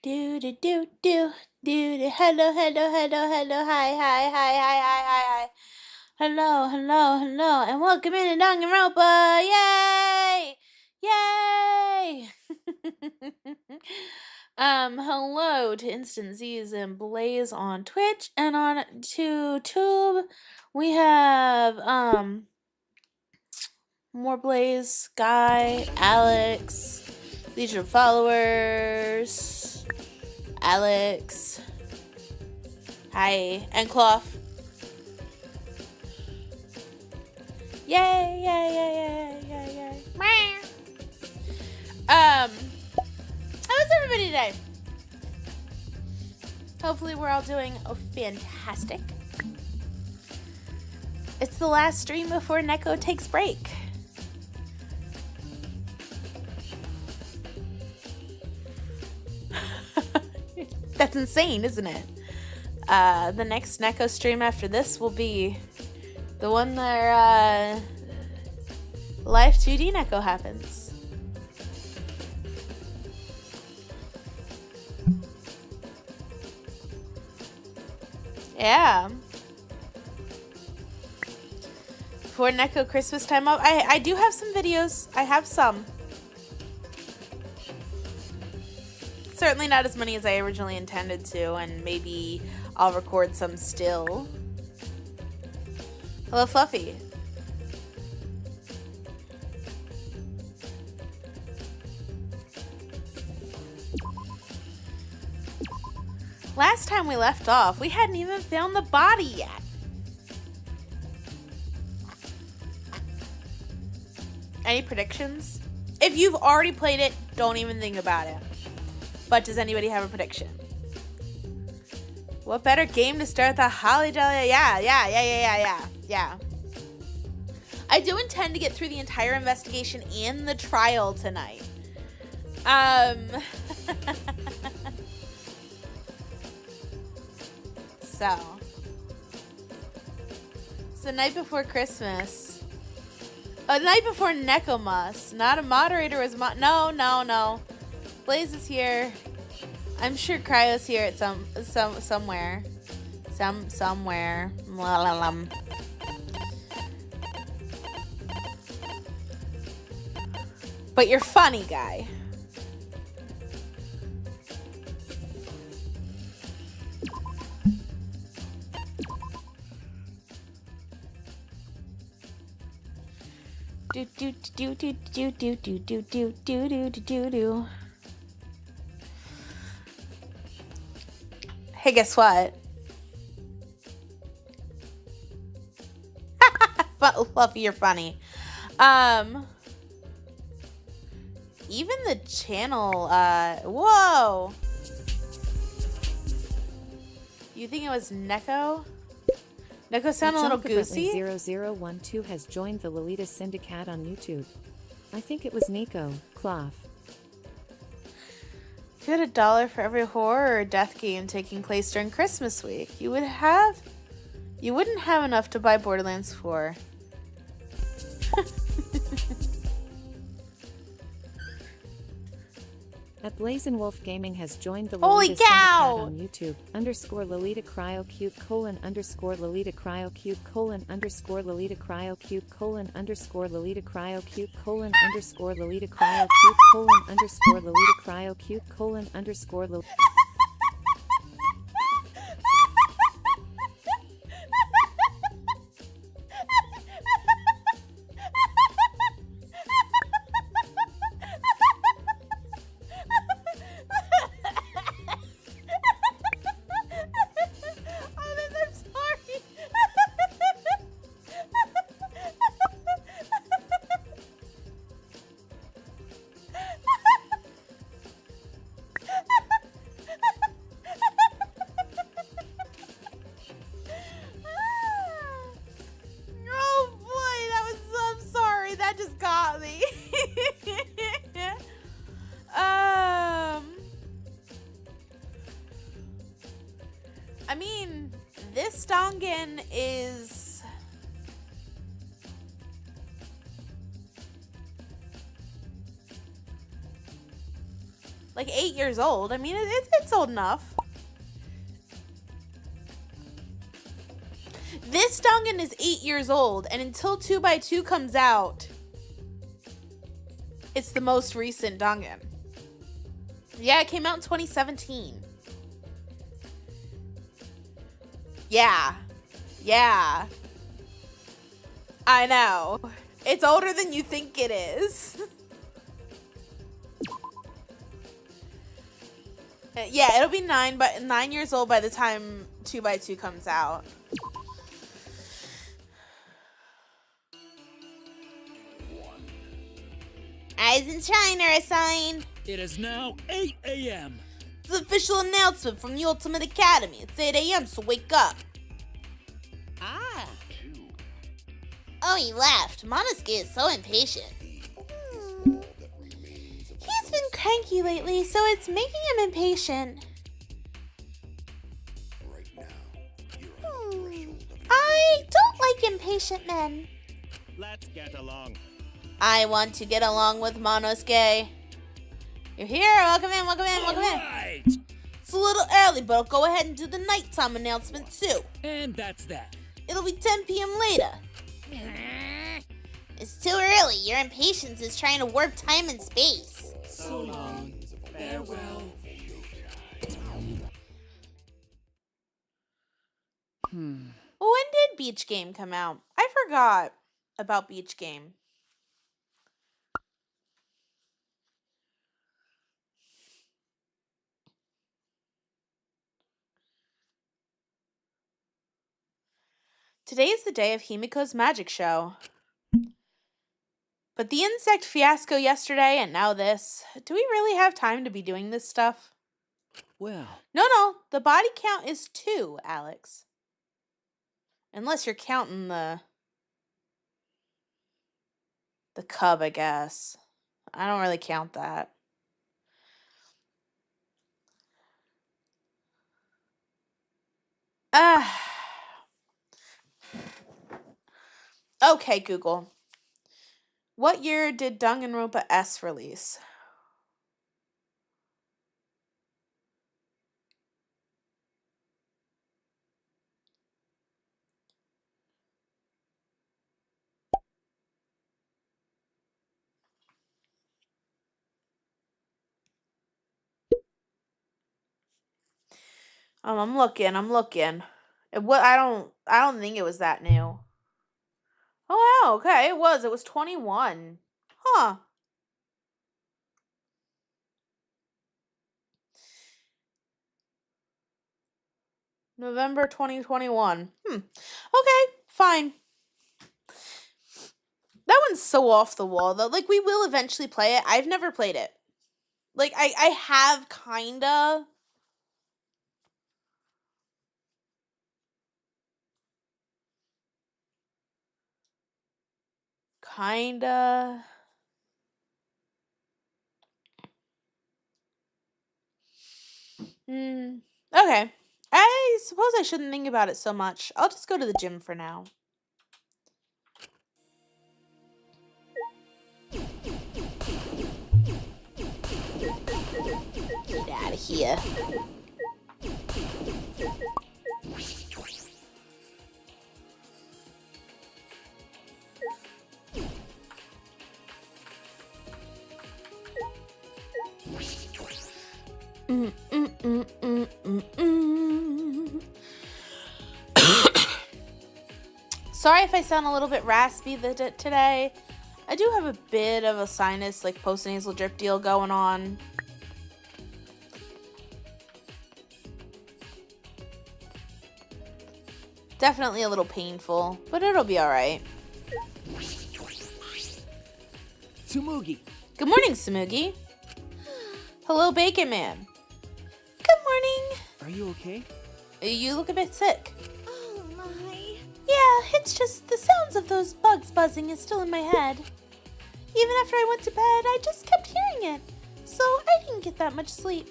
Do do do do do do. Hello, hello, hello, hello. Hi, hi, hi, hi, hi, hi, hi. Hello, hello, hello, and welcome into Danganronpa. Yay! Yay! Hello to Instant Z's and Blaze on Twitch and on YouTube. We have more Blaze, Guy, Alex, Legion of Followers, Alex, hi, and Cloth. Yay, yay, yay, yay, yay, yay. How was everybody today? Hopefully we're all doing fantastic. It's the last stream before Neko takes break. That's insane, isn't it? The next Neko stream after this will be the one where Life 2D Neko happens. Yeah. For Neko Christmas time up, I do have some videos. I have some. Certainly not as many as I originally intended to, and maybe I'll record some still. Hello, Fluffy. Last time we left off, we hadn't even found the body yet. Any predictions? If you've already played it, don't even think about it. But does anybody have a prediction? What better game to start the holiday? Yeah. I do intend to get through the entire investigation and the trial tonight. So it's the night before Christmas. Oh, the night before Nekomas. Not a moderator was no. Blaze is here. I'm sure Cryo's here at somewhere. Somewhere. But you're funny, guy. Do. Hey, guess what? Fluffy, you're funny. Even the channel, whoa! You think it was Neko? Neko sound a little goosey? 0012 has joined the Lolita Syndicate on YouTube. I think it was Nico, Cloth. If you had $1 for every horror or death game taking place during Christmas week, you wouldn't have enough to buy Borderlands 4. At Blazin' Wolf Gaming has joined the Holy Lolita cow! Syndicate on YouTube. _Lolita Cryocube _ Lolita Cryocube _ Lolita Cryocube _ Lolita Cryocube _ Lolita Cryocube Lolita Cryocube Lolita. I mean, this Dangan is... Like 8 years old. I mean, it's old enough. This Dangan is 8 years old, and until 2x2 comes out, it's the most recent Dangan. Yeah, it came out in 2017. Yeah. Yeah. I know. It's older than you think it is. Yeah, it'll be 9 years old by the time 2x2 comes out. Eyes in China are assigned. It is now 8 a.m. It's an official announcement from the Ultimate Academy. It's 8 a.m., so wake up. Ah. Oh, he left. Monosuke is so impatient. He's been cranky lately, so it's making him impatient. I don't like impatient men. Let's get along. I want to get along with Monosuke. You're here. Welcome in, welcome in, welcome in. Right. It's a little early, but I'll go ahead and do the nighttime announcement too. And that's that. It'll be 10 p.m. later. It's too early. Your impatience is trying to warp time and space. So long. Farewell. When did Beach Game come out? I forgot about Beach Game. Today is the day of Himiko's magic show. But the insect fiasco yesterday and now this. Do we really have time to be doing this stuff? Well. No. The body count is 2, Alex. Unless you're counting the cub, I guess. I don't really count that. Okay, Google. What year did Danganronpa S release? I'm looking. I don't think it was that new. Oh wow, okay, it was 21. Huh. November 2021. Okay, fine. That one's so off the wall though. Like, we will eventually play it. I've never played it. Like, I have kinda. Okay. I suppose I shouldn't think about it so much. I'll just go to the gym for now. Get out of here. Sorry if I sound a little bit raspy today. I do have a bit of a sinus, like, post-nasal drip deal going on. Definitely a little painful, but it'll be alright. Tsumugi. Good morning, Tsumugi. Hello, Bacon Man. Good morning. Are you okay? You look a bit sick. Oh my. Yeah, it's just the sounds of those bugs buzzing is still in my head. Even after I went to bed, I just kept hearing it. So I didn't get that much sleep.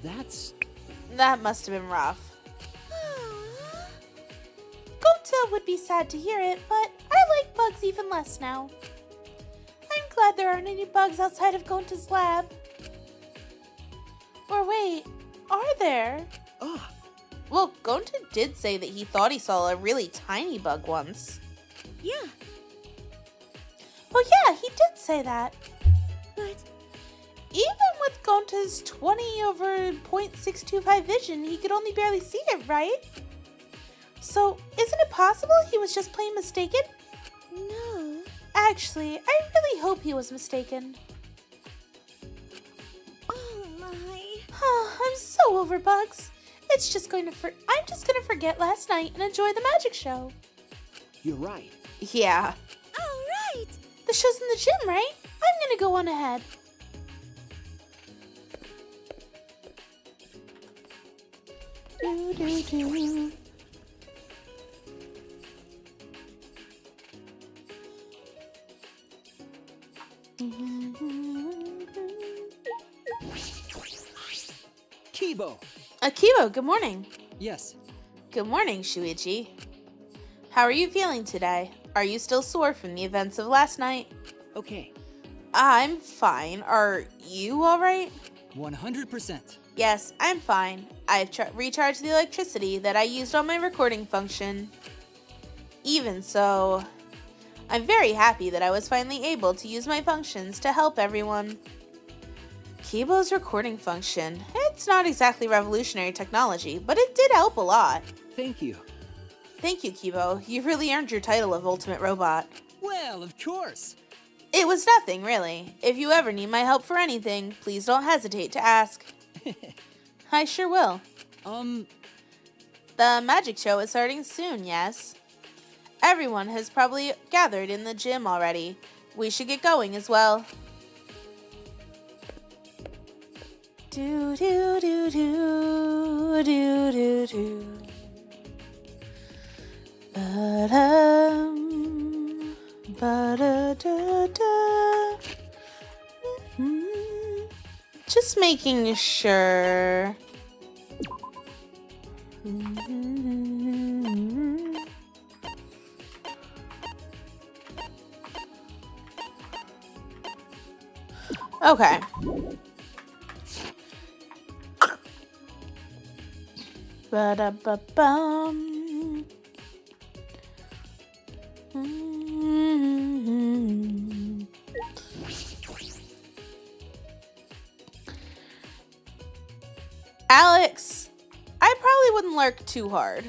That must have been rough. Gonta would be sad to hear it, but I like bugs even less now. I'm glad there aren't any bugs outside of Gonta's lab. Wait, are there? Ah, Well, Gonta did say that he thought he saw a really tiny bug once. Yeah, Oh yeah, he did say that. but Even with Gonta's 20 over 0.625 vision, he could only barely see it, right? So, isn't it possible he was just plain mistaken? no. Actually, I really hope he was mistaken. Oh my. I'm so over bugs. I'm just gonna forget last night and enjoy the magic show. you're right. Yeah. All right. The show's in the gym, right? I'm gonna go on ahead. Do, do, do. Kibo. Akibo, good morning. Yes. Good morning, Shuichi. How are you feeling today? Are you still sore from the events of last night? Okay. I'm fine. Are you alright? 100%. Yes, I'm fine. I've recharged the electricity that I used on my recording function. Even so, I'm very happy that I was finally able to use my functions to help everyone. Kibo's recording function. It's not exactly revolutionary technology, but it did help a lot. Thank you. Thank you, Kibo. You really earned your title of Ultimate Robot. Well, of course. It was nothing, really. If you ever need my help for anything, please don't hesitate to ask. I sure will. The magic show is starting soon, yes? Everyone has probably gathered in the gym already. We should get going as well. Do do do do do do do. Ba-dum, ba-da-da-da. Just making sure. Okay. Ba-da-ba-bum. Alex, I probably wouldn't lurk too hard.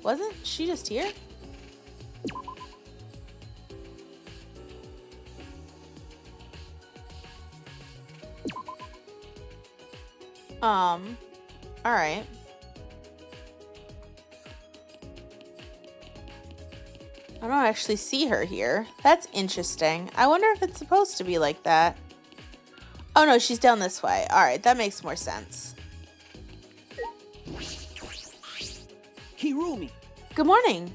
Wasn't she just here? Alright. I don't actually see her here. That's interesting. I wonder if it's supposed to be like that. Oh no, she's down this way. Alright, that makes more sense. Kirumi. Good morning.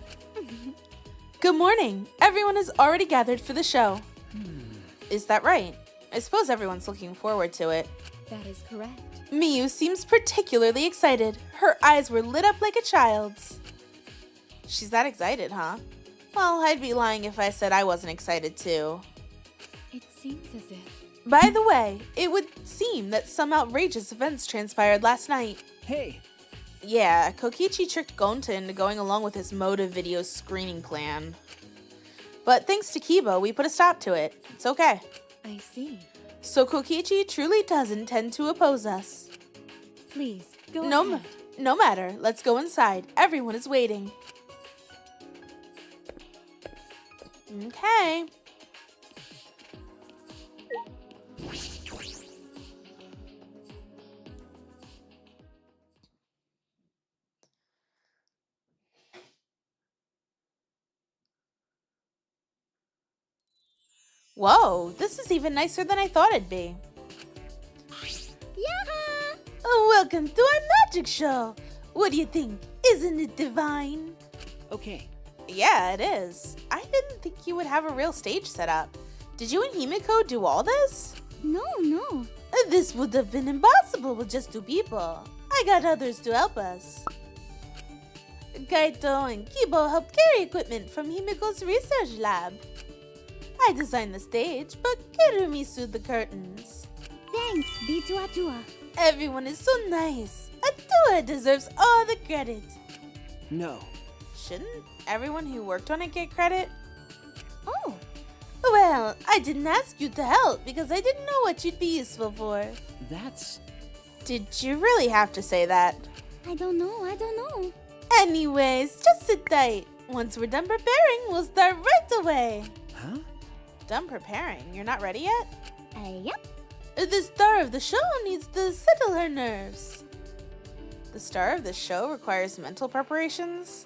Good morning. Everyone has already gathered for the show. Is that right? I suppose everyone's looking forward to it. That is correct. Miyu seems particularly excited. Her eyes were lit up like a child's. She's that excited, huh? Well, I'd be lying if I said I wasn't excited too. It seems as if. By the way, it would seem that some outrageous events transpired last night. Hey. Yeah, Kokichi tricked Gonta into going along with his motive video screening plan. But thanks to Kibo, we put a stop to it. It's okay. I see. So Kokichi truly does intend to oppose us. Please, go No ahead. matter. Let's go inside. Everyone is waiting. Okay. Whoa, this is even nicer than I thought it'd be. Yeah! Welcome to our magic show. What do you think? Isn't it divine? Okay. Yeah, it is. I didn't think you would have a real stage set up. Did you and Himiko do all this? No. This would have been impossible with just two people. I got others to help us. Kaito and Kibo helped carry equipment from Himiko's research lab. I designed the stage, but Kirumi sewed the curtains. Thanks, VTuber. Everyone is so nice. Atua deserves all the credit. No. Shouldn't everyone who worked on it get credit? Oh, Well, I didn't ask you to help because I didn't know what you'd be useful for. That's... Did you really have to say that? I don't know. Anyways, just sit tight. Once we're done preparing, we'll start right away. Huh? Done preparing? You're not ready yet? Yep. The star of the show needs to settle her nerves. The star of the show requires mental preparations?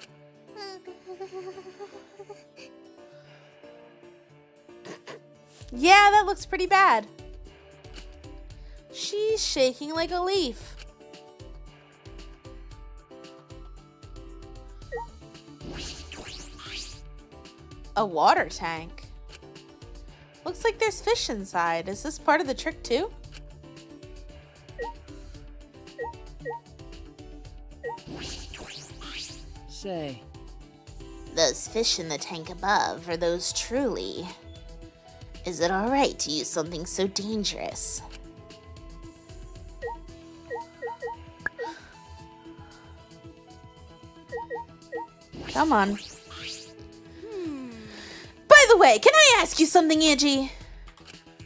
Yeah, that looks pretty bad. She's shaking like a leaf. A water tank. Looks like there's fish inside. Is this part of the trick too? Say, Those fish in the tank above are those truly. Is it alright to use something so dangerous? Come on. By the way, can I ask you something, Angie?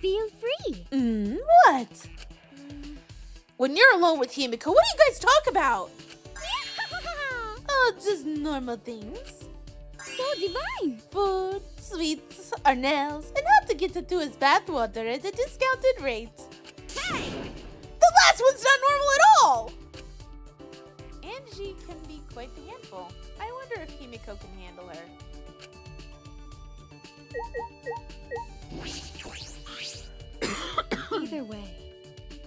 Feel free. What? When you're alone with Himiko, what do you guys talk about? Oh, just normal things. So divine. Food, sweets, our nails, and how to get Tatua's bathwater at a discounted rate. Hey! The last one's not normal at all! Angie can be quite the handful. I wonder if Himiko can handle her. Either way.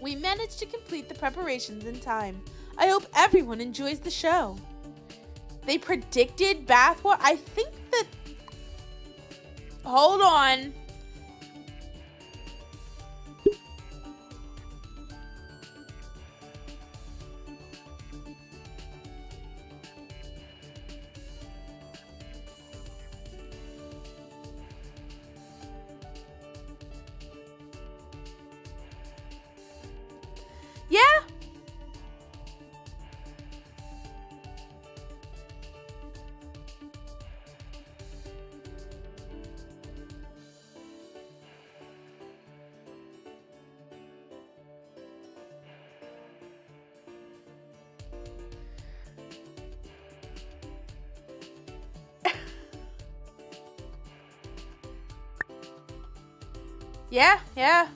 We managed to complete the preparations in time. I hope everyone enjoys the show. They predicted bathwater. I think that... Hold on. Yeah? Yeah.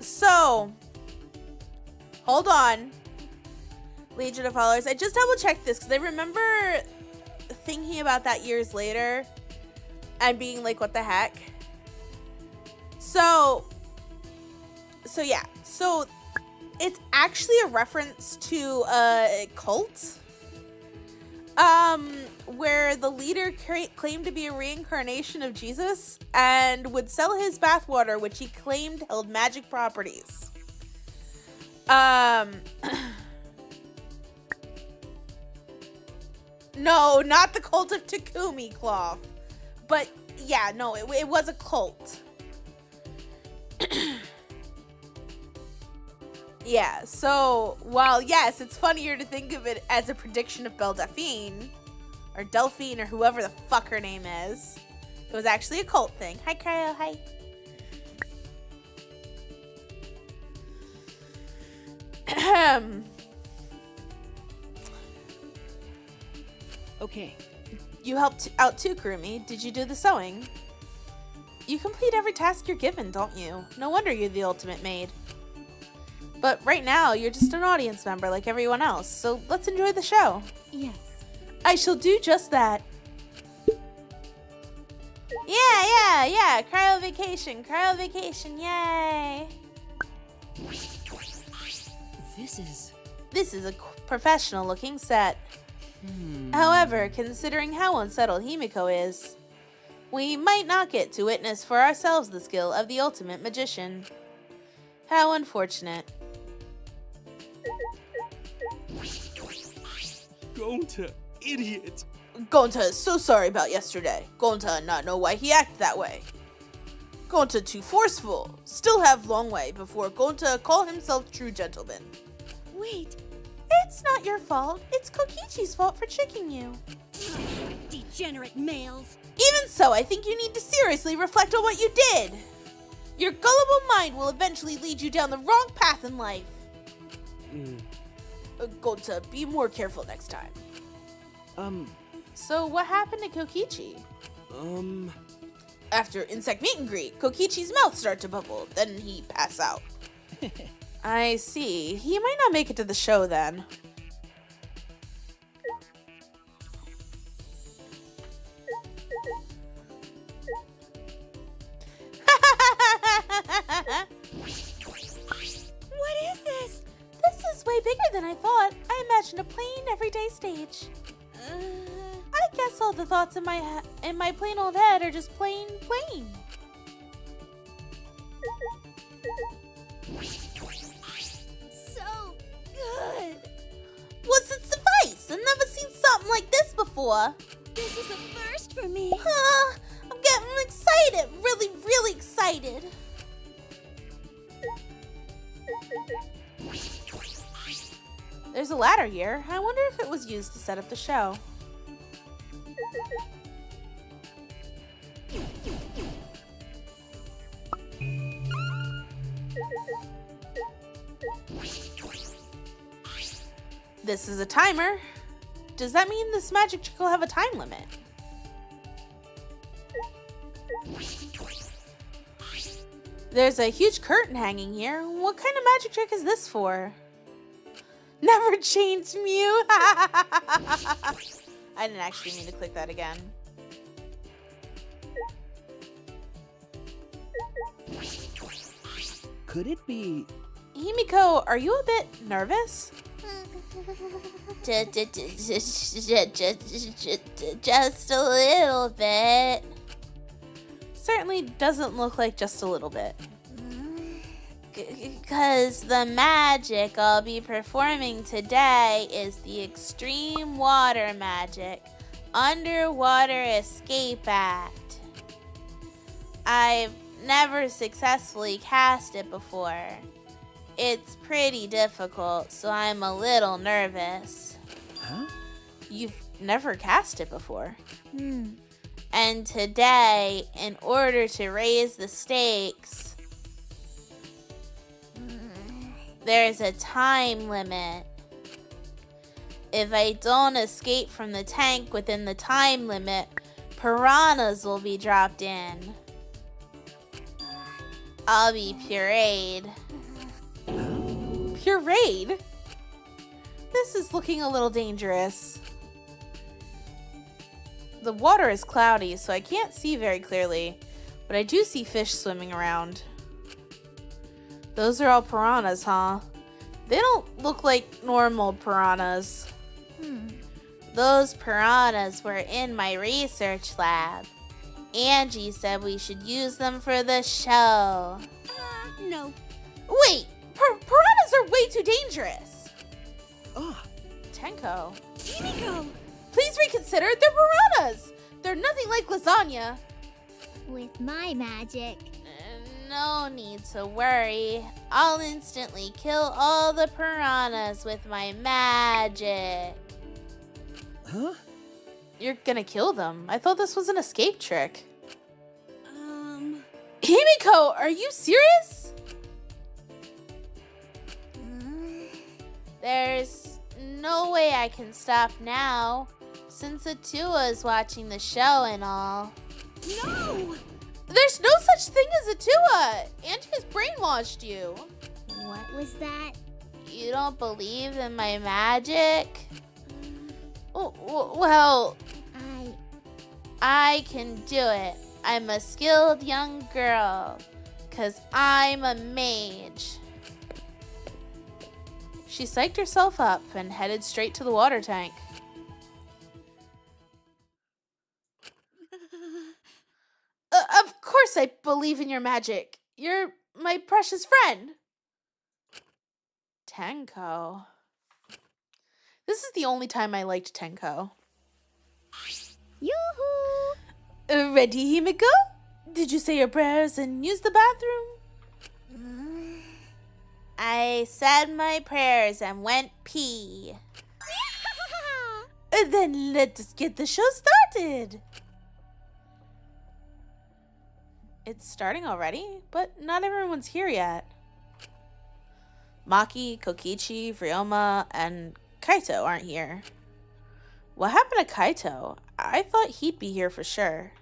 So, hold on. Legion of Followers. I just double checked this because I remember thinking about that years later and being like, what the heck? So yeah. So, it's actually a reference to a cult. Where the leader claimed to be a reincarnation of Jesus and would sell his bathwater, which he claimed held magic properties. No, not the cult of Takumi Cloth. But yeah, no, it was a cult. Yeah, so while yes, it's funnier to think of it as a prediction of Belle Delphine, or Delphine, or whoever the fuck her name is, it was actually a cult thing. Hi, Cryo. Hi. okay. You helped out too, Kurumi. Did you do the sewing? You complete every task you're given, don't you? No wonder you're the ultimate maid. But right now, you're just an audience member like everyone else, so let's enjoy the show. Yes. I shall do just that. Yeah. Cryo vacation, yay. This is a professional looking set. However, considering how unsettled Himiko is, we might not get to witness for ourselves the skill of the ultimate magician. How unfortunate. Gonta, idiot. Gonta is so sorry about yesterday. Gonta not know why he acted that way. Gonta too forceful. Still have long way before Gonta call himself true gentleman. Wait. It's not your fault. It's Kokichi's fault for tricking you. Degenerate males. Even so, I think you need to seriously reflect on what you did. Your gullible mind will eventually lead you down the wrong path in life. Gonta, be more careful next time. So what happened to Kokichi? After insect meet and greet, Kokichi's mouth started to bubble, then he passed out. I see. He might not make it to the show then. What is this? This is way bigger than I thought. I imagined a plain, everyday stage. I guess all the thoughts in my plain old head are just plain. So good. What's it suffice? I've never seen something like this before. This is a first for me. I'm getting excited. Really excited. There's a ladder here. I wonder if it was used to set up the show. This is a timer. Does that mean this magic trick will have a time limit? There's a huge curtain hanging here. What kind of magic trick is this for? Never change Mew. I didn't actually mean to click that again. Could it be? Himiko, are you a bit nervous? Just a little bit. Certainly doesn't look like just a little bit. Because the magic I'll be performing today is the extreme water magic, underwater escape act. I've never successfully cast it before. It's pretty difficult, so I'm a little nervous. Huh? You've never cast it before. And today, in order to raise the stakes, there's a time limit. If I don't escape from the tank within the time limit, piranhas will be dropped in. I'll be pureed. Pureed? This is looking a little dangerous. The water is cloudy, so I can't see very clearly, but I do see fish swimming around. Those are all piranhas, huh? They don't look like normal piranhas. Those piranhas were in my research lab. Angie said we should use them for the show. No. Wait! Piranhas are way too dangerous! Tenko. Himiko! Please reconsider, they're piranhas! They're nothing like lasagna. With my magic. No need to worry. I'll instantly kill all the piranhas with my magic. Huh? You're gonna kill them. I thought this was an escape trick. Himiko, are you serious? There's no way I can stop now, since Atua is watching the show and all. No! There's no such thing as Atua! Angie has brainwashed you. What was that? You don't believe in my magic? Well, I can do it. I'm a skilled young girl, 'cause I'm a mage. She psyched herself up and headed straight to the water tank. course I believe in your magic. You're my precious friend. Tenko. This is the only time I liked Tenko. Yoo-hoo! Ready, Himiko? Did you say your prayers and use the bathroom? I said my prayers and went pee. Then let us get the show started. It's starting already, but not everyone's here yet. Maki, Kokichi, Ryoma, and Kaito aren't here. What happened to Kaito? I thought he'd be here for sure.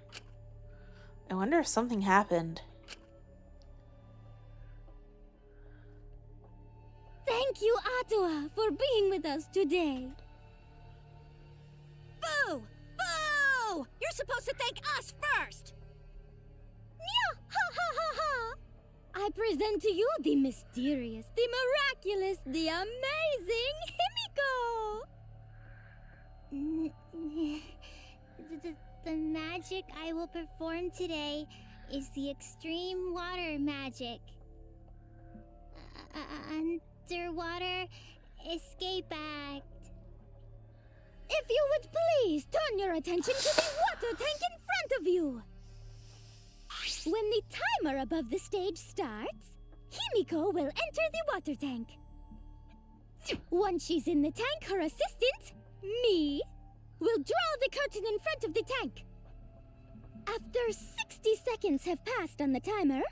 I wonder if something happened. Thank you, Atua, for being with us today. Boo! Boo! You're supposed to thank us first! Nya! Ha ha ha ha! I present to you the mysterious, the miraculous, the amazing Himiko! The magic I will perform today is the extreme water magic. Underwater escape act. If you would please turn your attention to the water tank in front of you. When the timer above the stage starts, Himiko will enter the water tank. Once she's in the tank, her assistant, me, will draw the curtain in front of the tank. After 60 seconds have passed on the timer,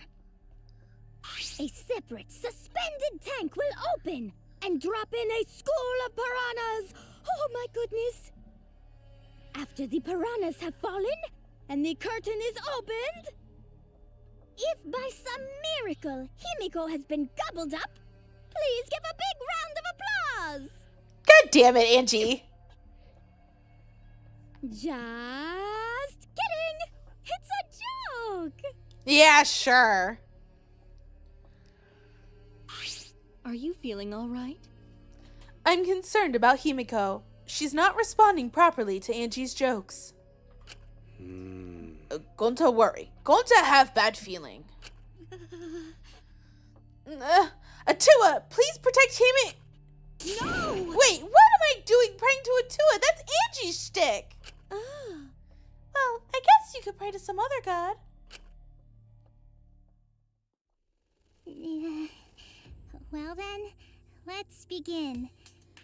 a separate, suspended tank will open and drop in a school of piranhas. Oh my goodness! After the piranhas have fallen and the curtain is opened, if by some miracle Himiko has been gobbled up, please give a big round of applause! God damn it, Angie! Just kidding! It's a joke! Yeah, sure. Are you feeling all right? I'm concerned about Himiko. She's not responding properly to Angie's jokes. Going to worry. Going to have bad feeling. Atua, please protect Himi. No! Wait, what am I doing praying to Atua? That's Angie's shtick. Oh. Well, I guess you could pray to some other god. Well then, let's begin.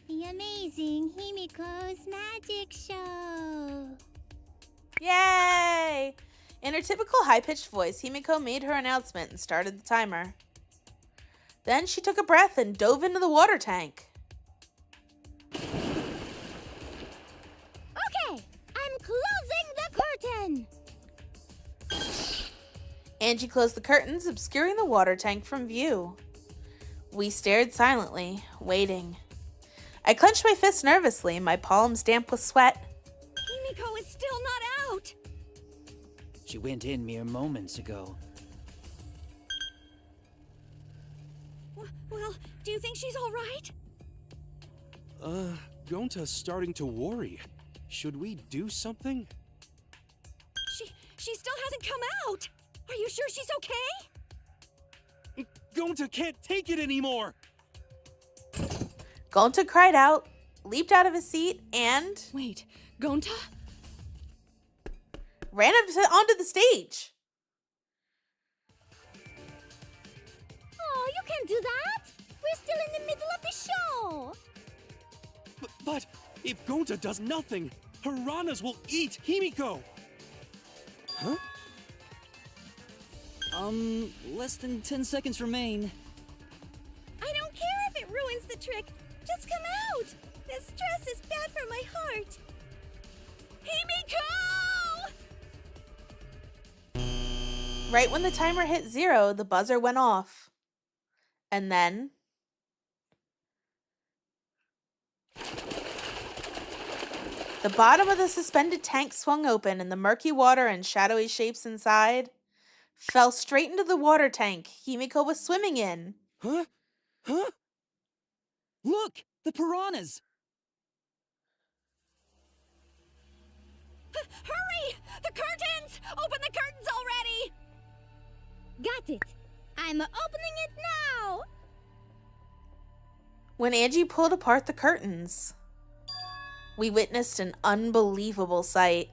The amazing Himiko's magic show. Yay! In her typical high-pitched voice, Himiko made her announcement and started the timer. Then she took a breath and dove into the water tank. Okay, I'm closing the curtain. Angie closed the curtains, obscuring the water tank from view. We stared silently, waiting. I clenched my fists nervously, my palms damp with sweat. Himiko is still not out! She went in mere moments ago. Well, do you think she's all right? Gonta's starting to worry. Should we do something? She still hasn't come out! Are you sure she's okay? Gonta can't take it anymore! Gonta cried out, leaped out of his seat, and Wait, Gonta? ran up onto the stage. Oh, you can't do that. We're still in the middle of the show. But if Gonta does nothing, piranhas will eat Himiko! Huh? Less than 10 seconds remain. I don't care if it ruins the trick. Just come out! This stress is bad for my heart. Himiko! Right when the timer hit 0, the buzzer went off. And then the bottom of the suspended tank swung open and the murky water and shadowy shapes inside fell straight into the water tank Himiko was swimming in. Huh? Huh? Look! The piranhas! Hurry! The curtains! Open the curtains already! Got it. I'm opening it now. When Angie pulled apart the curtains, we witnessed an unbelievable sight.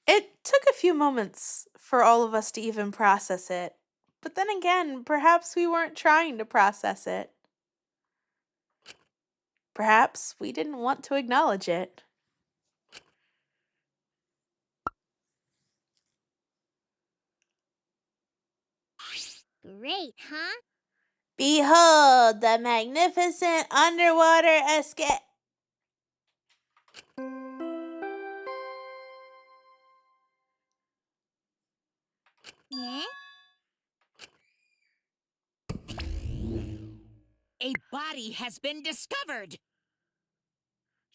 It took a few moments for all of us to even process it. But then again, perhaps we weren't trying to process it. Perhaps we didn't want to acknowledge it. Great, huh? Behold the magnificent underwater escape. Yeah? A body has been discovered.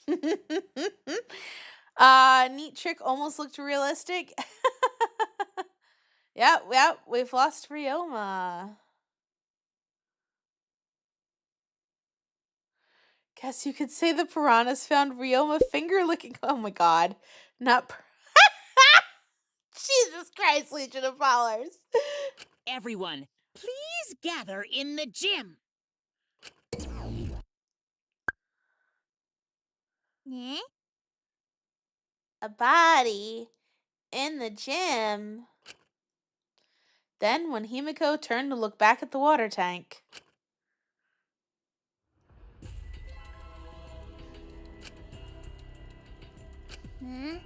Neat trick almost looked realistic. Yep, we've lost Ryoma. Guess you could say the piranhas found Ryoma finger licking. Oh my god. Not Jesus Christ, Legion of Followers. Everyone, please gather in the gym. Yeah? A body in the gym. Then when Himiko turned to look back at the water tank. Huh?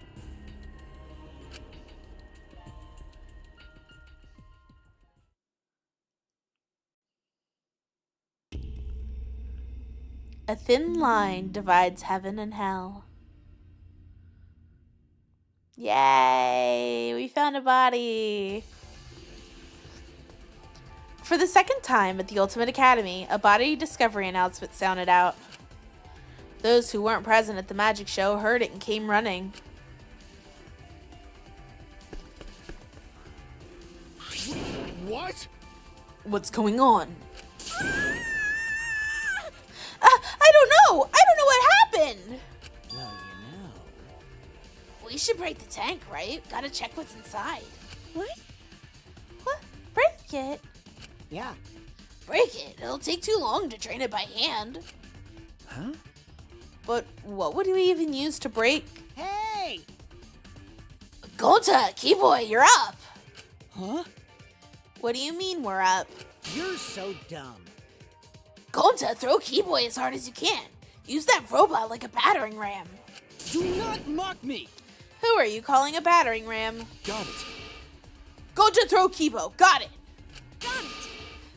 A thin line divides heaven and hell. Yay! We found a body! For the second time at the Ultimate Academy, a body discovery announcement sounded out. Those who weren't present at the magic show heard it and came running. What? What's going on? I don't know! I don't know what happened! Well, you know. We should break the tank, right? Gotta check what's inside. What? What? Break it? Yeah. Break it? It'll take too long to train it by hand. Huh? But what would we even use to break? Hey! Gonta, Keyboy, you're up! Huh? What do you mean we're up? You're so dumb. Gonta, throw Keyboy as hard as you can. Use that robot like a battering ram. Do not mock me! Who are you calling a battering ram? Got it. Gonta, throw Kibo. Got it. Got it!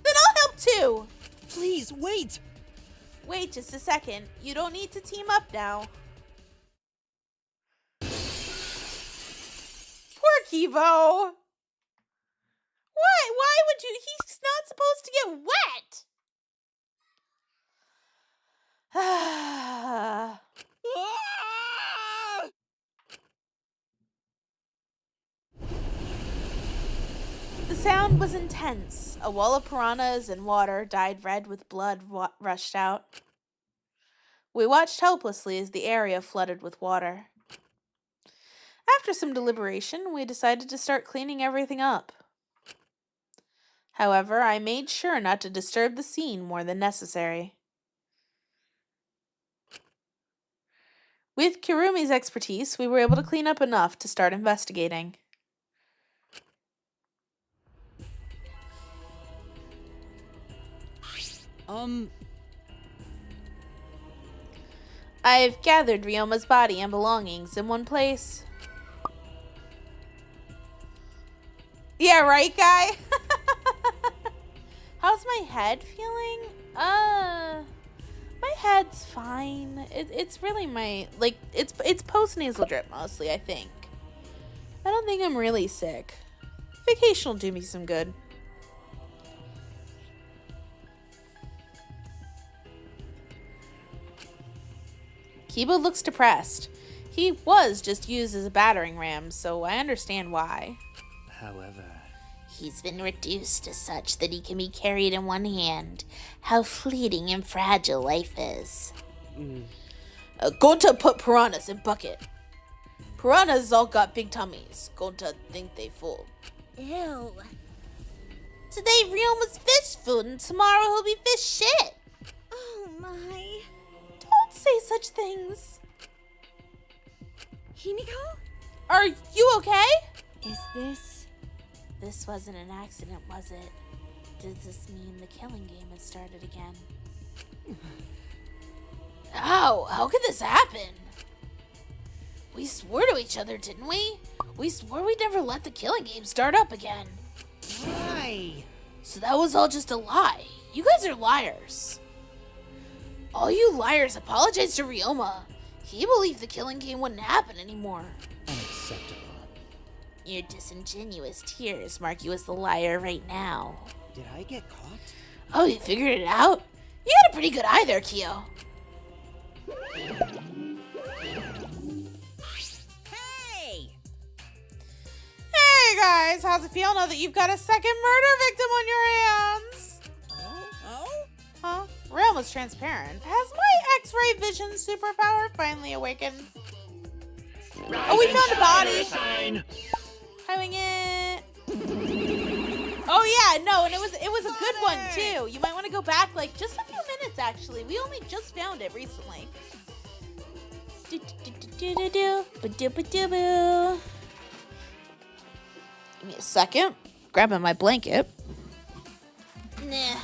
Then I'll help too. Please, wait! Wait just a second. You don't need to team up now. Poor Kibo. What? Why would you? He's not supposed to get wet. Ah! The sound was intense. A wall of piranhas and water dyed red with blood rushed out. We watched helplessly as the area flooded with water. After some deliberation, we decided to start cleaning everything up. However, I made sure not to disturb the scene more than necessary. With Kirumi's expertise, we were able to clean up enough to start investigating. I've gathered Ryoma's body and belongings in one place. Yeah, right, guy? How's my head feeling? My head's fine. It's really my, like, it's post-nasal drip mostly, I think. I don't think I'm really sick. Vacation will do me some good. Kiba looks depressed. He was just used as a battering ram, so I understand why. However, He's been reduced to such that he can be carried in one hand. How fleeting and fragile life is. Gonta put piranhas in bucket. Piranhas all got big tummies. Gonta think they full. Ew. Today Ryoma's fish food and tomorrow he'll be fish shit. Oh my. Don't say such things. Himiko? Are you okay? Is this... This wasn't an accident, was it? Does this mean the killing game has started again? How could this happen? We swore to each other, didn't we? We swore we'd never let the killing game start up again. why? So that was all just a lie. You guys are liars. All you liars apologize to Ryoma. He believed the killing game wouldn't happen anymore. Unacceptable. Your disingenuous tears mark you as the liar right now. Did I get caught? Oh, you figured it out? You got a pretty good eye there, Kyo. Hey! Hey guys, how's it feel now that you've got a second murder victim on your hands? Oh? Huh? Realm is transparent. Has my X-ray vision superpower finally awakened? Oh, we found a body. Having it. Oh yeah, no, and it was a good one too. You might want to go back like just a few minutes actually. We only just found it recently. Give me a second. Grabbing my blanket. Nah.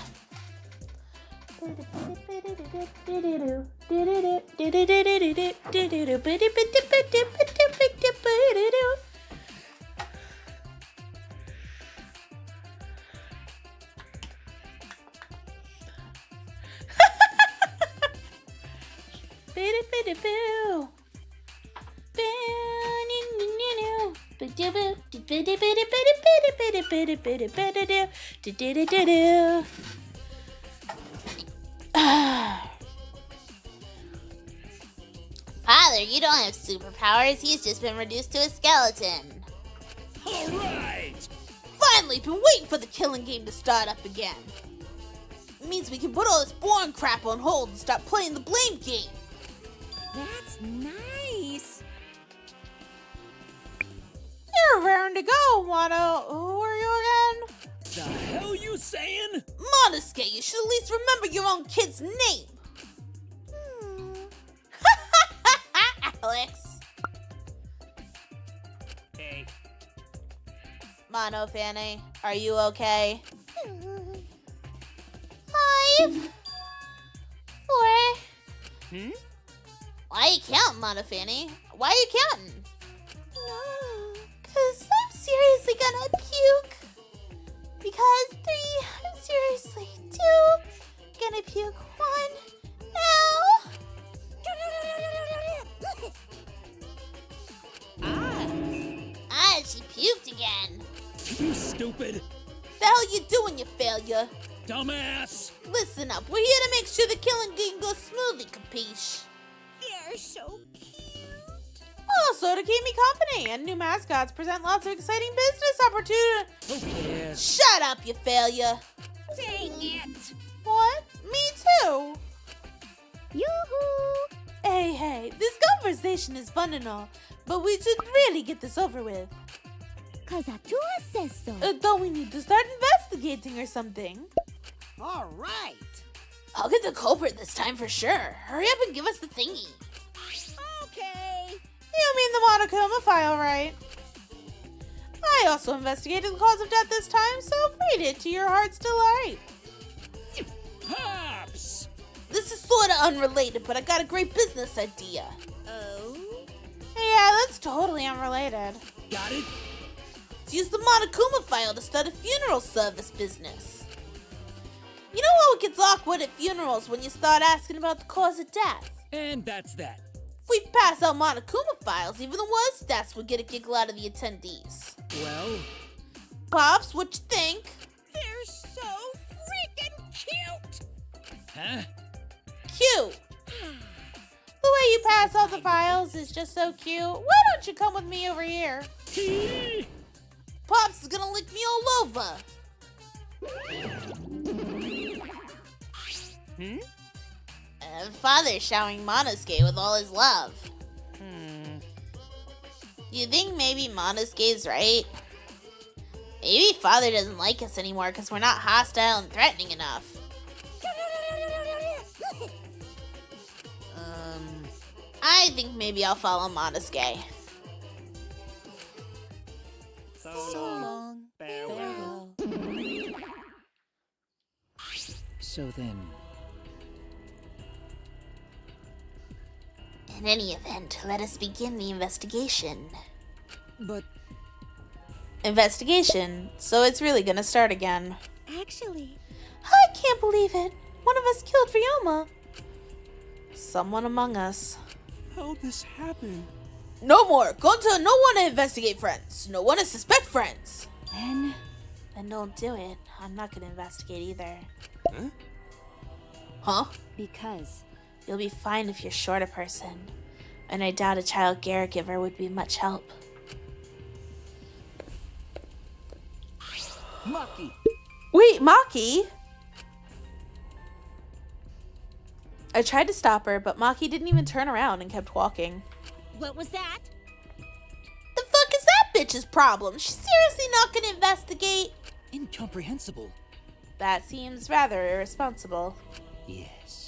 Father, you don't have superpowers. He's just been reduced to a skeleton. Alright! Finally, been waiting for the killing game to start up again. It means we can put all this boring crap on hold and stop playing the blame game. That's nice. You're raring to go, Wano. Who are you again? The hell you saying? Monosuke, you should at least remember your own kid's name. Alex. Hey. Mono Fanny, are you okay? 5, 4. Why are you counting, Mono Fanny? Why are you counting? No. 'Cause I'm seriously gonna puke. Because 3, I'm seriously 2, gonna puke 1, now. She puked again. You stupid! The hell you doing, you failure? Dumbass! Listen up, we're here to make sure the killing game goes smoothly, capiche? They're so cute. Also, to keep me company, and new mascots present lots of exciting business opportunities. Who cares? Shut up, you failure. Dang it. What? Me too. Yoo-hoo! Hey, this conversation is fun and all, but we should really get this over with. Cause Atua says so. Don't we need to start investigating or something? Alright! I'll get the culprit this time for sure. Hurry up and give us the thingy. Okay. You mean the Monokuma file, right? I also investigated the cause of death this time, so read it to your heart's delight. Hops! This is sorta unrelated, but I got a great business idea. Oh? Yeah, that's totally unrelated. Got it? Let's use the Monokuma file to start a funeral service business. You know how it gets awkward at funerals when you start asking about the cause of death? And that's that. If we pass out Monokuma files, even the worst deaths would get a giggle out of the attendees. Well, Pops, what you think? They're so freaking cute. huh? Cute. The way you pass all the files is just so cute. Why don't you come with me over here? Pops is gonna lick me all over. Father's showering Monosuke with all his love. You think maybe Monosuke's right? Maybe Father doesn't like us anymore because we're not hostile and threatening enough. I think maybe I'll follow Monosuke. So long. Farewell. So then, In any event, let us begin the investigation. but Investigation? So it's really gonna start again. Actually, I can't believe it. One of us killed Ryoma. Someone among us. How'd this happen? No more. Go to no one to investigate friends. No one to suspect friends. then Then don't do it. I'm not gonna investigate either. Huh? Huh? because You'll be fine if you're short a person. And I doubt a child caregiver would be much help. Maki. Wait, Maki? I tried to stop her, but Maki didn't even turn around and kept walking. what was that? The fuck is that bitch's problem? She's seriously not gonna investigate? Incomprehensible. That seems rather irresponsible. Yes.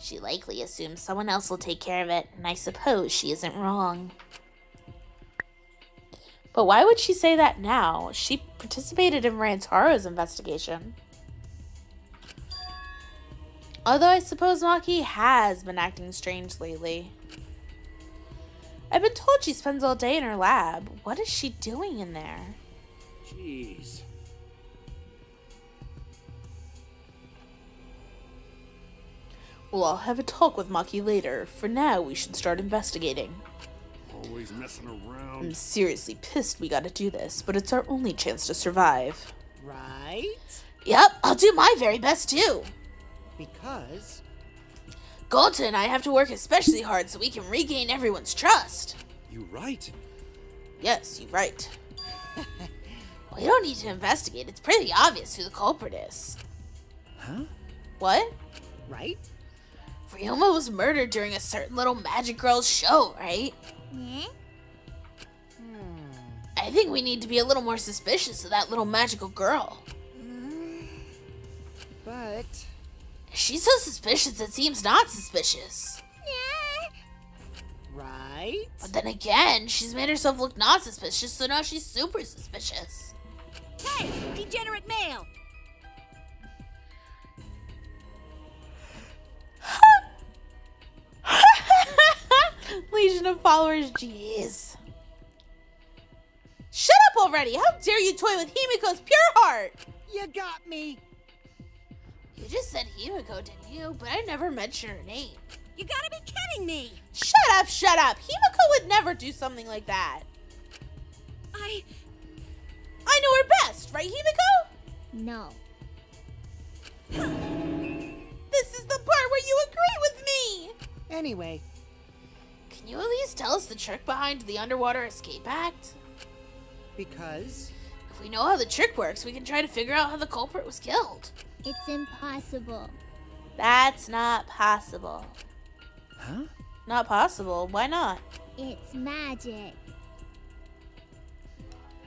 She likely assumes someone else will take care of it, and I suppose she isn't wrong. But why would she say that now? She participated in Rantaro's investigation. Although I suppose Maki has been acting strange lately. I've been told she spends all day in her lab. What is she doing in there? Jeez. Well, I'll have a talk with Maki later. For now, we should start investigating. Always messing around. I'm seriously pissed we gotta do this, but it's our only chance to survive. Right? Yep, I'll do my very best too. Because Golta and I have to work especially hard so we can regain everyone's trust. You right. Yes, you're right. We don't need to investigate. It's pretty obvious who the culprit is. Huh? What? right? Ryoma was murdered during a certain little magic girl's show, right? Yeah? I think we need to be a little more suspicious of that little magical girl. But She's so suspicious it seems not suspicious. right? But then again, she's made herself look not suspicious, so now she's super suspicious. Hey, degenerate male! Legion of followers, jeez. Shut up already! How dare you toy with Himiko's pure heart! You got me! You just said Himiko, didn't you? But I never mentioned her name. You gotta be kidding me! Shut up, shut up! Himiko would never do something like that. I know her best, right, Himiko? No. This is the part where you agree with me! Anyway, Can you at least tell us the trick behind the Underwater Escape Act? because If we know how the trick works, we can try to figure out how the culprit was killed. It's impossible. That's not possible. Huh? Not possible? Why not? It's magic.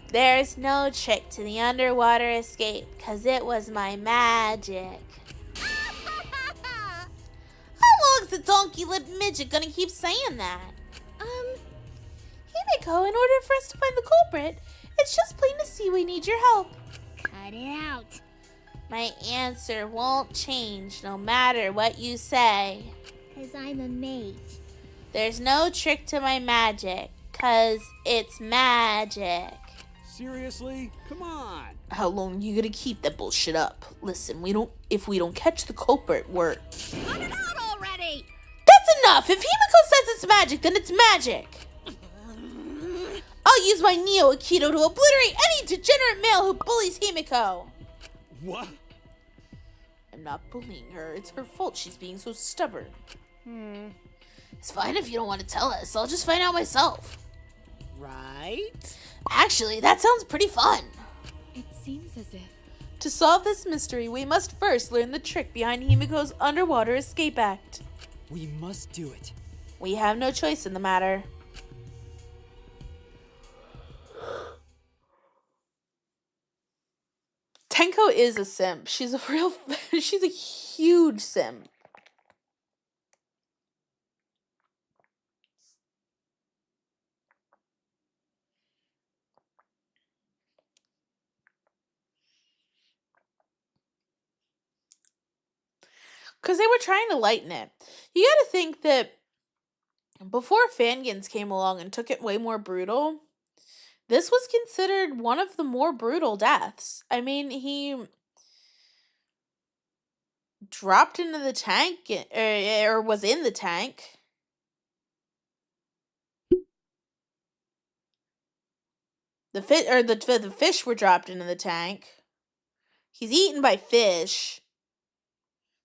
There's no trick to the underwater escape, because it was my magic. How long's the donkey-lipped midget gonna keep saying that? Himiko, in order for us to find the culprit, it's just plain to see we need your help. Cut it out. My answer won't change no matter what you say. 'Cause I'm a mage. There's no trick to my magic, 'cause it's magic. Seriously? Come on. How long you gonna keep that bullshit up? Listen, if we don't catch the culprit, we're... cut it out already! That's enough! If Himiko says it's magic, then it's magic! I'll use my Neo Aikido to obliterate any degenerate male who bullies Himiko! What? I'm not bullying her. It's her fault she's being so stubborn. It's fine if you don't want to tell us. I'll just find out myself. Right? Actually, that sounds pretty fun. It seems as if. To solve this mystery, we must first learn the trick behind Himiko's underwater escape act. We must do it. We have no choice in the matter. Tenko is a simp. She's a huge simp. Because they were trying to lighten it. You gotta think that before Fangans came along and took it way more brutal, this was considered one of the more brutal deaths. I mean, he dropped into the tank, or was in the tank. The fish were dropped into the tank. He's eaten by fish.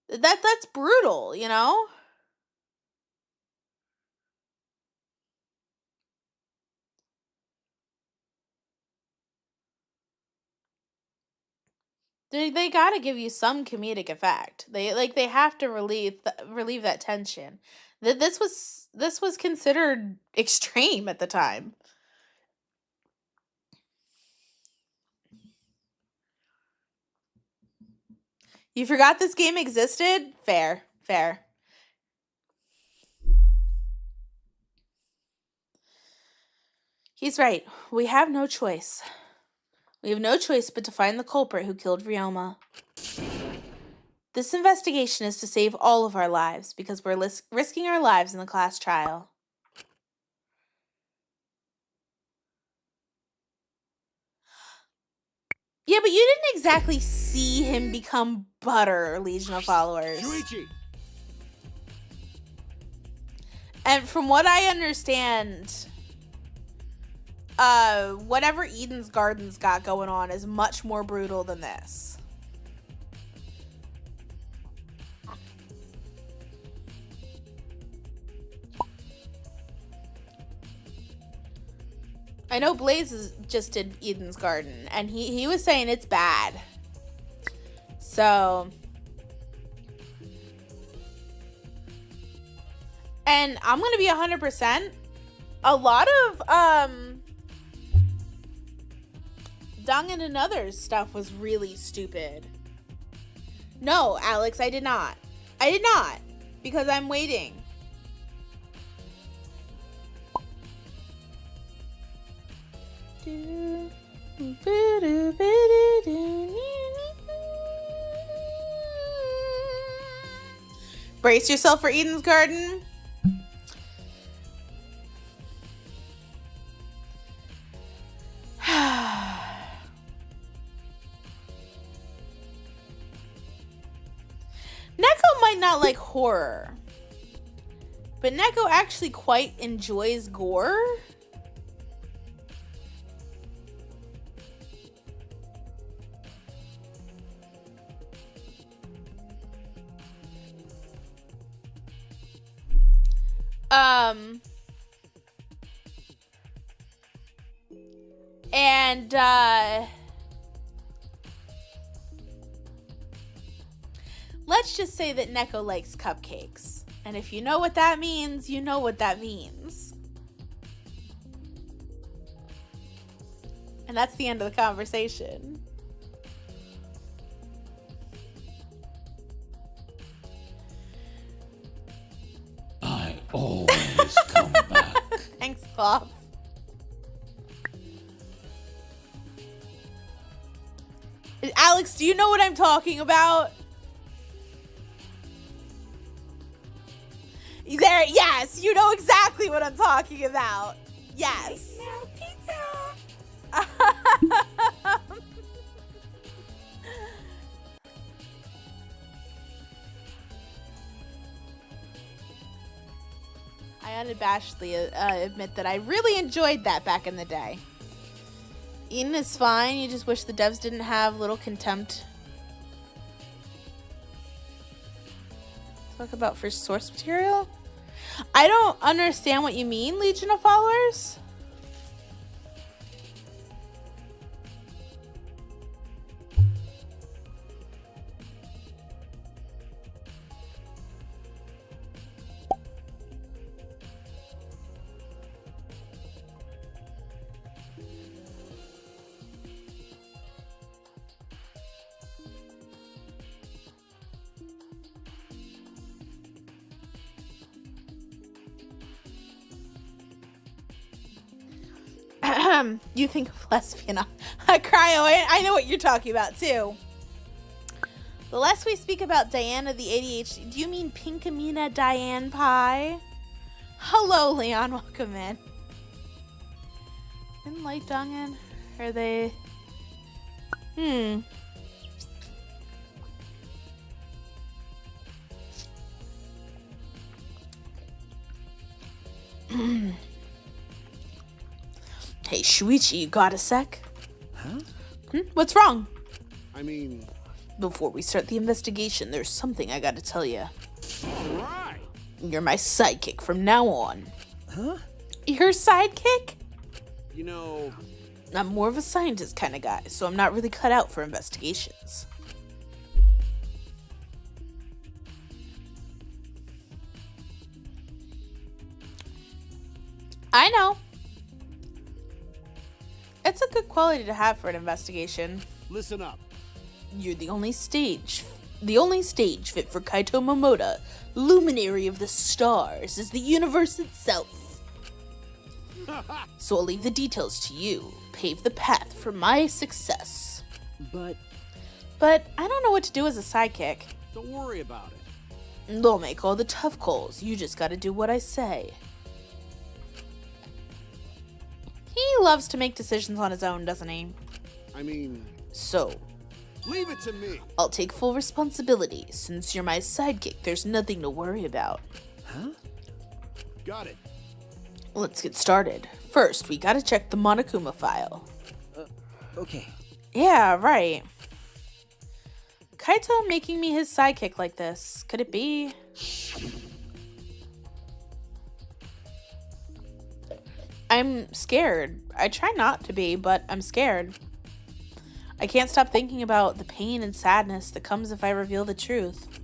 That's brutal, you know? They gotta give you some comedic effect. They have to relieve that tension. This was considered extreme at the time. You forgot this game existed? Fair. He's right. We have no choice. We have no choice but to find the culprit who killed Ryoma. This investigation is to save all of our lives because we're risking our lives in the class trial. Yeah, but you didn't exactly see him become butter, Legion of Followers. Shuichi! And from what I understand, whatever Eden's Gardens got going on is much more brutal than this. I know Blaze just did Eden's Garden, and he was saying it's bad. So, and I'm gonna be 100%. A lot of Dangan and others stuff was really stupid. No, Alex, I did not. Because I'm waiting. Brace yourself for Eden's Garden. Neko might not like horror, but Neko actually quite enjoys gore. And let's just say that Neko likes cupcakes. And if you know what that means, you know what that means. And that's the end of the conversation. I always come back. Thanks, Bob. Alex, do you know what I'm talking about? There, yes, you know exactly what I'm talking about. Yes. Now pizza! I unabashedly admit that I really enjoyed that back in the day. Eden is fine, you just wish the devs didn't have little contempt. Talk about for source material? I don't understand what you mean, Legion of Followers. You think of lesbian. Cryo, I know what you're talking about too. The less we speak about Diana the ADHD, do you mean Pinkamena Diane Pie? Hello, Leon, welcome in. In Light Dungan? Are they... Hey, Shuichi, you got a sec? Huh? What's wrong? I mean... Before we start the investigation, there's something I gotta tell you. Alright! You're my sidekick from now on. Huh? Your sidekick? You know... I'm more of a scientist kind of guy, so I'm not really cut out for investigations. I know. It's a good quality to have for an investigation. Listen up. You're the only stage fit for Kaito Momoda, luminary of the stars, is the universe itself. So I'll leave the details to you. Pave the path for my success. But I don't know what to do as a sidekick. Don't worry about it. They'll make all the tough calls. You just gotta do what I say. He loves to make decisions on his own, doesn't he? I mean... So, Leave it to me. I'll take full responsibility. Since you're my sidekick, there's nothing to worry about. Huh? Got it. Let's get started. First, we gotta check the Monokuma file. Okay. Yeah, right. Kaito making me his sidekick like this. Could it be? I'm scared. I try not to be, but I'm scared. I can't stop thinking about the pain and sadness that comes if I reveal the truth.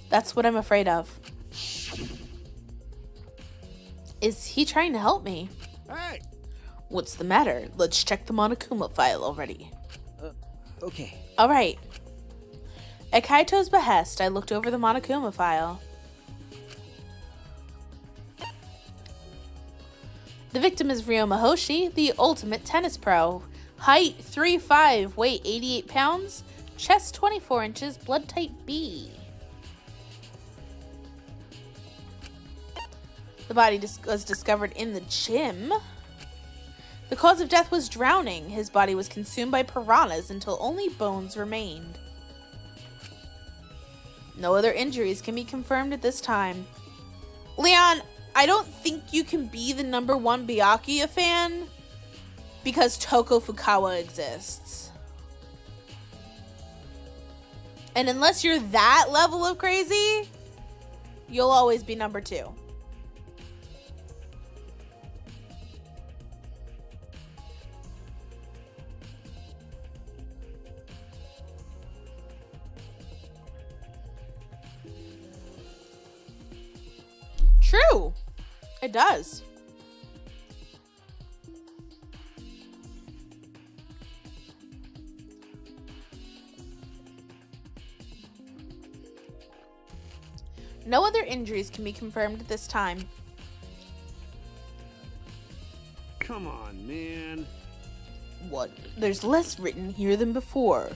That's what I'm afraid of. Is he trying to help me? Hey! What's the matter? Let's check the Monokuma file already. Okay. Alright. At Kaito's behest, I looked over the Monokuma file. The victim is Ryoma Hoshi, the ultimate tennis pro. Height 3'5", weight 88 pounds, chest 24 inches, blood type B. The body was discovered in the gym. The cause of death was drowning. His body was consumed by piranhas until only bones remained. No other injuries can be confirmed at this time. Leon, I don't think you can be the #1 Byakuya fan because Toko Fukawa exists. And unless you're that level of crazy, you'll always be #2. True. It does. No other injuries can be confirmed at this time. Come on, man. What? There's less written here than before.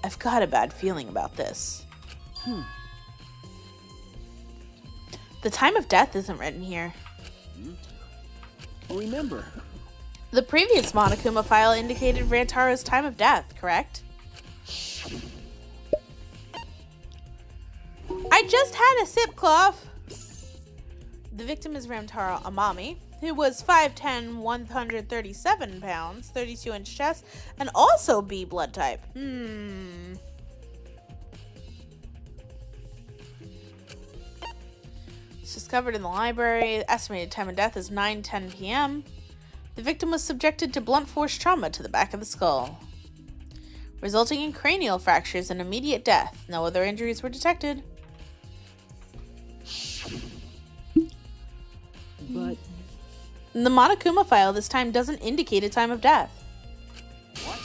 I've got a bad feeling about this. The time of death isn't written here. Remember. The previous Monokuma file indicated Rantaro's time of death, correct? I just had a sip, Cloth. The victim is Ramtaro Amami, who was 5'10", 137 pounds, 32-inch chest, and also B blood type. discovered in the library. The estimated time of death is 9:10 p.m. The victim was subjected to blunt force trauma to the back of the skull, resulting in cranial fractures and immediate death. No other injuries were detected. But The Monokuma file this time doesn't indicate a time of death. What?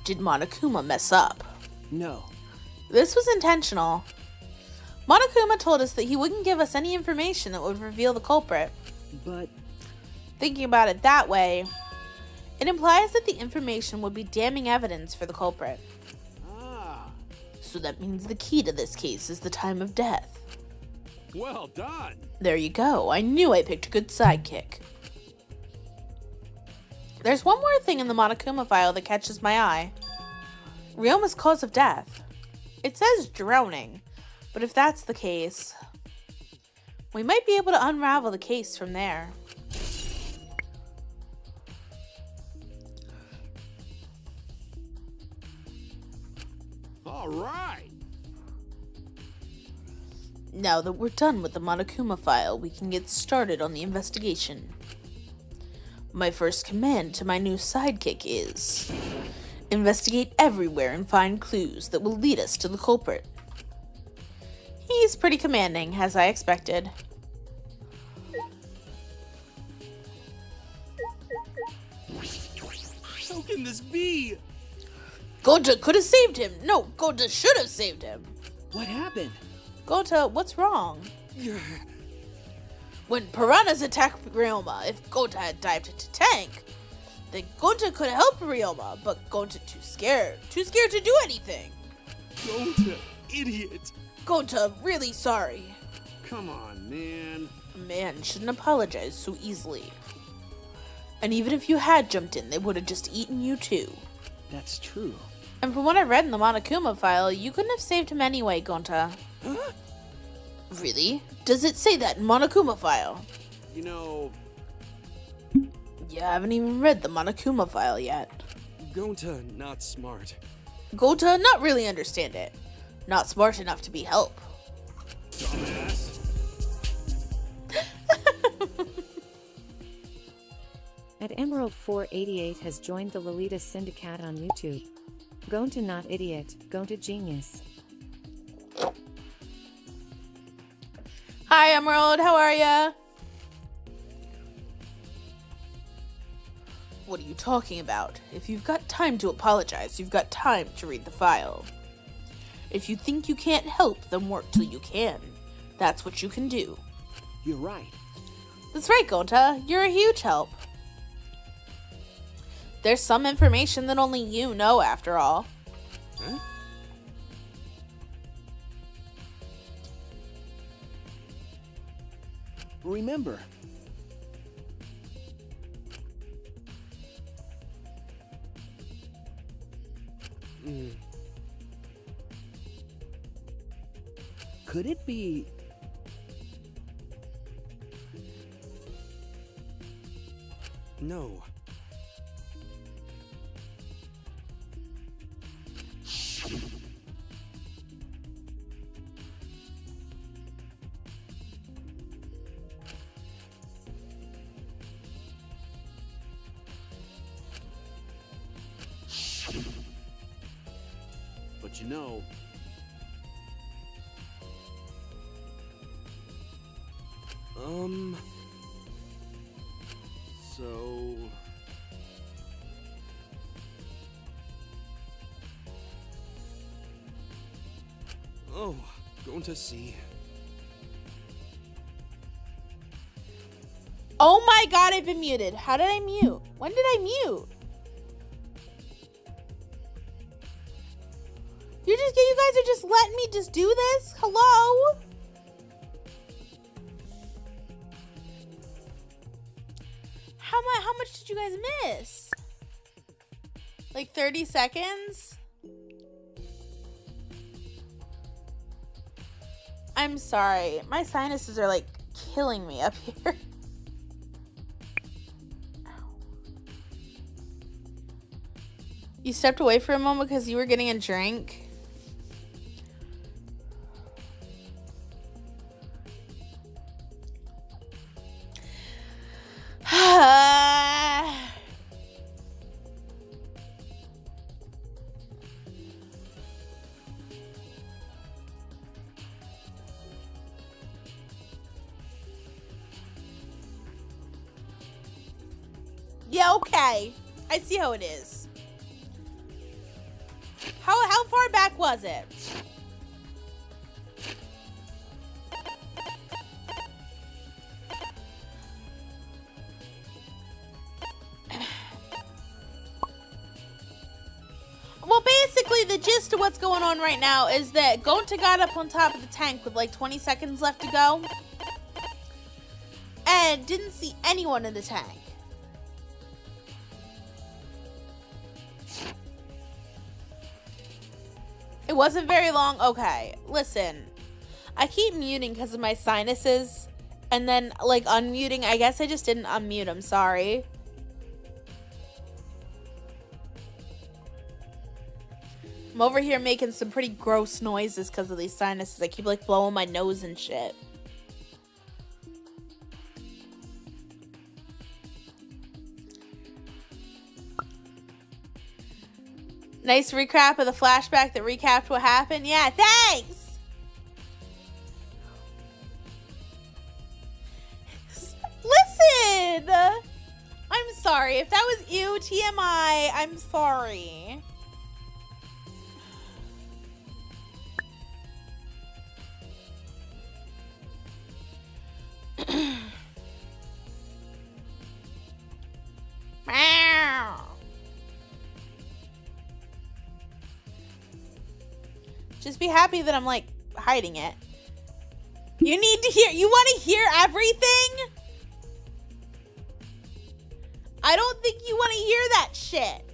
Did Monokuma mess up? no. This was intentional. Monokuma told us that he wouldn't give us any information that would reveal the culprit. But Thinking about it that way, it implies that the information would be damning evidence for the culprit. Ah, So that means the key to this case is the time of death. well done. There you go. I knew I picked a good sidekick. There's one more thing in the Monokuma file that catches my eye. Ryoma's cause of death. It says drowning, but if that's the case, we might be able to unravel the case from there. All right. Now that we're done with the Monokuma file, we can get started on the investigation. My first command to my new sidekick is investigate everywhere and find clues that will lead us to the culprit. He's pretty commanding, as I expected. How can this be? Gota could have saved him. No, Gota should have saved him. what happened? Gota, what's wrong? When piranhas attacked Ryoma, if Gota had dived into tank, then Gota could help Ryoma, but Gota too scared to do anything. Go to idiot. Gota, really sorry. Come on, man. A man shouldn't apologize so easily. And even if you had jumped in, they would have just eaten you too. That's true. And from what I read in the Monokuma file, you couldn't have saved him anyway, Gonta. Huh? Really? Does it say that in Monokuma file? You know, You haven't even read the Monokuma file yet. Gonta not smart. Gota not really understand it. Not smart enough to be help. Dumbass. At Emerald 488 has joined the Lolita Syndicate on YouTube. Gonta not idiot, Gonta genius. Hi Emerald, how are ya? What are you talking about? If you've got time to apologize, you've got time to read the file. If you think you can't help, then work till you can. That's what you can do. You're right. That's right, Gonta. You're a huge help. There's some information that only you know, after all. Huh? Remember, could it be No. But you know, so going to see. Oh my god, I've been muted. How did I mute? When did I mute? You guys are just letting me just do this? Hello? How much did you guys miss? Like 30 seconds? I'm sorry. My sinuses are like killing me up here. You stepped away for a moment because you were getting a drink? Yeah, okay. I see how it is. How far back was it? Well, basically, the gist of what's going on right now is that Gonta got up on top of the tank with like 20 seconds left to go and didn't see anyone in the tank. It wasn't very long. Okay, listen. I keep muting because of my sinuses and then like unmuting. I guess I just didn't unmute. I'm sorry. I'm over here making some pretty gross noises because of these sinuses. I keep like blowing my nose and shit. Nice recap of the flashback that recapped what happened. Yeah, thanks! Listen! I'm sorry. If that was you, TMI, I'm sorry. Just be happy that I'm like hiding it. You need to hear. You want to hear everything? I don't think you want to hear that shit.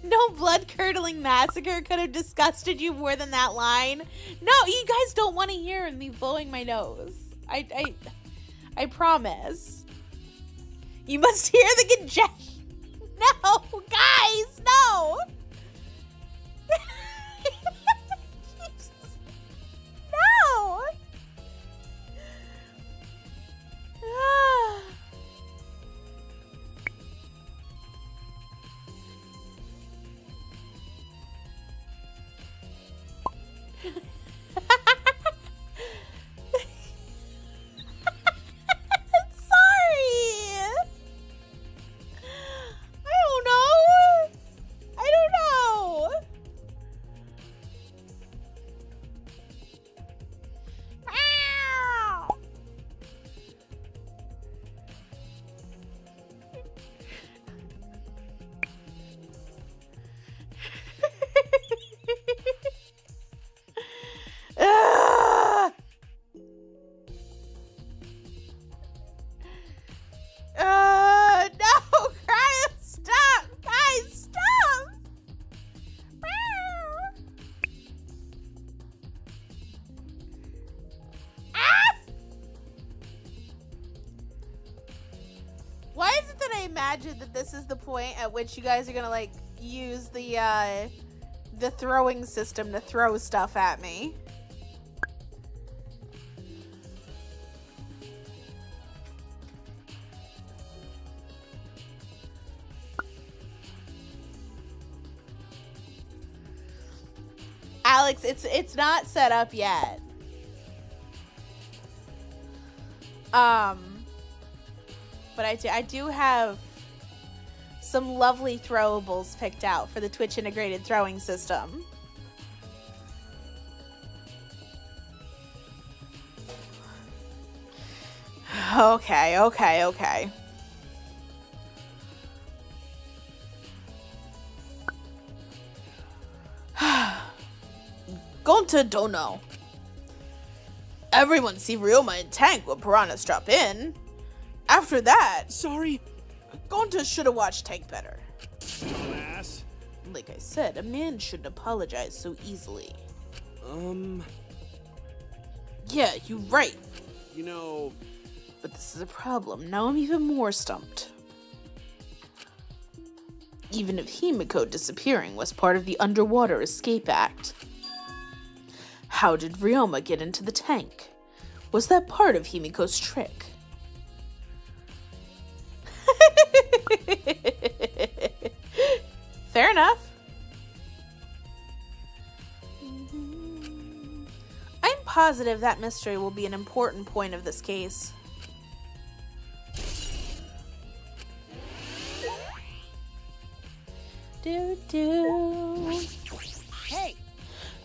No blood-curdling massacre could have disgusted you more than that line. No, you guys don't want to hear me blowing my nose. I promise. You must hear the congestion. No, guys, no. No. That this is the point at which you guys are gonna like use the throwing system to throw stuff at me. Alex, it's not set up yet. But I do have some lovely throwables picked out for the Twitch integrated throwing system. Okay. Gonta don't know. Everyone see Ryoma in tank when piranhas drop in. After that, Sorry. Gonta should have watched tank better. Dumbass. Like I said, a man shouldn't apologize so easily. Yeah, you're right. You know... But this is a problem. Now I'm even more stumped. Even if Himiko disappearing was part of the Underwater Escape Act, how did Ryoma get into the tank? Was that part of Himiko's trick? Fair enough. I'm positive that mystery will be an important point of this case. do. Hey,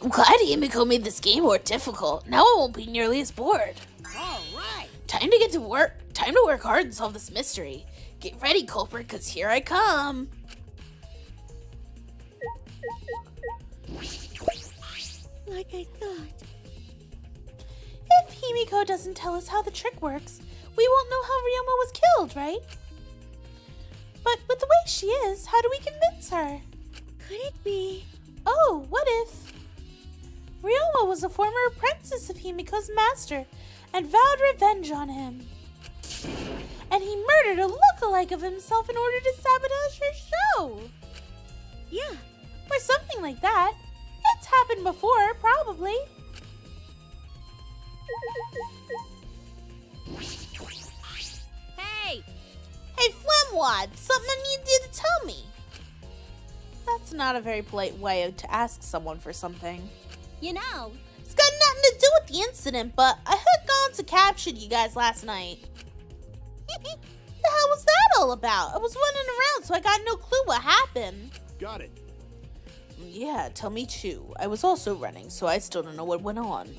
I'm glad Himiko made this game more difficult. Now I won't be nearly as bored. all right. Time to get to work. Time to work hard and solve this mystery. Get ready, culprit, because here I come. Like I thought. If Himiko doesn't tell us how the trick works, we won't know how Ryoma was killed, right? But with the way she is, how do we convince her? Could it be? Oh, what if Ryoma was a former apprentice of Himiko's master and vowed revenge on him? And he murdered a lookalike of himself in order to sabotage her show? Yeah. Or something like that. It's happened before, probably. Hey, Hey, Flimwad, something I need you to tell me. That's not a very polite way to ask someone for something. You know, It's got nothing to do with the incident, but I heard Gonza captured you guys last night. The hell was that all about? I was running around, so I got no clue what happened. Got it. Yeah, tell me too. I was also running, so I still don't know what went on.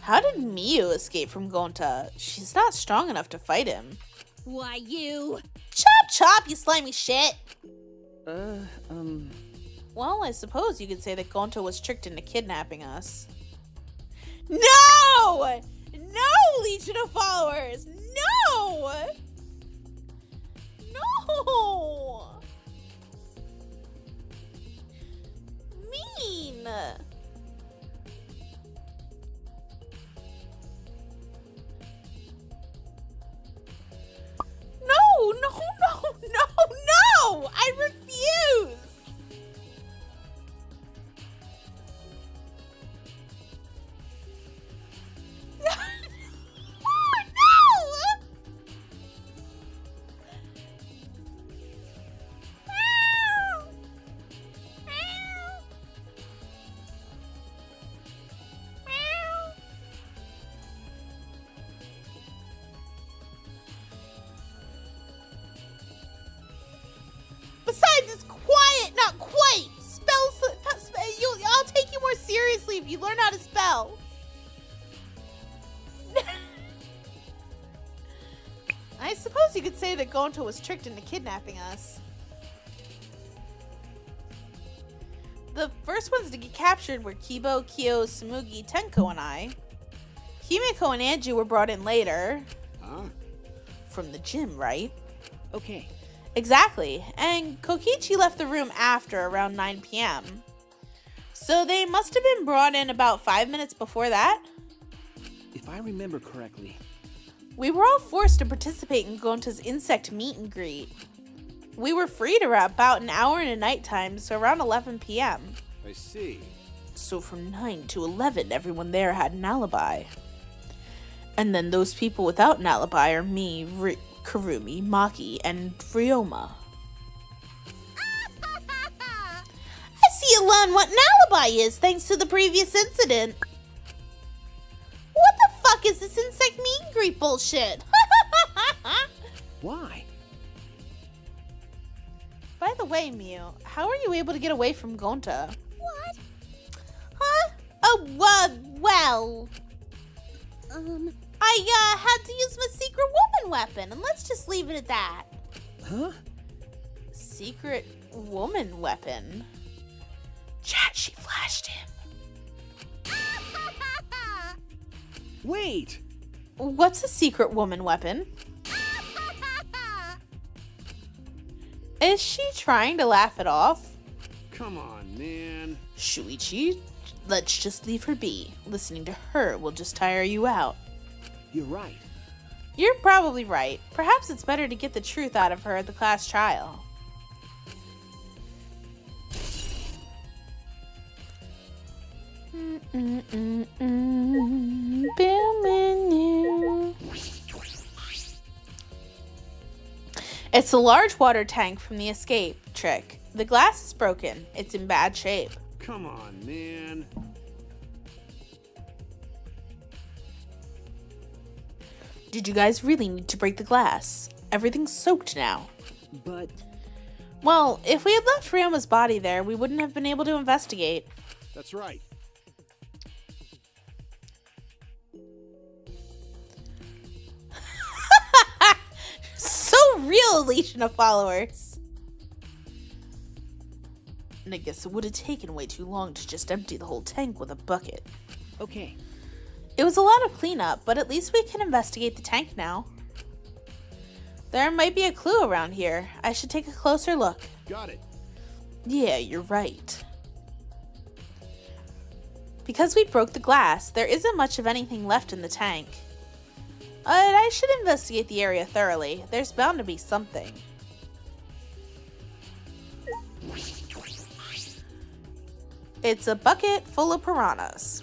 How did Miyu escape from Gonta? She's not strong enough to fight him. why you? Chop chop, you slimy shit! Uh, Well, I suppose you could say that Gonta was tricked into kidnapping us. No! No, Legion of Followers! No! No! Mean! No, no, no, no, no! I refuse! Oh, no! Besides, it's quiet, not quite. I'll take you more seriously if you learn how to spell. I suppose you could say that Gonta was tricked into kidnapping us. The first ones to get captured were Kibo, Kyo, Sumugi, Tenko, and I. Himiko and Anju were brought in later. Huh? From the gym, right? okay. Exactly. And Kokichi left the room after around 9 p.m. So they must have been brought in about 5 minutes before that. If I remember correctly, We were all forced to participate in Gonta's insect meet and greet. We were freed around about an hour in the nighttime, so around 11 p.m. I see. So from 9 to 11, everyone there had an alibi. And then those people without an alibi are me, Karumi, Maki, and Ryoma. I see you learn what an alibi is thanks to the previous incident. What the fuck is this insect meet and greet bullshit? why? By the way, Miu, how are you able to get away from Gonta? what? Huh? Oh, well, I had to use my secret woman weapon, and let's just leave it at that. Huh? Secret woman weapon? Chat, she flashed him. Wait! What's a secret woman weapon? Is she trying to laugh it off? Come on, man. Shuichi, let's just leave her be. Listening to her will just tire you out. You're right. You're probably right. Perhaps it's better to get the truth out of her at the class trial. It's a large water tank from the escape trick. The glass is broken. It's in bad shape. Come on, man. Did you guys really need to break the glass? Everything's soaked now. But Well, if we had left Ryoma's body there, we wouldn't have been able to investigate. That's right. So real, Legion of Followers. And I guess it would have taken way too long to just empty the whole tank with a bucket. Okay. It was a lot of cleanup, but at least we can investigate the tank now. There might be a clue around here. I should take a closer look. Got it. Yeah, you're right. Because we broke the glass, there isn't much of anything left in the tank. But I should investigate the area thoroughly. There's bound to be something. It's a bucket full of piranhas.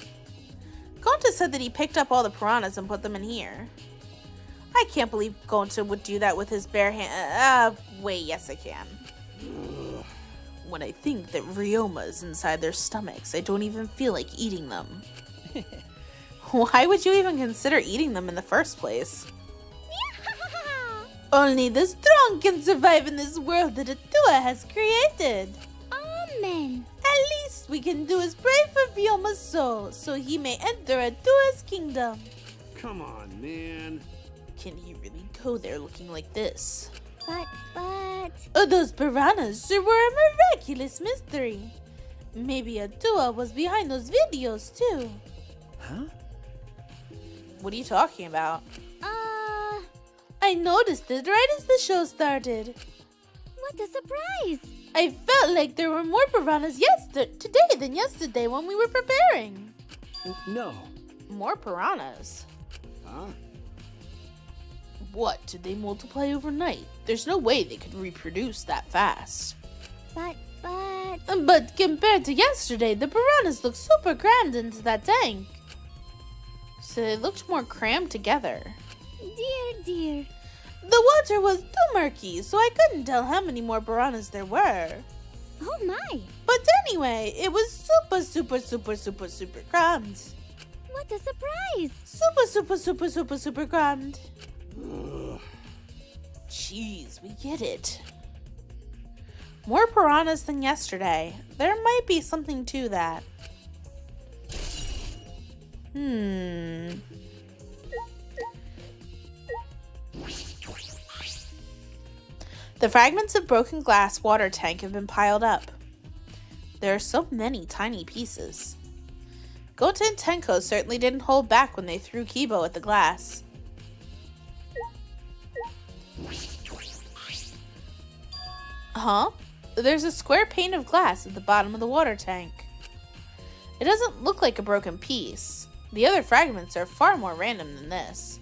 Gonta said that he picked up all the piranhas and put them in here. I can't believe Gonta would do that with his bare hand. Wait, yes I can. When I think that Ryoma's inside their stomachs, I don't even feel like eating them. Why would you even consider eating them in the first place? Only the strong can survive in this world that Atua has created. Amen. At least we can do is pray for Ryoma's soul, so he may enter Atua's kingdom. Come on, man. Can he really go there looking like this? But... Those piranhas sure were a miraculous mystery. Maybe Atua was behind those videos too. Huh? What are you talking about? I noticed it right as the show started. What a surprise! I felt like there were more piranhas today than yesterday when we were preparing. No. More piranhas? Huh? What, did they multiply overnight? There's no way they could reproduce that fast. But compared to yesterday, the piranhas look super crammed into that tank. So they looked more crammed together. Dear. The water was too murky, so I couldn't tell how many more piranhas there were. Oh my! But anyway, it was super crammed. What a surprise! Super crammed. Jeez, we get it. More piranhas than yesterday. There might be something to that. The fragments of broken glass water tank have been piled up. There are so many tiny pieces. Gota and Tenko certainly didn't hold back when they threw Kibo at the glass. Huh? There's a square pane of glass at the bottom of the water tank. It doesn't look like a broken piece. The other fragments are far more random than this.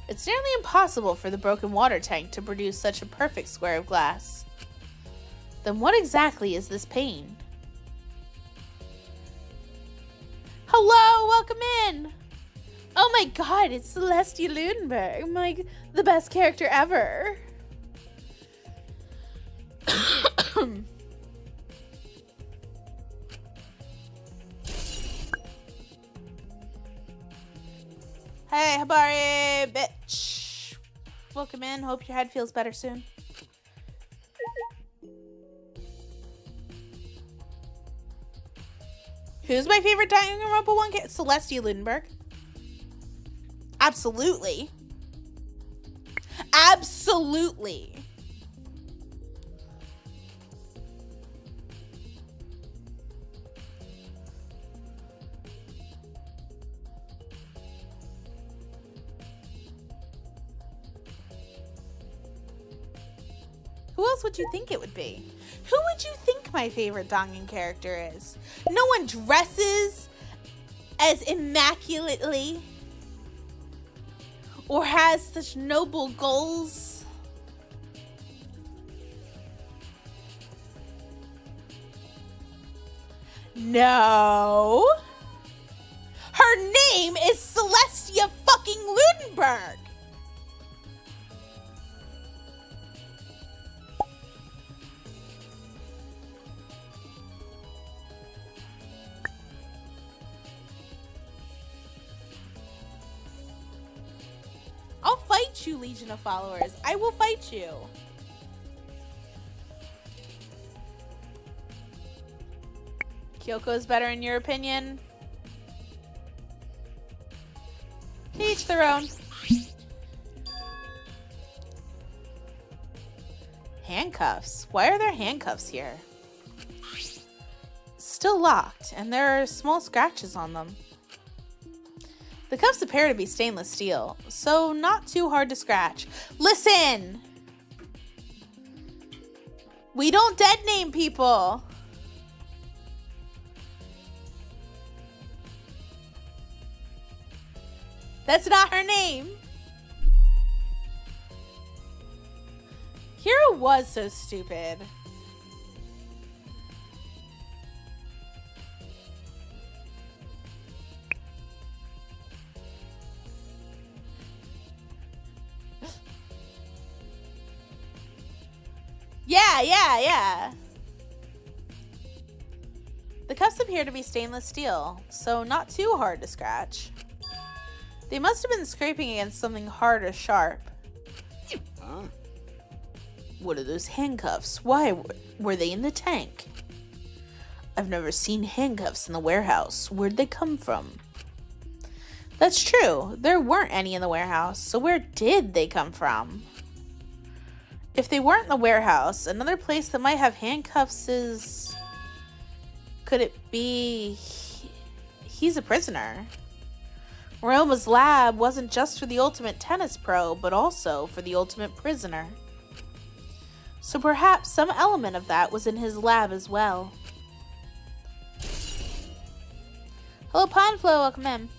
It's nearly impossible for the broken water tank to produce such a perfect square of glass. Then what exactly is this pane? Hello, welcome in! Oh my god, it's Celestia Lunenburg, the best character ever. Hey, Habari, bitch. Welcome in. Hope your head feels better soon. Who's my favorite Danganronpa one? Celestia Lunenburg. Absolutely. Absolutely. Who else would you think it would be? Who would you think my favorite Dangan character is? No one dresses as immaculately or has such noble goals. No. Her name is Celestia fucking Lunenburg. I'll fight you, Legion of Followers. I will fight you. Kyoko is better in your opinion? To each their own. Handcuffs. Why are there handcuffs here? Still locked, and there are small scratches on them. The cuffs appear to be stainless steel, so not too hard to scratch. Listen! We don't dead name people! That's not her name! Hiro was so stupid. Yeah. The cuffs appear to be stainless steel, so not too hard to scratch. They must have been scraping against something hard or sharp. Huh? What are those handcuffs? Why were they in the tank? I've never seen handcuffs in the warehouse. Where'd they come from? That's true. There weren't any in the warehouse, so where did they come from? If they weren't in the warehouse, another place that might have handcuffs is... Could it be... He's a prisoner. Ryoma's lab wasn't just for the ultimate tennis pro, but also for the ultimate prisoner. So perhaps some element of that was in his lab as well. Hello, Pondflow, welcome in.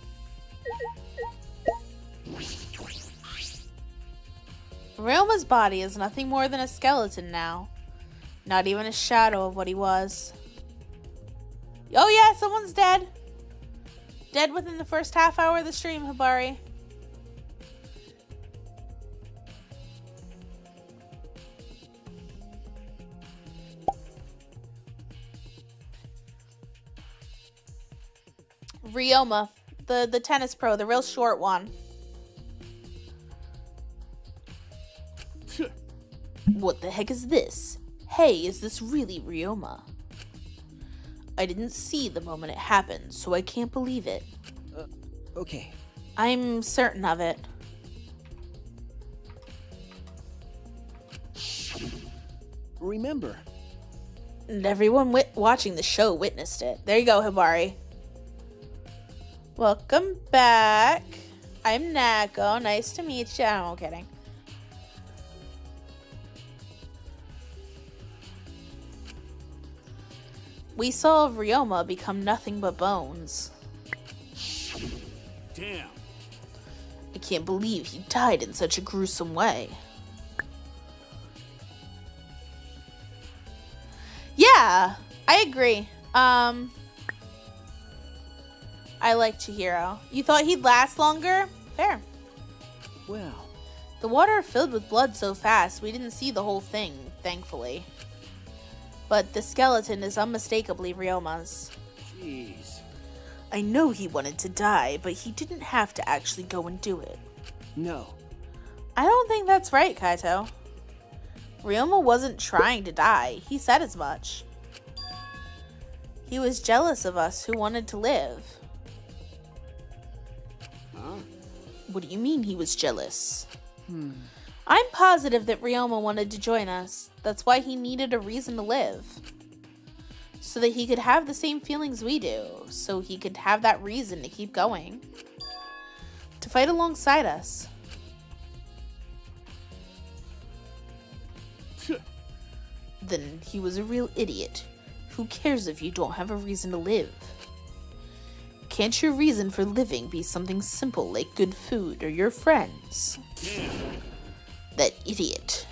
Ryoma's body is nothing more than a skeleton now. Not even a shadow of what he was. Oh yeah, someone's dead. Dead within the first half hour of the stream, Hibari. Ryoma, the tennis pro, the real short one. What the heck is this? Hey, is this really Ryoma? I didn't see the moment it happened, so I can't believe it. Okay. I'm certain of it. Remember. And everyone watching the show witnessed it. There you go, Hibari. Welcome back. I'm Nako. Nice to meet you. I'm kidding. We saw Ryoma become nothing but bones. Damn. I can't believe he died in such a gruesome way. Yeah, I agree. I like Chihiro. You thought he'd last longer? Fair. Well. The water filled with blood so fast, we didn't see the whole thing, thankfully. But the skeleton is unmistakably Ryoma's. Jeez. I know he wanted to die, but he didn't have to actually go and do it. No. I don't think that's right, Kaito. Ryoma wasn't trying to die. He said as much. He was jealous of us who wanted to live. Huh? What do you mean he was jealous? I'm positive that Ryoma wanted to join us. That's why he needed a reason to live. So that he could have the same feelings we do. So he could have that reason to keep going. To fight alongside us. Then he was a real idiot. Who cares if you don't have a reason to live? Can't your reason for living be something simple like good food or your friends? Damn. That idiot.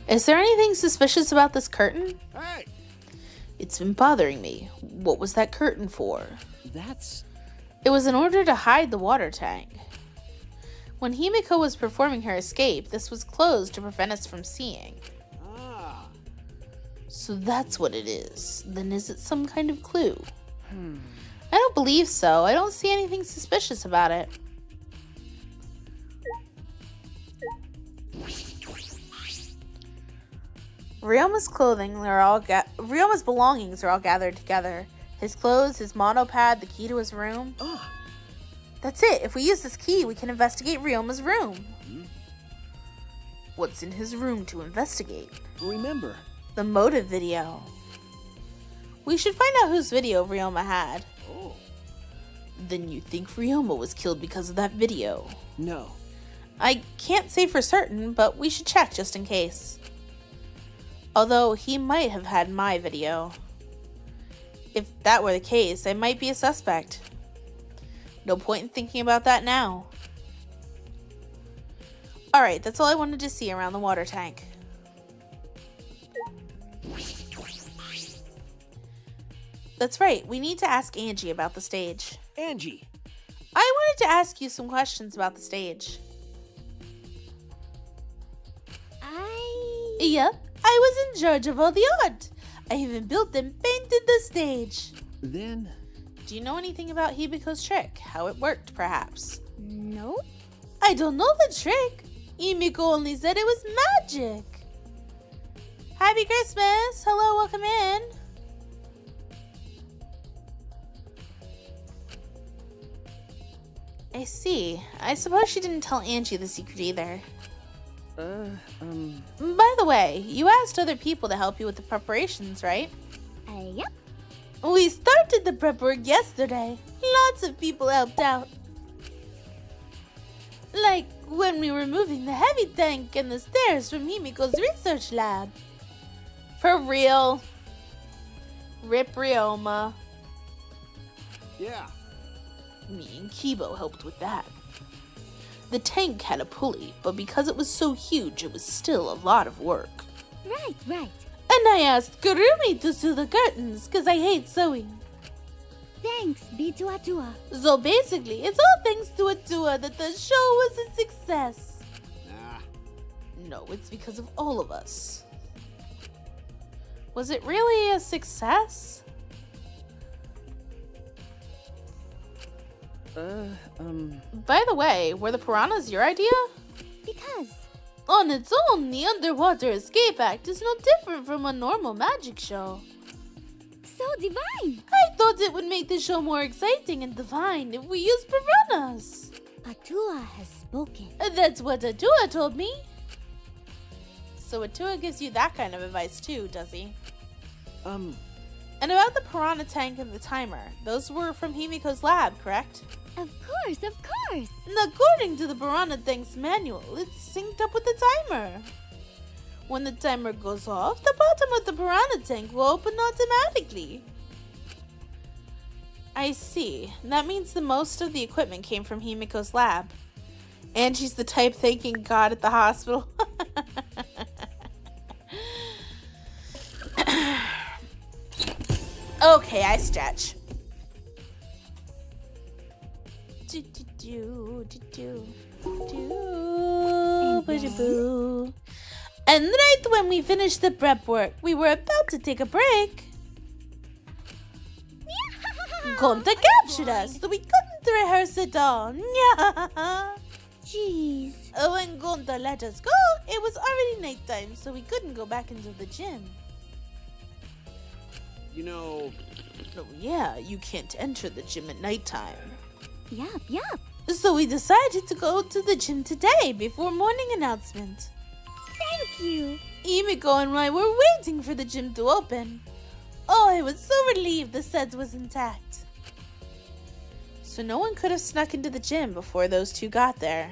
Is there anything suspicious about this curtain? Hey! It's been bothering me. What was that curtain for? That's... It was in order to hide the water tank. When Himiko was performing her escape, this was closed to prevent us from seeing. Ah. So that's what it is. Then is it some kind of clue? I don't believe so. I don't see anything suspicious about it. Ryoma's Ryoma's belongings are all gathered together. His clothes, his monopad, the key to his room. Ah, That's it. If we use this key, we can investigate Ryoma's room. Hmm? What's in his room to investigate? remember. The motive video. We should find out whose video Ryoma had. Oh. Then you think Ryoma was killed because of that video? No. I can't say for certain, but we should check just in case. Although he might have had my video. If that were the case, I might be a suspect. No point in thinking about that now. Alright, that's all I wanted to see around the water tank. That's right, we need to ask Angie about the stage. Angie. I wanted to ask you some questions about the stage. Yep, I was in charge of all the art. I even built and painted the stage. Then. Do you know anything about Hibiko's trick? How it worked, perhaps? Nope. I don't know the trick. Himiko only said it was magic. Happy Christmas! Hello, welcome in. I see. I suppose she didn't tell Angie the secret either. By the way, you asked other people to help you with the preparations, right? Yep. We started the prep work yesterday. Lots of people helped out. Like when we were moving the heavy tank and the stairs from Himiko's research lab. For real. Rip Ryoma. Yeah. Me and Kibo helped with that. The tank had a pulley, but because it was so huge, it was still a lot of work. Right. And I asked Kurumi to sew the curtains, because I hate sewing. Thanks, B2A2A. So basically, it's all thanks to Atua that the show was a success. Nah. No, it's because of all of us. Was it really a success? By the way, were the piranhas your idea? Because On its own, the Underwater Escape Act is no different from a normal magic show. so divine. I thought it would make the show more exciting and divine if we used piranhas. Atua has spoken. That's what Atua told me. So Atua gives you that kind of advice too, does he? And about the piranha tank and the timer, those were from Himiko's lab, correct? Of course. And according to the piranha tank's manual, it's synced up with the timer. When the timer goes off, the bottom of the piranha tank will open automatically. I see. That means the most of the equipment came from Himiko's lab. And she's the type thanking God at the hospital. Okay, I stretch. And right when we finished the prep work, we were about to take a break. Gonta captured us, so we couldn't rehearse at all. Jeez. When Gonta let us go, it was already nighttime, so we couldn't go back into the gym. You know. Oh yeah, you can't enter the gym at nighttime. Yup. So we decided to go to the gym today before morning announcement. Thank you. Himiko and I were waiting for the gym to open. Oh, I was so relieved the set was intact. So no one could have snuck into the gym before those two got there.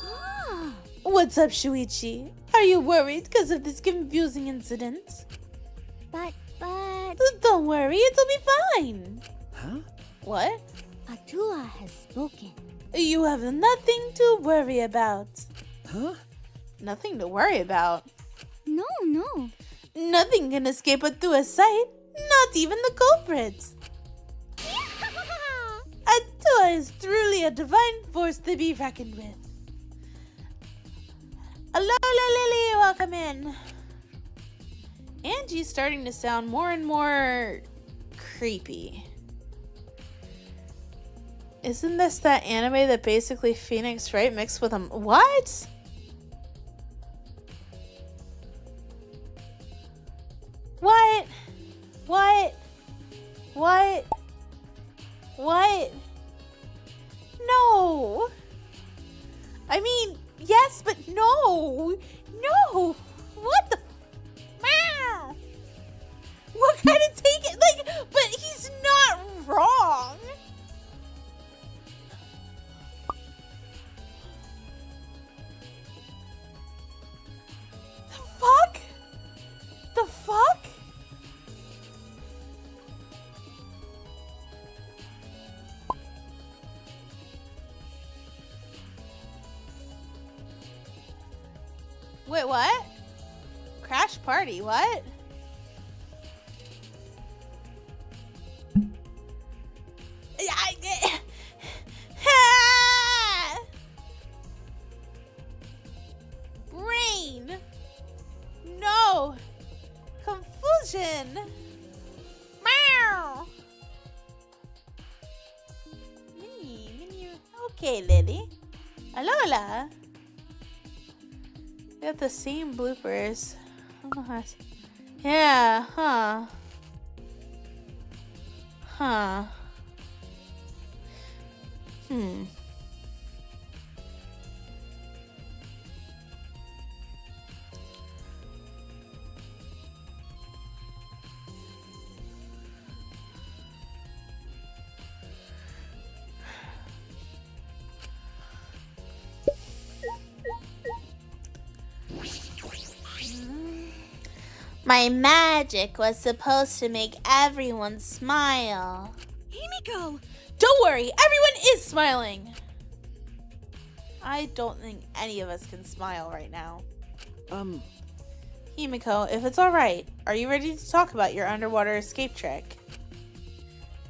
Ah. What's up, Shuichi? Are you worried because of this confusing incident? But Don't worry, it'll be fine. Huh? What? Atua has spoken. You have nothing to worry about. Huh? Nothing to worry about. No. Nothing can escape Atua's sight, not even the culprit. Atua is truly a divine force to be reckoned with. Hello, Lily, welcome in. Angie's starting to sound more and more creepy. Isn't this that anime that basically Phoenix Wright mixed with what? What? What? What? No. I mean, yes, but no. No. What the? Meow. What kind of take it? Like, but he's not wrong. The fuck? The fuck? Wait, what? Crash party, what? Brain! No! Confusion! Meow! Minnie. Okay, Lily. Alola! We got the same bloopers. Oh, yeah, huh. Huh. My magic was supposed to make everyone smile. Himiko! Don't worry, everyone is smiling. I don't think any of us can smile right now. Himiko, if it's alright, are you ready to talk about your underwater escape trick?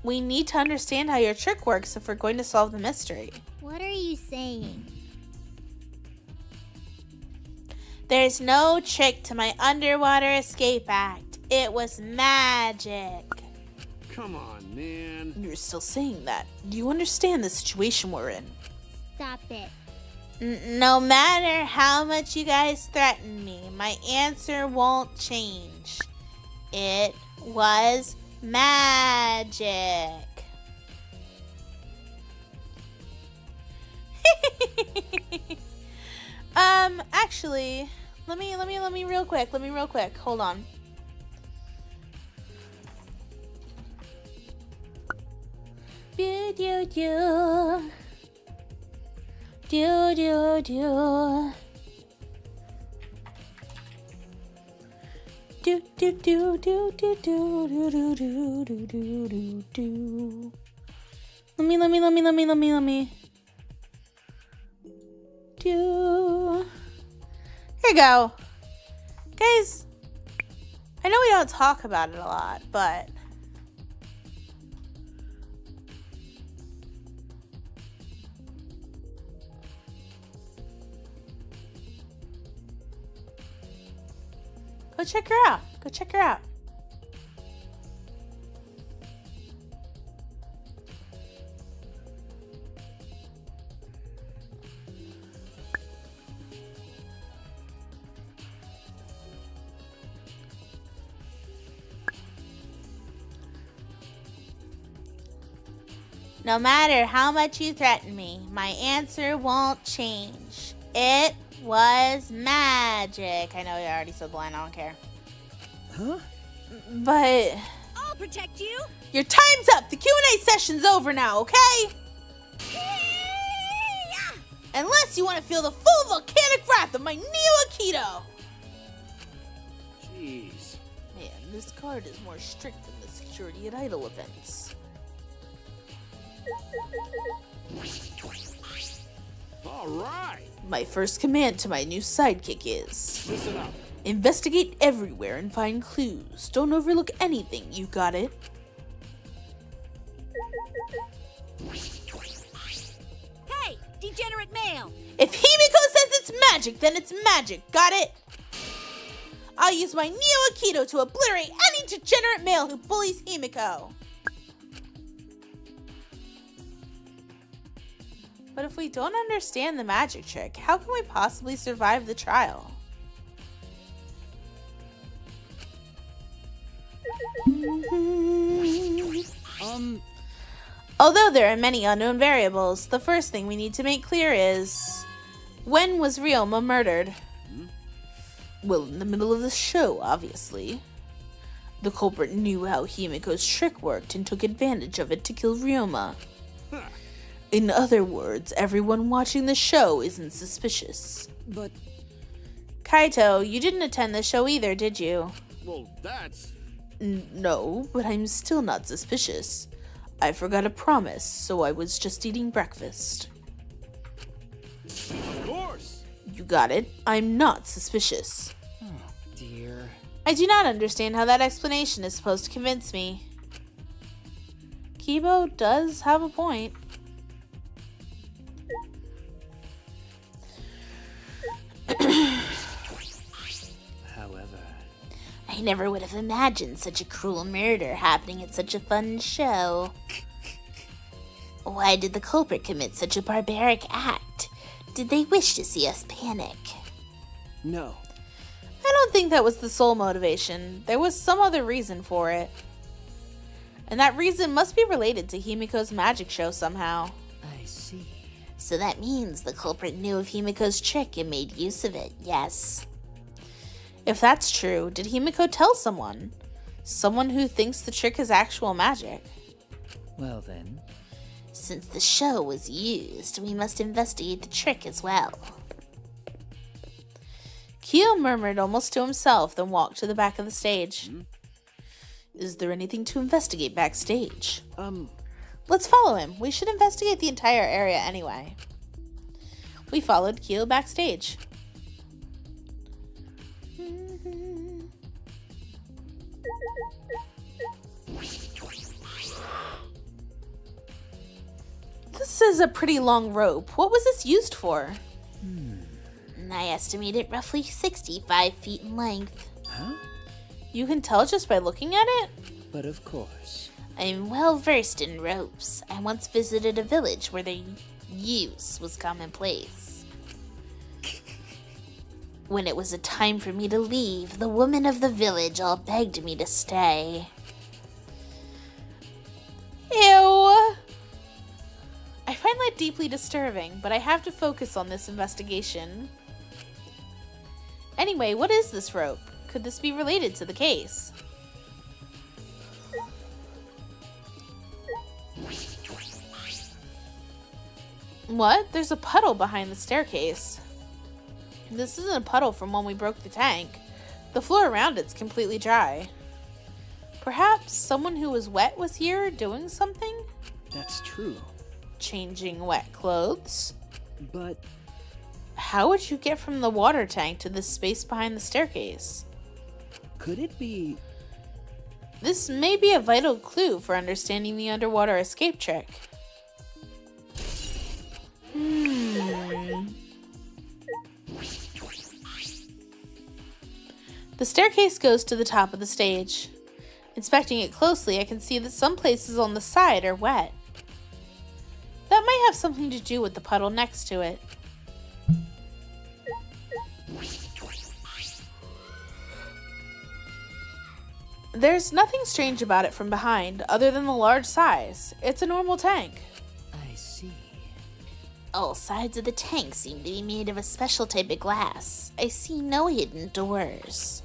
We need to understand how your trick works if we're going to solve the mystery. What are you saying? There's no trick to my underwater escape act. It was magic. Come on, man. You're still saying that. Do you understand the situation we're in? Stop it. No matter how much you guys threaten me, my answer won't change. It was magic. Actually, let me real quick. Hold on. Do do do. Do do do. Do do do do do do do do do do do do. Let me. Do. Here you go. Guys, I know we don't talk about it a lot, but go check her out. No matter how much you threaten me, my answer won't change. It was magic. I know you already said the line, I don't care. Huh? But I'll protect you! your time's up! The Q&A session's over now, okay? Unless you want to feel the full volcanic wrath of my Neo-Aikido! Jeez. Man, this card is more strict than the security at idol events. All right. My first command to my new sidekick is... Listen up. investigate everywhere and find clues. Don't overlook anything, you got it? Hey, degenerate male! If Himiko says it's magic, then it's magic, got it? I'll use my Neo-Aikido to obliterate any degenerate male who bullies Himiko. But if we don't understand the magic trick, how can we possibly survive the trial? Although there are many unknown variables, the first thing we need to make clear is... when was Ryoma murdered? Well, in the middle of the show, obviously. The culprit knew how Himiko's trick worked and took advantage of it to kill Ryoma. In other words, everyone watching the show isn't suspicious. But... Kaito, you didn't attend the show either, did you? well, that's... No, but I'm still not suspicious. I forgot a promise, so I was just eating breakfast. Of course! You got it. I'm not suspicious. Oh, dear. I do not understand how that explanation is supposed to convince me. Kibo does have a point. However, I never would have imagined such a cruel murder happening at such a fun show. Why did the culprit commit such a barbaric act? Did they wish to see us panic? No. I don't think that was the sole motivation. There was some other reason for it. And that reason must be related to Himiko's magic show somehow. I see. So that means the culprit knew of Himiko's trick and made use of it, yes. If that's true, did Himiko tell someone? Someone who thinks the trick is actual magic? Well then. Since the show was used, we must investigate the trick as well. Kyo murmured almost to himself, then walked to the back of the stage. Is there anything to investigate backstage? Let's follow him. We should investigate the entire area anyway. We followed Kyo backstage. This is a pretty long rope. What was this used for? I estimate it roughly 65 feet in length. Huh? You can tell just by looking at it? But of course. I'm well versed in ropes. I once visited a village where their use was commonplace. When it was a time for me to leave, the women of the village all begged me to stay. Ew! I find that deeply disturbing, but I have to focus on this investigation. Anyway, what is this rope? Could this be related to the case? What? There's a puddle behind the staircase. This isn't a puddle from when we broke the tank. The floor around it's completely dry. Perhaps someone who was wet was here doing something? That's true. Changing wet clothes? But... how would you get from the water tank to this space behind the staircase? could it be... This may be a vital clue for understanding the underwater escape trick. The staircase goes to the top of the stage. Inspecting it closely, I can see that some places on the side are wet. That might have something to do with the puddle next to it. There's nothing strange about it from behind, other than the large size. It's a normal tank. I see. All sides of the tank seem to be made of a special type of glass. I see no hidden doors.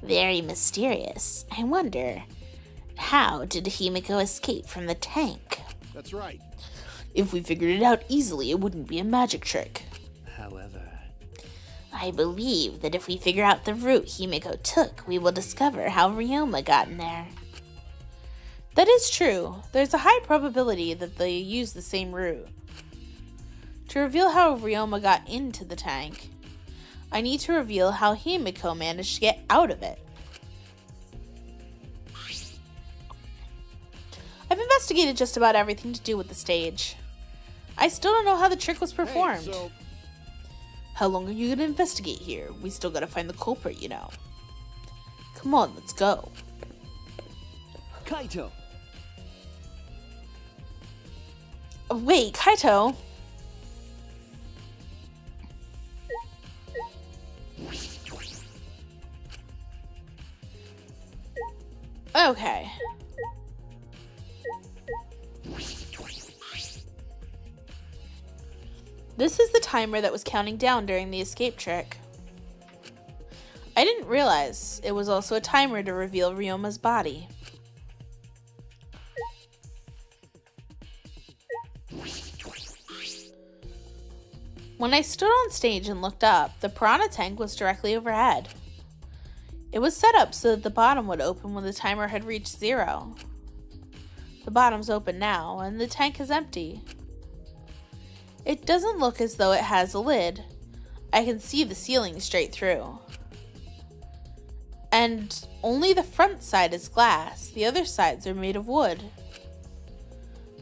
Very mysterious. I wonder, how did Himiko escape from the tank? That's right. If we figured it out easily, it wouldn't be a magic trick. However, I believe that if we figure out the route Himiko took, we will discover how Ryoma got in there. That is true. There's a high probability that they use the same route. To reveal how Ryoma got into the tank, I need to reveal how Himiko managed to get out of it. I've investigated just about everything to do with the stage. I still don't know how the trick was performed. Hey, so... How long are you gonna investigate here? We still gotta find the culprit, you know. Come on, let's go. Kaito! Wait, Kaito? Okay. This is the timer that was counting down during the escape trick. I didn't realize it was also a timer to reveal Ryoma's body. When I stood on stage and looked up, the piranha tank was directly overhead. It was set up so that the bottom would open when the timer had reached 0. The bottom's open now, and the tank is empty. It doesn't look as though it has a lid. I can see the ceiling straight through. And only the front side is glass. The other sides are made of wood.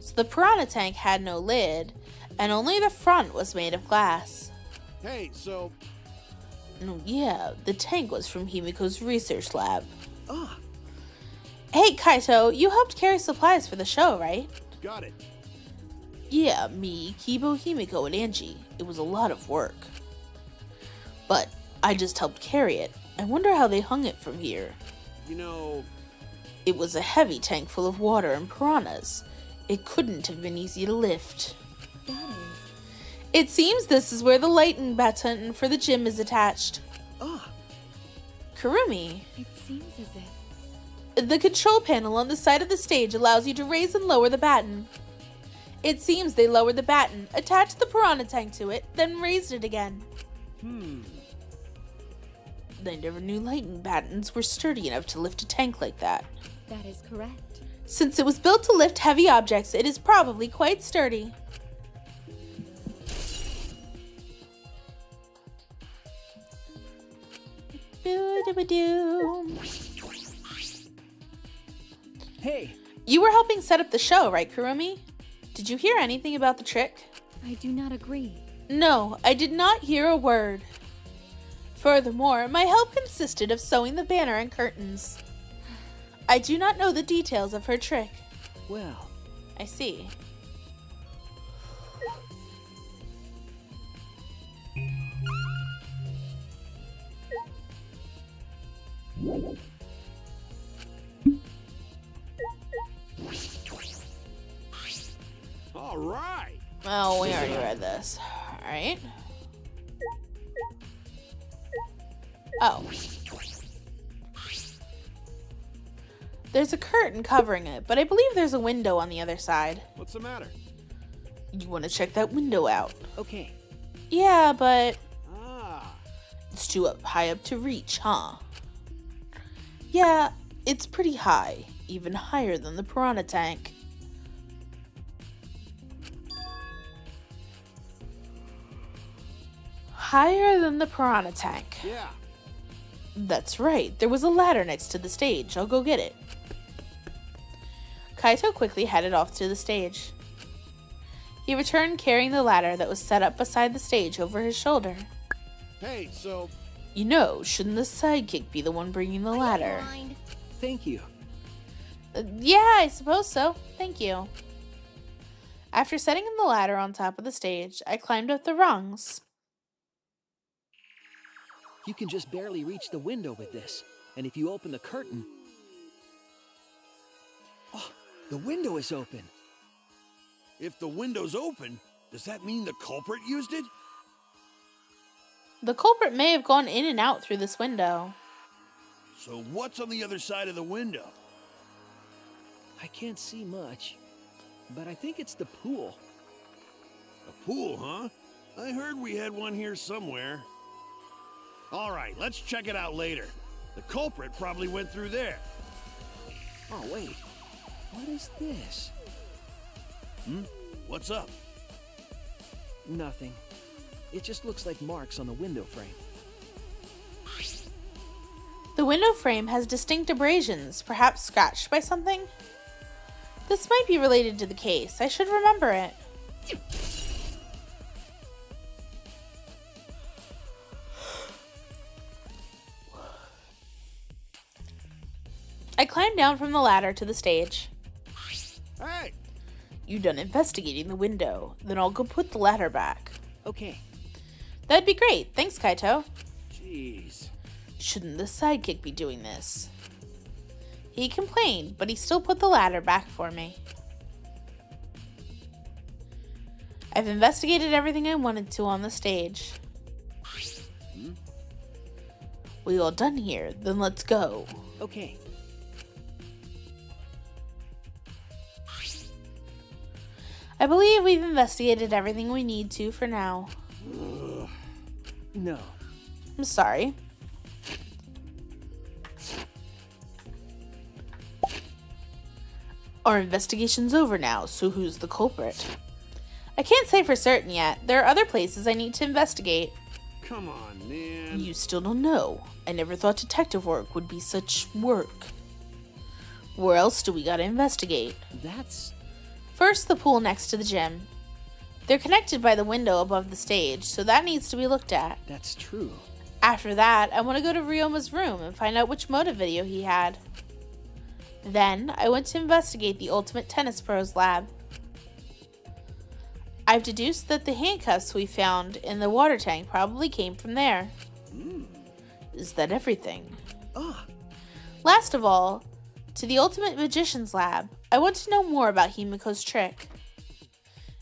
So the piranha tank had no lid, and only the front was made of glass. Hey, so... No, yeah, the tank was from Himiko's research lab. Ah, Hey, Kaito, you helped carry supplies for the show, right? got it. Yeah, me, Kibo, Himiko, and Angie. It was a lot of work. But I just helped carry it. I wonder how they hung it from here. You know... It was a heavy tank full of water and piranhas. It couldn't have been easy to lift. That is. It seems this is where the lightning button for the gym is attached. Ah, Kurumi, It seems as if. the control panel on the side of the stage allows you to raise and lower the baton. It seems they lowered the baton, attached the piranha tank to it, then raised it again. I never knew lightning batons were sturdy enough to lift a tank like that. That is correct. Since it was built to lift heavy objects, it is probably quite sturdy. Doo-doo-ba-doo. Hey, You were helping set up the show, right, Kurumi? Did you hear anything about the trick? I do not agree. No, I did not hear a word. Furthermore, my help consisted of sewing the banner and curtains. I do not know the details of her trick. well, I see. all right. Oh, we already read this. Alright. Oh. There's a curtain covering it, but I believe there's a window on the other side. What's the matter? You want to check that window out? okay. Yeah, but Ah, it's too high up to reach, huh? Yeah, it's pretty high. Even higher than the piranha tank. Higher than the piranha tank. yeah. That's right. There was a ladder next to the stage. I'll go get it. Kaito quickly headed off to the stage. He returned carrying the ladder that was set up beside the stage over his shoulder. Hey, so... You know, shouldn't the sidekick be the one bringing the ladder? Blind. Thank you. Yeah, I suppose so. Thank you. After setting the ladder on top of the stage, I climbed up the rungs. You can just barely reach the window with this. And if you open the curtain... Oh, the window is open. If the window's open, does that mean the culprit used it? The culprit may have gone in and out through this window. So what's on the other side of the window? I can't see much. But I think it's the pool. A pool, huh? I heard we had one here somewhere. All right, let's check it out later. The culprit probably went through there. Oh, wait. What is this? What's up? Nothing. It just looks like marks on the window frame. The window frame has distinct abrasions, perhaps scratched by something? This might be related to the case. I should remember it. I climbed down from the ladder to the stage. Hey! You done investigating the window. Then I'll go put the ladder back. Okay. That'd be great. Thanks, Kaito. Jeez. Shouldn't the sidekick be doing this? He complained, but he still put the ladder back for me. I've investigated everything I wanted to on the stage. We all done here? Then let's go. Okay. I believe we've investigated everything we need to for now. No. I'm sorry. Our investigation's over now, so who's the culprit? I can't say for certain yet. There are other places I need to investigate. Come on, man. You still don't know. I never thought detective work would be such work. Where else do we gotta investigate? That's... First, the pool next to the gym. They're connected by the window above the stage, so that needs to be looked at. That's true. After that, I want to go to Ryoma's room and find out which motive video he had. Then, I went to investigate the Ultimate Tennis Pros lab. I've deduced that the handcuffs we found in the water tank probably came from there. Is that everything? Last of all, to the Ultimate Magician's lab. I want to know more about Himiko's trick.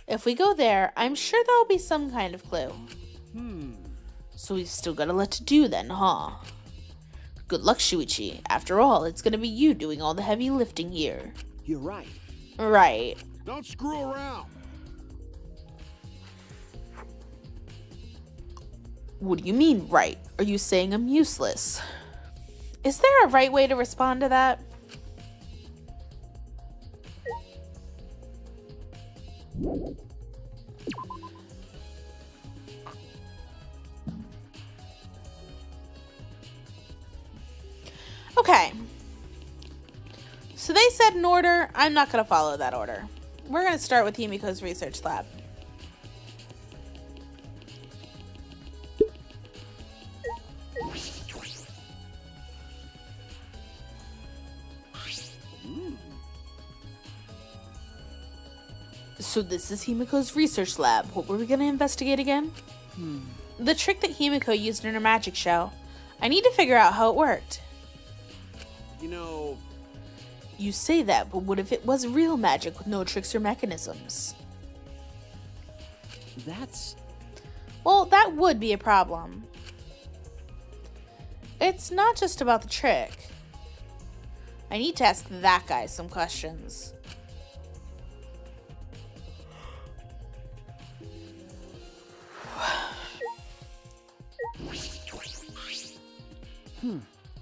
If we go there, I'm sure there'll be some kind of clue. So we've still got a lot to do then, huh? Good luck, Shuichi. After all, it's gonna be you doing all the heavy lifting here. You're right. Right. Don't screw around. What do you mean, right? Are you saying I'm useless? Is there a right way to respond to that? Okay. So they said an order. I'm not going to follow that order. We're going to start with Himiko's research lab. So this is Himiko's research lab. What were we going to investigate again? The trick that Himiko used in her magic show. I need to figure out how it worked. You know... You say that, but what if it was real magic with no tricks or mechanisms? That's... Well, that would be a problem. It's not just about the trick. I need to ask that guy some questions.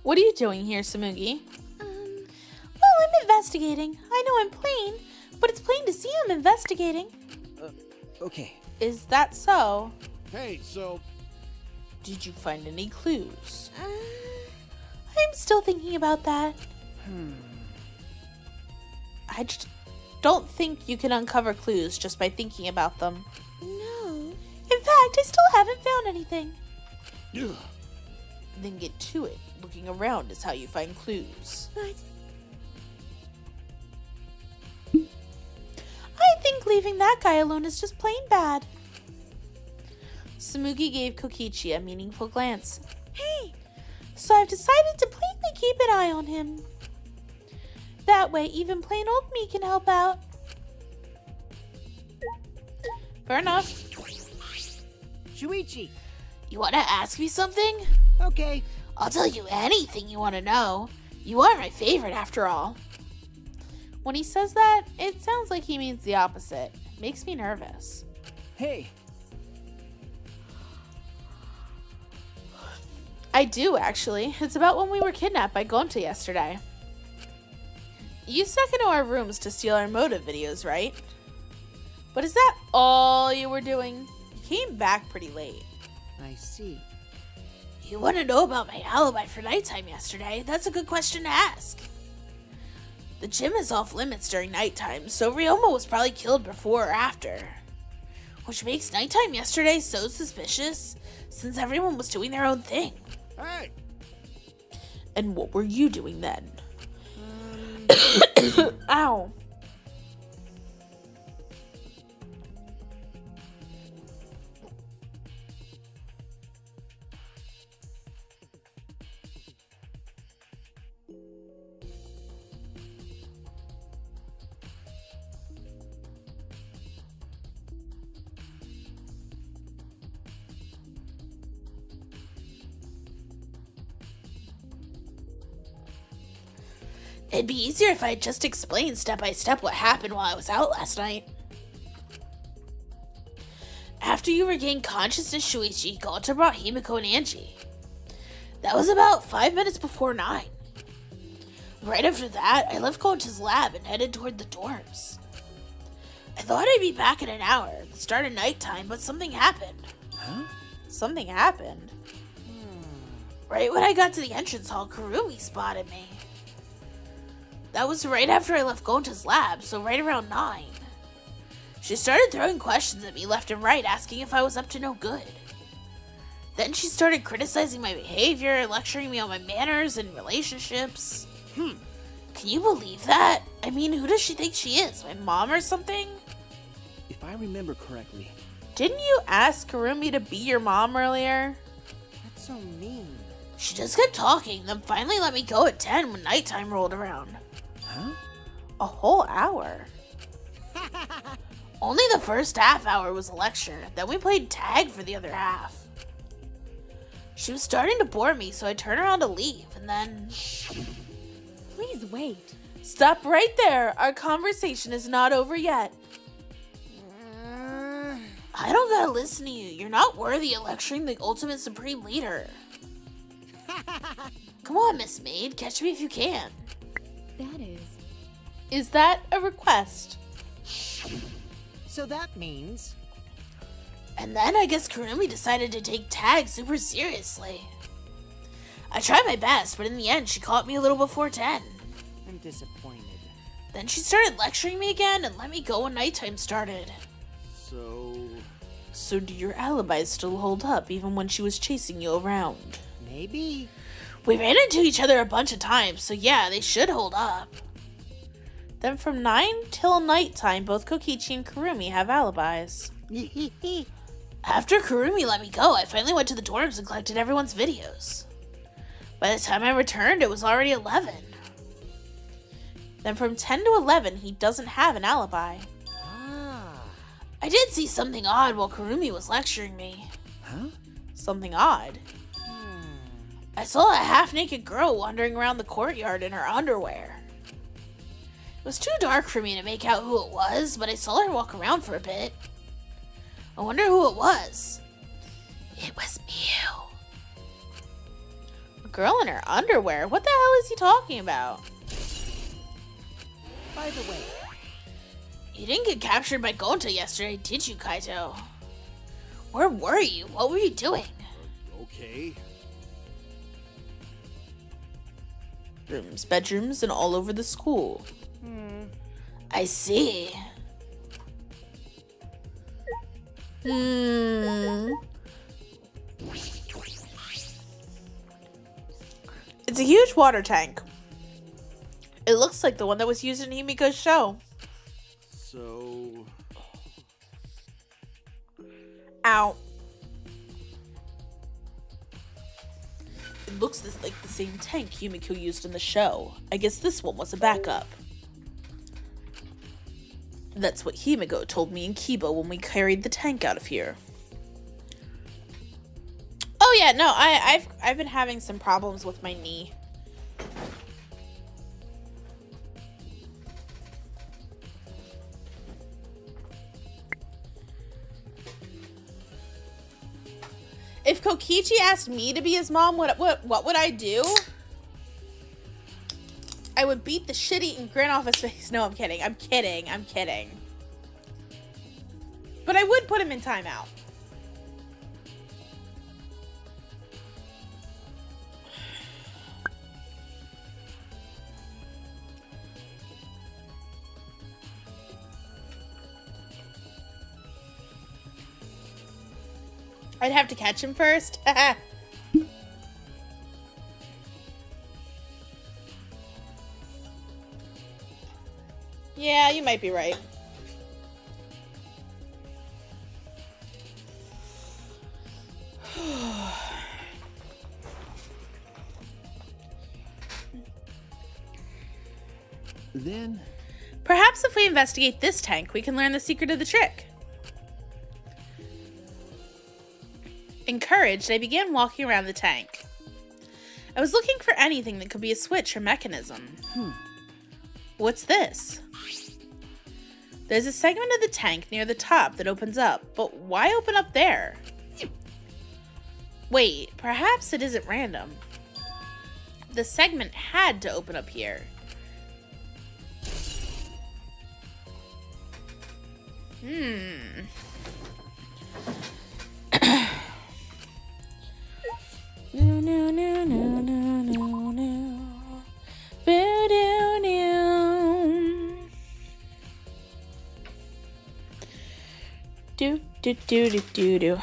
What are you doing here, Samugi? Well, I'm investigating. I know I'm plain, but it's plain to see I'm investigating. Okay. Is that so? Hey, so... Did you find any clues? I'm still thinking about that. I just don't think you can uncover clues just by thinking about them. No. In fact, I still haven't found anything. Ugh. Then get to it. Looking around is how you find clues. But I think leaving that guy alone is just plain bad. Samugi gave Kokichi a meaningful glance. hey, So I've decided to plainly keep an eye on him. That way, even plain old me can help out. Fair enough. Shuichi. You want to ask me something? Okay. I'll tell you anything you want to know. You are my favorite, after all. When he says that, it sounds like he means the opposite. Makes me nervous. Hey. I do, actually. It's about when we were kidnapped by Gonta yesterday. You snuck into our rooms to steal our motive videos, right? But is that all you were doing? You came back pretty late. I see. You want to know about my alibi for nighttime yesterday? That's a good question to ask. The gym is off limits during nighttime, so Ryoma was probably killed before or after. Which makes nighttime yesterday so suspicious, since everyone was doing their own thing. Hey! And what were you doing then? Ow. It'd be easier if I had just explained step by step what happened while I was out last night. After you regained consciousness, Shuichi, Gonta brought Himiko and Angie. That was about 5 minutes before 9. Right after that, I left Gonta's lab and headed toward the dorms. I thought I'd be back in an hour, the start of nighttime, but something happened. Huh? Something happened? Right when I got to the entrance hall, Kurumi spotted me. That was right after I left Gonta's lab, so right around 9. She started throwing questions at me left and right, asking if I was up to no good. Then she started criticizing my behavior, lecturing me on my manners and relationships. Can you believe that? I mean, who does she think she is? My mom or something? If I remember correctly. Didn't you ask Kurumi to be your mom earlier? That's so mean. She just kept talking, then finally let me go at 10 when nighttime rolled around. Huh? A whole hour. Only the first half hour was a lecture, then we played tag for the other half. She was starting to bore me, so I turned around to leave, and then... Please wait. Stop right there! Our conversation is not over yet. I don't gotta listen to you. You're not worthy of lecturing the ultimate supreme leader. Come on, Miss Maid, catch me if you can. That is. Is that a request? So that means... And then I guess Kurumi decided to take tag super seriously. I tried my best, but in the end she caught me a little before 10. I'm disappointed. Then she started lecturing me again and let me go when nighttime started. So do your alibis still hold up even when she was chasing you around? Maybe. We ran into each other a bunch of times, so yeah, they should hold up. Then from 9 till nighttime, both Kokichi and Kurumi have alibis. After Kurumi let me go, I finally went to the dorms and collected everyone's videos. By the time I returned, it was already 11. Then from 10 to 11, he doesn't have an alibi. I did see something odd while Kurumi was lecturing me. Huh? Something odd? I saw a half-naked girl wandering around the courtyard in her underwear. It was too dark for me to make out who it was, but I saw her walk around for a bit. I wonder who it was. It was Mew. A girl in her underwear? What the hell is he talking about? By the way, You didn't get captured by Gonta yesterday, did you, Kaito? Where were you? What were you doing? Okay. Rooms, bedrooms, and all over the school. I see. It's a huge water tank. It looks like the one that was used in Himiko's show. So... Ow. It looks like the same tank Himiko used in the show. I guess this one was a backup. That's what Himiko told me and Kiba when we carried the tank out of here. Oh yeah, no, I've been having some problems with my knee. If Kokichi asked me to be his mom, what would I do? I would beat the shit-eating grin off his face. No, I'm kidding. I'm kidding. But I would put him in timeout. I'd have to catch him first. Yeah, you might be right. Then... Perhaps if we investigate this tank, we can learn the secret of the trick. Encouraged, I began walking around the tank. I was looking for anything that could be a switch or mechanism. What's this? There's a segment of the tank near the top that opens up, but why open up there? Wait, perhaps it isn't random. The segment had to open up here. No, no, no, no, no, no, no. Boo-doo-doo. Do, do, do, do, do, do.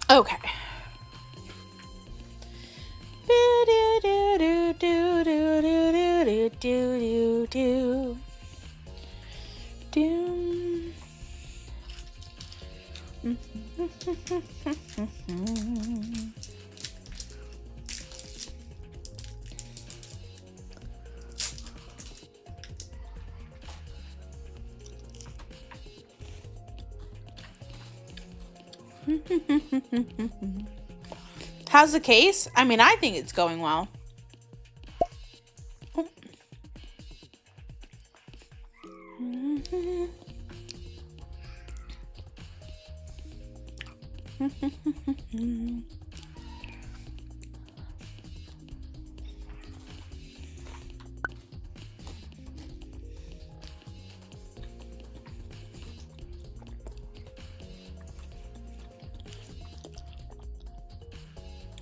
Okay. How's the case? I mean, I think it's going well.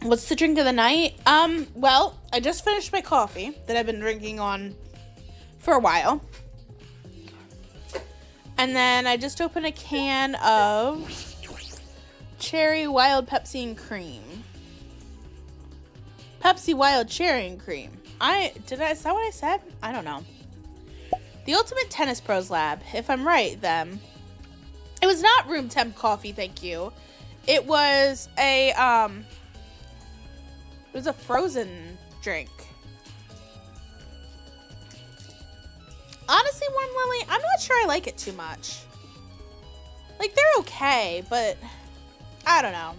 What's the drink of the night? Well, I just finished my coffee that I've been drinking on for a while. And then I just opened a can of cherry wild Pepsi and cream. Pepsi wild cherry and cream. Is that what I said? I don't know. The Ultimate Tennis Pros Lab. If I'm right, then. It was not room temp coffee, thank you. It was a frozen drink. Honestly, Warm Lily, I'm not sure I like it too much. Like, they're okay, but I don't know.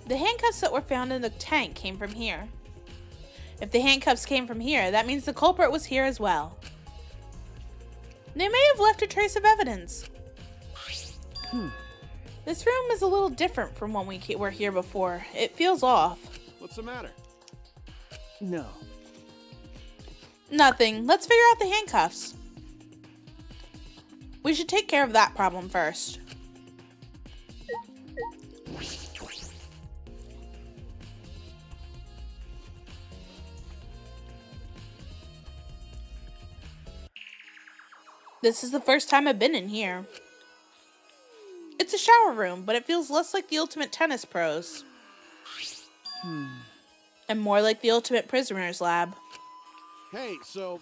The handcuffs that were found in the tank came from here. If the handcuffs came from here, that means the culprit was here as well. They may have left a trace of evidence. This room is a little different from when we were here before. It feels off. What's the matter? No. Nothing. Let's figure out the handcuffs. We should take care of that problem first. This is the first time I've been in here. It's a shower room, but it feels less like the Ultimate Tennis Pros. And more like the Ultimate Prisoners Lab. Hey, so...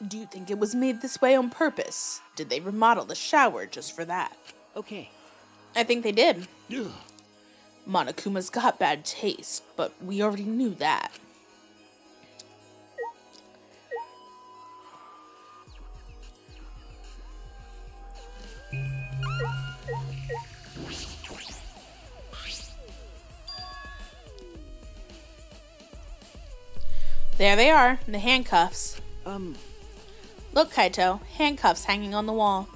Do you think it was made this way on purpose? Did they remodel the shower just for that? Okay. I think they did. Ugh. Monokuma's got bad taste, but we already knew that. There they are, the handcuffs. Look, Kaito, handcuffs hanging on the wall.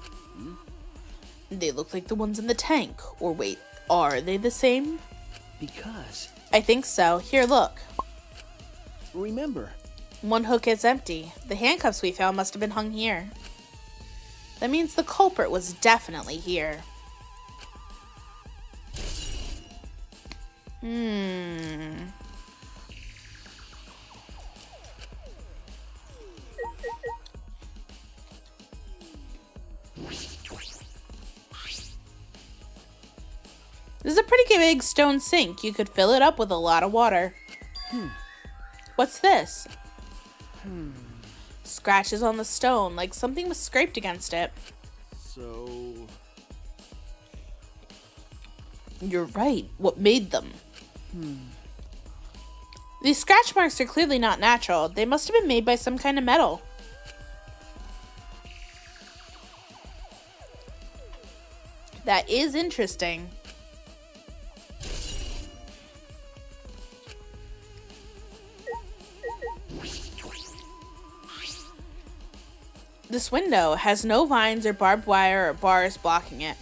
They look like the ones in the tank. Or wait, are they the same? Because... I think so. Here, look. Remember. One hook is empty. The handcuffs we found must have been hung here. That means the culprit was definitely here. This is a pretty big stone sink. You could fill it up with a lot of water. What's this? Scratches on the stone, like something was scraped against it. So... You're right. What made them? These scratch marks are clearly not natural. They must have been made by some kind of metal. That is interesting. This window has no vines or barbed wire or bars blocking it.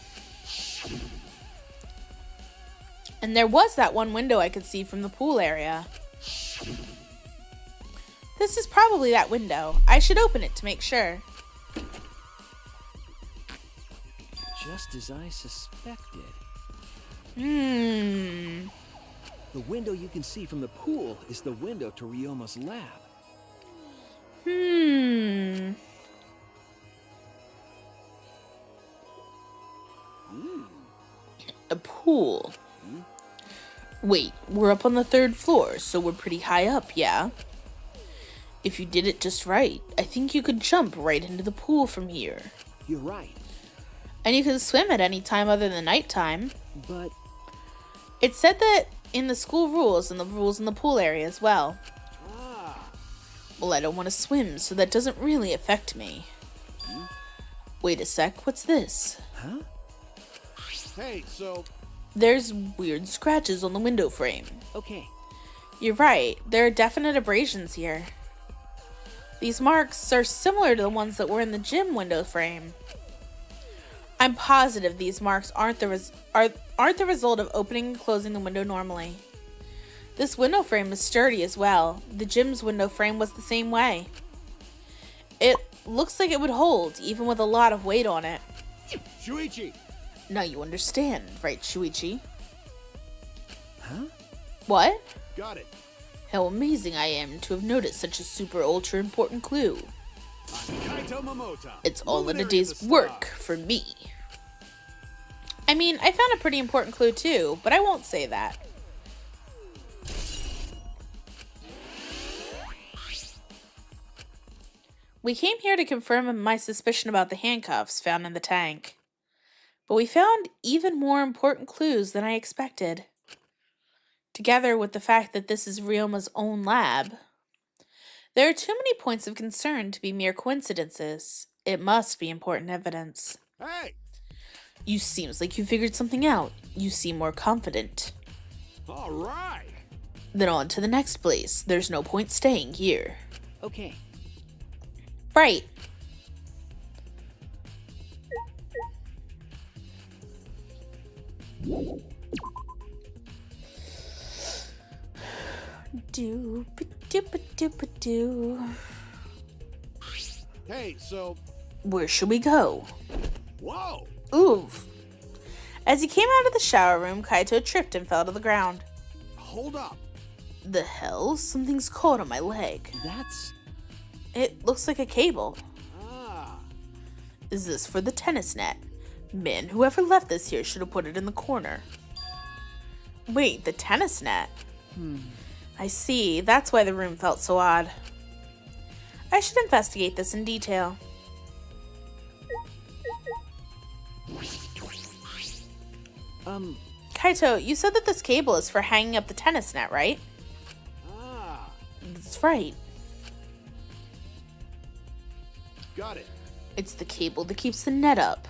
And there was that one window I could see from the pool area. This is probably that window. I should open it to make sure. Just as I suspected. Hmm. The window you can see from the pool is the window to Ryoma's lab. A pool. Wait, we're up on the 3rd floor, so we're pretty high up, yeah? If you did it just right, I think you could jump right into the pool from here. You're right. And you can swim at any time other than nighttime. But... It said that in the school rules and the rules in the pool area as well. Well, I don't want to swim, so that doesn't really affect me. Wait a sec, what's this? Huh? Hey, so... There's weird scratches on the window frame. Okay. You're right, there are definite abrasions here. These marks are similar to the ones that were in the gym window frame. I'm positive these marks aren't the result of opening and closing the window normally. This window frame is sturdy as well. The gym's window frame was the same way. It looks like it would hold, even with a lot of weight on it. Shuichi! Now you understand, right, Shuichi? Huh? What? Got it. How amazing I am to have noticed such a super ultra important clue. I'm Kaito Momota. It's all in a luminary of day's the work stars. for me. I mean, I found a pretty important clue too, but I won't say that. We came here to confirm my suspicion about the handcuffs found in the tank. But we found even more important clues than I expected. Together with the fact that this is Ryoma's own lab, there are too many points of concern to be mere coincidences. It must be important evidence. Hey! You seems like you figured something out. You seem more confident. All right! Then on to the next place. There's no point staying here. Okay. Right. Do. Hey, so... Where should we go? Whoa! Oof. As he came out of the shower room, Kaito tripped and fell to the ground. Hold up. The hell? Something's caught on my leg. That's... It looks like a cable. Ah. Is this for the tennis net? Man, whoever left this here should have put it in the corner. Wait, the tennis net? I see. That's why the room felt so odd. I should investigate this in detail. Kaito, you said that this cable is for hanging up the tennis net, right? Ah. That's right. Got it. It's the cable that keeps the net up.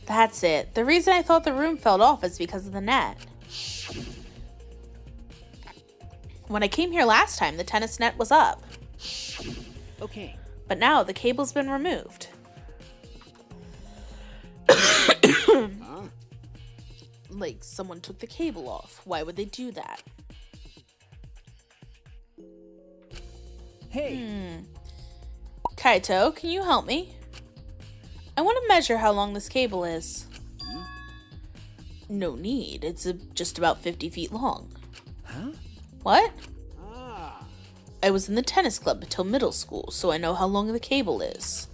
That's it. The reason I thought the room fell off is because of the net. When I came here last time, the tennis net was up. Okay. But now the cable's been removed. Huh? Like someone took the cable off. Why would they do that? Hey. Kaito, can you help me? I want to measure how long this cable is. No need. It's just about 50 feet long. Huh? What? Ah, I was in the tennis club until middle school, so I know how long the cable is.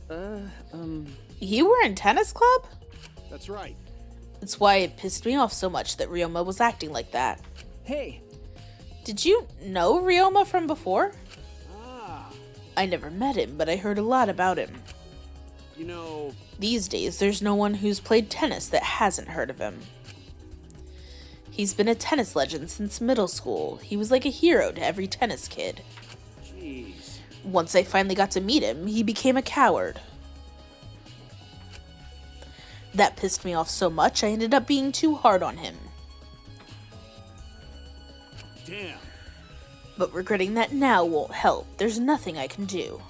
You were in tennis club? that's right. That's why it pissed me off so much that Ryoma was acting like that. Hey, Did you know Ryoma from before? Ah, I never met him, but I heard a lot about him. you know, These days, there's no one who's played tennis that hasn't heard of him. He's been a tennis legend since middle school. He was like a hero to every tennis kid. jeez. Once I finally got to meet him, he became a coward. That pissed me off so much, I ended up being too hard on him. Damn. But regretting that now won't help. There's nothing I can do.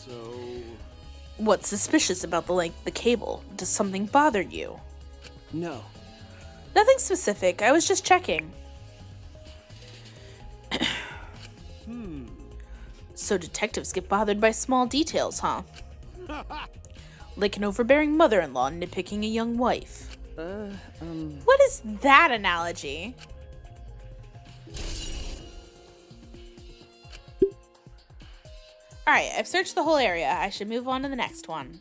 So, What's suspicious about the length of the cable? Does something bother you? no. Nothing specific. I was just checking. So detectives get bothered by small details, huh? Like an overbearing mother-in-law nitpicking a young wife. What is that analogy? Alright, I've searched the whole area. I should move on to the next one.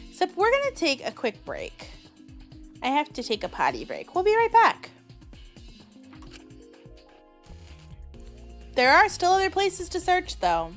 Except we're gonna take a quick break. I have to take a potty break. We'll be right back. There are still other places to search, though.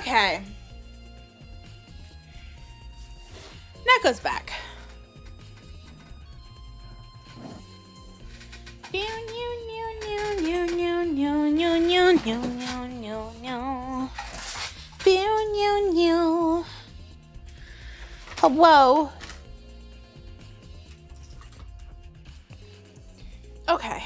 Okay. Neko's back. Oh, whoa. Okay.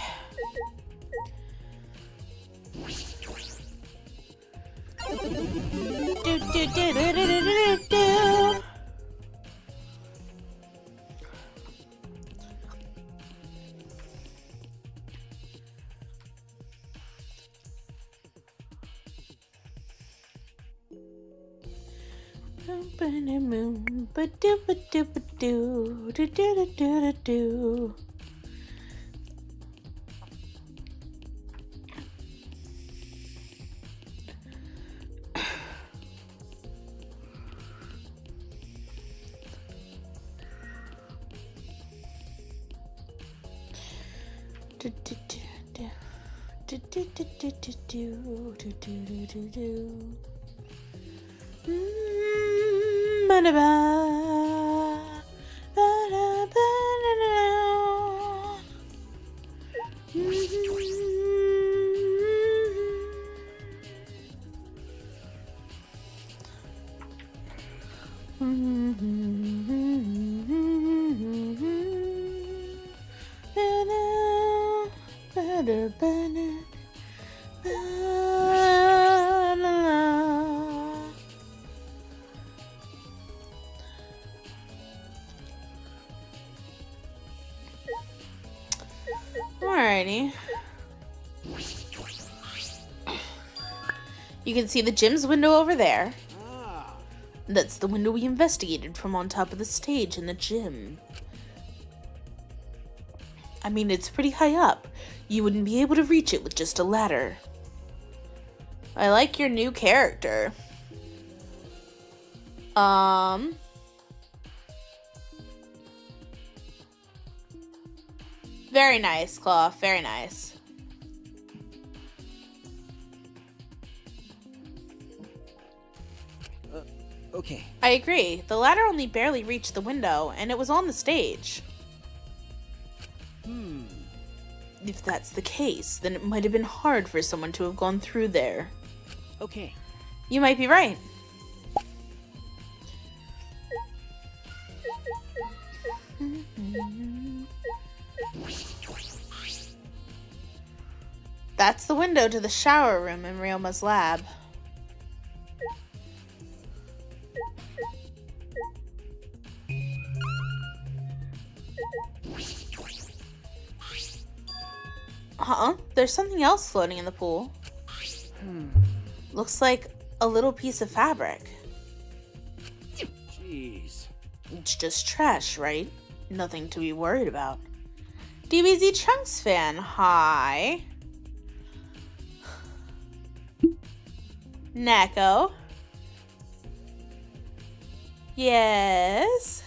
Do. Alrighty. You can see the gym's window over there. That's the window we investigated from on top of the stage in the gym. I mean, it's pretty high up. You wouldn't be able to reach it with just a ladder. I like your new character. Very nice, Claw. Very nice. Okay. I agree. The ladder only barely reached the window, and it was on the stage. If that's the case, then it might have been hard for someone to have gone through there. Okay. You might be right. That's the window to the shower room in Ryoma's lab. Huh? There's something else floating in the pool. Looks like a little piece of fabric. Jeez. It's just trash, right? Nothing to be worried about. DBZ Chunks fan, hi. Neko. Yes.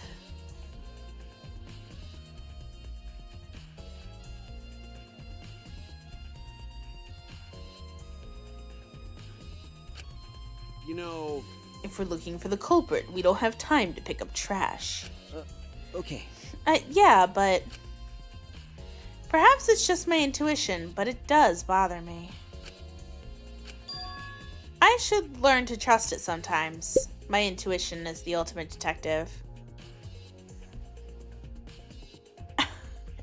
You know... If we're looking for the culprit, we don't have time to pick up trash. Okay. Yeah, but... Perhaps it's just my intuition, but it does bother me. I should learn to trust it sometimes. My intuition is the ultimate detective.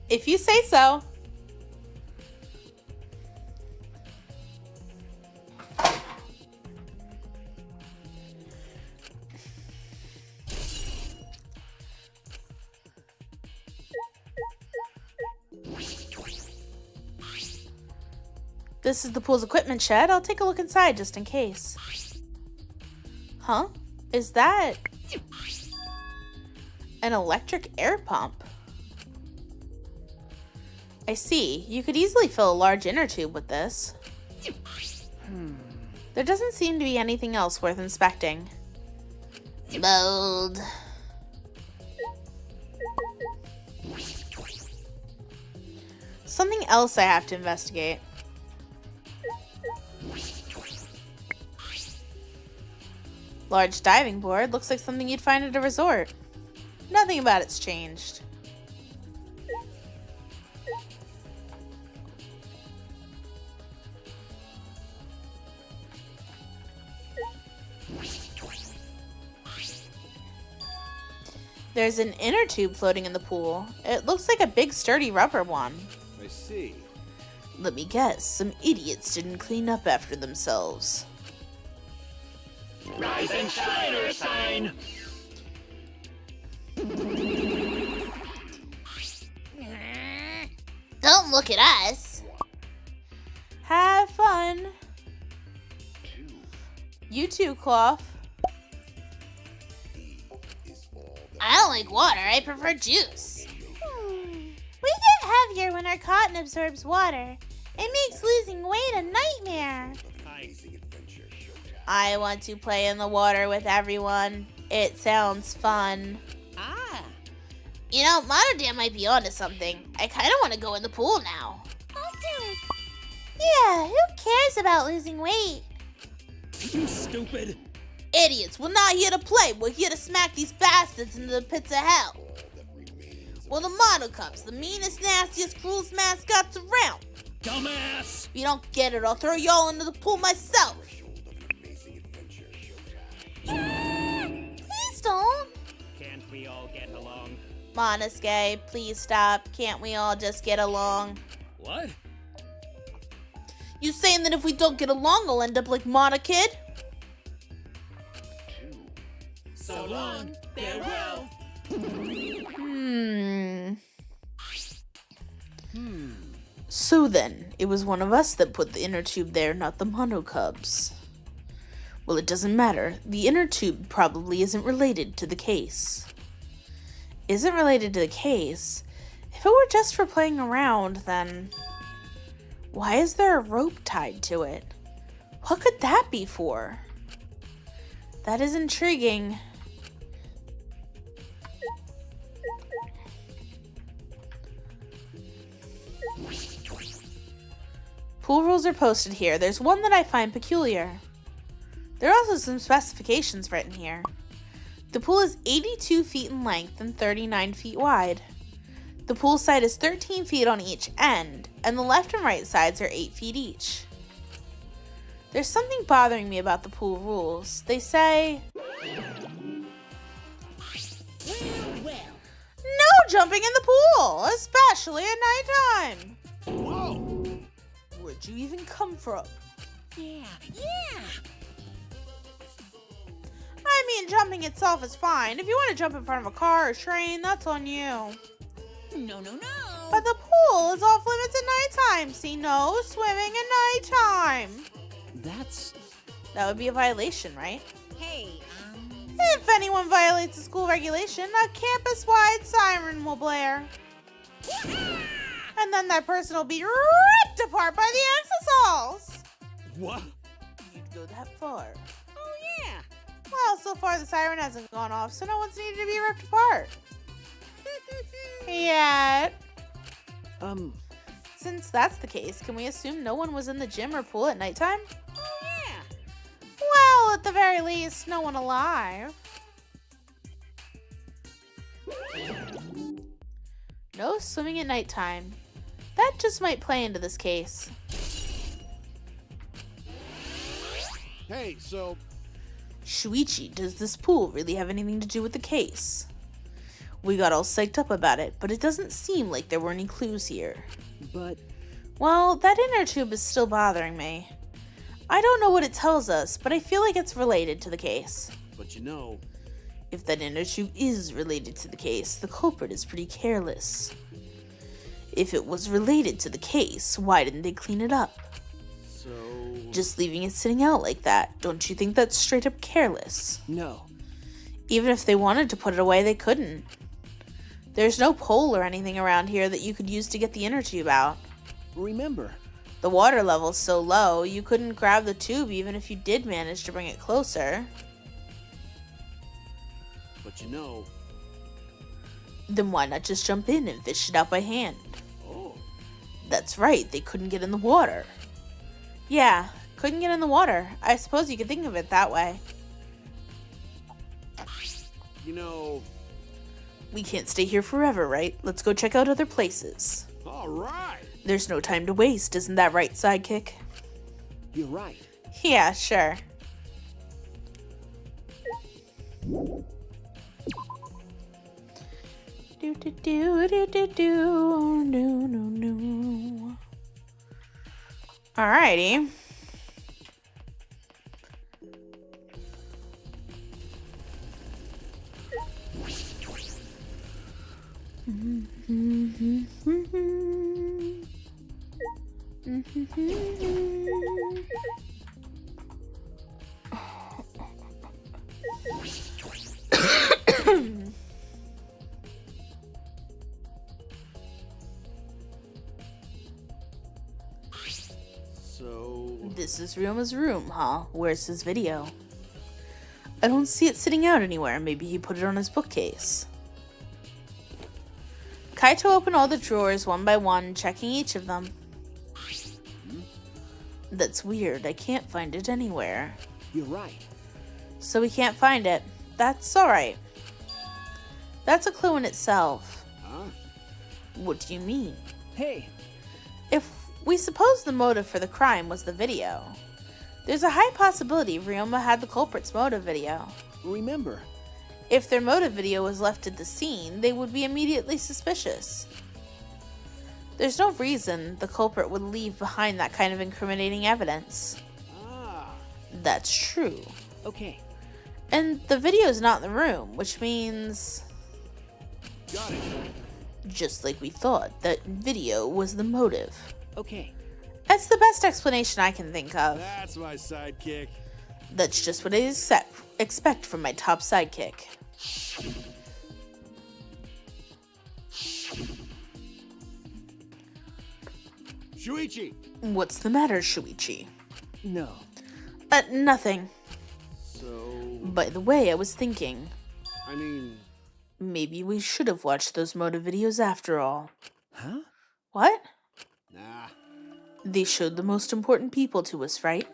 If you say so. This is the pool's equipment shed. I'll take a look inside just in case. Huh? Is that an electric air pump? I see. You could easily fill a large inner tube with this. There doesn't seem to be anything else worth inspecting. Bold. Something else I have to investigate. Large diving board. Looks like something you'd find at a resort. Nothing about it's changed. There's an inner tube floating in the pool. It looks like a big sturdy rubber one. I see. Let me guess, some idiots didn't clean up after themselves. Rise and shine, Ursine! Don't look at us. Have fun. You too, Cloth. I don't like water. I prefer juice. We get heavier when our cotton absorbs water. It makes losing weight a nightmare. I want to play in the water with everyone. It sounds fun. Ah. You know, Monodam might be onto something. I kind of want to go in the pool now. I'll do it. Yeah, who cares about losing weight? You stupid! Idiots, we're not here to play. We're here to smack these bastards into the pits of hell. We're the Mono Cups, the meanest, nastiest, cruelest mascots around. Dumbass! If you don't get it, I'll throw y'all into the pool myself. Please don't. Can't we all get along? Monosuke, please stop. Can't we all just get along? What? You saying that if we don't get along, I'll end up like Mono Kid? So long, farewell! So then, it was one of us that put the inner tube there, not the Mono Cubs. Well, it doesn't matter. The inner tube probably isn't related to the case. Isn't related to the case? If it were just for playing around, then why is there a rope tied to it? What could that be for? That is intriguing. Pool rules are posted here. There's one that I find peculiar. There are also some specifications written here. The pool is 82 feet in length and 39 feet wide. The pool side is 13 feet on each end, and the left and right sides are 8 feet each. There's something bothering me about the pool rules. They say, no jumping in the pool, especially at nighttime. Whoa! Where'd you even come from? Yeah. I mean, jumping itself is fine. If you want to jump in front of a car or train, that's on you. No. But the pool is off limits at nighttime. See, no swimming at nighttime. That would be a violation, right? Hey, If anyone violates a school regulation, a campus-wide siren will blare. And then that person will be ripped apart by the exosols. What? You'd go that far. Oh yeah. Well, so far the siren hasn't gone off, so no one's needed to be ripped apart. Yet. Since that's the case, can we assume no one was in the gym or pool at nighttime? Oh yeah. Well, at the very least, no one alive. No swimming at nighttime. That just might play into this case. Hey, so... Shuichi, does this pool really have anything to do with the case? We got all psyched up about it, but it doesn't seem like there were any clues here. But Well, that inner tube is still bothering me. I don't know what it tells us, but I feel like it's related to the case. But you know... If that inner tube is related to the case, the culprit is pretty careless. If it was related to the case, why didn't they clean it up? So... Just leaving it sitting out like that, don't you think that's straight up careless? no. Even if they wanted to put it away, they couldn't. There's no pole or anything around here that you could use to get the inner tube out. Remember, The water level's so low, you couldn't grab the tube even if you did manage to bring it closer. But you know... Then why not just jump in and fish it out by hand? Oh. That's right, they couldn't get in the water. Yeah, couldn't get in the water. I suppose you could think of it that way. You know... We can't stay here forever, right? Let's go check out other places. All right. There's no time to waste, isn't that right, sidekick? You're right. Yeah, sure. Do do do do do do no no no. Alrighty. So... This is Ryuma's room, huh? Where's his video? I don't see it sitting out anywhere. Maybe he put it on his bookcase. Kaito opened all the drawers one by one, checking each of them. That's weird. I can't find it anywhere. You're right. So we can't find it. That's alright. That's a clue in itself. Huh? What do you mean? Hey, If we suppose the motive for the crime was the video, there's a high possibility Ryoma had the culprit's motive video. remember. If their motive video was left at the scene, they would be immediately suspicious. There's no reason the culprit would leave behind that kind of incriminating evidence. Ah. That's true. Okay. And the video's not in the room, which means, Got it. just like we thought, that video was the motive. Okay. That's the best explanation I can think of. That's my sidekick. That's just what I expect from my top sidekick. Shuichi! What's the matter, Shuichi? No. Nothing. So... By the way, I was thinking, I mean... maybe we should have watched those motive videos after all. Huh? What? Nah. They showed the most important people to us, right?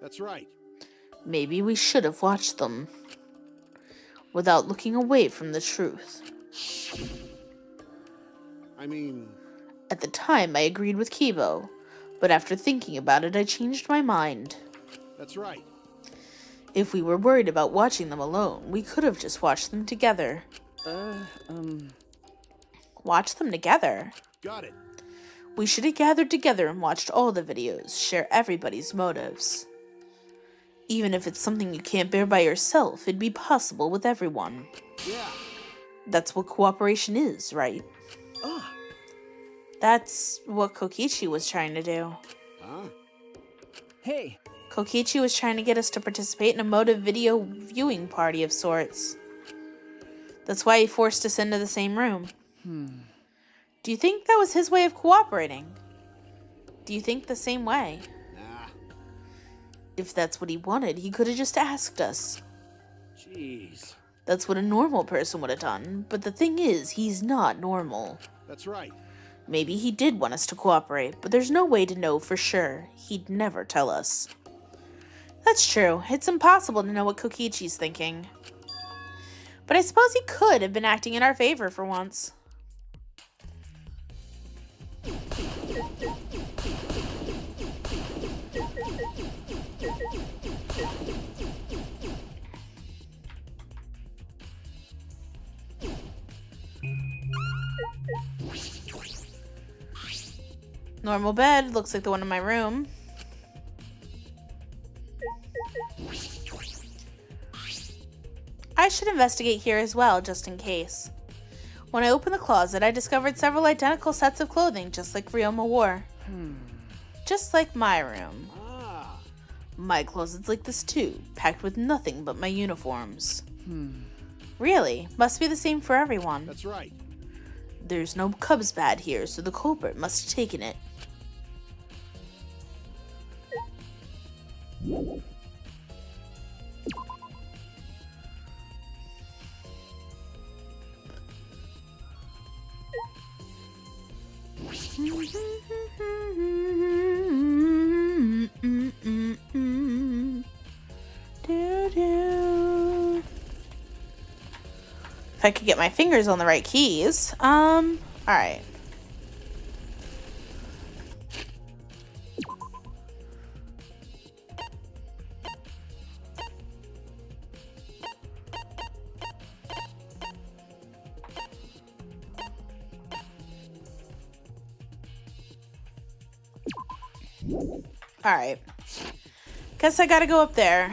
That's right. Maybe we should have watched them without looking away from the truth. I mean... At the time, I agreed with Kibo, but after thinking about it, I changed my mind. That's right. If we were worried about watching them alone, we could have just watched them together. Watch them together? Got it. We should have gathered together and watched all the videos, share everybody's motives. Even if it's something you can't bear by yourself, it'd be possible with everyone. Yeah. That's what cooperation is, right? Ah. That's what Kokichi was trying to do. Huh? Hey. Kokichi was trying to get us to participate in a motive video viewing party of sorts. That's why he forced us into the same room. Do you think that was his way of cooperating? Do you think the same way? Nah. If that's what he wanted, he could have just asked us. Jeez. That's what a normal person would have done, but the thing is, he's not normal. That's right. Maybe he did want us to cooperate, but there's no way to know for sure. He'd never tell us. That's true. It's impossible to know what Kokichi's thinking. But I suppose he could have been acting in our favor for once. Normal bed, looks like the one in my room. I should investigate here as well, just in case. When I opened the closet, I discovered several identical sets of clothing, just like Ryoma wore. Just like my room. Ah. My closet's like this too, packed with nothing but my uniforms. Really? Must be the same for everyone. That's right. There's no Cubs bat here, so the culprit must have taken it. If I could get my fingers on the right keys. Alright. Alright. Guess I gotta go up there.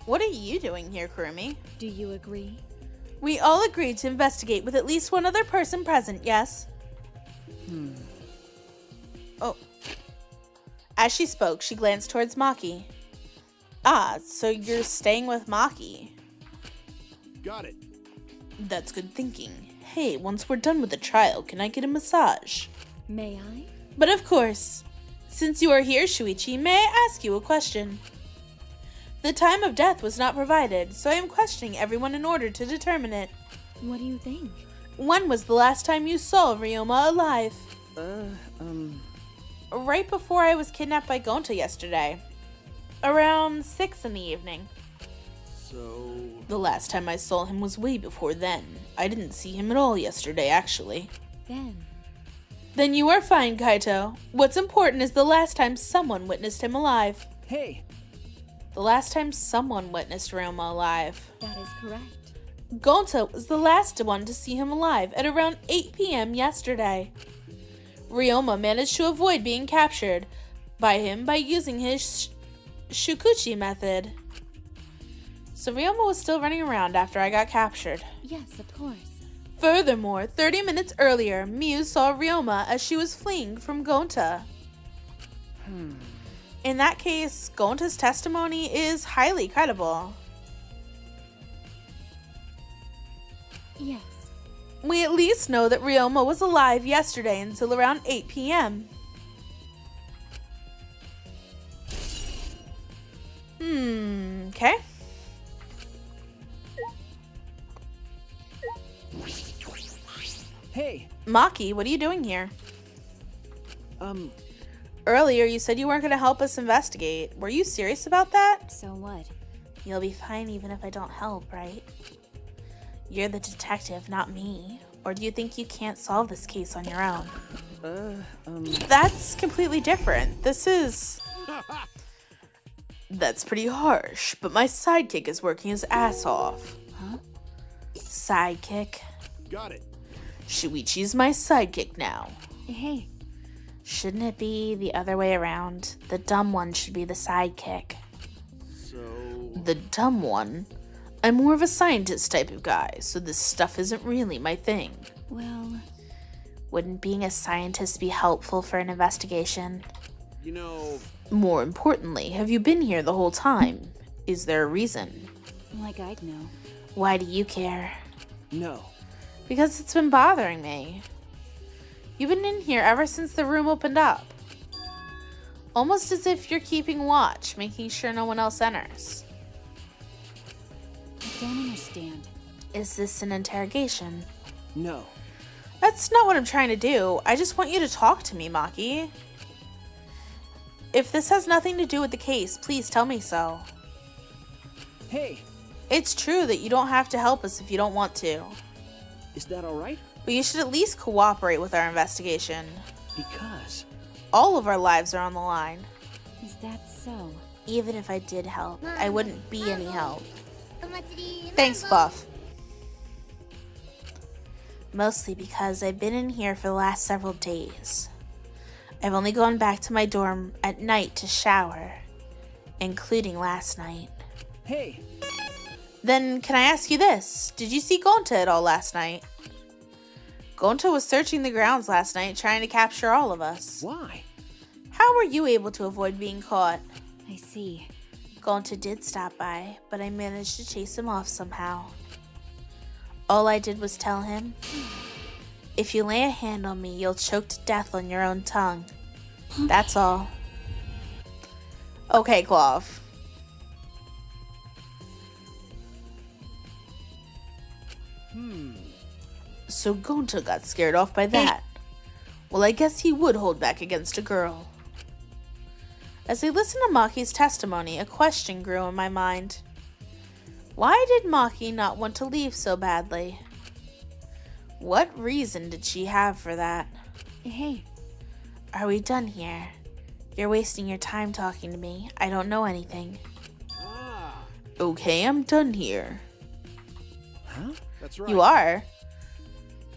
What are you doing here, Kurumi? Do you agree? We all agreed to investigate with at least one other person present, yes? Oh. As she spoke, she glanced towards Maki. Ah, so you're staying with Maki. Got it. That's good thinking. Hey, once we're done with the trial, can I get a massage? May I? But of course. Since you are here, Shuichi, may I ask you a question? The time of death was not provided, so I am questioning everyone in order to determine it. What do you think? When was the last time you saw Ryoma alive? Right before I was kidnapped by Gonta yesterday. Around 6 in the evening. So... The last time I saw him was way before then. I didn't see him at all yesterday, actually. Then you are fine, Kaito. What's important is the last time someone witnessed him alive. Hey! The last time someone witnessed Ryoma alive. That is correct. Gonta was the last one to see him alive at around 8 p.m. yesterday. Ryoma managed to avoid being captured by him by using his Shukuchi method. So Ryoma was still running around after I got captured. Yes, of course. Furthermore, 30 minutes earlier, Miu saw Ryoma as she was fleeing from Gonta. In that case, Gonta's testimony is highly credible. Yes. We at least know that Ryoma was alive yesterday until around 8 p.m. Okay. Hey! Maki, what are you doing here? Earlier you said you weren't going to help us investigate. Were you serious about that? So what? You'll be fine even if I don't help, right? You're the detective, not me. Or do you think you can't solve this case on your own? That's completely different. This is... That's pretty harsh, but my sidekick is working his ass off. Huh? Sidekick? Got it. Shuichi's my sidekick now. Hey. Shouldn't it be the other way around? The dumb one should be the sidekick. So... The dumb one? I'm more of a scientist type of guy, so this stuff isn't really my thing. Well... Wouldn't being a scientist be helpful for an investigation? You know... More importantly, have you been here the whole time? Is there a reason? Like I'd know. Why do you care? No. Because it's been bothering me. You've been in here ever since the room opened up. Almost as if you're keeping watch, making sure no one else enters. I don't understand. Is this an interrogation? No. That's not what I'm trying to do. I just want you to talk to me, Maki. If this has nothing to do with the case, please tell me so. Hey, It's true that you don't have to help us if you don't want to. is that all right? But you should at least cooperate with our investigation. Because... All of our lives are on the line. Is that so? Even if I did help, I wouldn't be any help. Omatsuri, Thanks, mango. Buff. Mostly because I've been in here for the last several days. I've only gone back to my dorm at night to shower, including last night. Hey, Then, can I ask you this? Did you see Gonta at all last night? Gonta was searching the grounds last night, trying to capture all of us. why? How were you able to avoid being caught? I see. Gonta did stop by, but I managed to chase him off somehow. All I did was tell him, if you lay a hand on me, you'll choke to death on your own tongue. That's all. Okay, Clove. So Gonta got scared off by that. Well, I guess he would hold back against a girl. As I listened to Maki's testimony, a question grew in my mind. Why did Maki not want to leave so badly? What reason did she have for that? Hey, Are we done here? You're wasting your time talking to me. I don't know anything. Ah, Okay, I'm done here. Huh? that's right. You are?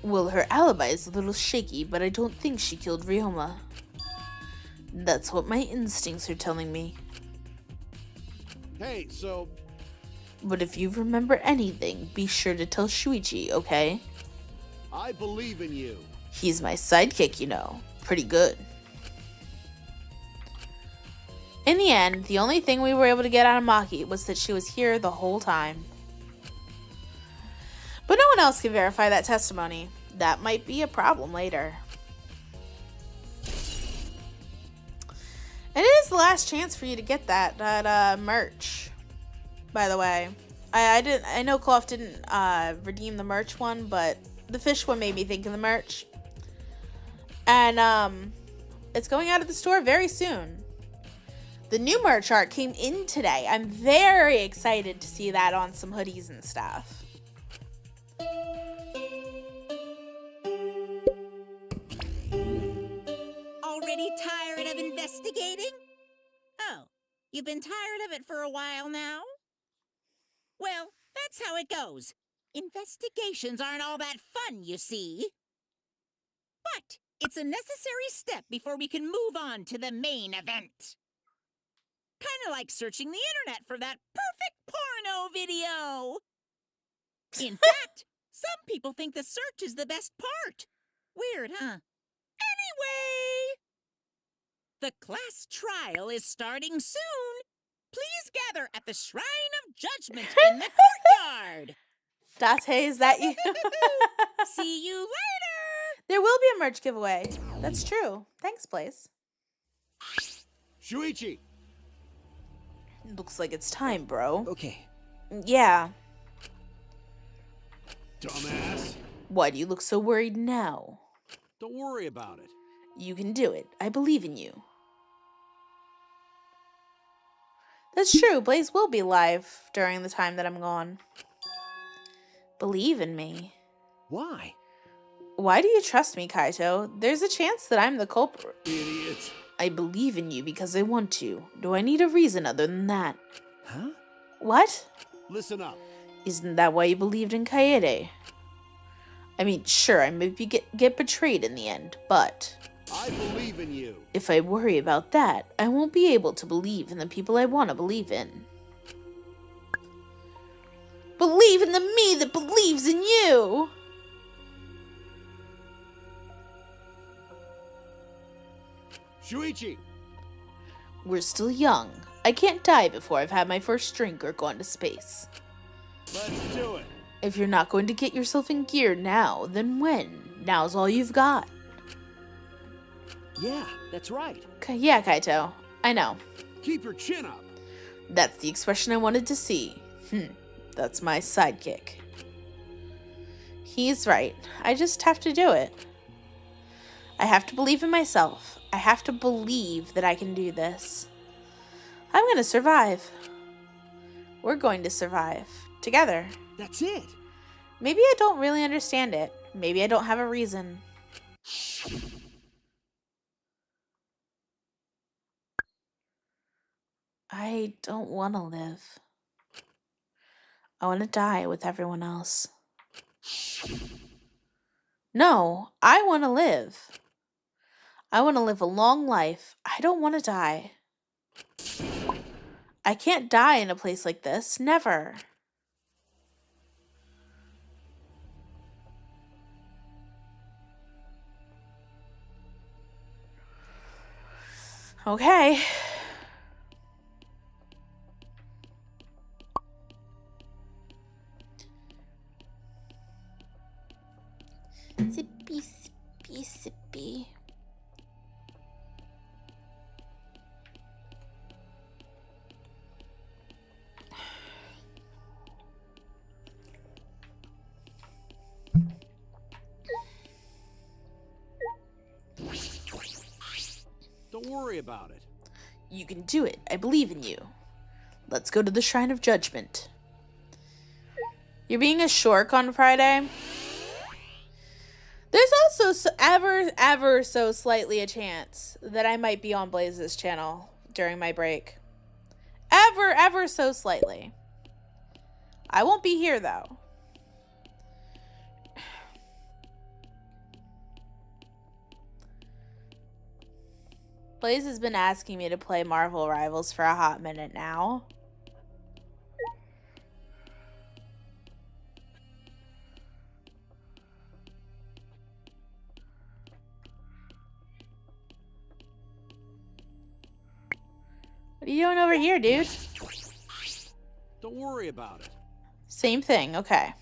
Well, her alibi is a little shaky, but I don't think she killed Ryoma. That's what my instincts are telling me. Hey, so But if you remember anything, be sure to tell Shuichi, okay? I believe in you. He's my sidekick, you know. Pretty good. In the end, the only thing we were able to get out of Maki was that she was here the whole time. But no one else can verify that testimony. That might be a problem later. It is the last chance for you to get that merch. By the way, I know Cloth didn't redeem the merch one, but the fish one made me think of the merch. And it's going out of the store very soon. The new merch art came in today. I'm very excited to see that on some hoodies and stuff. Already tired of investigating? Oh, you've been tired of it for a while now? Well, that's how it goes. Investigations aren't all that fun, you see. But it's a necessary step before we can move on to the main event. Kind of like searching the internet for that perfect porno video. In fact, some people think the search is the best part. Weird, huh? Anyway, the class trial is starting soon. Please gather at the Shrine of Judgment in the courtyard. Date, is that you? See you later. There will be a merch giveaway. That's true. Thanks, Blaze. Shuichi, Looks like it's time, bro. Okay. Yeah. dumbass. Why do you look so worried now? Don't worry about it. You can do it. I believe in you. That's true. Blaze will be live during the time that I'm gone. Believe in me. Why? Why do you trust me, Kaito? There's a chance that I'm the culprit. Idiot. I believe in you because I want to. Do I need a reason other than that? Huh? What? Listen up. Isn't that why you believed in Kaede? I mean, sure, I maybe get betrayed in the end, but I believe in you. if I worry about that, I won't be able to believe in the people I want to believe in. Believe in the me that believes in you! Shuichi, We're still young. I can't die before I've had my first drink or gone to space. let's do it. If you're not going to get yourself in gear now, then when? Now's all you've got. Yeah, that's right. Yeah, Kaito. I know. Keep your chin up. That's the expression I wanted to see. That's my sidekick. He's right. I just have to do it. I have to believe in myself. I have to believe that I can do this. I'm gonna survive. We're going to survive. Together. That's it. Maybe I don't really understand it. Maybe I don't have a reason. I don't want to live. I want to die with everyone else. No, I want to live. I want to live a long life. I don't want to die. I can't die in a place like this. Never. Okay. Sippy, sippy, sippy. Don't worry about it. You can do it. I believe in you. Let's go to the Shrine of Judgment. You're being a shork on Friday? There's also ever so slightly a chance that I might be on Blaze's channel during my break. Ever so slightly. I won't be here though. Blaze has been asking me to play Marvel Rivals for a hot minute now. What are you doing over here, dude? Don't worry about it. Same thing, okay.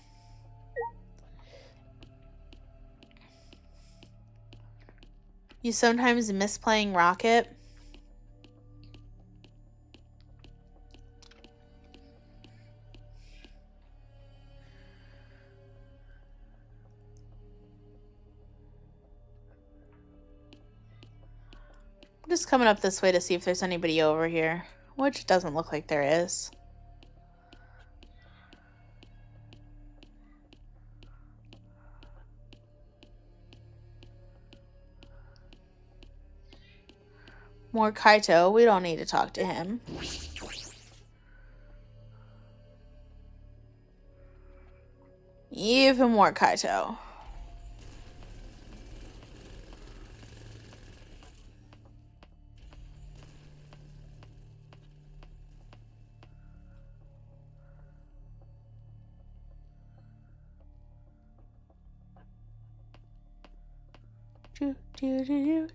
You sometimes miss playing Rocket? I'm just coming up this way to see if there's anybody over here, which doesn't look like there is. More Kaito. We don't need to talk to him. Even more Kaito. Do do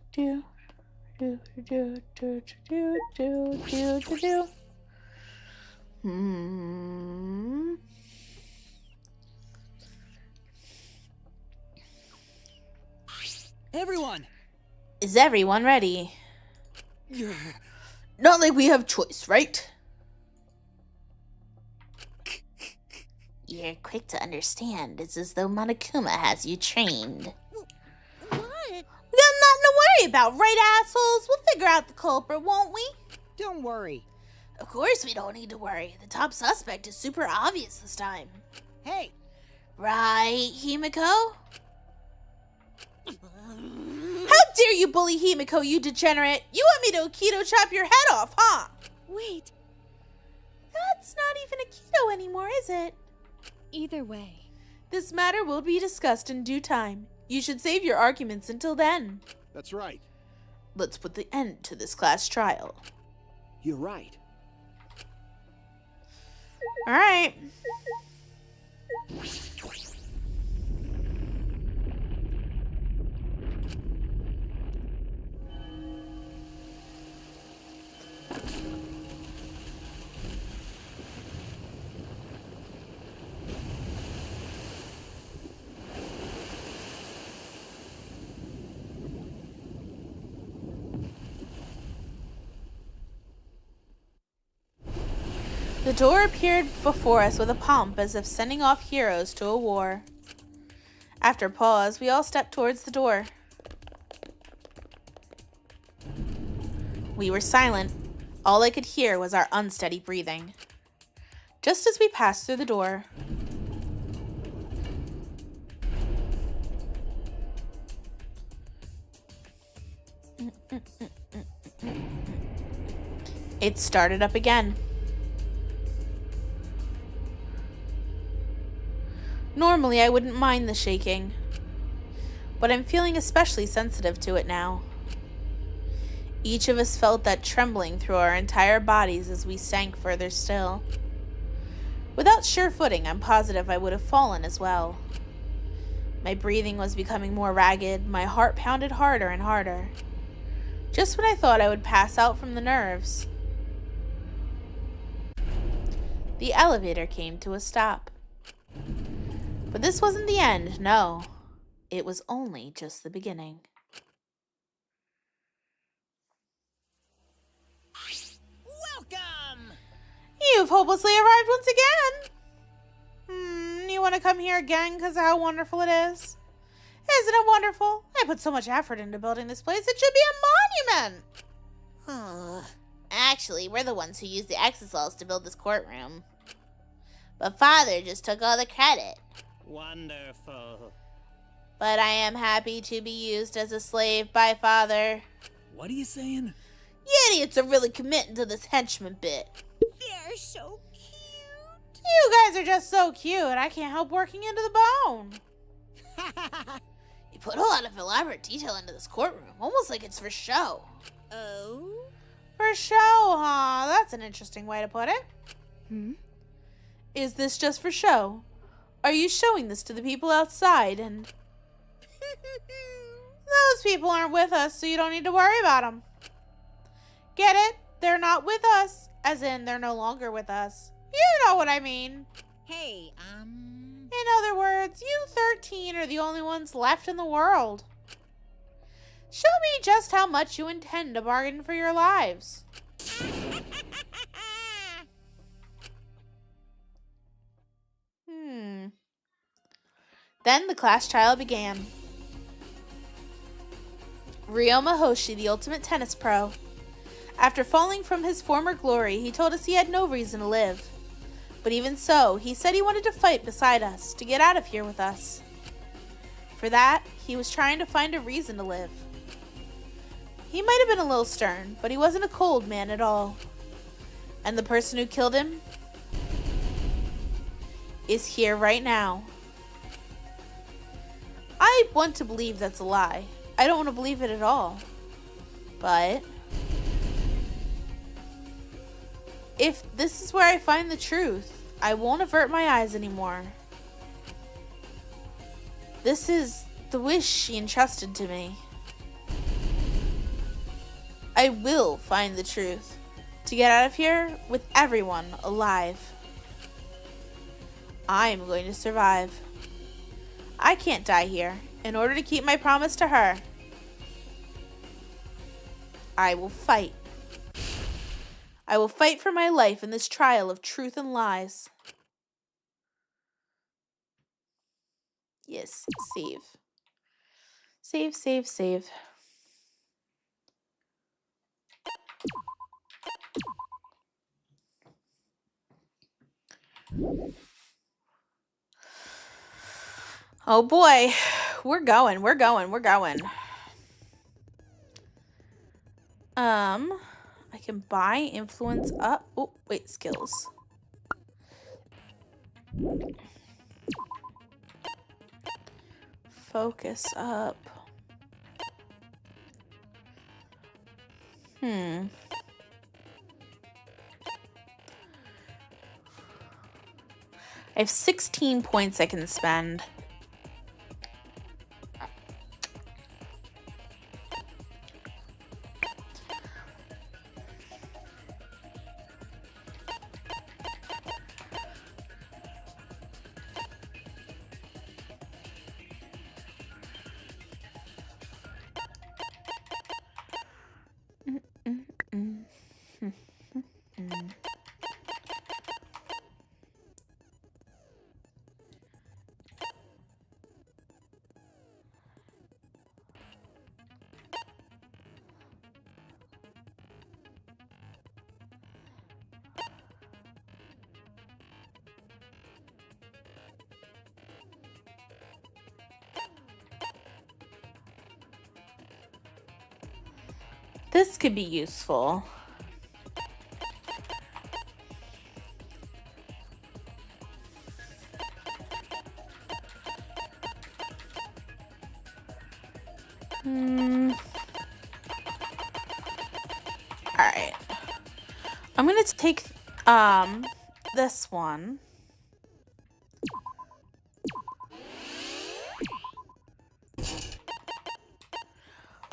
do do do. Do. Everyone! Is everyone ready? Not like we have choice, right? You're quick to understand. It's as though Monokuma has you trained. What? We got nothing to worry about, right, assholes? We'll figure out the culprit, won't we? Don't worry. Of course we don't need to worry. The top suspect is super obvious this time. Hey, Right, Himiko? How dare you bully Himiko, you degenerate! You want me to Aikido chop your head off, huh? Wait. That's not even Aikido anymore, is it? Either way. This matter will be discussed in due time. You should save your arguments until then. That's right. Let's put the end to this class trial. You're right. All right. The door appeared before us with a pomp as if sending off heroes to a war. After a pause, we all stepped towards the door. We were silent. All I could hear was our unsteady breathing. Just as we passed through the door, it started up again. Normally, I wouldn't mind the shaking, but I'm feeling especially sensitive to it now. Each of us felt that trembling through our entire bodies as we sank further still. Without sure footing, I'm positive I would have fallen as well. My breathing was becoming more ragged, my heart pounded harder and harder. Just when I thought I would pass out from the nerves, the elevator came to a stop. But this wasn't the end, no. It was only just the beginning. Welcome! You've hopelessly arrived once again. You want to come here again because of how wonderful it is? Isn't it wonderful? I put so much effort into building this place, it should be a monument. Actually, we're the ones who used the exosols to build this courtroom. But Father just took all the credit. Wonderful. But I am happy to be used as a slave by Father. What are you saying? You idiots are really committing to this henchman bit. They're so cute. You guys are just so cute, I can't help working into the bone. You put a lot of elaborate detail into this courtroom, almost like it's for show. Oh? For show, huh? That's an interesting way to put it. Is this just for show? Are you showing this to the people outside and... Those people aren't with us, so you don't need to worry about them. Get it? They're not with us. As in, they're no longer with us. You know what I mean. Hey, In other words, you 13 are the only ones left in the world. Show me just how much you intend to bargain for your lives. Then the class trial began. Ryoma Hoshi, the ultimate tennis pro. After falling from his former glory, he told us he had no reason to live. But even so, he said he wanted to fight beside us, to get out of here with us. For that, he was trying to find a reason to live. He might have been a little stern, but he wasn't a cold man at all. And the person who killed him is here right now. I want to believe that's a lie. I don't want to believe it at all. But if this is where I find the truth, I won't avert my eyes anymore. This is the wish she entrusted to me. I will find the truth to get out of here with everyone alive. I'm going to survive. I can't die here. In order to keep my promise to her, I will fight. I will fight for my life in this trial of truth and lies. Yes, save. Save, save, save. Oh boy, we're going. I can buy influence up. Oh, wait, skills. Focus up. I have 16 points I can spend. This could be useful. Alright. I'm gonna take this one.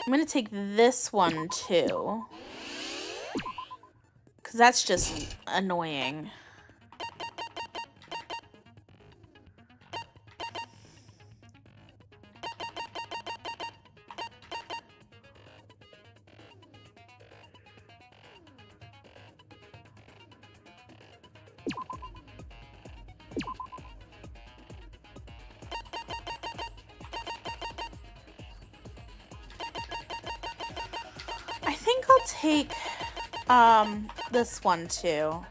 I'm gonna take this one too. Cause that's just annoying. I think I'll take this one too.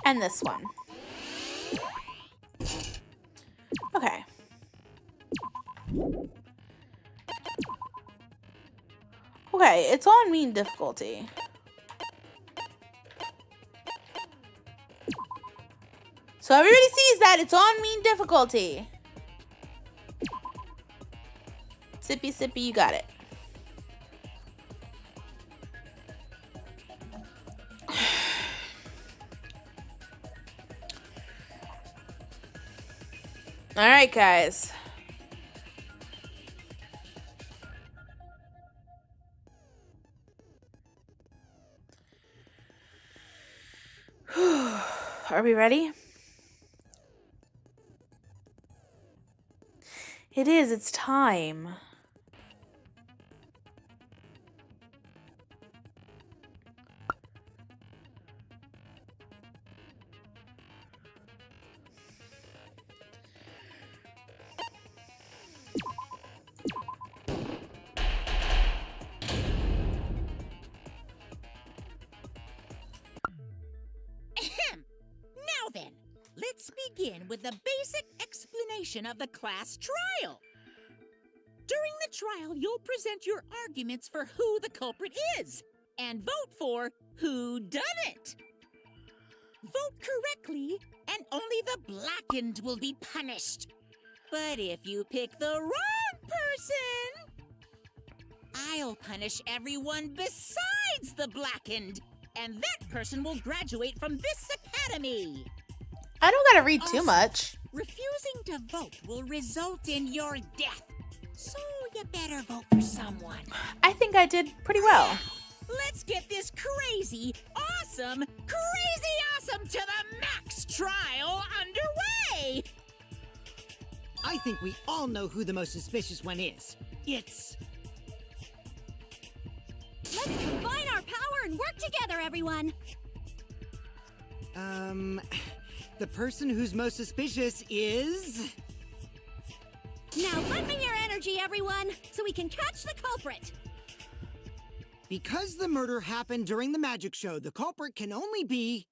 And this one. Okay. Okay, it's on mean difficulty. So everybody sees that it's on mean difficulty. Sippy, sippy, you got it. All right, guys. Are we ready? It is, it's time. Now then, let's begin with the basic explanation of the class trial. During the trial, you'll present your arguments for who the culprit is, and vote for who done it. Vote correctly, and only the blackened will be punished. But if you pick the wrong person, I'll punish everyone besides the blackened, and that person will graduate from this academy. I don't gotta read too much. Refusing to vote will result in your death. So you better vote for someone. I think I did pretty well. Let's get this crazy to the max trial underway. I think we all know who the most suspicious one is. It's... Let's combine our power and work together, everyone. The person who's most suspicious is... Now lend me your energy, everyone, so we can catch the culprit. Because the murder happened during the magic show, the culprit can only be...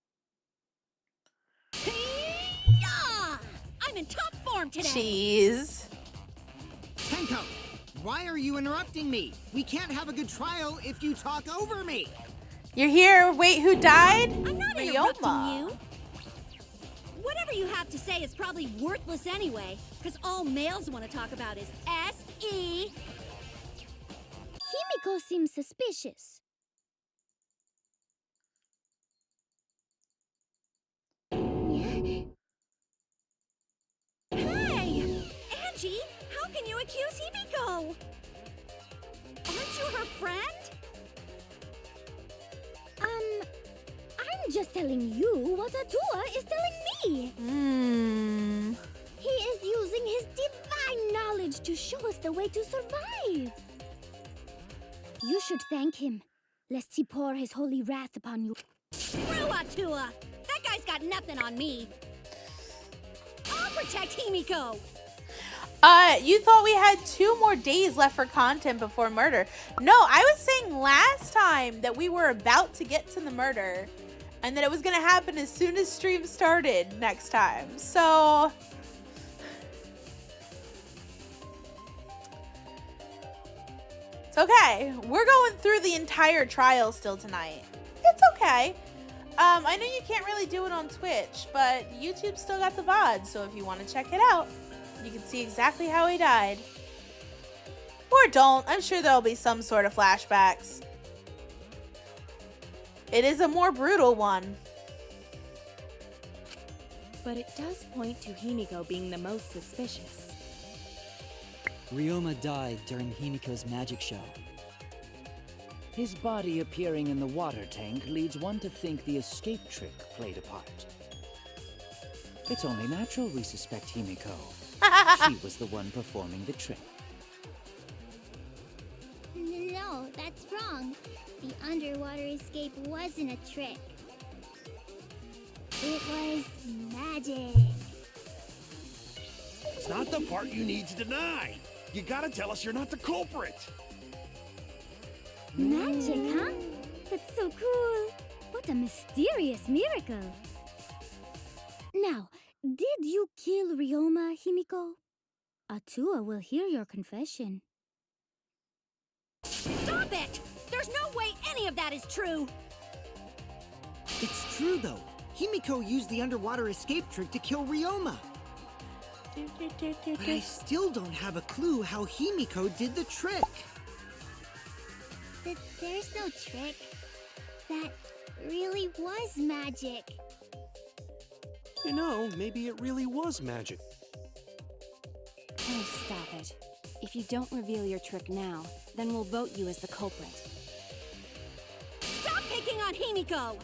Yeah! I'm in top form today. Jeez. Tenko, why are you interrupting me? We can't have a good trial if you talk over me. You're here. Wait, who died? I'm not interrupting you. Whatever you have to say is probably worthless anyway, because all males want to talk about is S.E. Himiko seems suspicious. Hey! Angie, how can you accuse Himiko? Aren't you her friend? I'm just telling you what Atua is telling me. He is using his divine knowledge to show us the way to survive. You should thank him, lest he pour his holy wrath upon you. Screw Atua! That guy's got nothing on me. I'll protect Himiko. You thought we had 2 more days left for content before murder. No, I was saying last time that we were about to get to the murder and that it was going to happen as soon as stream started next time. So it's okay. We're going through the entire trial still tonight. It's okay. I know you can't really do it on Twitch, but YouTube still got the VOD, so if you want to check it out, you can see exactly how he died. Or don't. I'm sure there'll be some sort of flashbacks. It is a more brutal one. But it does point to Himiko being the most suspicious. Ryoma died during Himiko's magic show. His body appearing in the water tank leads one to think the escape trick played a part. It's only natural we suspect Himiko. She was the one performing the trick. No, that's wrong. The underwater escape wasn't a trick. It was magic. It's not the part you need to deny. You gotta tell us you're not the culprit. Magic, huh? That's so cool. What a mysterious miracle. Now, did you kill Ryoma, Himiko? Atua will hear your confession. Stop it! There's no way any of that is true! It's true, though. Himiko used the underwater escape trick to kill Ryoma. But I still don't have a clue how Himiko did the trick. There's no trick. That really was magic. You know, maybe it really was magic. Oh, stop it. If you don't reveal your trick now, then we'll vote you as the culprit. Stop picking on Himiko!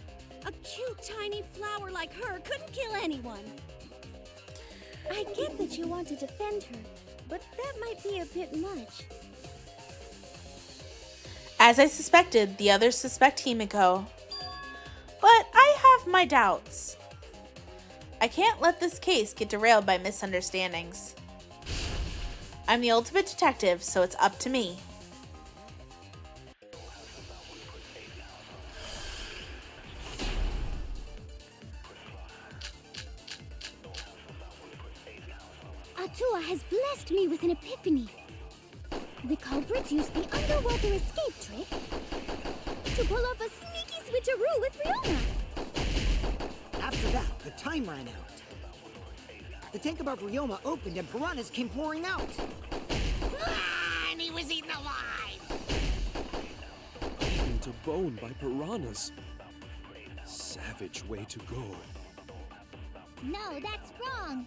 A cute tiny flower like her couldn't kill anyone. I get that you want to defend her, but that might be a bit much. As I suspected, the others suspect Himiko. But I have my doubts. I can't let this case get derailed by misunderstandings. I'm the ultimate detective, so it's up to me. Atua has blessed me with an epiphany. The culprit used the underwater escape trick to pull off a sneaky switcheroo with Ryoma. After that, the time ran out. The tank above Ryoma opened and piranhas came pouring out. And he was eaten alive! Eaten to bone by piranhas. Savage way to go. No, that's wrong.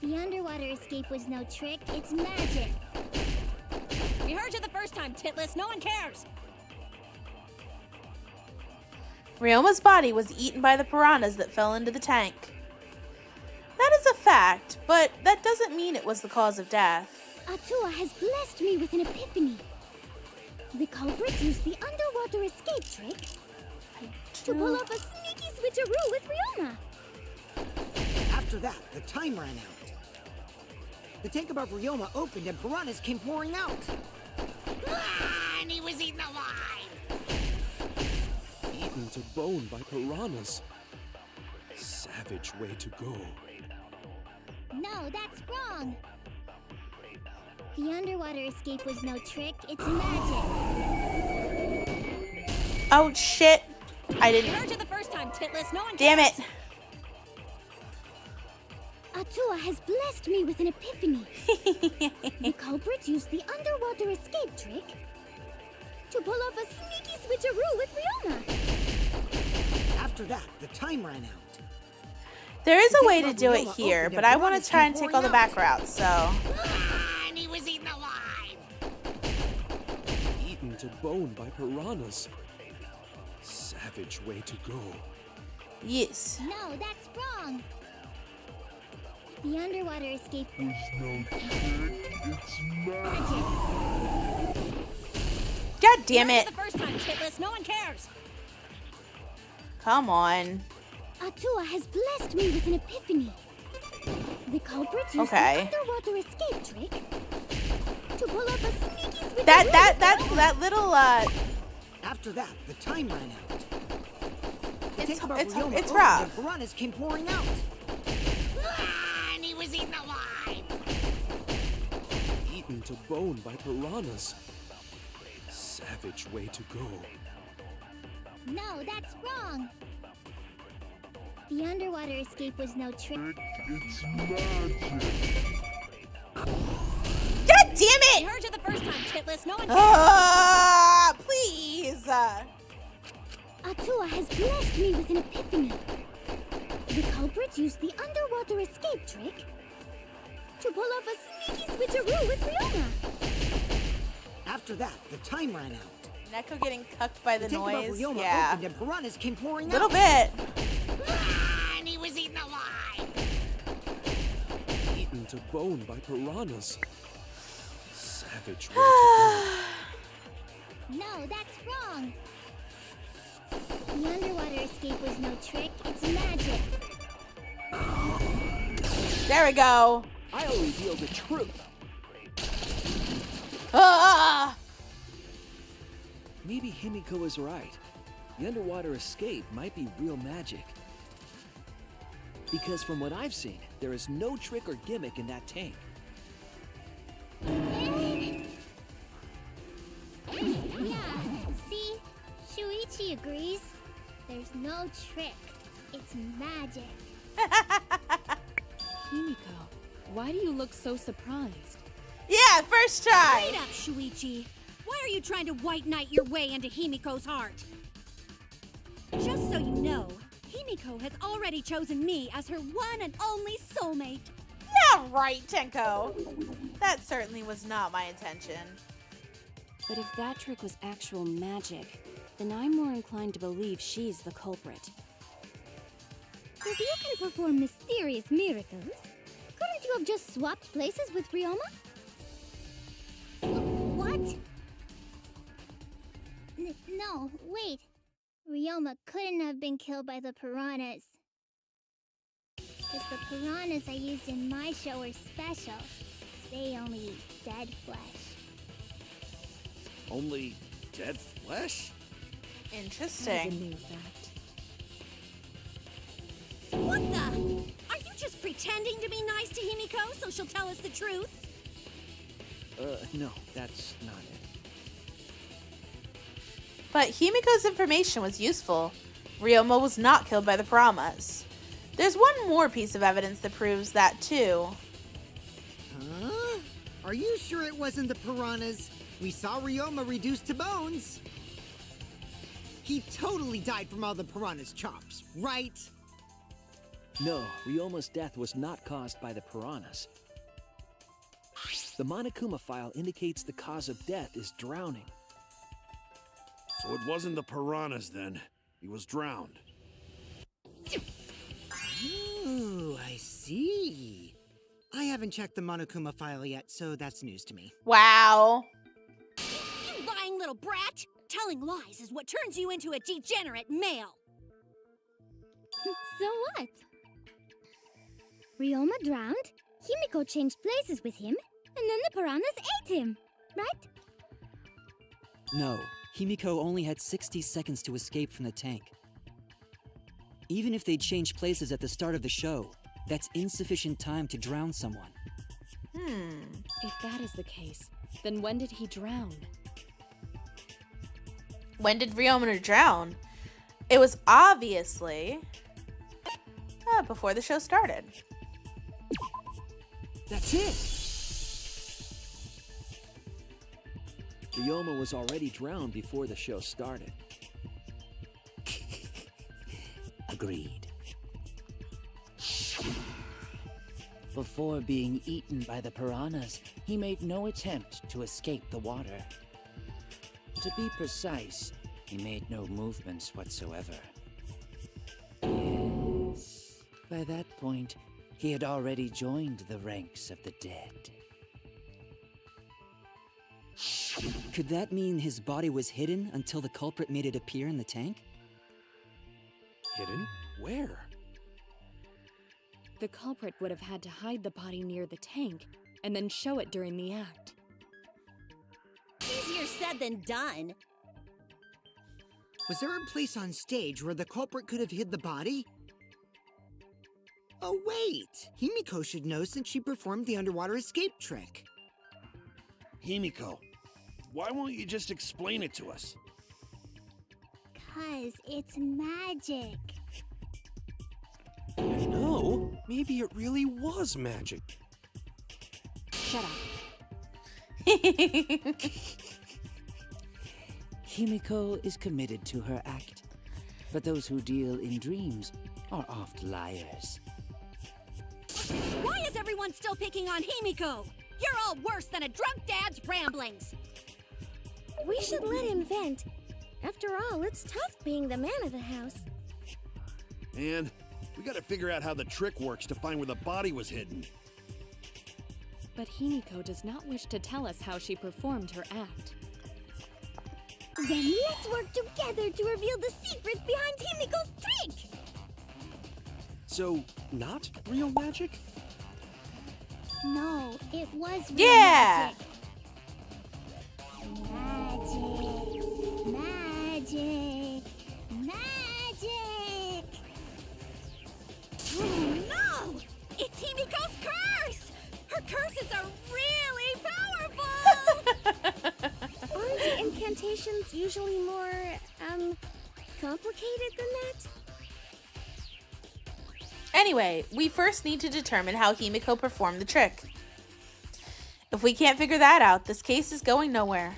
The underwater escape was no trick, it's magic. We heard you the first time, Titless. No one cares. Ryoma's body was eaten by the piranhas that fell into the tank. That is a fact, but that doesn't mean it was the cause of death. Atua has blessed me with an epiphany. The culprit used the underwater escape trick to pull off a sneaky switcheroo with Ryoma. After that, the time ran out. The tank above Ryoma opened and piranhas came pouring out. And he was eaten alive! Eaten to bone by piranhas. Savage way to go. No, that's wrong. The underwater escape was no trick, it's magic. Oh shit. I We didn't. heard you the first time, Titless. No one Damn cares. it. Atua has blessed me with an epiphany. The culprit used the underwater escape trick to pull off a sneaky switcheroo with Ryoma. After that, the time ran out. There is a way to do it here, but I want to try and take all the back routes, so. And he was eaten alive! Eaten to bone by piranhas. Savage way to go. Yes. No, that's wrong. The underwater escape was no trick, it's magic. God damn We heard it. you the first time, Titless. No one cares. Come on. Atua has blessed me with an epiphany. The culprit used Okay. the underwater escape trick to pull off a sneaky switcheroo. That little After that, the time ran out. The It's- tank above it's- Ryoma it's opened rough. and piranhas came pouring out. And he was eaten alive. Eaten to bone by piranhas. Savage way to go. No, that's wrong. The underwater escape was no trick. It's magic. God damn I it! heard you the first time, Titless. No one Please. Atua has blessed me with an epiphany. The culprit used the underwater escape trick to pull off a sneaky switcheroo with Ryoma. After that, the time ran out. Neko getting cucked by the tank above noise. Ryoma Yeah. opened and piranhas came pouring Little out. bit. And he was eaten alive. Eaten to bone by piranhas. Savage way to go. No, that's wrong. The underwater escape was no trick, it's magic. There we go. I'll reveal the truth. Ah! Maybe Himiko is right. The underwater escape might be real magic. Because from what I've seen, there is no trick or gimmick in that tank. Yeah, see? Shuichi agrees. There's no trick. It's magic. Himiko, why do you look so surprised? Yeah, first try. Wait up, Shuichi. Why are you trying to white knight your way into Himiko's heart? Just so you know, Himiko has already chosen me as her one and only soulmate. Yeah, right, Tenko. That certainly was not my intention. But if that trick was actual magic, then I'm more inclined to believe she's the culprit. If you can perform mysterious miracles, couldn't you have just swapped places with Ryoma? What? No, wait. Ryoma couldn't have been killed by the piranhas. Because the piranhas I used in my show are special. They only eat dead flesh. Only dead flesh? That is a Interesting. new fact. What the? Are you just pretending to be nice to Himiko so she'll tell us the truth? No, that's not it. But Himiko's information was useful. Ryoma was not killed by the piranhas. There's one more piece of evidence that proves that too. Huh? Are you sure it wasn't the piranhas? We saw Ryoma reduced to bones. He totally died from all the piranhas' chops, right? No, Ryoma's death was not caused by the piranhas. The Monokuma file indicates the cause of death is drowning. So it wasn't the piranhas then. He was drowned. Ooh, I see. I haven't checked the Monokuma file yet, so that's news to me. Wow. You lying little brat! Telling lies is what turns you into a degenerate male. So what? Ryoma drowned, Himiko changed places with him, and then the piranhas ate him, right? No, Himiko only had 60 seconds to escape from the tank. Even if they'd changed places at the start of the show, that's insufficient time to drown someone. If that is the case, then when did he drown? When did Ryoma drown? It was obviously before the show started. That's it! Ryoma was already drowned before the show started. Agreed. Before being eaten by the piranhas, he made no attempt to escape the water. To be precise, he made no movements whatsoever. Yes, by that point, he had already joined the ranks of the dead. Could that mean his body was hidden until the culprit made it appear in the tank? Hidden? Where? The culprit would have had to hide the body near the tank and then show it during the act. Easier said than done. Was there a place on stage where the culprit could have hid the body? Oh wait, Himiko should know since she performed the underwater escape trick. Himiko, why won't you just explain it to us? 'Cause it's magic. I know. Maybe it really was magic. Shut up. Himiko is committed to her act, but those who deal in dreams are oft liars. Why is everyone still picking on Himiko? You're all worse than a drunk dad's ramblings. We should let him vent. After all, it's tough being the man of the house. And we gotta figure out how the trick works to find where the body was hidden. But Himiko does not wish to tell us how she performed her act. Then let's work together to reveal the secret behind Himiko's trick! So, not real magic? No, it was real Yeah! magic. Magic. Magic. Oh no! It's Himiko's curse! Her curses are really powerful! Aren't incantations usually more, complicated than that? Anyway, we first need to determine how Himiko performed the trick. If we can't figure that out, this case is going nowhere.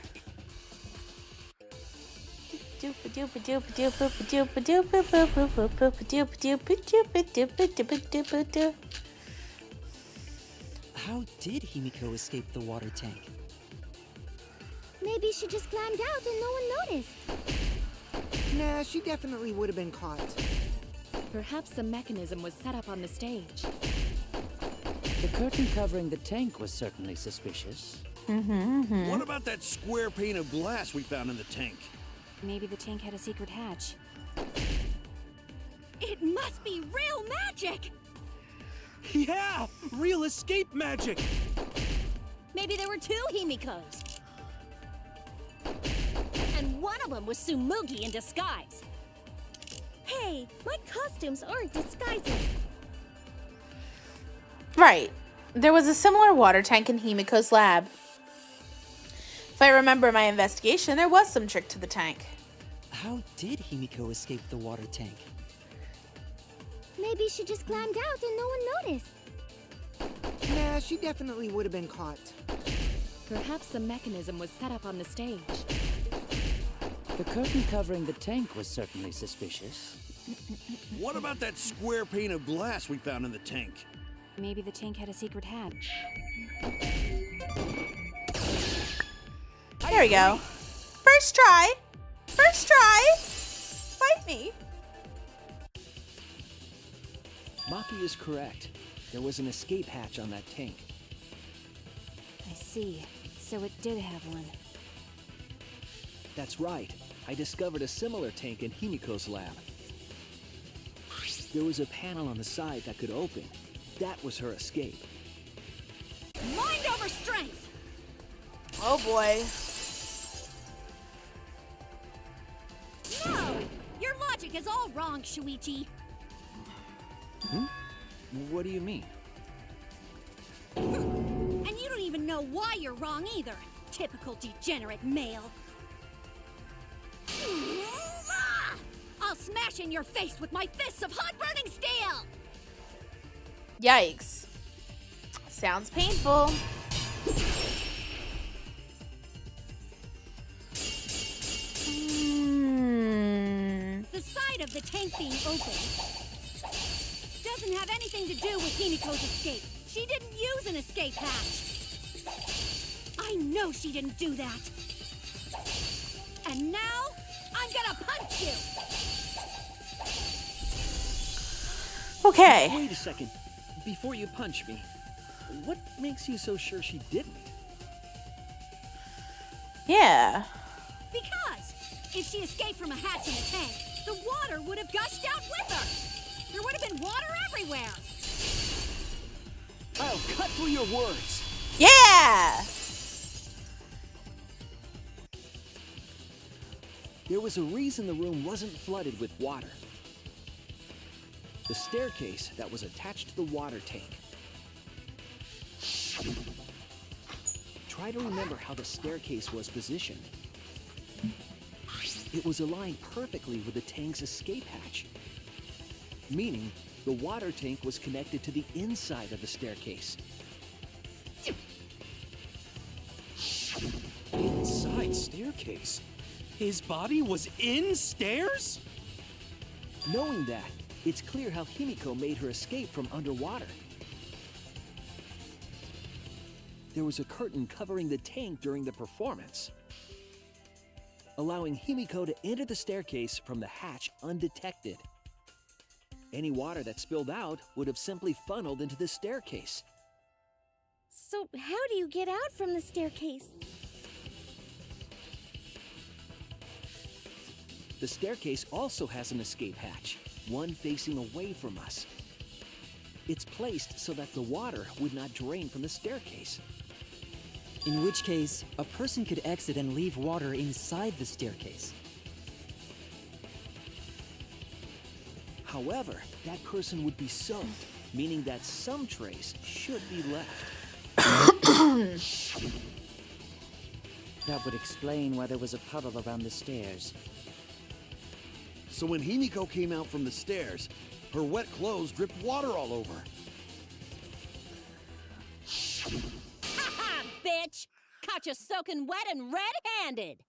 How did Himiko escape the water tank? Maybe she just climbed out and no one noticed. Nah, she definitely would have been caught. Perhaps the mechanism was set up on the stage. The curtain covering the tank was certainly suspicious. What about that square pane of glass we found in the tank? Maybe the tank had a secret hatch. It must be real magic! Yeah! Real escape magic! Maybe there were two Himikos. And one of them was Tsumugi in disguise. Hey, my costumes aren't disguises. Right. There was a similar water tank in Himiko's lab. If I remember my investigation, there was some trick to the tank. How did Himiko escape the water tank? Maybe she just climbed out and no one noticed. Nah, she definitely would have been caught. Perhaps the mechanism was set up on the stage. The curtain covering the tank was certainly suspicious. What about that square pane of glass we found in the tank? Maybe the tank had a secret hatch. There we go. First try. First try. Fight me. Moppy is correct. There was an escape hatch on that tank. I see. So it did have one. That's right. I discovered a similar tank in Himiko's lab. There was a panel on the side that could open. That was her escape. Mind over strength! Oh boy. No! Your logic is all wrong, Shuichi. What do you mean? And you don't even know why you're wrong either. Typical degenerate male. I'll smash in your face with my fists of hot burning steel! Yikes. Sounds painful. The side of the tank being open doesn't have anything to do with Himiko's escape. She didn't use an escape hatch. I know she didn't do that. And now, I'm gonna punch you! Okay. Wait a second. Before you punch me, what makes you so sure she didn't? Yeah. Because if she escaped from a hatch in the tank, the water would have gushed out with her. There would have been water everywhere. I'll cut through your words. Yeah! There was a reason the room wasn't flooded with water. The staircase that was attached to the water tank. Try to remember how the staircase was positioned. It was aligned perfectly with the tank's escape hatch, meaning the water tank was connected to the inside of the staircase. Inside staircase? His body was in stairs? Knowing that, it's clear how Himiko made her escape from underwater. There was a curtain covering the tank during the performance, allowing Himiko to enter the staircase from the hatch undetected. Any water that spilled out would have simply funneled into the staircase. So how do you get out from the staircase? The staircase also has an escape hatch, one facing away from us. It's placed so that the water would not drain from the staircase. In which case, a person could exit and leave water inside the staircase. However, that person would be soaked, meaning that some trace should be left. That would explain why there was a puddle around the stairs. So when Himiko came out from the stairs, her wet clothes dripped water all over. Ha-ha, bitch! Caught you soaking wet and red-handed!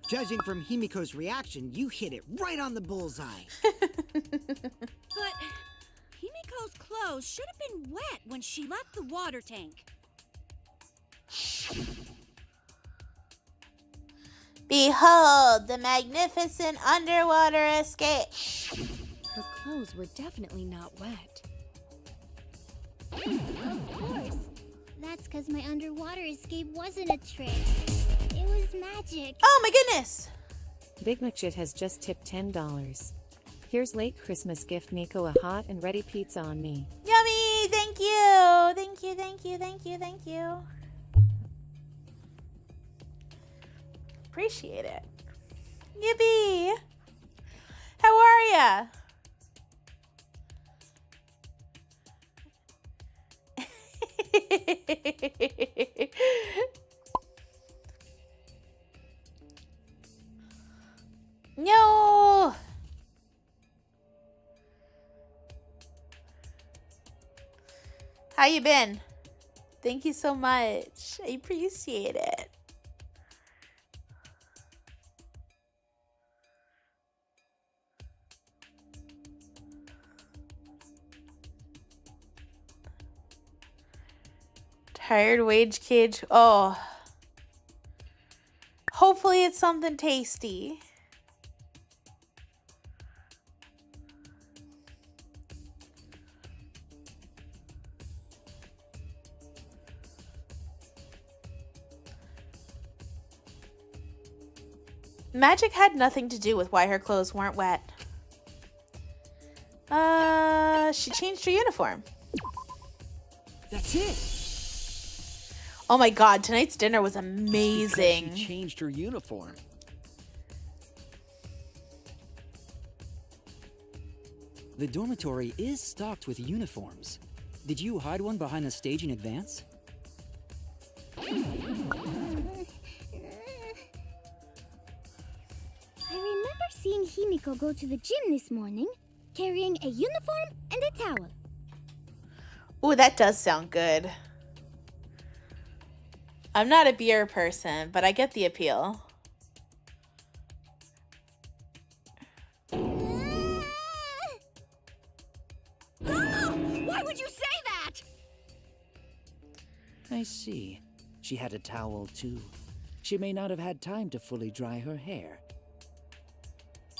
Judging from Himiko's reaction, you hit it right on the bullseye. But Himiko's clothes should have been wet when she left the water tank. Behold the magnificent underwater escape. Her clothes were definitely not wet. Of course. That's because my underwater escape wasn't a trick. It was magic. Oh my goodness! Big McShit has just tipped $10. Here's late Christmas gift Miko a hot and ready pizza on me. Yummy! Thank you! Thank you, thank you, thank you, thank you. Appreciate it. Yippee! How are ya? No! How you been? Thank you so much. I appreciate it. Tired wage cage. Oh. Hopefully it's something tasty. Magic had nothing to do with why her clothes weren't wet. She changed her uniform. That's it! Oh my god, tonight's dinner was amazing. Because she changed her uniform. The dormitory is stocked with uniforms. Did you hide one behind the stage in advance? I remember seeing Himiko go to the gym this morning, carrying a uniform and a towel. Ooh, that does sound good. I'm not a beer person, but I get the appeal. Why would you say that? I see. She had a towel too. She may not have had time to fully dry her hair.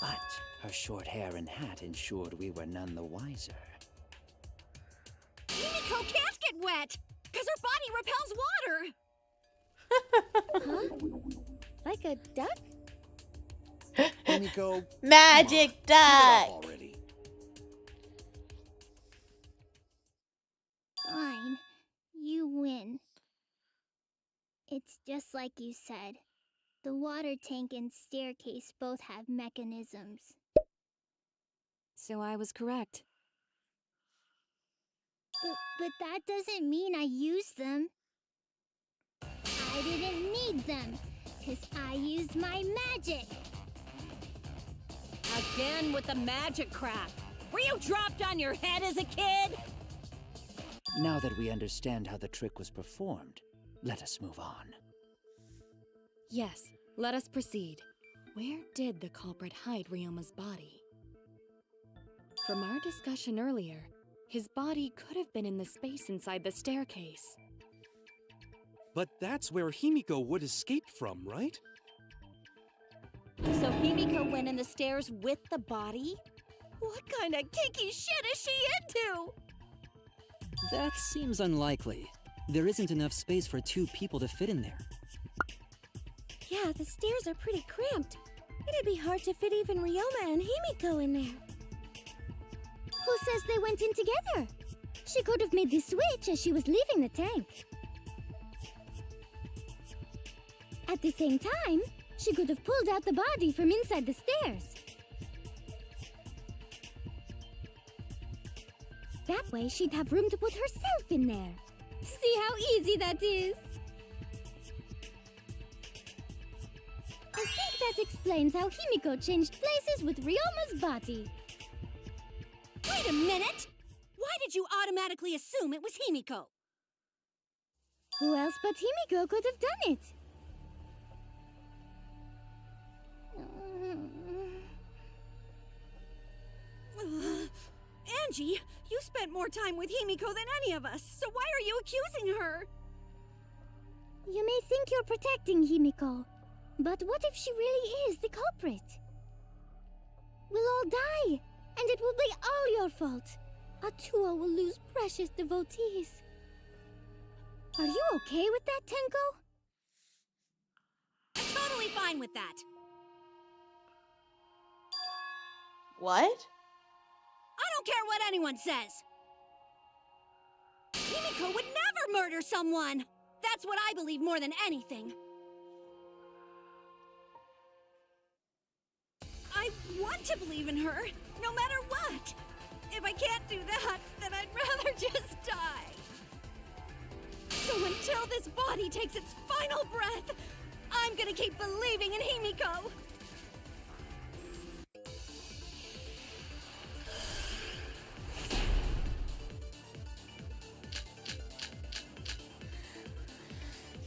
But her short hair and hat ensured we were none the wiser. Himiko can't get wet, because her body repels water. Huh? Like a duck? Himiko, Magic give it up duck. already. Fine. You win. It's just like you said. The water tank and staircase both have mechanisms. So I was correct. But that doesn't mean I used them. I didn't need them, because I used my magic. Again with the magic crap. Were you dropped on your head as a kid? Now that we understand how the trick was performed, let us move on. Yes, let us proceed. Where did the culprit hide Ryoma's body? From our discussion earlier, his body could have been in the space inside the staircase. But that's where Himiko would escape from, right? So Himiko went in the stairs with the body? What kind of kinky shit is she into? That seems unlikely. There isn't enough space for 2 people to fit in there. Yeah, the stairs are pretty cramped. It'd be hard to fit even Ryoma and Himiko in there. Who says they went in together? She could have made the switch as she was leaving the tank. At the same time, she could have pulled out the body from inside the stairs. That way, she'd have room to put herself in there. See how easy that is? I think that explains how Himiko changed places with Ryoma's body. Wait a minute! Why did you automatically assume it was Himiko? Who else but Himiko could have done it? Angie, you spent more time with Himiko than any of us, so why are you accusing her? You may think you're protecting Himiko, but what if she really is the culprit? We'll all die, and it will be all your fault. Atuo will lose precious devotees. Are you okay with that, Tenko? I'm totally fine with that. What? I don't care what anyone says. Himiko would never murder someone. That's what I believe more than anything. I want to believe in her, no matter what. If I can't do that, then I'd rather just die. So until this body takes its final breath, I'm gonna keep believing in Himiko.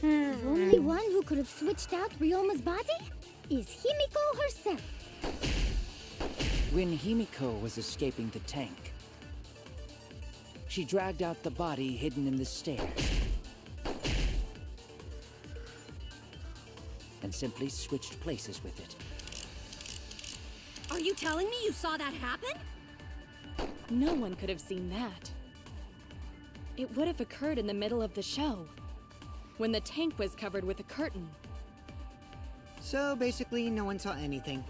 The only one who could have switched out Ryoma's body is Himiko herself. When Himiko was escaping the tank, she dragged out the body hidden in the stairs and simply switched places with it. Are you telling me you saw that happen? No one could have seen that. It would have occurred in the middle of the show, when the tank was covered with a curtain. So basically, no one saw anything.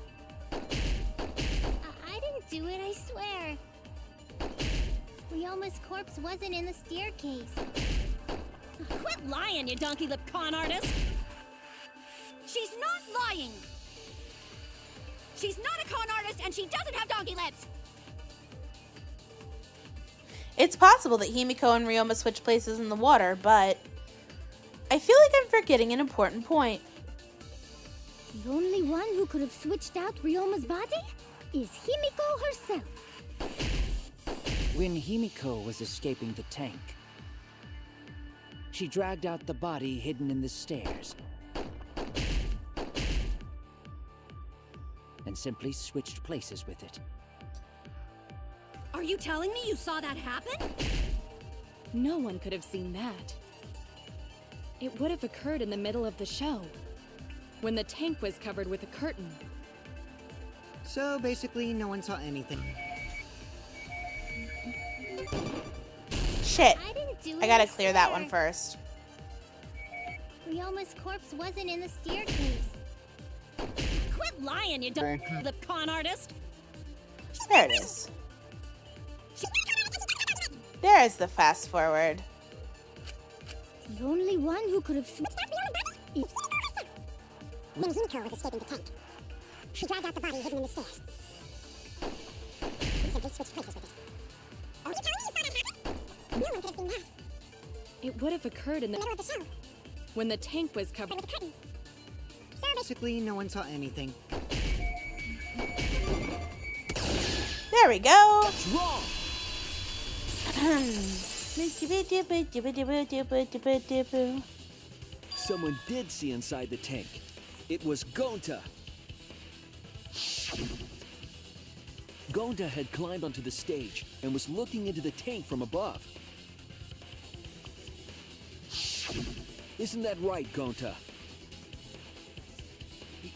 I didn't do it, I swear. Ryoma's corpse wasn't in the staircase. Quit lying, you donkey-lipped con artist! She's not lying! She's not a con artist, and she doesn't have donkey lips! It's possible that Himiko and Ryoma switched places in the water, but I feel like I'm forgetting an important point. The only one who could have switched out Ryoma's body is Himiko herself. When Himiko was escaping the tank, she dragged out the body hidden in the stairs and simply switched places with it. Are you telling me you saw that happen? No one could have seen that. It would have occurred in the middle of the show, when the tank was covered with a curtain. So basically, no one saw anything. Shit. I didn't do it, I gotta I clear that swear. one first. Ryoma's corpse wasn't in the staircase. Quit lying, you dumb lip con artist. There it is. There's the fast forward. The only one who could have when Himiko was escaping the tank, she dragged out the body hidden in the stairs. We simply switched places with it. Are you telling me you saw that happen? No one could have seen that. It would have occurred in the Middle of the show. when the tank was covered With the curtain. So Basically, no one saw anything. There we go. What's wrong? Someone did see inside the tank. It was Gonta. Gonta had climbed onto the stage and was looking into the tank from above. Isn't that right, Gonta?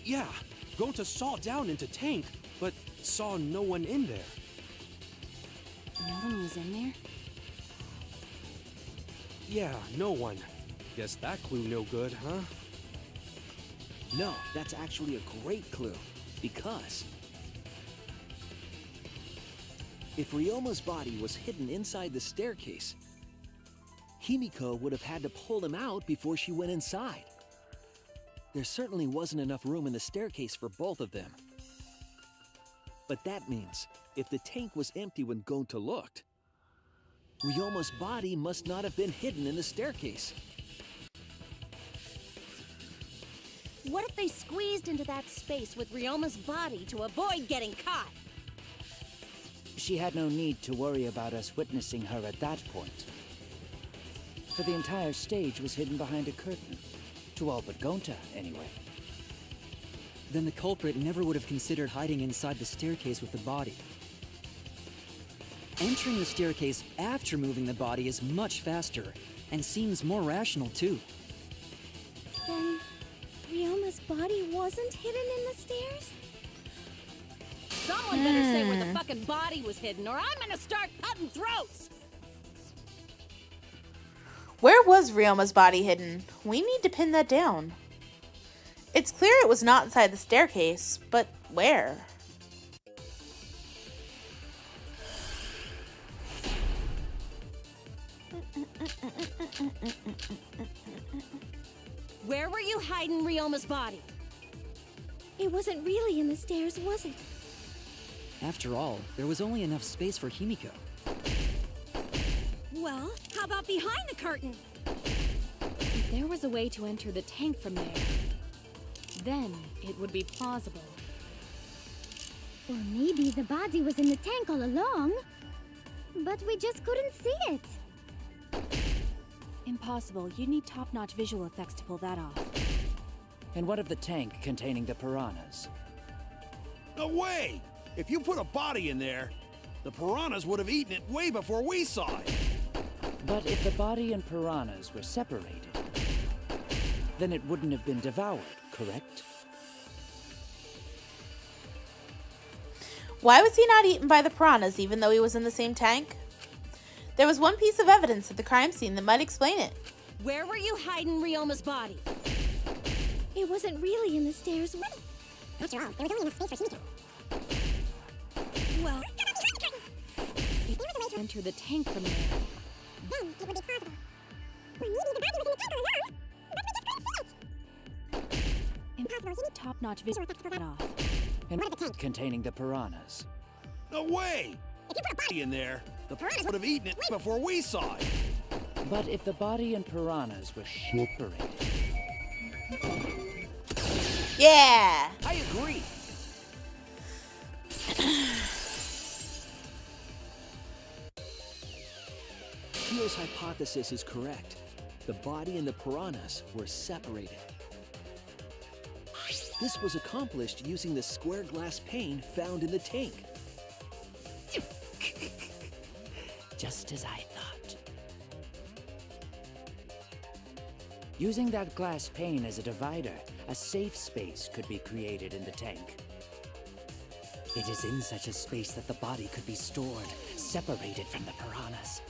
Yeah, Gonta saw down into tank, but saw no one in there. No one was in there? Yeah, no one. Guess that clue no good, huh? No, that's actually a great clue, because if Ryoma's body was hidden inside the staircase, Himiko would have had to pull him out before she went inside. There certainly wasn't enough room in the staircase for both of them. But that means, if the tank was empty when Gonta looked, Ryoma's body must not have been hidden in the staircase. What if they squeezed into that space with Ryoma's body to avoid getting caught? She had no need to worry about us witnessing her at that point. For the entire stage was hidden behind a curtain. To all but Gonta, anyway. Then the culprit never would have considered hiding inside the staircase with the body. Entering the staircase after moving the body is much faster, and seems more rational too. then Ryoma's body wasn't hidden in the stairs? Someone better say where the fucking body was hidden, or I'm gonna start cutting throats! Where was Ryoma's body hidden? We need to pin that down. It's clear it was not inside the staircase, but where? Where were you hiding Ryoma's body? It wasn't really in the stairs, was it? After all, there was only enough space for Himiko. Well, how about behind the curtain? If there was a way to enter the tank from there, then it would be plausible. Or maybe the body was in the tank all along, but we just couldn't see it. Impossible. You'd need top-notch visual effects to pull that off. And what of the tank containing the piranhas? No way! If you put a body in there, the piranhas would have eaten it way before we saw it. But if the body and piranhas were separated, then it wouldn't have been devoured, correct? Why was he not eaten by the piranhas even though he was in the same tank? There was one piece of evidence at the crime scene that might explain it. Where were you hiding Ryoma's body? It wasn't really in the stairs, was it? After all, there was only enough space for Himiko. Well, If there was a way to enter the tank from there, Then it would be plausible. Or maybe the body was in the tank all along, but we just couldn't see it. Impossible, you need top-notch visual effects to pull that off. And What of the tank? containing the piranhas? No way! If you put a body In there, the piranhas would have eaten it before we saw it. But if the body and piranhas were separated, Yeah! I agree. Kyo's hypothesis is correct. The body and the piranhas were separated. This was accomplished using the square glass pane found in the tank. just as I thought. Using that glass pane as a divider, a safe space could be created in the tank. It is in such a space that the body could be stored, separated from the piranhas.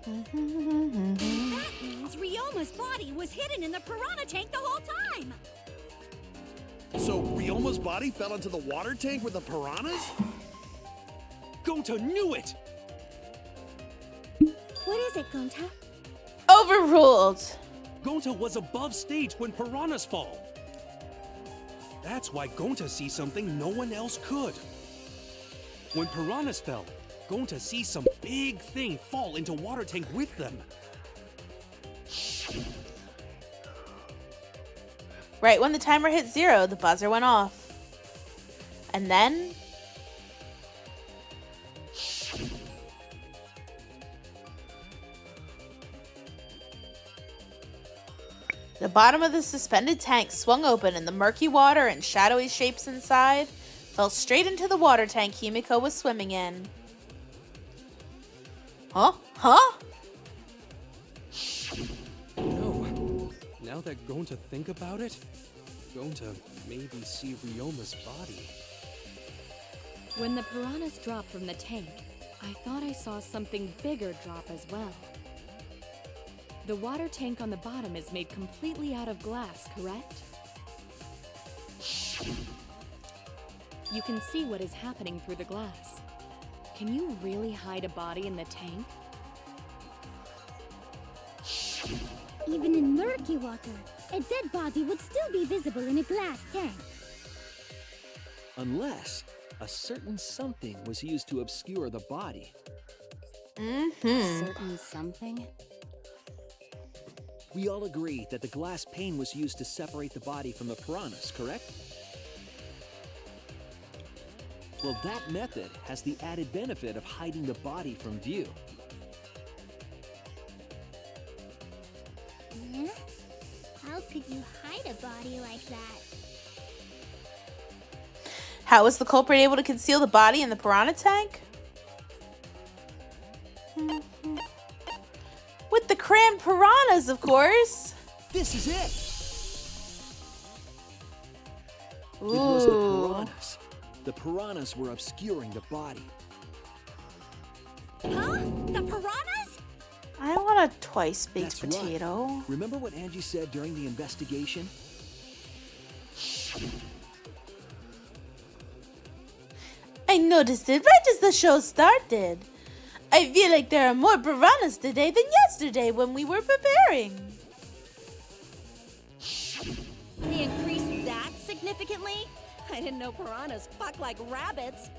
That means Ryoma's body was hidden in the piranha tank the whole time! So Ryoma's body fell into the water tank with the piranhas? Gonta knew it! What is it, Gonta? Overruled. Gonta was above stage when piranhas fall. That's why Gonta sees something no one else could. When piranhas fell, Gonta sees some big thing fall into water tank with them. Right when the timer hit 0, the buzzer went off. And then... the bottom of the suspended tank swung open and the murky water and shadowy shapes inside fell straight into the water tank Himiko was swimming in. Huh? Huh? No. Now that Gonta think about it, Gonta maybe see Ryoma's body. When the piranhas dropped from the tank, I thought I saw something bigger drop as well. The water tank on the bottom is made completely out of glass, correct? You can see what is happening through the glass. Can you really hide a body in the tank? Even in murky water, a dead body would still be visible in a glass tank. Unless a certain something was used to obscure the body. Certain something? We all agree that the glass pane was used to separate the body from the piranhas, correct? Well, that method has the added benefit of hiding the body from view. Yeah? How could you hide a body like that? How was the culprit able to conceal the body in the piranha tank? With the crammed piranhas, of course. This is it! Ooh. It was the piranhas. The piranhas were obscuring the body. Huh? The piranhas? I want a twice-baked That's potato. Right. Remember what Angie said during the investigation? I noticed it right as the show started. I feel like there are more piranhas today than yesterday when we were preparing. They increased that significantly? I didn't know piranhas fuck like rabbits.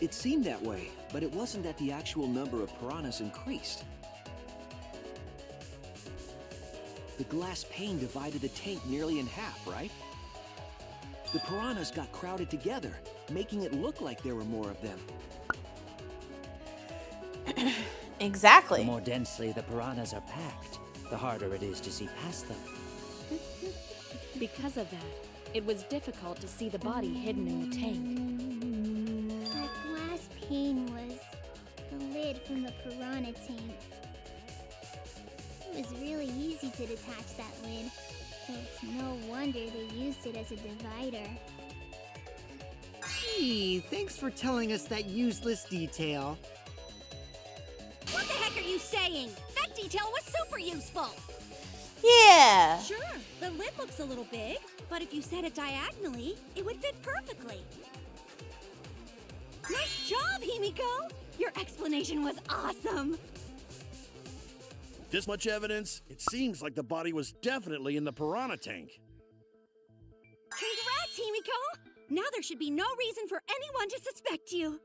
It seemed that way, but it wasn't that the actual number of piranhas increased. The glass pane divided the tank nearly in half, right? The piranhas got crowded together, making it look like there were more of them. Exactly. The more densely the piranhas are packed, the harder it is to see past them. Because of that, it was difficult to see the body hidden in the tank. That glass pane was the lid from the piranha tank. It was really easy to detach that lid, so it's no wonder they used it as a divider. Gee, thanks for telling us that useless detail. What the heck are you saying? That detail was super useful. Yeah. Sure, the lid looks a little big, but if you set it diagonally, it would fit perfectly. Nice job, Himiko! Your explanation was awesome. This much evidence, it seems like the body was definitely in the piranha tank. Congrats, Himiko! Now there should be no reason for anyone to suspect you.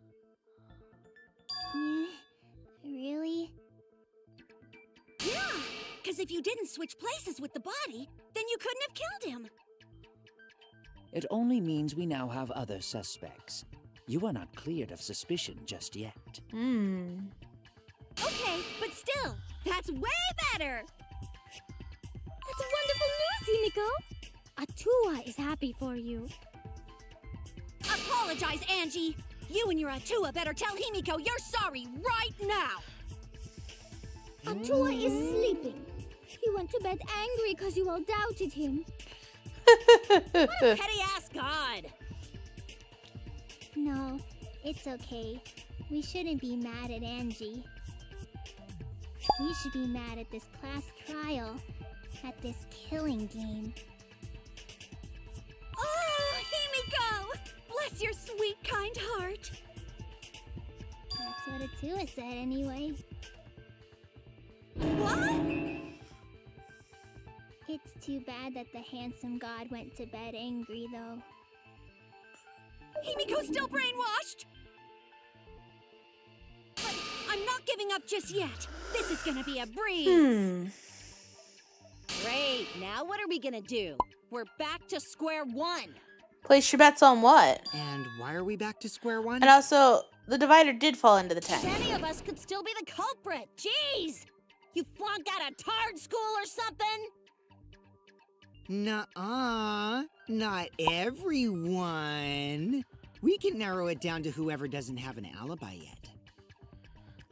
Really? Yeah, because if you didn't switch places with the body, then you couldn't have killed him. It only means we now have other suspects. You are not cleared of suspicion just yet. Okay, but still, that's way better! That's wonderful news, Himiko! Atua is happy for you. Apologize, Angie! You and your Atua better tell Himiko you're sorry right now! Atua is sleeping. He went to bed angry because you all doubted him. What a petty-ass god! No, it's okay. We shouldn't be mad at Angie. We should be mad at this class trial, at this killing game. Oh, Himiko! Bless your sweet, kind heart. That's what Atua said anyway. What? It's too bad that the handsome god went to bed angry, though. Himiko's still brainwashed! But I'm not giving up just yet. This is gonna be a breeze. Great, now what are we gonna do? We're back to square one. Place your bets on what? And why are we back to square one? And also, the divider did fall into the tank. Any of us could still be the culprit. Jeez! You flunked out of tard school or something? Nuh-uh. Not everyone. We can narrow it down to whoever doesn't have an alibi yet.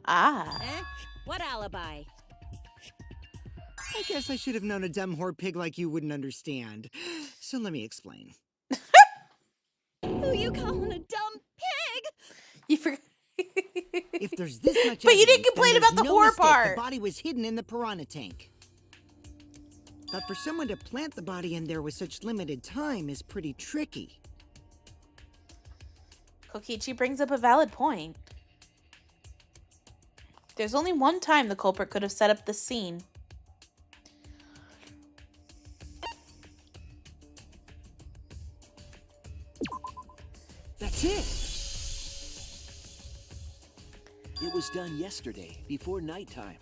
Ah. Eh? What alibi? I guess I should have known a dumb whore pig like you wouldn't understand. So let me explain. Who you calling a dumb pig? You forgot. If there's this much But you didn't evidence, complain then about the there's no whore mistake part. The body was hidden in the piranha tank. But for someone to plant the body in there with such limited time is pretty tricky. Kokichi brings up a valid point. There's only one time the culprit could have set up the scene. That's it! It was done yesterday, before nighttime.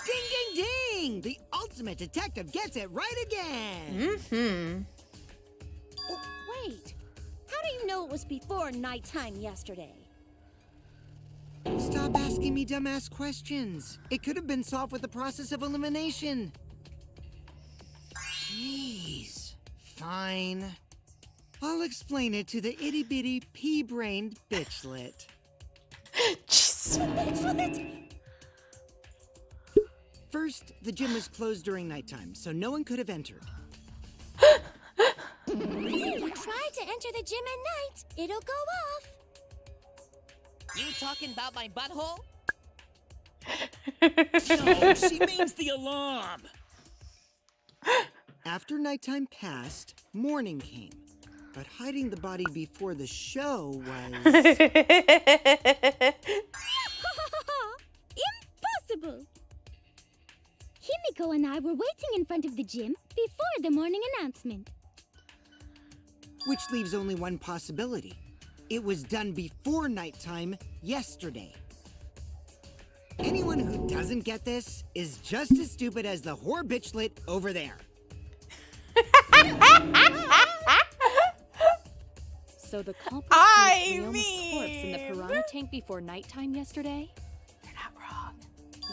Ding, ding, ding! The ultimate detective gets it right again! Mm-hmm. Oh, wait. How do you know it was before nighttime yesterday? Stop asking me dumbass questions. It could have been solved with the process of elimination. Jeez. Fine. I'll explain it to the itty-bitty pea-brained bitchlet. Bitchlet? First, the gym was closed during nighttime, so no one could have entered. If you try to enter the gym at night, it'll go off. You talking about my butthole? No, she means the alarm. After nighttime passed, morning came. But hiding the body before the show was... Impossible! Himiko and I were waiting in front of the gym before the morning announcement. Which leaves only one possibility. It was done before nighttime yesterday. Anyone who doesn't get this is just as stupid as the whore bitchlet over there. So the culprit placed Ryoma's corpse in the piranha tank before nighttime yesterday? You're not wrong.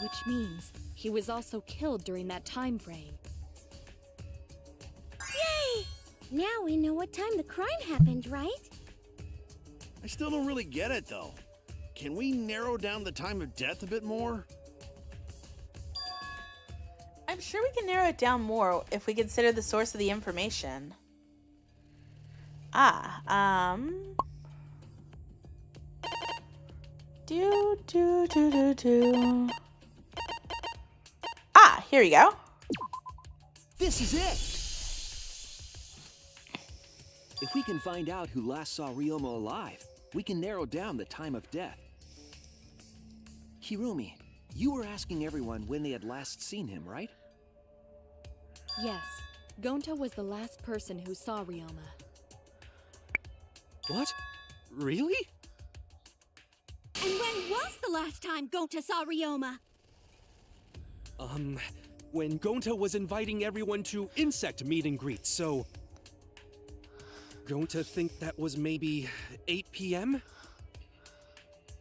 Which means he was also killed during that time frame. Yay! Now we know what time the crime happened, right? I still don't really get it, though. Can we narrow down the time of death a bit more? I'm sure we can narrow it down more if we consider the source of the information. Here we go. This is it! If we can find out who last saw Ryoma alive, we can narrow down the time of death. Hirumi, you were asking everyone when they had last seen him, right? Yes, Gonta was the last person who saw Ryoma. What? Really? And when was the last time Gonta saw Ryoma? When Gonta was inviting everyone to insect meet and greet, so... Gonta think that was maybe 8 p.m.?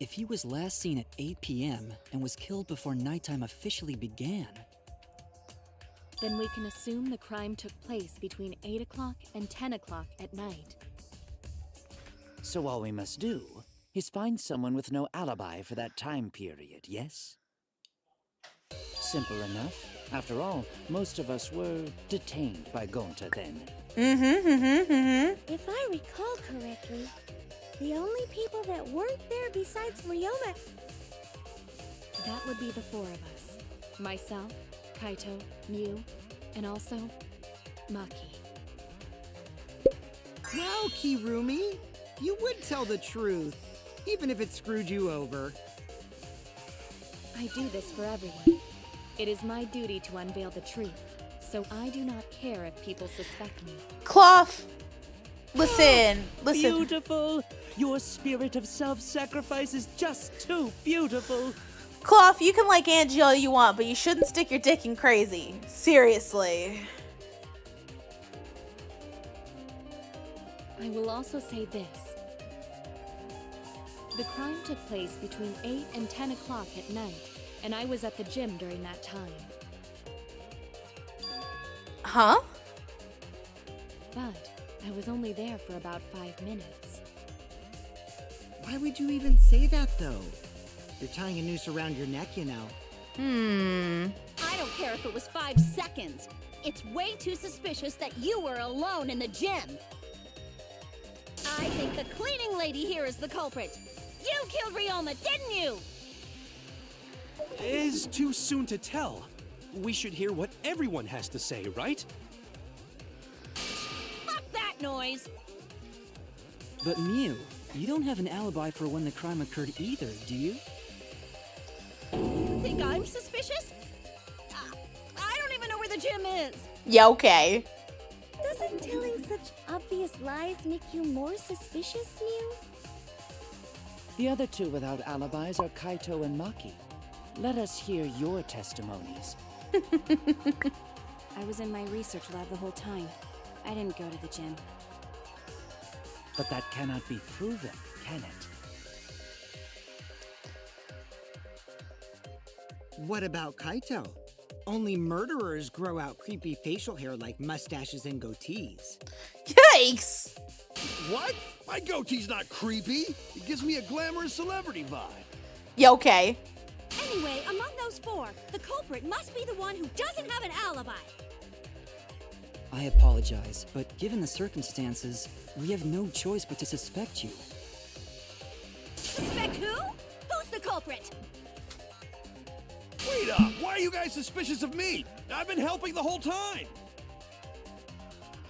If he was last seen at 8 p.m. and was killed before nighttime officially began... Then we can assume the crime took place between 8 o'clock and 10 o'clock at night. So all we must do is find someone with no alibi for that time period, yes? Simple enough. After all, most of us were detained by Gonta then. If I recall correctly, the only people that weren't there besides Ryoma... That would be the four of us. Myself, Kaito, Miu, and also Maki. Well, Kirumi, you would tell the truth, even if it screwed you over. I do this for everyone. It is my duty to unveil the truth, so I do not care if people suspect me. Cloth! Listen, listen. Beautiful! Your spirit of self-sacrifice is just too beautiful. Cloth, you can like Angie all you want, but you shouldn't stick your dick in Crazy. Seriously. I will also say this. The crime took place between 8 and 10 o'clock at night, and I was at the gym during that time. Huh? But I was only there for about 5 minutes. Why would you even say that, though? You're tying a noose around your neck, you know. I don't care if it was 5 seconds. It's way too suspicious that you were alone in the gym. I think the cleaning lady here is the culprit. You killed Ryoma, didn't you? It's too soon to tell. We should hear what everyone has to say, right? Fuck that noise! But Mew, you don't have an alibi for when the crime occurred either, do you? You think I'm suspicious? I don't even know where the gym is. Yeah, okay. Doesn't telling such obvious lies make you more suspicious, Mew? The other two without alibis are Kaito and Maki. Let us hear your testimonies. I was in my research lab the whole time. I didn't go to the gym. But that cannot be proven, can it? What about Kaito? Only murderers grow out creepy facial hair like mustaches and goatees. Yikes! What? My goatee's not creepy. It gives me a glamorous celebrity vibe. Yeah, okay. Anyway, among those 4, the culprit must be the one who doesn't have an alibi. I apologize, but given the circumstances, we have no choice but to suspect you. Suspect who? Who's the culprit? Wait up! Why are you guys suspicious of me? I've been helping the whole time!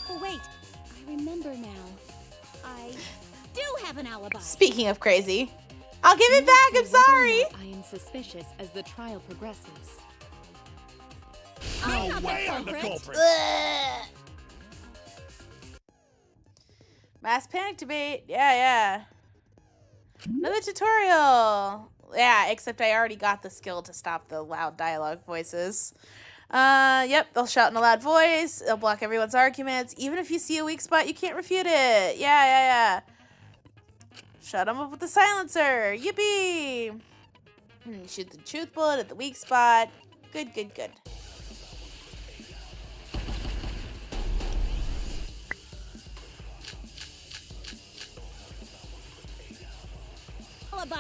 Oh, wait. I remember now. I do have an alibi. Speaking of Crazy, I'll give it back, I'm sorry! I am suspicious as the trial progresses. No way I'm the culprit! Ugh. Mass panic debate. Yeah. Another tutorial. Yeah, except I already got the skill to stop the loud dialogue voices. Yep, they'll shout in a loud voice. They'll block everyone's arguments. Even if you see a weak spot, you can't refute it. Yeah. Shut them up with the silencer. Yippee! Shoot the truth bullet at the weak spot. Good. Alibi.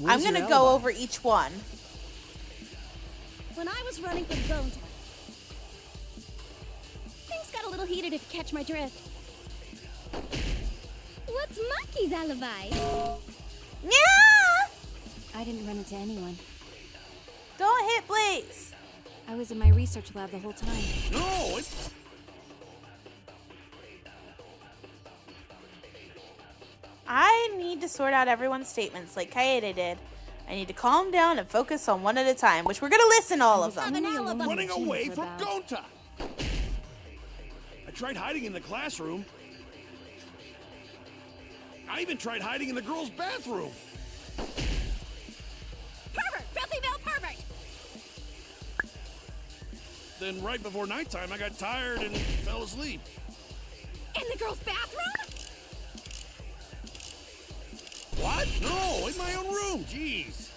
I'm gonna go over each one. When I was running from Gonta, things got a little heated if you catch my drift. What's Maki's alibi? Yeah! I didn't run into anyone. Don't hit Blaze. I was in my research lab the whole time. No, it's... I need to sort out everyone's statements like Kaede did. I need to calm down and focus on one at a time, which we're gonna listen to all of them. running away from Gonta! I tried hiding in the classroom. I even tried hiding in the girls' bathroom. Pervert! Filthy male pervert! Then right before nighttime, I got tired and fell asleep. In the girls' bathroom? What? No, in my own room. Jeez.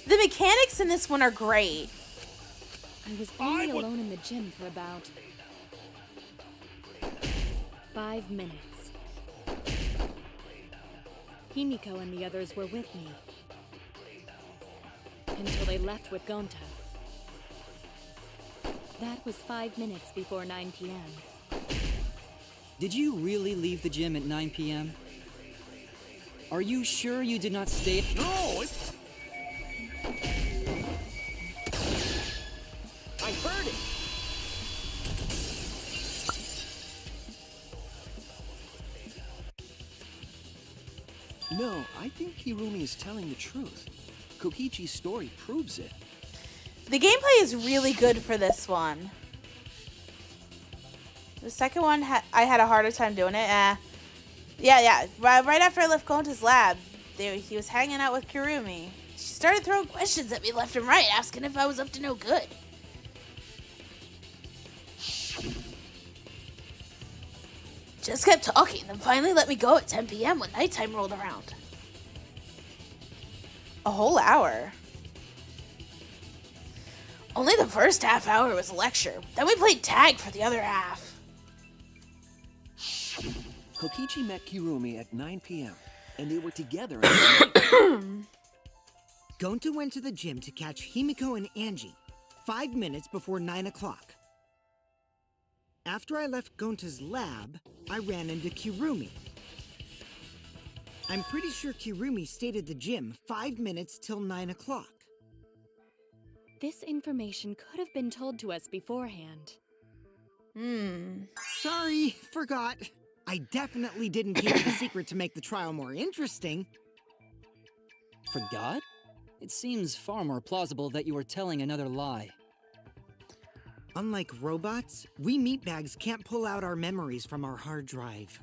The mechanics in this one are great. I was only alone in the gym for about 5 minutes. Himiko and the others were with me until they left with Gonta. That was 5 minutes before 9 p.m. Did you really leave the gym at 9 p.m.? Are you sure you did not stay? No, it's... I heard it! I think Kirumi is telling the truth. Kokichi's story proves it. The gameplay is really good for this one. The second one, I had a harder time doing it. Yeah. Right after I left Gonta's lab, he was hanging out with Kirumi. She started throwing questions at me left and right, asking if I was up to no good. Just kept talking, then finally let me go at 10 p.m. when nighttime rolled around. A whole hour. Only the first half hour was a lecture. Then we played tag for the other half. Kokichi met Kirumi at 9 p.m. and they were together at Gonta went to the gym to catch Himiko and Angie 5 minutes before 9 o'clock. After I left Gonta's lab, I ran into Kirumi. I'm pretty sure Kirumi stayed at the gym 5 minutes till 9 o'clock. This information could have been told to us beforehand. Sorry, forgot. I definitely didn't keep it a secret to make the trial more interesting. Forgot? It seems far more plausible that you were telling another lie. Unlike robots, we meatbags can't pull out our memories from our hard drive.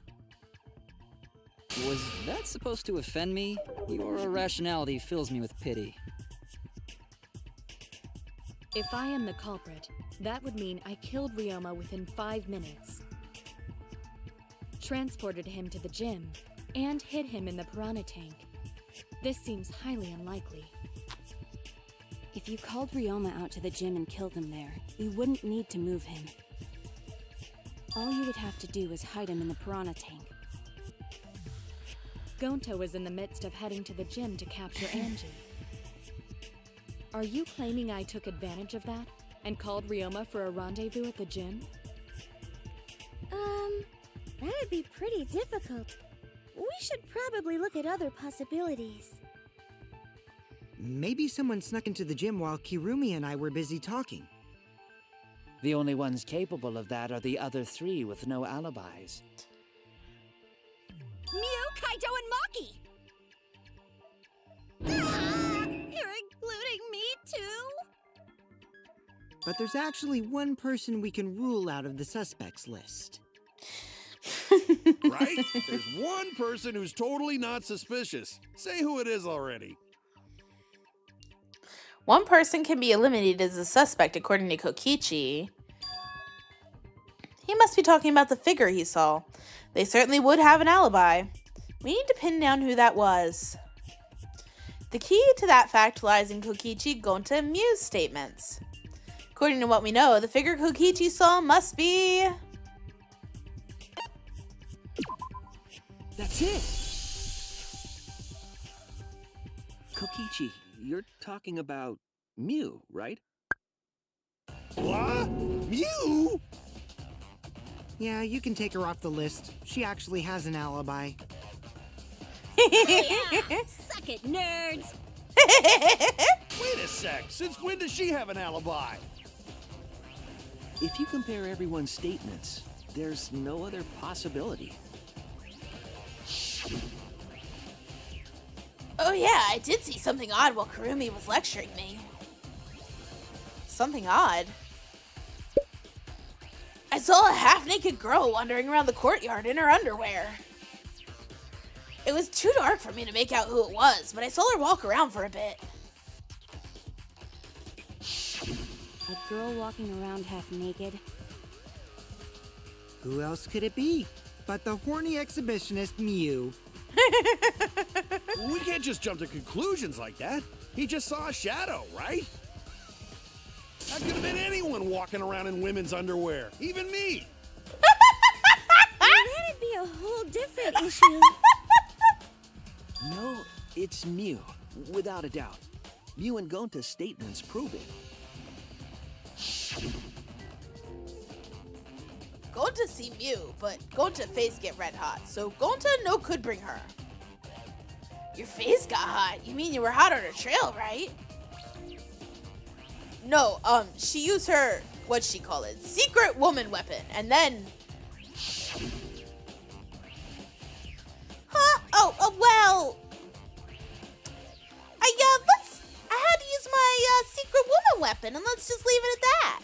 Was that supposed to offend me? Your irrationality fills me with pity. If I am the culprit, that would mean I killed Ryoma within 5 minutes, transported him to the gym, and hid him in the piranha tank. This seems highly unlikely. If you called Ryoma out to the gym and killed him there, you wouldn't need to move him. All you would have to do is hide him in the piranha tank. Gonta was in the midst of heading to the gym to capture Angie. Are you claiming I took advantage of that and called Ryoma for a rendezvous at the gym? That'd be pretty difficult. We should probably look at other possibilities. Maybe someone snuck into the gym while Kirumi and I were busy talking. The only ones capable of that are the other three with no alibis. Mew, Kaito, and Maki! You're including me too? But there's actually one person we can rule out of the suspects list. Right? There's one person who's totally not suspicious. Say who it is already. One person can be eliminated as a suspect, according to Kokichi. He must be talking about the figure he saw. They certainly would have an alibi. We need to pin down who that was. The key to that fact lies in Kokichi, Gonta, and Mew's statements. According to what we know, the figure Kokichi saw must be... That's it! Kokichi, you're talking about Mew, right? What? Mew? Yeah, you can take her off the list. She actually has an alibi. Yeah, suck it, nerds! Wait a sec. Since when does she have an alibi? If you compare everyone's statements, there's no other possibility. Oh yeah, I did see something odd while Kirumi was lecturing me. Something odd? I saw a half-naked girl wandering around the courtyard in her underwear. It was too dark for me to make out who it was, but I saw her walk around for a bit. A girl walking around half naked? Who else could it be but the horny exhibitionist Mew? We can't just jump to conclusions like that. He just saw a shadow, right? That could have been anyone walking around in women's underwear. Even me. That'd be a whole different issue. No, it's Mew, without a doubt. Mew and Gonta's statements prove it. Gonta see Mew, but Gonta face get red hot, so Gonta no could bring her. Your face got hot? You mean you were hot on her trail, right? No, she used her, what'd she call it? Secret woman weapon, and then... Huh? Oh, well, happened, and let's just leave it at that.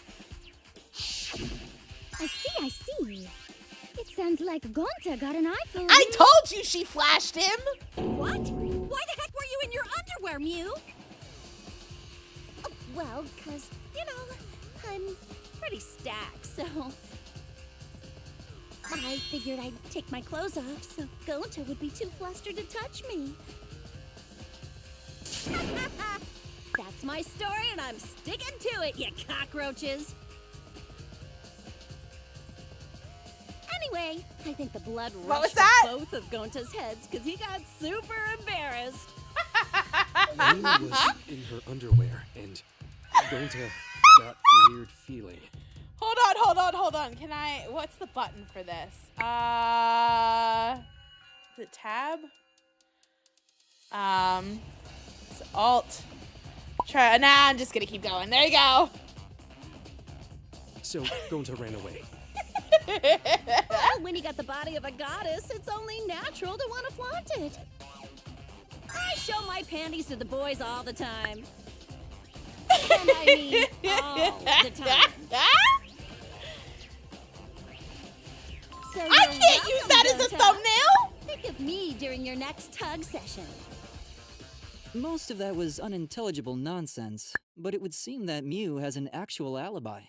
I see. It sounds like Gonta got an eye for him. I told you she flashed him! What? Why the heck were you in your underwear, Mew? Well, 'cause, you know, I'm Pretty stacked, so... I figured I'd take my clothes off so Gonta would be too flustered to touch me. That's my story, and I'm sticking to it, you cockroaches! Anyway, I think the blood rushed to both of Gonta's heads because he got super embarrassed. Mew was in her underwear, and Gonta got weird feeling. Hold on. Can I... What's the button for this? Is it tab? It's alt. Try... Nah, I'm just gonna keep going. There you go. So Gonta ran away. Well, when you got the body of a goddess, it's only natural to want to flaunt it. I show my panties to the boys all the time. And I mean all the time. So I can't use that as a thumbnail! Think of me during your next tug session. Most of that was unintelligible nonsense, but it would seem that Mew has an actual alibi.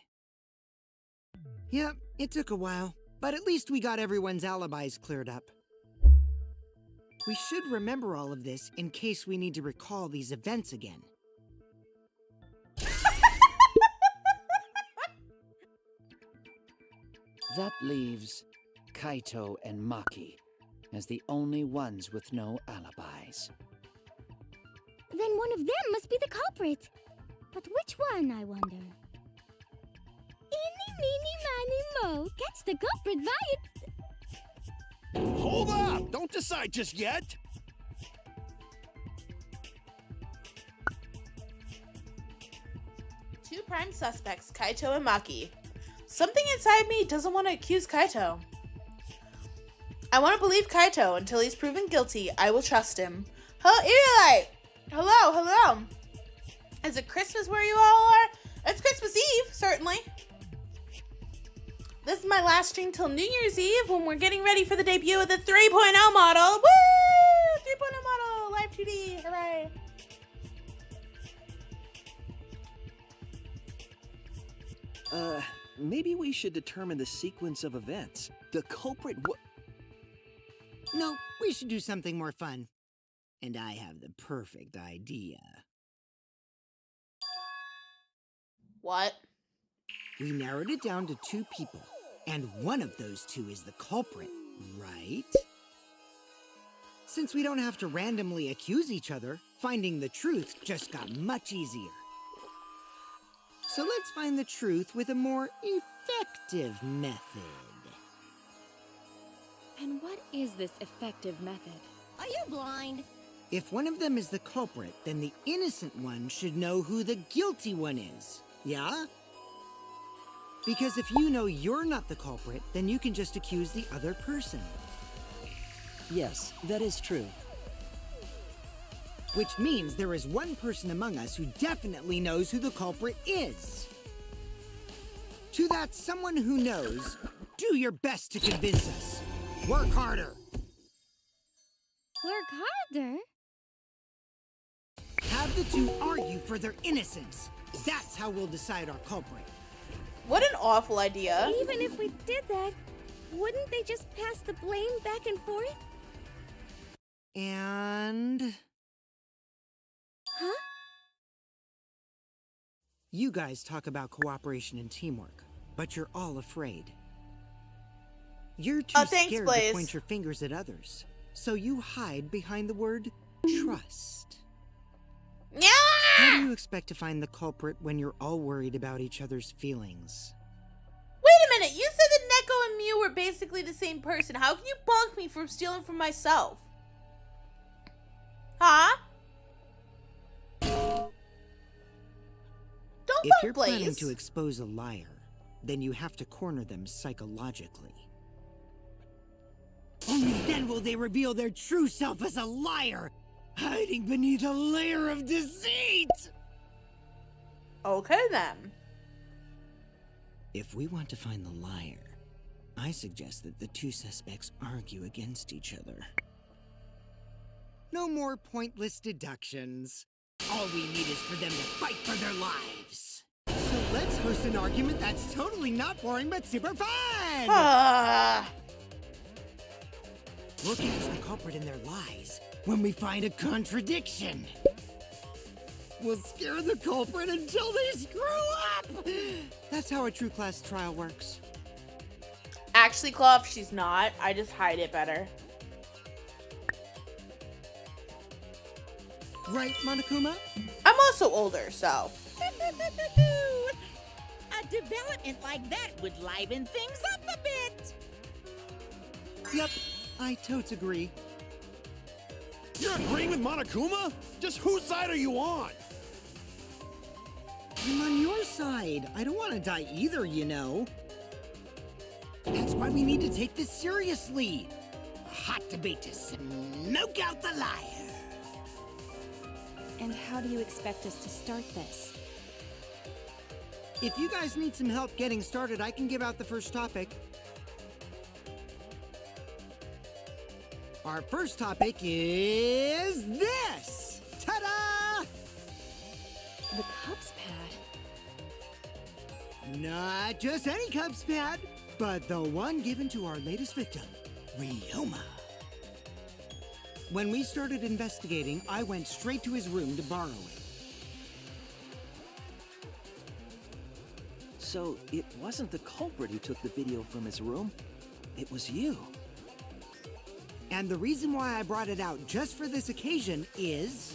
Yep, it took a while, but at least we got everyone's alibis cleared up. We should remember all of this in case we need to recall these events again. That leaves Kaito and Maki as the only ones with no alibis. Then one of them must be the culprit. But which one, I wonder? Eeny, meeny, miny, mo. Catch the culprit by its... Hold up! Don't decide just yet! Two prime suspects, Kaito and Maki. Something inside me doesn't want to accuse Kaito. I want to believe Kaito until he's proven guilty. I will trust him. Eli! Hello. Is it Christmas where you all are? It's Christmas Eve, certainly. This is my last stream till New Year's Eve when we're getting ready for the debut of the 3.0 model. Woo! 3.0 model, live 2D, hooray. Maybe we should determine the sequence of events. The culprit No, we should do something more fun. And I have the perfect idea. What? We narrowed it down to 2 people, and one of those 2 is the culprit, right? Since we don't have to randomly accuse each other, finding the truth just got much easier. So let's find the truth with a more effective method. And what is this effective method? Are you blind? If one of them is the culprit, then the innocent one should know who the guilty one is, yeah? Because if you know you're not the culprit, then you can just accuse the other person. Yes, that is true. Which means there is one person among us who definitely knows who the culprit is. To that someone who knows, do your best to convince us. Work harder. Work harder? Have the 2 argue for their innocence. That's how we'll decide our culprit. What an awful idea. Even if we did that, wouldn't they just pass the blame back and forth? And... Huh? You guys talk about cooperation and teamwork, but you're all afraid. You're too scared to point your fingers at others, so you hide behind the word trust. Yeah! How do you expect to find the culprit when you're all worried about each other's feelings? Wait a minute, you said that Neko and Mew were basically the same person. How can you punk me from stealing from myself? Huh? Don't If you're bunk, planning Blaze. to expose a liar, then you have to corner them psychologically. Only then will they reveal their true self as a liar, hiding beneath a layer of deceit! Okay, then. If we want to find the liar, I suggest that the two suspects argue against each other. No more pointless deductions. All we need is for them to fight for their lives. So let's host an argument that's totally not boring but super fun! We'll catch the culprit in their lies when we find a contradiction. We'll scare the culprit until they screw up! That's how a true class trial works. Actually, Clove, she's not. I just hide it better. Right, Monokuma? I'm also older, so. A development like that would liven things up a bit. Yep, I totes agree. You're agreeing with Monokuma? Just whose side are you on? I'm on your side. I don't want to die either, you know. That's why we need to take this seriously. A hot debate to smoke out the liar. And how do you expect us to start this? If you guys need some help getting started, I can give out the first topic. Our first topic is this! Ta-da! The cups pad. Not just any cups pad, but the one given to our latest victim, Ryoma. When we started investigating, I went straight to his room to borrow it. So, it wasn't the culprit who took the video from his room. It was you. And the reason why I brought it out just for this occasion is...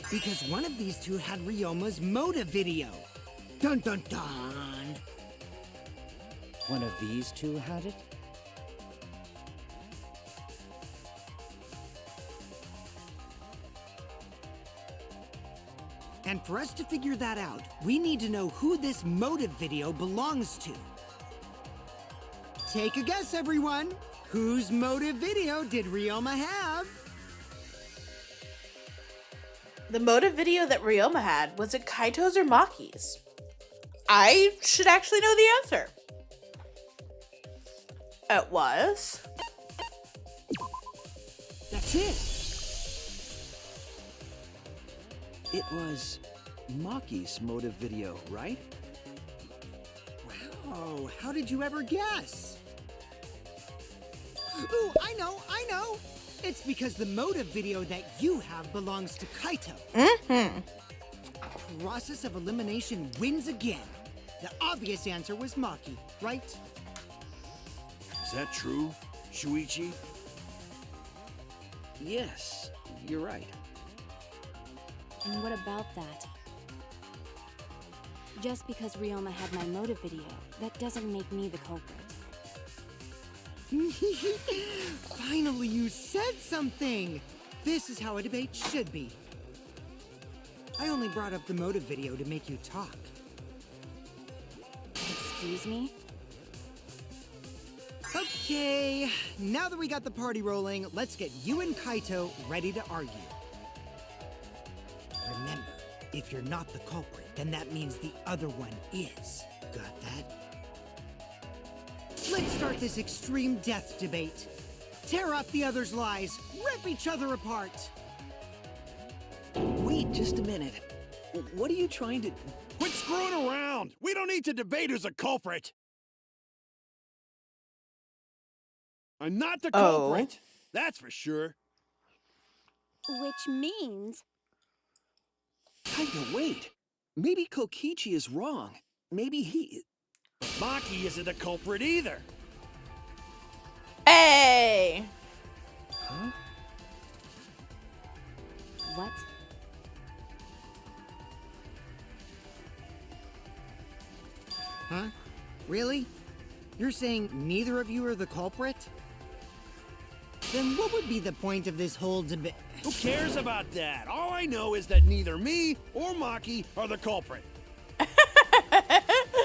because one of these two had Ryoma's motive video. Dun dun dun! One of these two had it? And for us to figure that out, we need to know who this motive video belongs to. Take a guess, everyone! Whose motive video did Ryoma have? The motive video that Ryoma had, was it Kaito's or Maki's? I should actually know the answer. It was. That's it. It was Maki's motive video, right? Wow, how did you ever guess? Ooh, I know! It's because the motive video that you have belongs to Kaito. Mm-hmm. Process of elimination wins again. The obvious answer was Maki, right? Is that true, Shuichi? Yes, you're right. And what about that? Just because Ryoma had my motive video, that doesn't make me the culprit. Finally, you said something! This is how a debate should be. I only brought up the motive video to make you talk. Excuse me? Okay, now that we got the party rolling, let's get you and Kaito ready to argue. Remember, if you're not the culprit, then that means the other one is. Got that? Let's start this extreme death debate. Tear up the other's lies, rip each other apart. Wait just a minute. What are you trying to... Quit screwing around! We don't need to debate who's a culprit! I'm not the culprit! That's for sure. Which means... Kaito, wait. Maybe Kokichi is wrong. Maybe he... But Maki isn't a culprit either. Hey! Huh? What? Huh? Really? You're saying neither of you are the culprit? Then what would be the point of this whole debate? Who cares about that? All I know is that neither me or Maki are the culprit.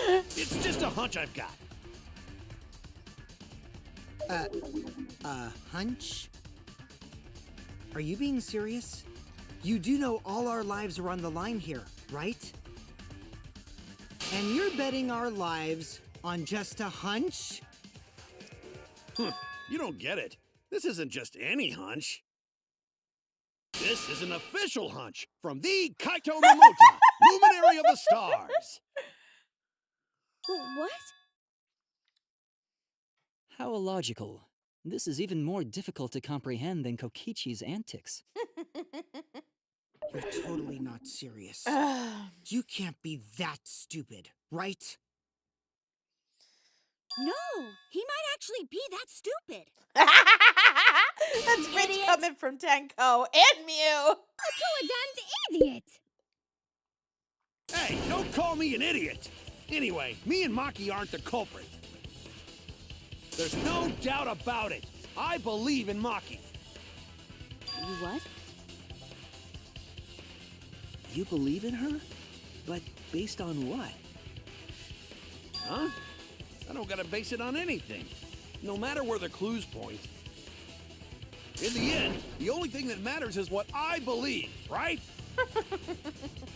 It's just a hunch I've got. Hunch? Are you being serious? You do know all our lives are on the line here. right? And you're betting our lives on just a hunch? You don't get it. This isn't just any hunch. This is an official hunch from the Kaito Momota, luminary of the stars. What? How illogical. This is even more difficult to comprehend than Kokichi's antics. You're totally not serious. You can't be that stupid, right? No, he might actually be that stupid. That's rich coming from Tenko and Mew. To a damned idiot! Hey, don't call me an idiot. Anyway, me and Maki aren't the culprit. There's no doubt about it. I believe in Maki. What? You believe in her? But based on what? Huh? I don't gotta base it on anything. No matter where the clues point. In the end, the only thing that matters is what I believe, right?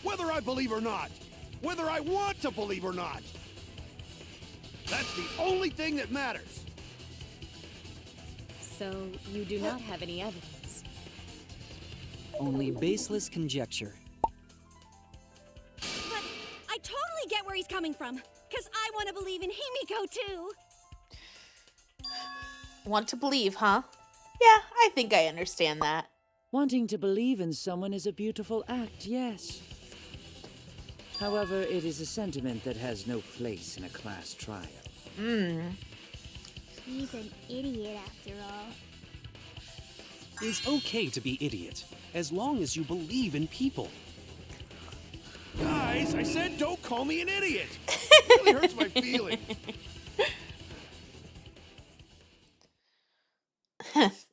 Whether I believe or not. Whether I want to believe or not. That's the only thing that matters. So, you do not have any evidence. Only baseless conjecture. But I totally get where he's coming from. Because I want to believe in Himiko, too. Want to believe, huh? Yeah, I think I understand that. Wanting to believe in someone is a beautiful act, yes. However, it is a sentiment that has no place in a class trial. He's an idiot after all. It's okay to be idiot, as long as you believe in people. Guys, I said don't call me an idiot. It really hurts my feelings.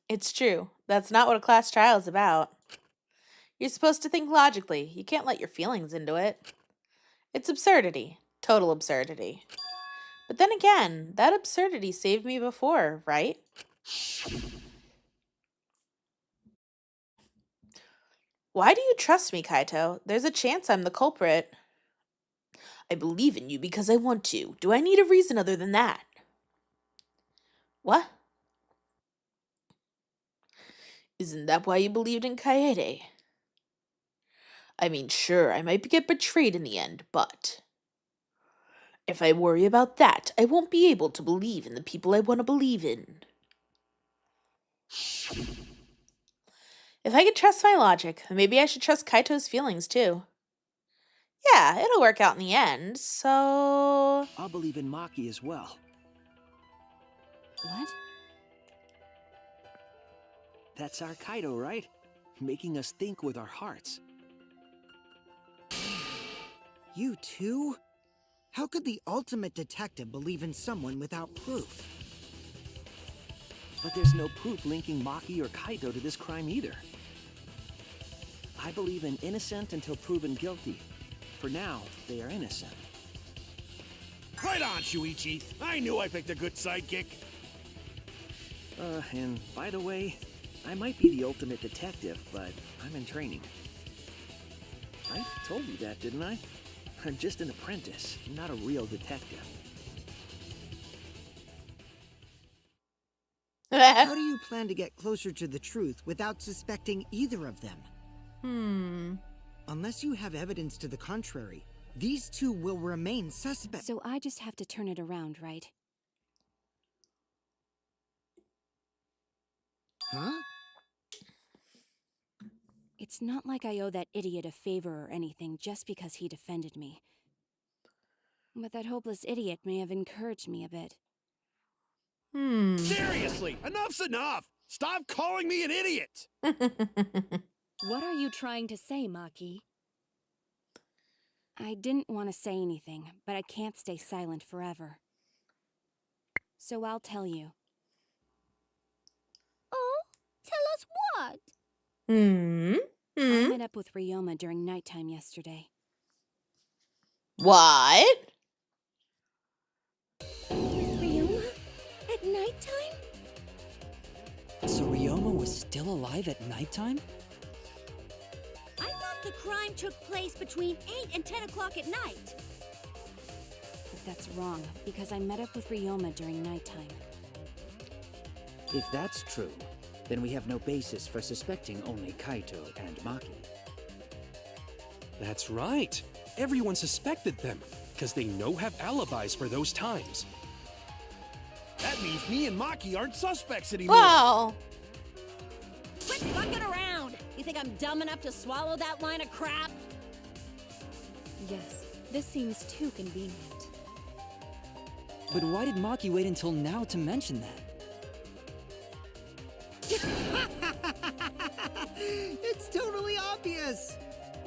It's true. That's not what a class trial is about. You're supposed to think logically. You can't let your feelings into it. It's absurdity. Total absurdity. But then again, that absurdity saved me before, right? Why do you trust me, Kaito? There's a chance I'm the culprit. I believe in you because I want to. Do I need a reason other than that? What? Isn't that why you believed in Kaede? I mean, sure, I might get betrayed in the end, but if I worry about that, I won't be able to believe in the people I want to believe in. If I could trust my logic, then maybe I should trust Kaito's feelings too. Yeah, it'll work out in the end, so... I'll believe in Maki as well. What? That's our Kaido, right? Making us think with our hearts. You too? How could the ultimate detective believe in someone without proof? But there's no proof linking Maki or Kaido to this crime either. I believe in innocent until proven guilty. For now, they are innocent. Right on, Shuichi. I knew I picked a good sidekick. And by the way, I might be the ultimate detective, but I'm in training. I told you that, didn't I? I'm just an apprentice, not a real detective. How do you plan to get closer to the truth without suspecting either of them? Unless you have evidence to the contrary, these two will remain suspects. So I just have to turn it around, right? Huh? It's not like I owe that idiot a favor or anything just because he defended me. But that hopeless idiot may have encouraged me a bit. Seriously, enough's enough. Stop calling me an idiot. What are you trying to say, Maki? I didn't want to say anything, but I can't stay silent forever. So I'll tell you. Oh, tell us what? I met up with Ryoma during nighttime yesterday. What? Ryoma? At nighttime? So Ryoma was still alive at nighttime? I thought the crime took place between 8 and 10 o'clock at night. But that's wrong, because I met up with Ryoma during nighttime. If that's true, then we have no basis for suspecting only Kaito and Maki. That's right. Everyone suspected them, because they have alibis for those times. That means me and Maki aren't suspects anymore. Wow. Quit fucking around! You think I'm dumb enough to swallow that line of crap? Yes, this seems too convenient. But why did Maki wait until now to mention that? It's totally obvious!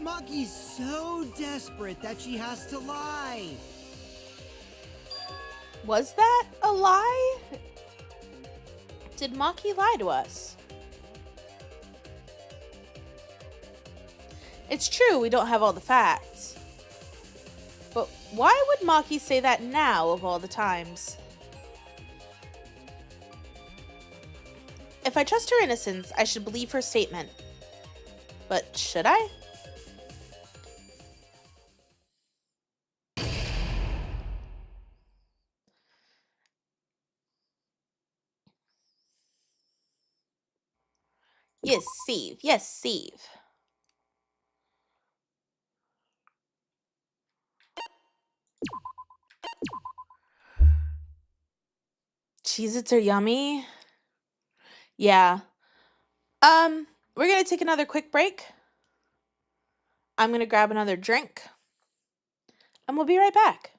Maki's so desperate that she has to lie. Was that a lie? Did Maki lie to us? It's true we don't have all the facts. But why would Maki say that now of all the times? If I trust her innocence, I should believe her statement. But should I? Yes, Steve. Yes, Steve. Cheez-Its are yummy. Yeah. We're gonna take another quick break. I'm gonna grab another drink. And we'll be right back.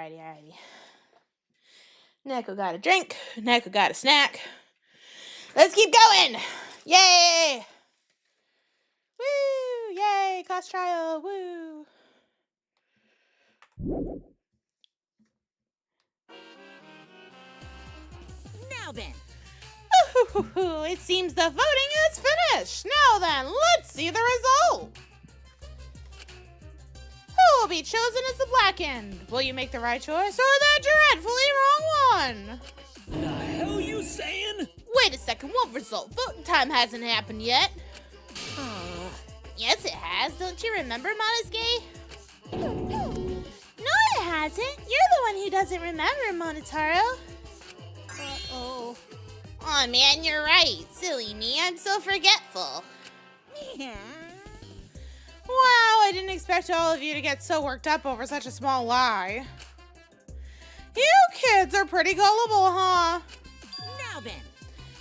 Alrighty. Neko got a drink. Neko got a snack. Let's keep going. Yay! Woo! Yay! Class trial. Woo! Now then. It seems the voting is finished. Now then, let's see the result. Who will be chosen as the blackened. Will you make the right choice or the dreadfully wrong one? The hell you saying? Wait a second, what result? Voting time hasn't happened yet. Yes, it has. Don't you remember, Monosuke? No, it hasn't. You're the one who doesn't remember, Monotaro. Uh-oh. Aw, man, you're right. Silly me, I'm so forgetful. Yeah. Wow, I didn't expect all of you to get so worked up over such a small lie. You kids are pretty gullible, huh? Now then.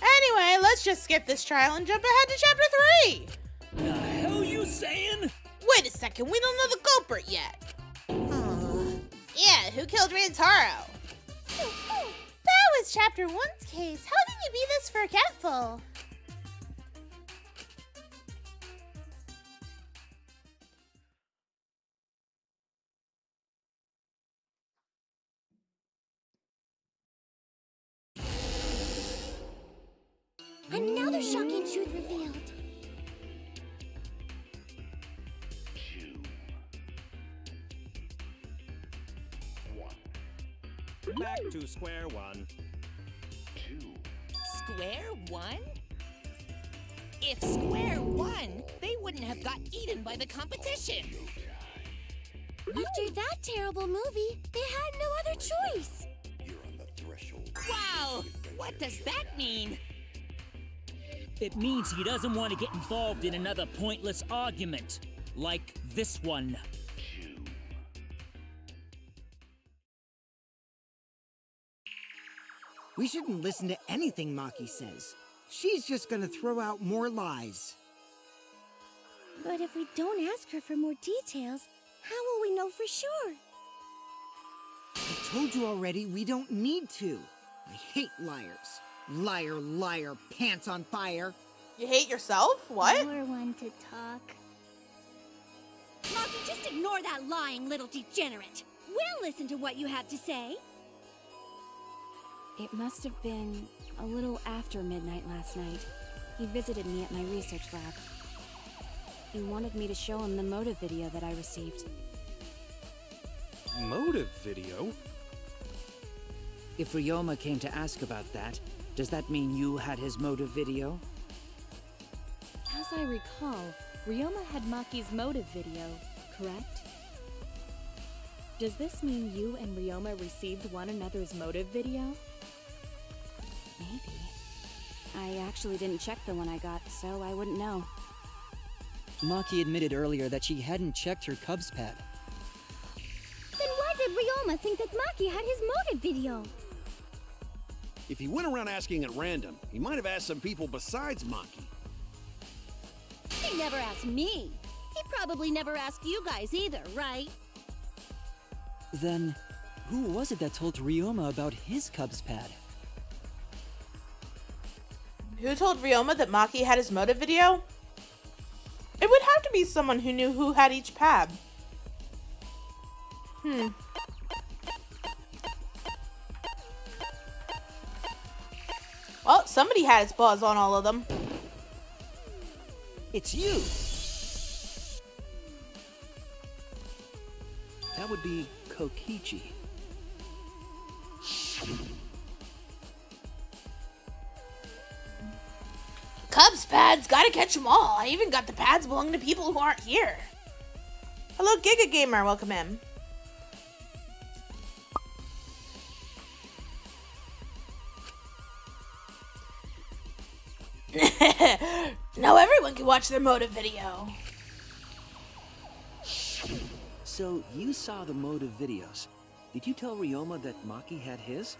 Anyway, let's just skip this trial and jump ahead to chapter 3. The hell you saying? Wait a second, we don't know the culprit yet. Yeah, who killed Rantaro? That was chapter 1's case. How can you be this forgetful? Another shocking truth revealed. Back to square one. Square one? If square one, they wouldn't have got eaten by the competition. After that terrible movie, they had no other choice. Wow! What does that mean? It means he doesn't want to get involved in another pointless argument, like this one. We shouldn't listen to anything Maki says. She's just gonna throw out more lies. But if we don't ask her for more details, how will we know for sure? I told you already, we don't need to. I hate liars. Liar, liar, pants on fire. You hate yourself? What? You're one to talk. Maki, just ignore that lying little degenerate. We'll listen to what you have to say. It must have been a little after midnight last night. He visited me at my research lab. He wanted me to show him the motive video that I received. Motive video? If Ryoma came to ask about that, does that mean you had his motive video? As I recall, Ryoma had Maki's motive video, correct? Does this mean you and Ryoma received one another's motive video? Maybe. I actually didn't check the one I got, so I wouldn't know. Maki admitted earlier that she hadn't checked her Cubs pad. Then why did Ryoma think that Maki had his motive video? If he went around asking at random, he might have asked some people besides Maki. He never asked me. He probably never asked you guys either, right? Then, who was it that told Ryoma about his Cubs pad? Who told Ryoma that Maki had his motive video? It would have to be someone who knew who had each pad. Well, somebody had his paws on all of them. It's you! That would be Kokichi. Cubs pads, gotta catch them all. I even got the pads belonging to people who aren't here. Hello, Giga Gamer, welcome in. Now everyone can watch their motive video. So, you saw the motive videos. Did you tell Ryoma that Maki had his?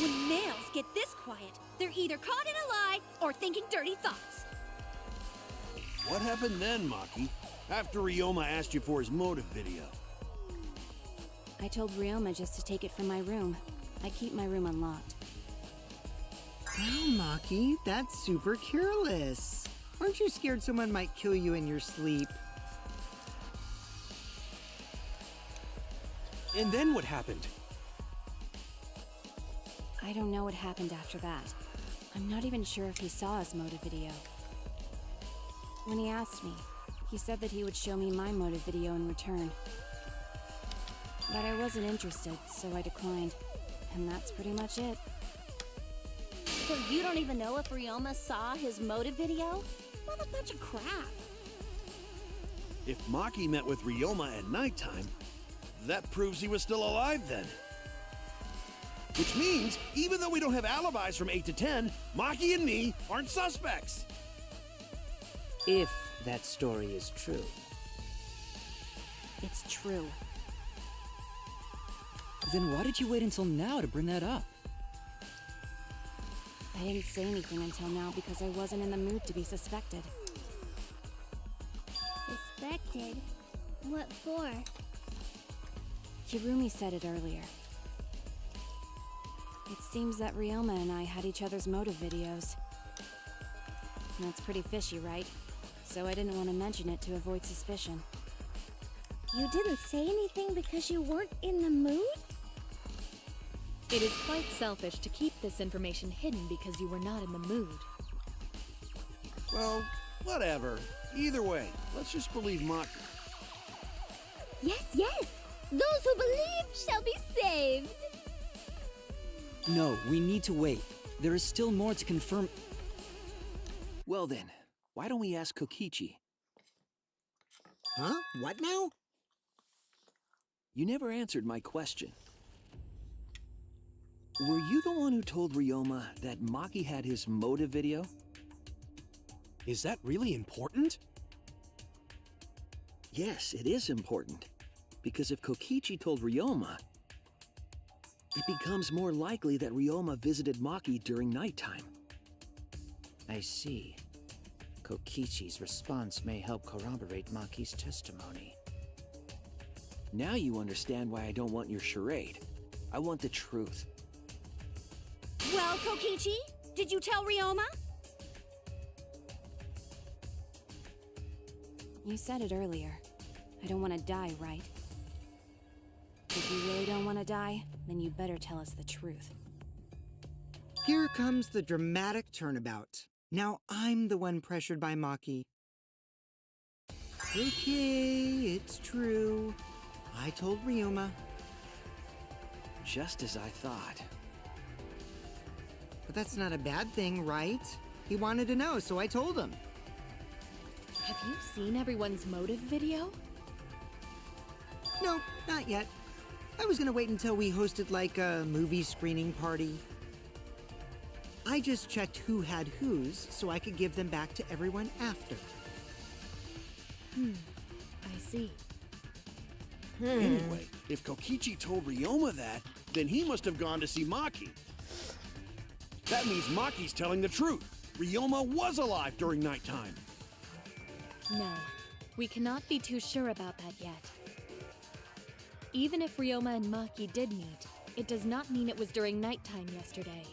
When males get this quiet, they're either caught in a lie or thinking dirty thoughts. What happened then, Maki? After Ryoma asked you for his motive video? I told Ryoma just to take it from my room. I keep my room unlocked. Wow, Maki, that's super careless. Aren't you scared someone might kill you in your sleep? And then what happened? I don't know what happened after that. I'm not even sure if he saw his motive video. When he asked me, he said that he would show me my motive video in return. But I wasn't interested, so I declined. And that's pretty much it. So you don't even know if Ryoma saw his motive video? What a bunch of crap. If Maki met with Ryoma at nighttime, that proves he was still alive then. Which means, even though we don't have alibis from 8 to 10, Maki and me aren't suspects. If that story is true. It's true. Then why did you wait until now to bring that up? I didn't say anything until now because I wasn't in the mood to be suspected. Suspected? What for? Kirumi said it earlier. It seems that Ryoma and I had each other's motive videos. That's pretty fishy, right? So I didn't want to mention it to avoid suspicion. You didn't say anything because you weren't in the mood? It is quite selfish to keep this information hidden because you were not in the mood. Well, whatever. Either way, let's just believe Maki. Yes, yes! Those who believe shall be saved! No, we need to wait. There is still more to confirm. Well then, why don't we ask Kokichi? Huh? What now? You never answered my question. Were you the one who told Ryoma that Maki had his motive video? Is that really important? Yes, it is important. Because if Kokichi told Ryoma, it becomes more likely that Ryoma visited Maki during nighttime. I see. Kokichi's response may help corroborate Maki's testimony. Now you understand why I don't want your charade. I want the truth. Well, Kokichi, did you tell Ryoma? You said it earlier. I don't want to die, right? If you really don't want to die, then you better tell us the truth. Here comes the dramatic turnabout. Now I'm the one pressured by Maki. Okay, it's true. I told Ryoma. Just as I thought. But that's not a bad thing, right? He wanted to know, so I told him. Have you seen everyone's motive video? No, not yet. I was gonna wait until we hosted like a movie screening party. I just checked who had whose so I could give them back to everyone after. I see. Anyway, if Kokichi told Ryoma that, then he must have gone to see Maki. That means Maki's telling the truth. Ryoma was alive during nighttime. No, we cannot be too sure about that yet. Even if Ryoma and Maki did meet, it does not mean it was during nighttime yesterday.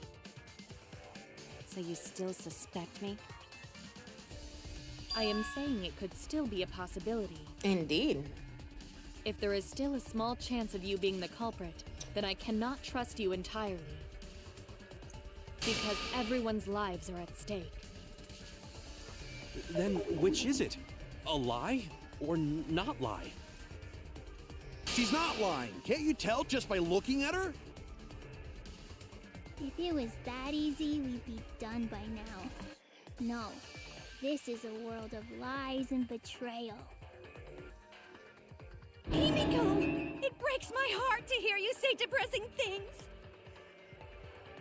So you still suspect me? I am saying it could still be a possibility. Indeed. If there is still a small chance of you being the culprit, then I cannot trust you entirely. Because everyone's lives are at stake. Then which is it? A lie or not lie? She's not lying. Can't you tell just by looking at her? If it was that easy, we'd be done by now. No, this is a world of lies and betrayal. Himiko! It breaks my heart to hear you say depressing things!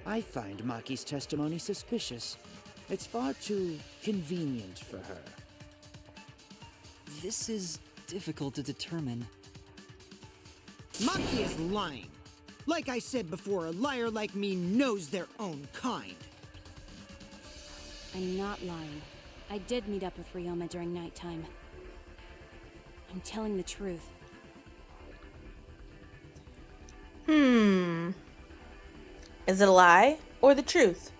I find Maki's testimony suspicious. It's far too convenient for her. This is difficult to determine. Maki is lying. Like I said before, a liar like me knows their own kind. I'm not lying. I did meet up with Ryoma during nighttime. I'm telling the truth. Is it a lie or the truth?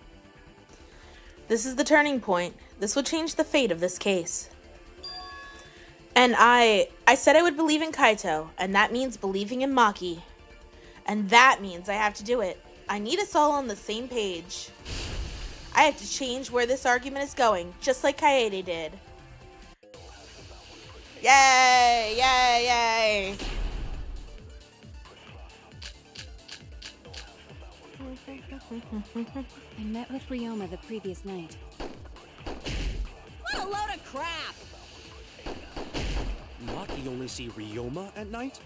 This is the turning point. This will change the fate of this case. And I said I would believe in Kaito, and that means believing in Maki. And that means I have to do it. I need us all on the same page. I have to change where this argument is going, just like Kaede did. Yay! Yay! Yay! I met with Ryoma the previous night. What a load of crap! Maki only see Ryoma at night?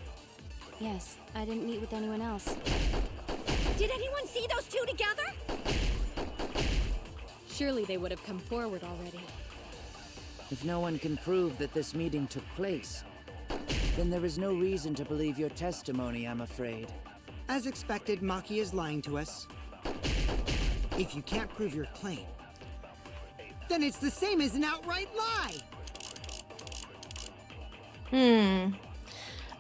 Yes, I didn't meet with anyone else. Did anyone see those two together? Surely they would have come forward already. If no one can prove that this meeting took place, then there is no reason to believe your testimony, I'm afraid. As expected, Maki is lying to us. If you can't prove your claim, then it's the same as an outright lie!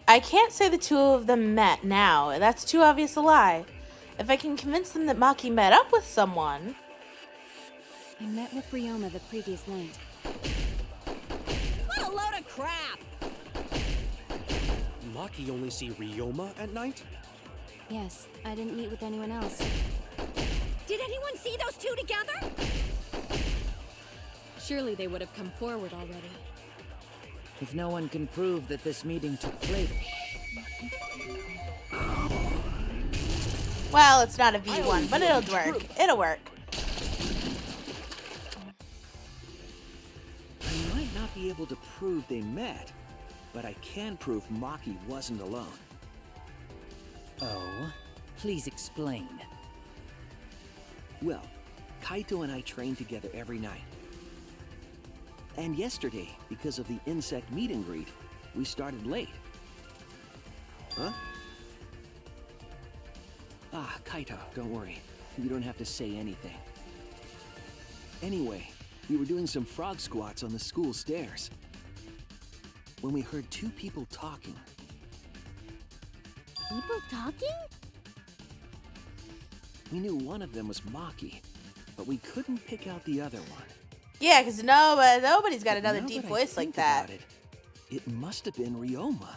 I can't say the two of them met now. That's too obvious a lie. If I can convince them that Maki met up with someone... I met with Ryoma the previous night. What a load of crap! Maki only see Ryoma at night? Yes, I didn't meet with anyone else. Did anyone see those two together? Surely they would have come forward already. If no one can prove that this meeting took place... Well, it's not a V1, but it'll work. It'll work. I might not be able to prove they met, but I can prove Maki wasn't alone. Oh? Please explain. Well, Kaito and I train together every night. And yesterday, because of the insect meet and greet, we started late. Huh? Ah, Kaito, don't worry. You don't have to say anything. Anyway, we were doing some frog squats on the school stairs when we heard two people talking. People talking? We knew one of them was Maki, but we couldn't pick out the other one. Yeah, because nobody's got another Now deep that I voice like think that. about it must have been Ryoma.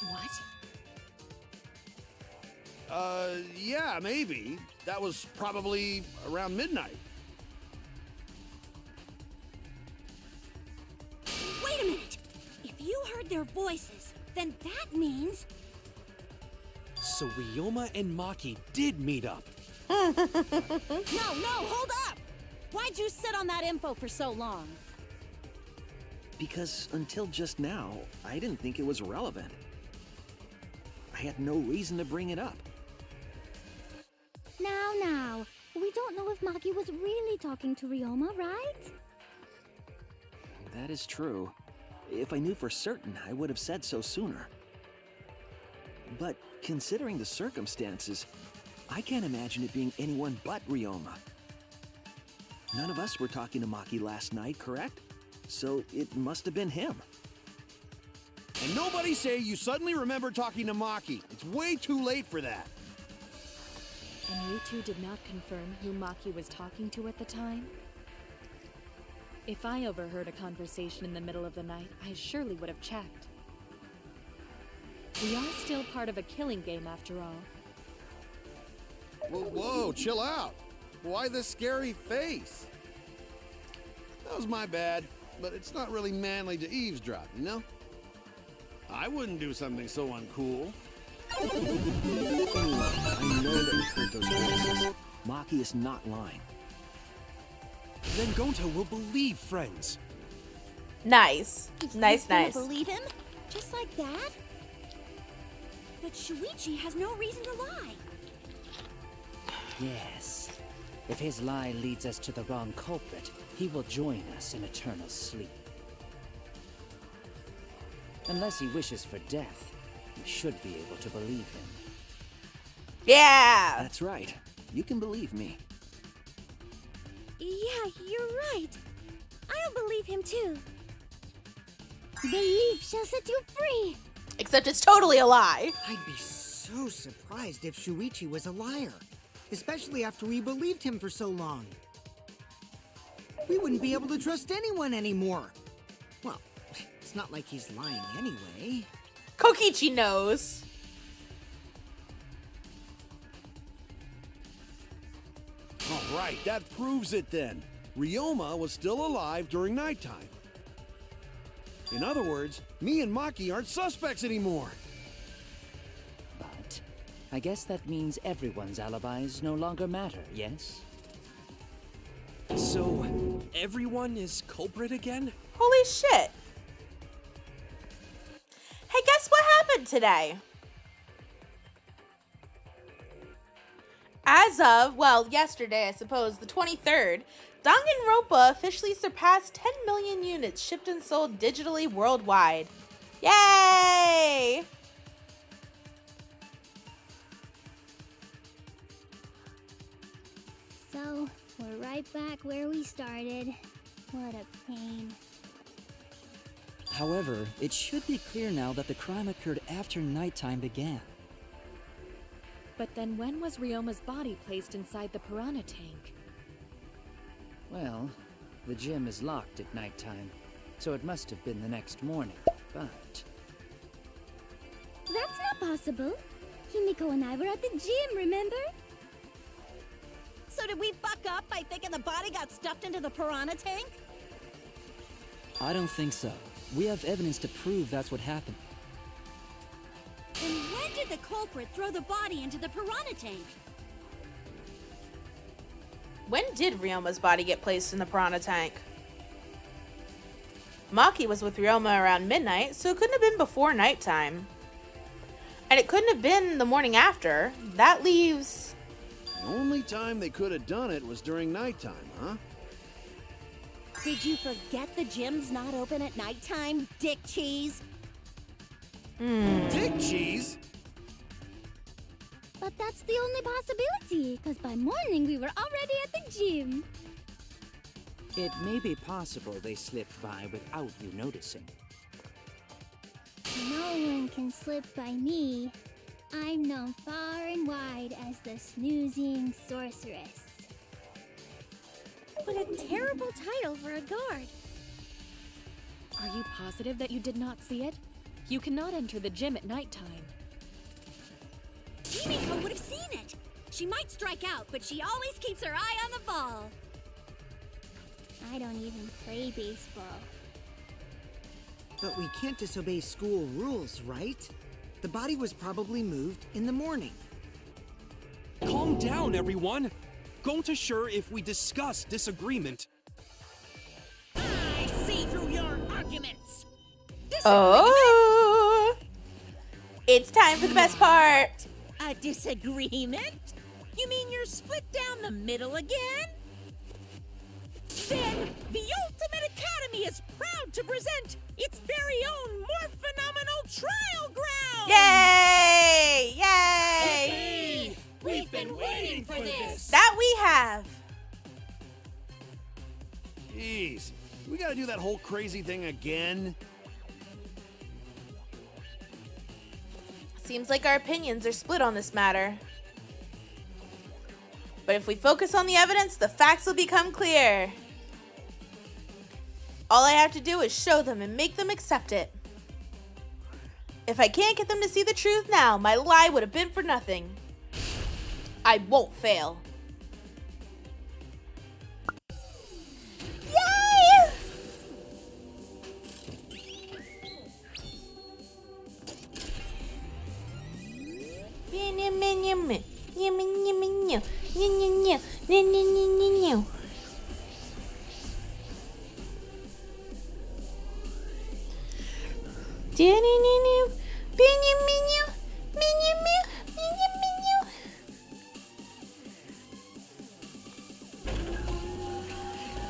What? Yeah, maybe. That was probably around midnight. Wait a minute! If you heard their voices, then that means... So Ryoma and Maki did meet up. No, hold up! Why'd you sit on that info for so long? Because until just now, I didn't think it was relevant. I had no reason to bring it up. Now, we don't know if Maki was really talking to Ryoma, right? That is true. If I knew for certain, I would have said so sooner. But considering the circumstances, I can't imagine it being anyone but Ryoma. None of us were talking to Maki last night, correct? So it must have been him. And nobody say you suddenly remember talking to Maki. It's way too late for that. And you two did not confirm who Maki was talking to at the time? If I overheard a conversation in the middle of the night, I surely would have checked. We are still part of a killing game after all. Whoa, chill out. Why this scary face? That was my bad, but it's not really manly to eavesdrop, you know? I wouldn't do something so uncool. Anyway, I know that we heard those voices. Maki is not lying. Then Gonta will believe friends. Nice. Nice. Gonna believe him? Just like that? But Shuichi has no reason to lie. Yes. If his lie leads us to the wrong culprit, he will join us in eternal sleep. Unless he wishes for death, we should be able to believe him. Yeah! That's right. You can believe me. Yeah, you're right. I'll believe him too. Belief shall set you free. Except it's totally a lie. I'd be so surprised if Shuichi was a liar. Especially after we believed him for so long. We wouldn't be able to trust anyone anymore. Well, it's not like he's lying anyway. Kokichi knows. All right, that proves it then. Ryoma was still alive during nighttime. In other words, me and Maki aren't suspects anymore. But I guess that means everyone's alibis no longer matter, yes? So, everyone is culprit again? Holy shit. Hey, guess what happened today? As of, well, yesterday, I suppose, the 23rd, Danganronpa officially surpassed 10 million units shipped and sold digitally worldwide. Yay! So, we're right back where we started. What a pain. However, it should be clear now that the crime occurred after nighttime began. But then when was Ryoma's body placed inside the piranha tank? Well, the gym is locked at nighttime, so it must have been the next morning, but... That's not possible. Himiko and I were at the gym, remember? So did we fuck up by thinking the body got stuffed into the piranha tank? I don't think so. We have evidence to prove that's what happened. Then when did the culprit throw the body into the piranha tank? When did Ryoma's body get placed in the piranha tank? Maki was with Ryoma around midnight, so it couldn't have been before nighttime. And it couldn't have been the morning after. That leaves... The only time they could have done it was during nighttime, huh? Did you forget the gym's not open at nighttime, dick cheese? Dick cheese? But that's the only possibility, because by morning we were already at the gym. It may be possible they slipped by without you noticing. No one can slip by me. I'm known far and wide as the snoozing sorceress. What a terrible title for a guard. Are you positive that you did not see it? You cannot enter the gym at nighttime. Himiko would have seen it. She might strike out, but she always keeps her eye on the ball. I don't even play baseball. But we can't disobey school rules, right? The body was probably moved in the morning. Calm down, everyone! Gonta sure if we discuss disagreement. I see through your arguments. Oh! It's time for the best part! A disagreement? You mean you're split down the middle again? Then the Ultimate Academy is proud to present its very own more phenomenal trial ground! Yay! Yay! We've been waiting for this! That we have! Jeez, we gotta do that whole crazy thing again? Seems like our opinions are split on this matter. But if we focus on the evidence, the facts will become clear. All I have to do is show them and make them accept it. If I can't get them to see the truth now, my lie would have been for nothing. I won't fail. Yay!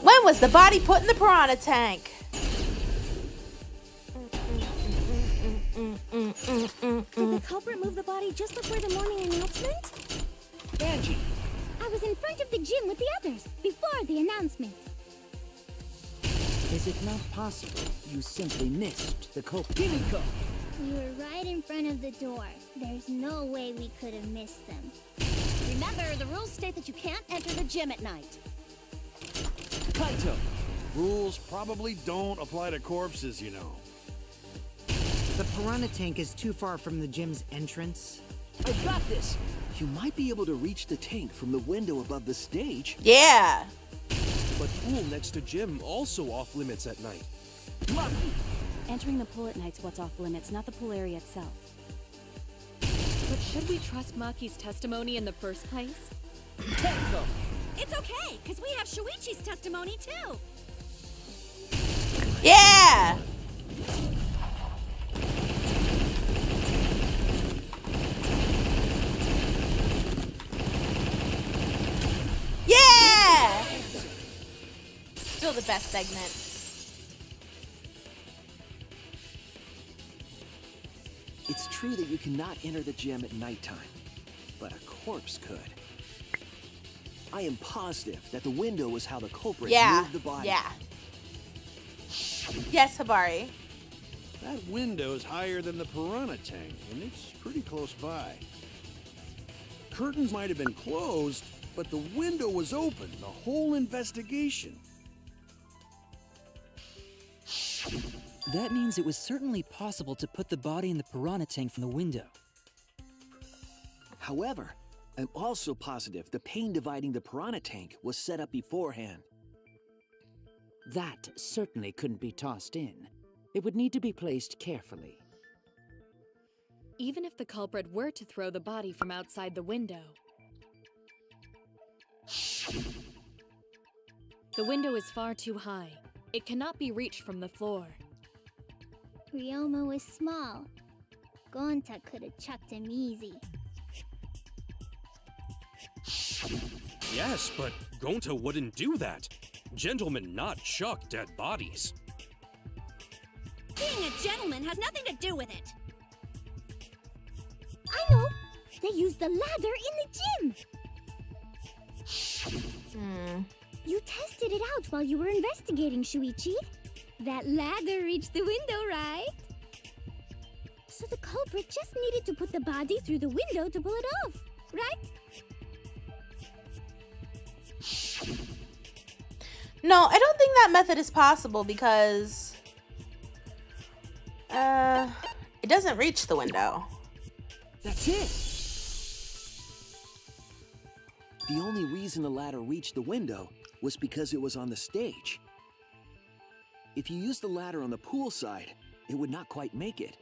When was the body put in the piranha tank? Did the culprit move the body just before the morning announcement? Angie! I was in front of the gym with the others, before the announcement. Is it not possible you simply missed the culprit? Himiko! We were right in front of the door. There's no way we could have missed them. Remember, the rules state that you can't enter the gym at night. Kaito! Rules probably don't apply to corpses, you know. The piranha tank is too far from the gym's entrance. I got this! You might be able to reach the tank from the window above the stage. Yeah. But pool next to gym also off limits at night. Lucky! Entering the pool at night's what's off limits, not the pool area itself. But should we trust Maki's testimony in the first place? Tenko! It's okay, because we have Shuichi's testimony too! Yeah! Yeah! Still the best segment. It's true that you cannot enter the gym at nighttime, but a corpse could. I am positive that the window was how the culprit moved the body. Yeah. Yes, Habari. That window's higher than the piranha tank, and it's pretty close by. Curtains might have been closed, but the window was open the whole investigation. That means it was certainly possible to put the body in the piranha tank from the window. However, I'm also positive the pane dividing the piranha tank was set up beforehand. That certainly couldn't be tossed in. It would need to be placed carefully. Even if the culprit were to throw the body from outside the window, the window is far too high. It cannot be reached from the floor. Ryoma was small. Gonta could have chucked him easy. Yes, but Gonta wouldn't do that. Gentlemen not chuck dead bodies. Being a gentleman has nothing to do with it. I know! They used the ladder in the gym! You tested it out while you were investigating, Shuichi. That ladder reached the window, right? So the culprit just needed to put the body through the window to pull it off, right? No, I don't think that method is possible because it doesn't reach the window. That's it! The only reason the ladder reached the window was because it was on the stage. If you used the ladder on the pool side, it would not quite make it.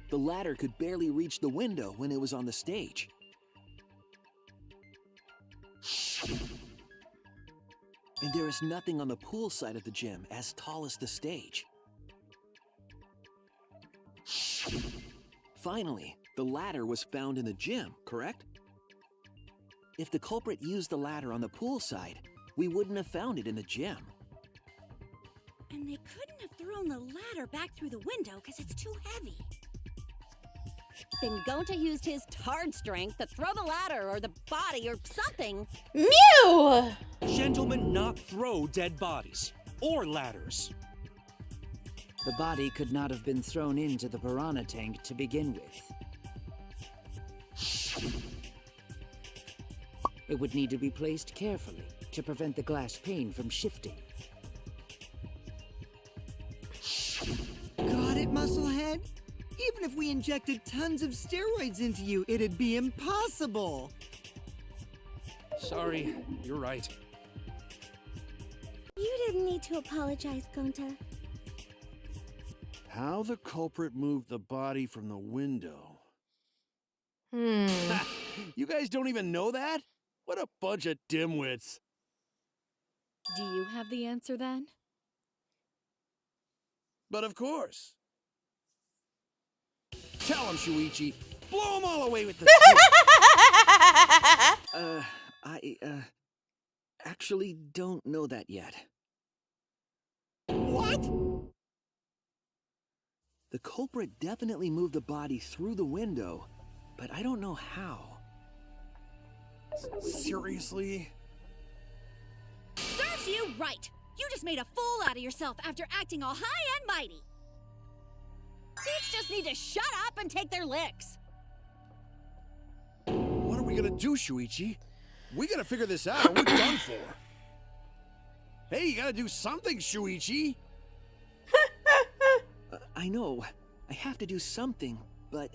The ladder could barely reach the window when it was on the stage. And there is nothing on the pool side of the gym as tall as the stage. Finally, the ladder was found in the gym, correct? If the culprit used the ladder on the pool side, we wouldn't have found it in the gym. And they couldn't have thrown the ladder back through the window because it's too heavy. Then Gonta used his tard strength to throw the ladder or the body or something. Mew! Gentlemen not throw dead bodies. Or ladders. The body could not have been thrown into the piranha tank to begin with. It would need to be placed carefully to prevent the glass pane from shifting. Got it, Musclehead? Even if we injected tons of steroids into you, it'd be impossible. Sorry, you're right. You didn't need to apologize, Gonta. How the culprit moved the body from the window. You guys don't even know that? What a bunch of dimwits. Do you have the answer then? But of course. Tell him, Shuichi. Blow them all away with the I actually don't know that yet. What? The culprit definitely moved the body through the window, but I don't know how. Seriously? Serves you right! You just made a fool out of yourself after acting all high and mighty! Kids just need to shut up and take their licks. What are we gonna do, Shuichi? We gotta figure this out or we're done for. Hey, you gotta do something, Shuichi! I know. I have to do something, but...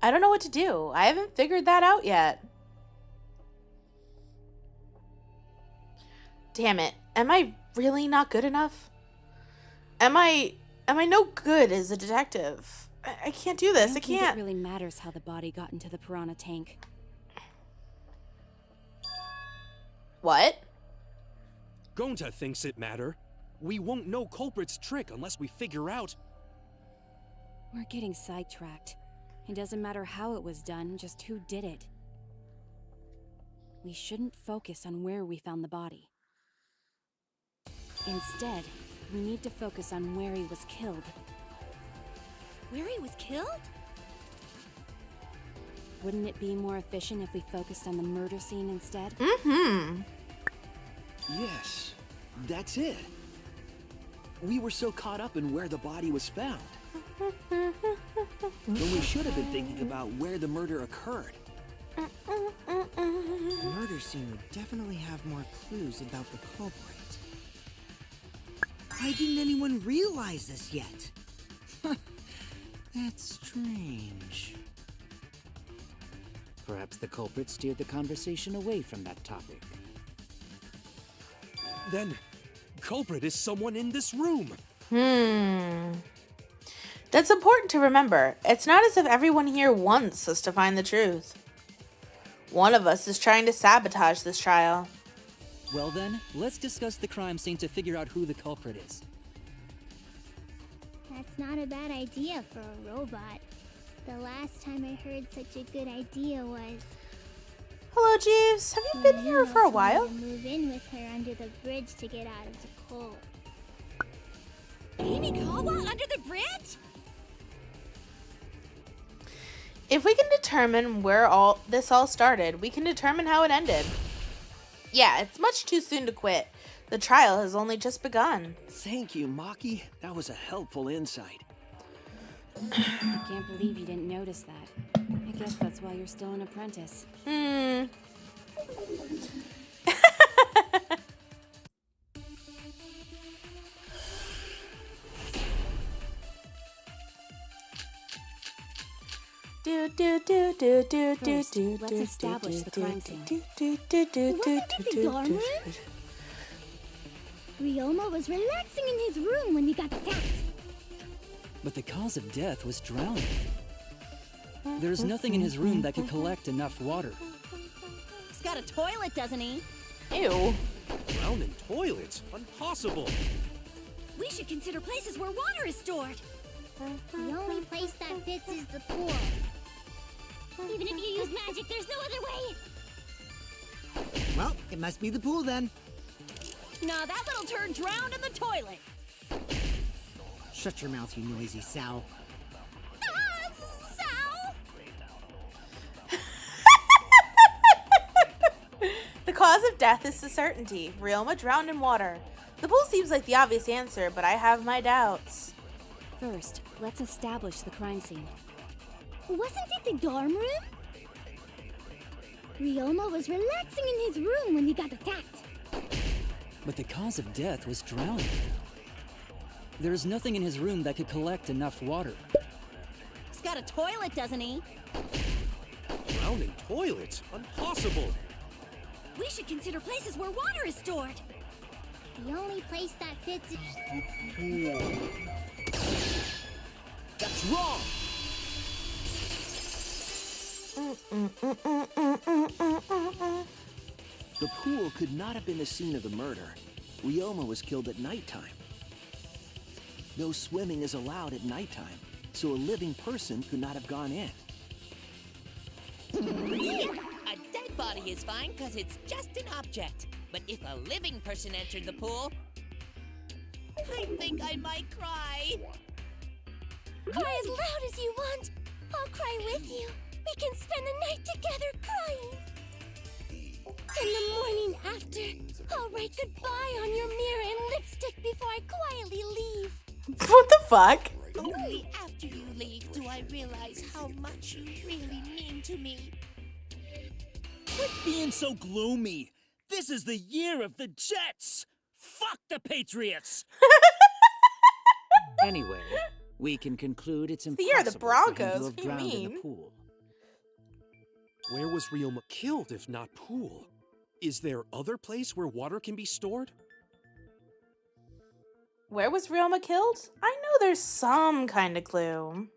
I don't know what to do. I haven't figured that out yet. Damn it. Am I really not good enough? Am I no good as a detective? I can't do this. I don't can't. think it really matters how the body got into the piranha tank. What? Gonta thinks it matter. We won't know culprit's trick unless we figure out. We're getting sidetracked. It doesn't matter how it was done, just who did it. We shouldn't focus on where we found the body. Instead, we need to focus on where he was killed. Where he was killed? Wouldn't it be more efficient if we focused on the murder scene instead? Mm-hmm. Yes, that's it. We were so caught up in where the body was found. When we should have been thinking about where the murder occurred. The murder scene would definitely have more clues about the culprit. Why didn't anyone realize this yet? That's strange. Perhaps the culprit steered the conversation away from that topic. Then, culprit is someone in this room. That's important to remember. It's not as if everyone here wants us to find the truth. One of us is trying to sabotage this trial. Well then, let's discuss the crime scene to figure out who the culprit is. That's not a bad idea for a robot. The last time I heard such a good idea was... Hello, Jeeves. Have you been here for a while? To move in with her under the bridge to get out of the cold. Himikawa under the bridge? If we can determine where this all started, we can determine how it ended. Yeah, it's much too soon to quit. The trial has only just begun. Thank you, Maki. That was a helpful insight. I can't believe you didn't notice that. I guess that's why you're still an apprentice. First, let's establish the crime scene. Ryoma was relaxing in his room when he got attacked. But the cause of death was drowning. There's nothing in his room that could collect enough water. He's got a toilet, doesn't he? Ew. Drown in toilets? Impossible. We should consider places where water is stored. The only place that fits is the pool. Even if you use magic, there's no other way. Well, it must be the pool then. Nah, that little turd drowned in the toilet. Shut your mouth, you noisy sow. Sal? The cause of death is the certainty. Ryoma drowned in water. The pool seems like the obvious answer, but I have my doubts. First, let's establish the crime scene. Wasn't it the dorm room? Ryoma was relaxing in his room when he got attacked. But the cause of death was drowning. There's nothing in his room that could collect enough water. He's got a toilet, doesn't he? Drown in toilets? Impossible. We should consider places where water is stored. The only place that fits is... That's wrong! The pool could not have been the scene of the murder. Ryoma was killed at nighttime. No swimming is allowed at nighttime, so a living person could not have gone in. A dead body is fine because it's just an object. But if a living person entered the pool, I think I might cry. Cry as loud as you want. I'll cry with you. We can spend the night together crying. In the morning after, I'll write goodbye on your mirror in lipstick before I quietly leave. What the fuck? Only after you leave do I realize how much you really mean to me. Quit being so gloomy. This is the year of the Jets. Fuck the Patriots. Anyway, we can conclude it's the year of impossible the for him Broncos. to What have do you drowned in mean? the pool. Where was Ryoma killed if not pool? Is there other place where water can be stored? Where was Ryoma killed? I know there's some kind of clue.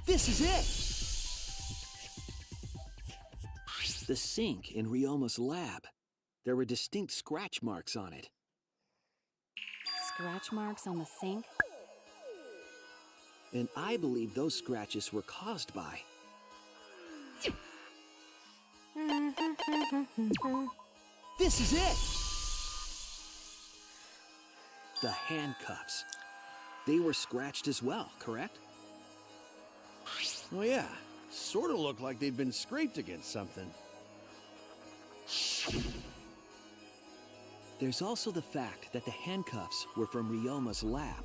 This is it! The sink in Ryoma's lab. There were distinct scratch marks on it. Scratch marks on the sink? And I believe those scratches were caused by... This is it! The handcuffs. They were scratched as well, correct? Oh yeah, sort of looked like they'd been scraped against something. There's also the fact that the handcuffs were from Ryoma's lab.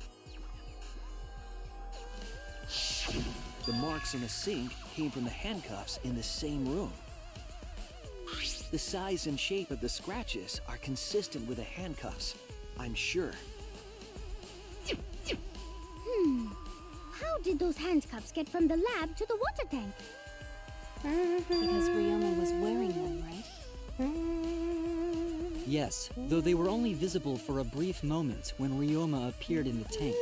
The marks on the sink came from the handcuffs in the same room. The size and shape of the scratches are consistent with the handcuffs, I'm sure. How did those handcuffs get from the lab to the water tank? Because Ryoma was wearing them, right? Yes, though they were only visible for a brief moment when Ryoma appeared in the tank.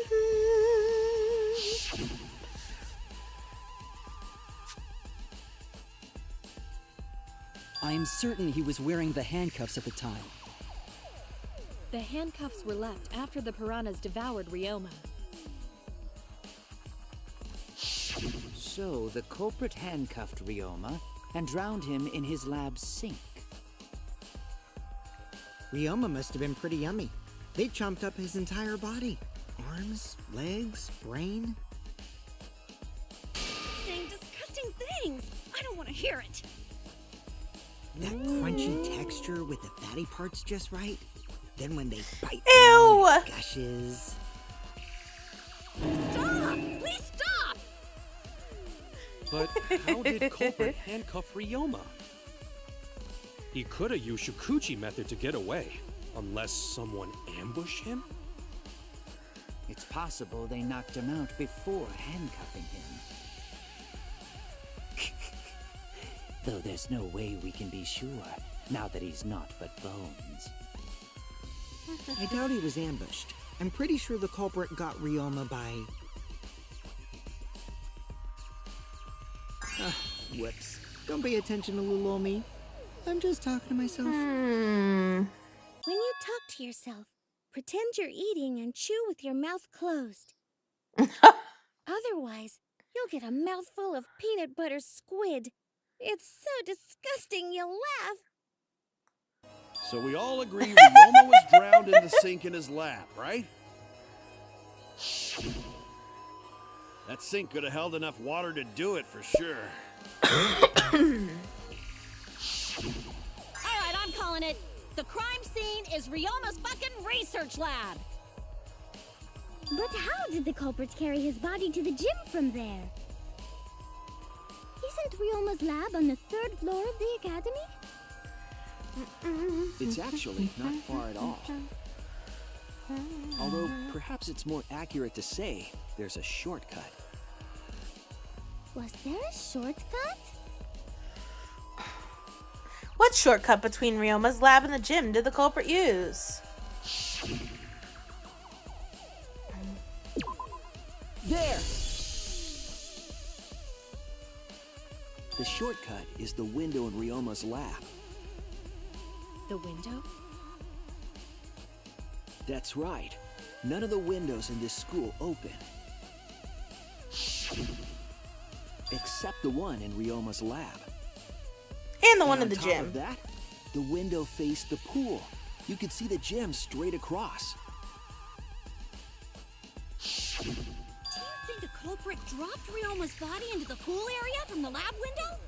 I am certain he was wearing the handcuffs at the time. The handcuffs were left after the piranhas devoured Ryoma. So the culprit handcuffed Ryoma and drowned him in his lab's sink. Ryoma must have been pretty yummy. They chomped up his entire body. Arms, legs, brain. Saying disgusting things. I don't want to hear it. That crunchy texture with the fatty parts just right. Then when they bite Ew! down, it gushes. Stop! Please stop! But how did culprit handcuff Ryoma? He could have used Shukuchi method to get away, unless someone ambushed him? It's possible they knocked him out before handcuffing him. Though there's no way we can be sure, now that he's not but bones. I doubt he was ambushed. I'm pretty sure the culprit got Ryoma by... whoops. Don't pay attention to little old me. I'm just talking to myself. When you talk to yourself, pretend you're eating and chew with your mouth closed. Otherwise, you'll get a mouthful of peanut butter squid. It's so disgusting you'll laugh. So we all agree Ryoma was drowned in the sink in his lab, right? That sink could have held enough water to do it for sure. Alright, I'm calling it. The crime scene is Ryoma's fucking research lab. But how did the culprit carry his body to the gym from there? Isn't Ryoma's lab on the 3rd floor of the academy? It's actually not far at all. Although, perhaps it's more accurate to say there's a shortcut. Was there a shortcut? What shortcut between Ryoma's lab and the gym did the culprit use? There! The shortcut is the window in Ryoma's lab. The window? That's right. None of the windows in this school open. Except the one in Ryoma's lab. And the one in the on top gym. of that, the window faced the pool. You could see the gym straight across. Do you think the culprit dropped Ryoma's body into the pool area from the lab window?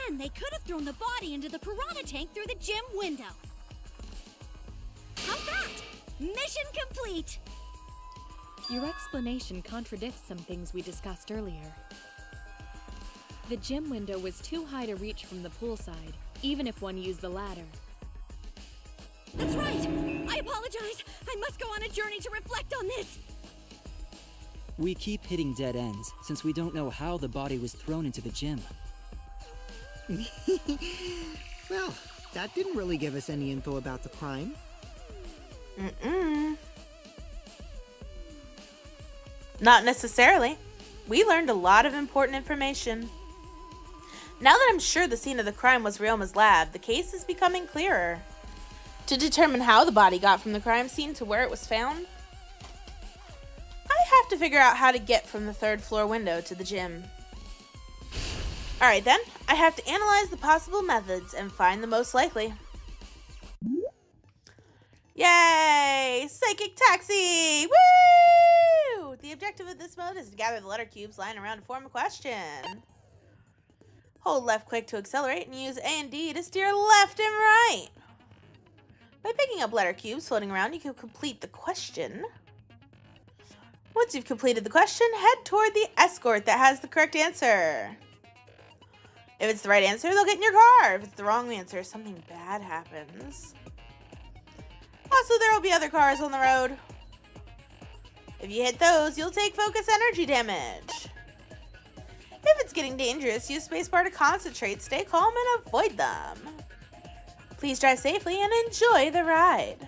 Then they could have thrown the body into the piranha tank through the gym window. How's that? Mission complete! Your explanation contradicts some things we discussed earlier. The gym window was too high to reach from the poolside, even if one used the ladder. That's right! I apologize! I must go on a journey to reflect on this! We keep hitting dead ends since we don't know how the body was thrown into the gym. Well, that didn't really give us any info about the crime. Not necessarily. We learned a lot of important information. Now that I'm sure the scene of the crime was Ryoma's lab, the case is becoming clearer. To determine how the body got from the crime scene to where it was found, I have to figure out how to get from the 3rd floor window to the gym. Alright then, I have to analyze the possible methods and find the most likely. Yay! Psychic Taxi! Woo! The objective of this mode is to gather the letter cubes lying around to form a question. Hold left click to accelerate and use A and D to steer left and right. By picking up letter cubes floating around, you can complete the question. Once you've completed the question, head toward the escort that has the correct answer. If it's the right answer, they'll get in your car. If it's the wrong answer, something bad happens. Also, there will be other cars on the road. If you hit those, you'll take focus energy damage. If it's getting dangerous, use spacebar to concentrate, stay calm, and avoid them. Please drive safely and enjoy the ride.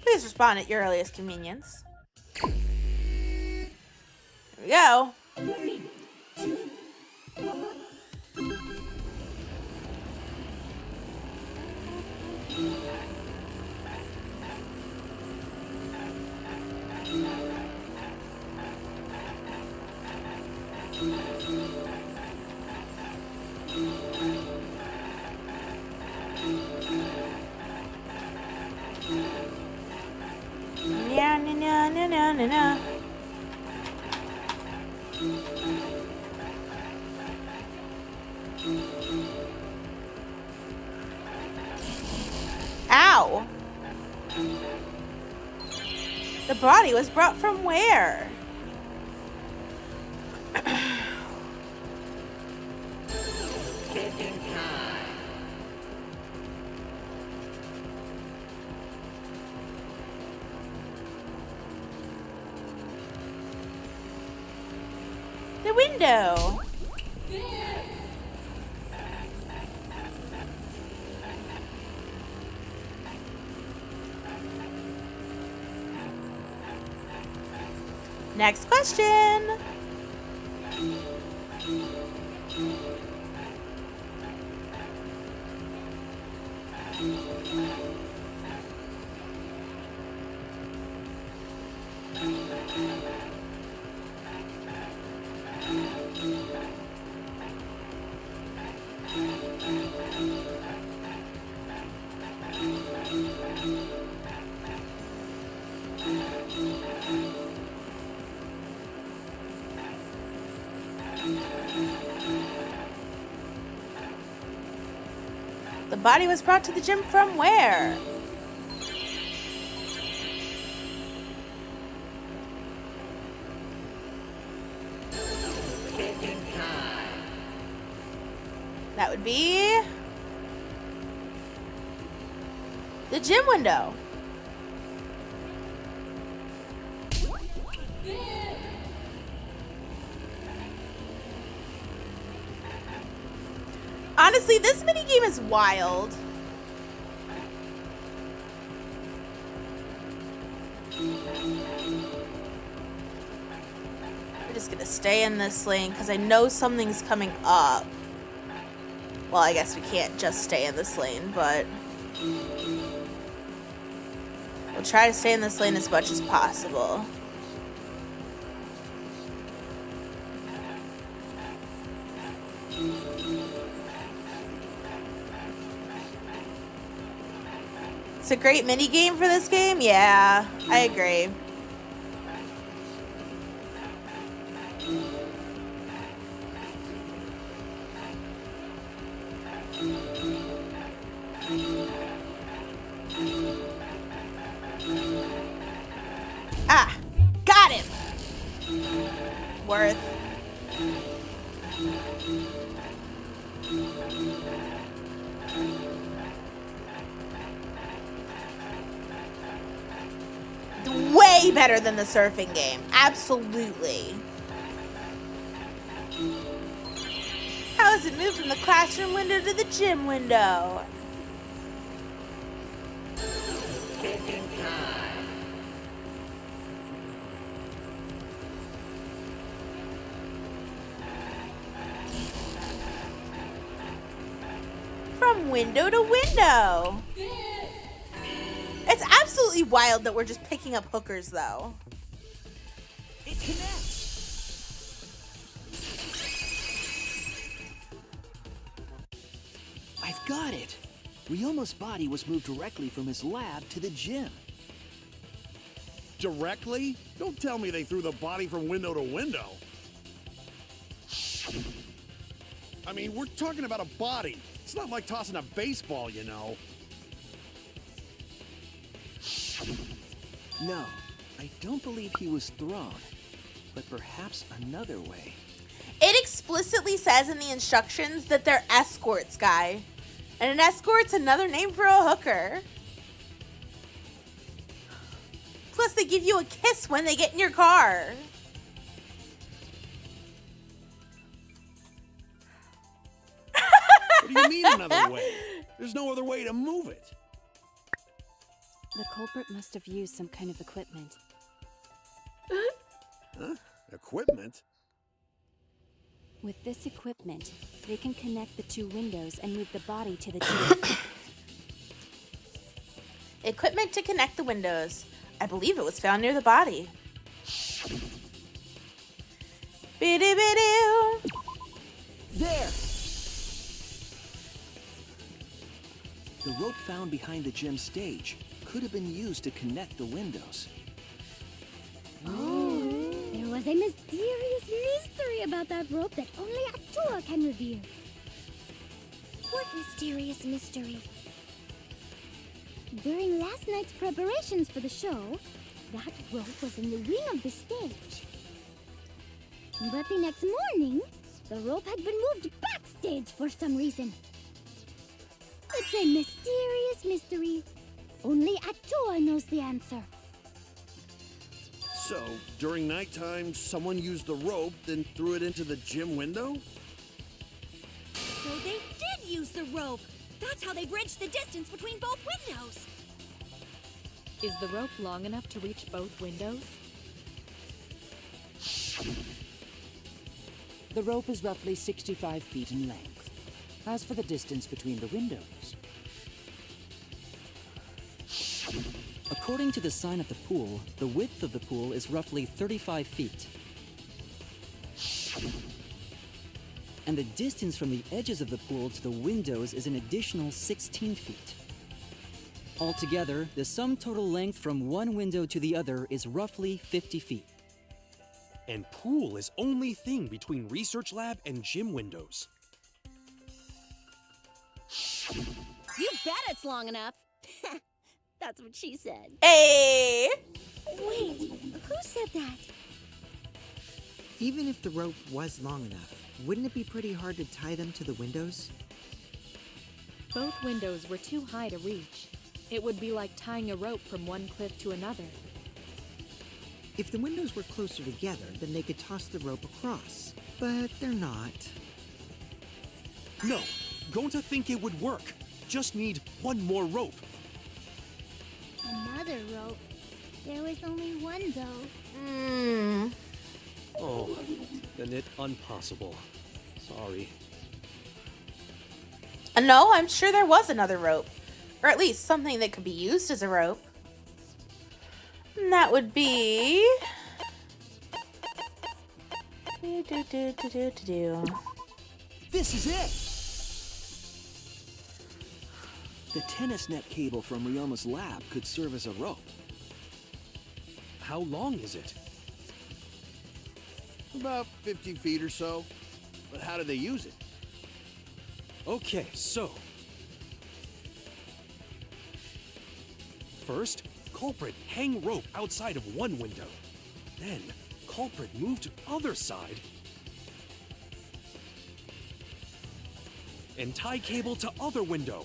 Please respond at your earliest convenience. Here we go. No. Ow! The body was brought from where? The window. Next question. The body was brought to the gym from where? That would be the gym window. Honestly, this minigame is wild. We're just gonna stay in this lane because I know something's coming up. Well, I guess we can't just stay in this lane, but we'll try to stay in this lane as much as possible. It's a great mini game for this game. Yeah, I agree. Ah, got him. Worth. Way way better than the surfing game. Absolutely. How does it move from the classroom window to the gym window? From window to window. It's absolutely wild that we're just picking up hookers, though. It connects. I've got it. Ryoma's body was moved directly from his lab to the gym. Directly? Don't tell me they threw the body from window to window. I mean, we're talking about a body. It's not like tossing a baseball, you know. No, I don't believe he was thrown, but perhaps another way. It explicitly says in the instructions that they're escorts, guy. And an escort's another name for a hooker. Plus, they give you a kiss when they get in your car. What do you mean another way? There's no other way to move it. The culprit must have used some kind of equipment. Huh? Equipment? With this equipment, they can connect the two windows and move the body to the gym. Equipment to connect the windows. I believe it was found near the body. Biddy-biddy. There! The rope found behind the gym stage could have been used to connect the windows. Oh, there was a mysterious mystery about that rope that only Atua can reveal. What mysterious mystery? During last night's preparations for the show, that rope was in the wing of the stage. But the next morning, the rope had been moved backstage for some reason. It's a mysterious mystery. Only Atua knows the answer. So, during nighttime, someone used the rope, then threw it into the gym window? So they did use the rope. That's how they bridged the distance between both windows. Is the rope long enough to reach both windows? The rope is roughly 65 feet in length. As for the distance between the windows, According to the sign at the pool, the width of the pool is roughly 35 feet. And the distance from the edges of the pool to the windows is an additional 16 feet. Altogether, the sum total length from one window to the other is roughly 50 feet. And pool is only thing between research lab and gym windows. You bet it's long enough. That's what she said. Hey! Wait, who said that? Even if the rope was long enough, wouldn't it be pretty hard to tie them to the windows? Both windows were too high to reach. It would be like tying a rope from one cliff to another. If the windows were closer together, then they could toss the rope across. But they're not. No, Gonta think it would work. Just need one more rope. Another rope. There was only one, though. Oh, then it impossible. Sorry. No, I'm sure there was another rope. Or at least something that could be used as a rope. And that would be... This is it! The tennis net cable from Ryoma's lab could serve as a rope. How long is it? About 50 feet or so. But how do they use it? Okay, so... First, culprit hang rope outside of one window. Then, culprit move to other side. And tie cable to other window.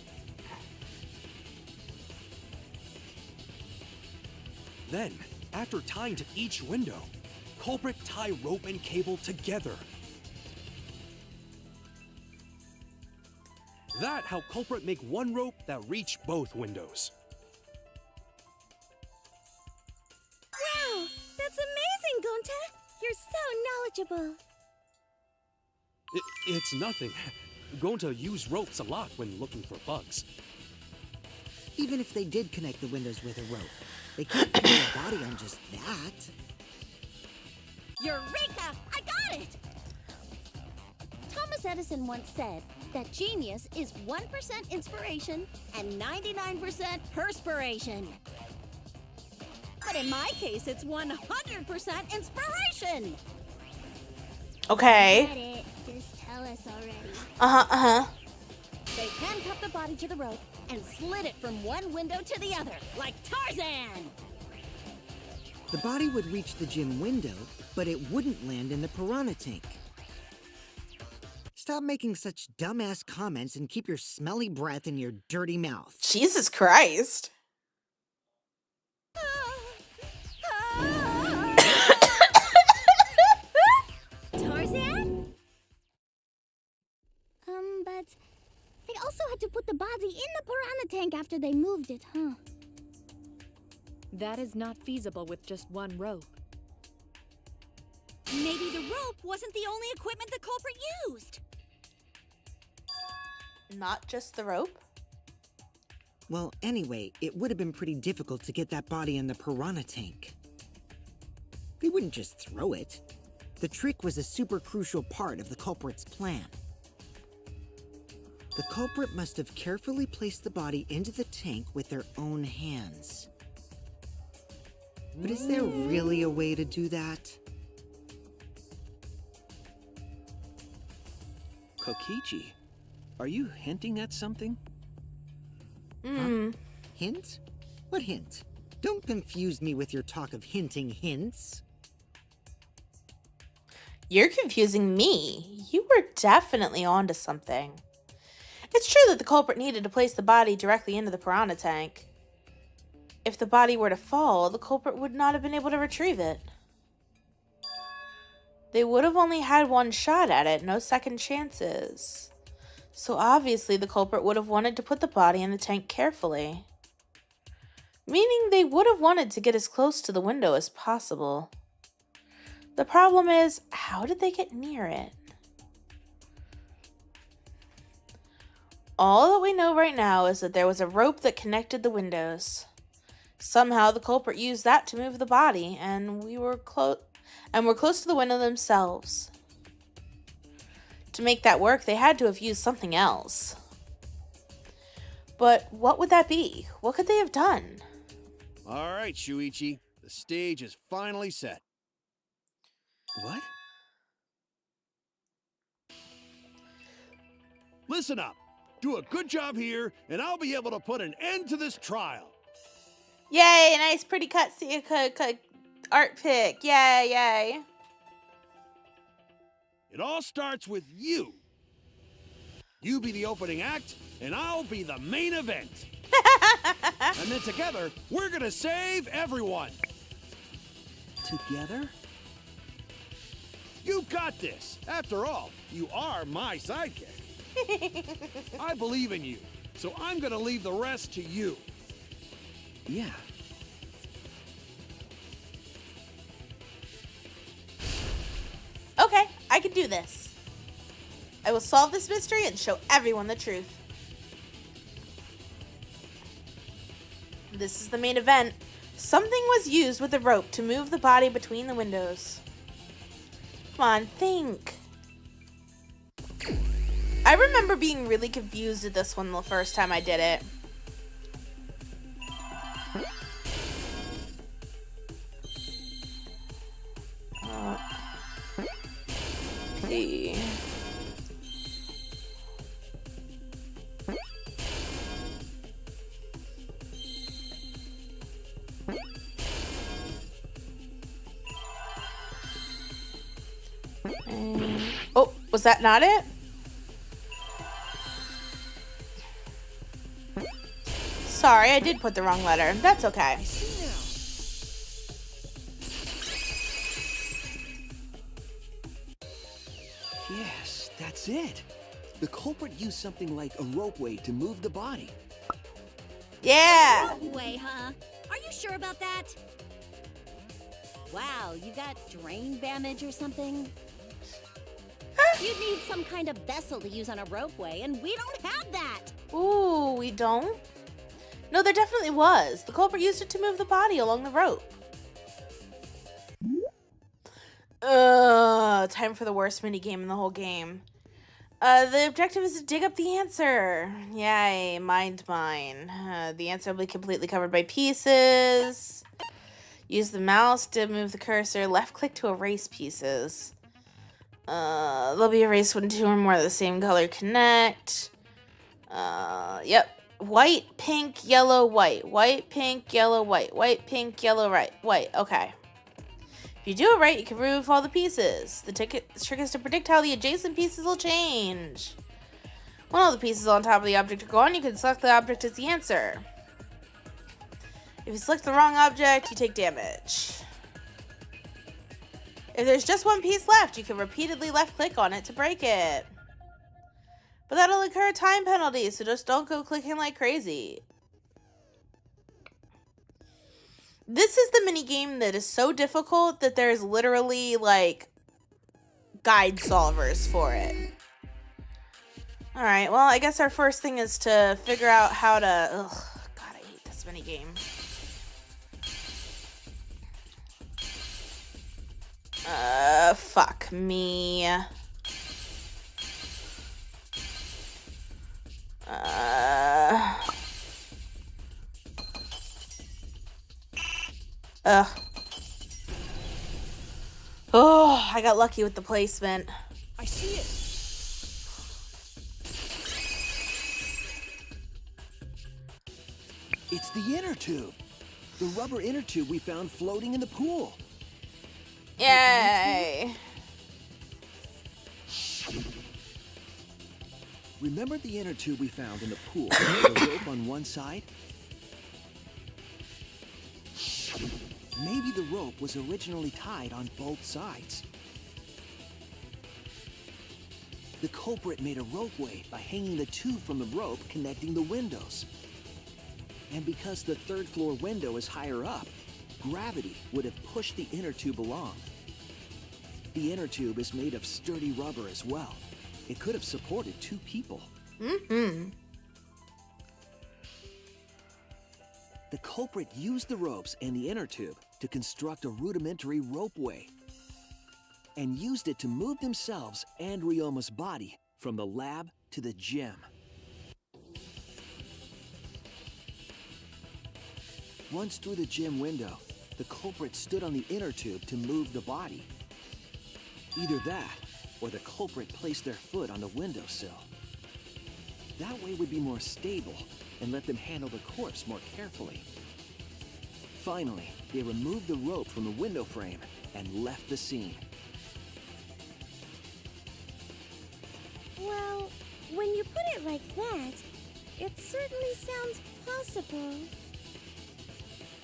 Then, After tying to each window, culprit tie rope and cable together. That how culprit make one rope that reach both windows. Wow, that's amazing, Gonta! You're so knowledgeable. It's nothing. Gonta use ropes a lot when looking for bugs. Even if they did connect the windows with a rope, they can't put their body on just that. Eureka! I got it! Thomas Edison once said that genius is 1% inspiration and 99% perspiration. But in my case, it's 100% inspiration! Okay. Get it. Just tell us already. They handcuffed the body to the rope and slid it from one window to the other, like Tarzan! The body would reach the gym window, but it wouldn't land in the piranha tank. Stop making such dumbass comments and keep your smelly breath in your dirty mouth. Jesus Christ. Tarzan? But they also had to put the body in the piranha tank after they moved it, huh? That is not feasible with just one rope. Maybe the rope wasn't the only equipment the culprit used. Not just the rope? Well, anyway, it would have been pretty difficult to get that body in the piranha tank. They wouldn't just throw it. The trick was a super crucial part of the culprit's plan. The culprit must have carefully placed the body into the tank with their own hands. But is there really a way to do that? Kokichi, are you hinting at something? Huh? Hint? What hint? Don't confuse me with your talk of hinting hints. You're confusing me. You were definitely onto something. It's true that the culprit needed to place the body directly into the piranha tank. If the body were to fall, the culprit would not have been able to retrieve it. They would have only had one shot at it, no second chances. So obviously the culprit would have wanted to put the body in the tank carefully. Meaning they would have wanted to get as close to the window as possible. The problem is, how did they get near it? All that we know right now is that there was a rope that connected the windows. Somehow the culprit used that to move the body, and we're close to the window themselves. To make that work, they had to have used something else. But what would that be? What could they have done? All right, Shuichi. The stage is finally set. What? Listen up. Do a good job here, and I'll be able to put an end to this trial. Yay, nice pretty art pick. Yay, yay. It all starts with you. You be the opening act, and I'll be the main event. And then together, we're gonna save everyone. Together? You got this. After all, you are my sidekick. I believe in you, so I'm gonna leave the rest to you. Yeah. Okay, I can do this. I will solve this mystery and show everyone the truth. This is the main event. Something was used with a rope to move the body between the windows. Come on, think. I remember being really confused at this one the first time I did it. See. Oh, was that not it? Sorry, I did put the wrong letter. That's okay. Yes, that's it. The culprit used something like a ropeway to move the body. Yeah. Way, huh? Are you sure about that? Wow, you got drain damage or something? You'd need some kind of vessel to use on a ropeway, and we don't have that! Ooh, we don't? No, there definitely was. The culprit used it to move the body along the rope. Time for the worst minigame in the whole game. The objective is to dig up the answer. Yay, mind mine. The answer will be completely covered by pieces. Use the mouse to move the cursor. Left click to erase pieces. They'll be erased when two or more of the same color connect. Yep. White, pink, yellow, white. White, pink, yellow, white. White, pink, yellow, right. White. Okay. If you do it right, you can remove all the pieces. The trick is to predict how the adjacent pieces will change. When all the pieces on top of the object are gone, you can select the object as the answer. If you select the wrong object, you take damage. If there's just one piece left, you can repeatedly left-click on it to break it. But that'll incur a time penalty, so just don't go clicking like crazy. This is the minigame that is so difficult that there's literally, like, guide solvers for it. Alright, well, I guess our first thing is to figure out how to... Ugh, God, I hate this minigame. Fuck me. Oh, I got lucky with the placement. I see it. It's the inner tube. The rubber inner tube we found floating in the pool. Yay. Remember the inner tube we found in the pool with the rope on one side? Maybe the rope was originally tied on both sides. The culprit made a ropeway by hanging the tube from the rope connecting the windows. And because the third floor window is higher up, gravity would have pushed the inner tube along. The inner tube is made of sturdy rubber as well. It could have supported two people. Mm-hmm. The culprit used the ropes and the inner tube to construct a rudimentary ropeway and used it to move themselves and Ryoma's body from the lab to the gym. Once through the gym window, the culprit stood on the inner tube to move the body. Either that, or the culprit placed their foot on the windowsill. That way would be more stable and let them handle the corpse more carefully. Finally, they removed the rope from the window frame and left the scene. Well, when you put it like that, it certainly sounds possible.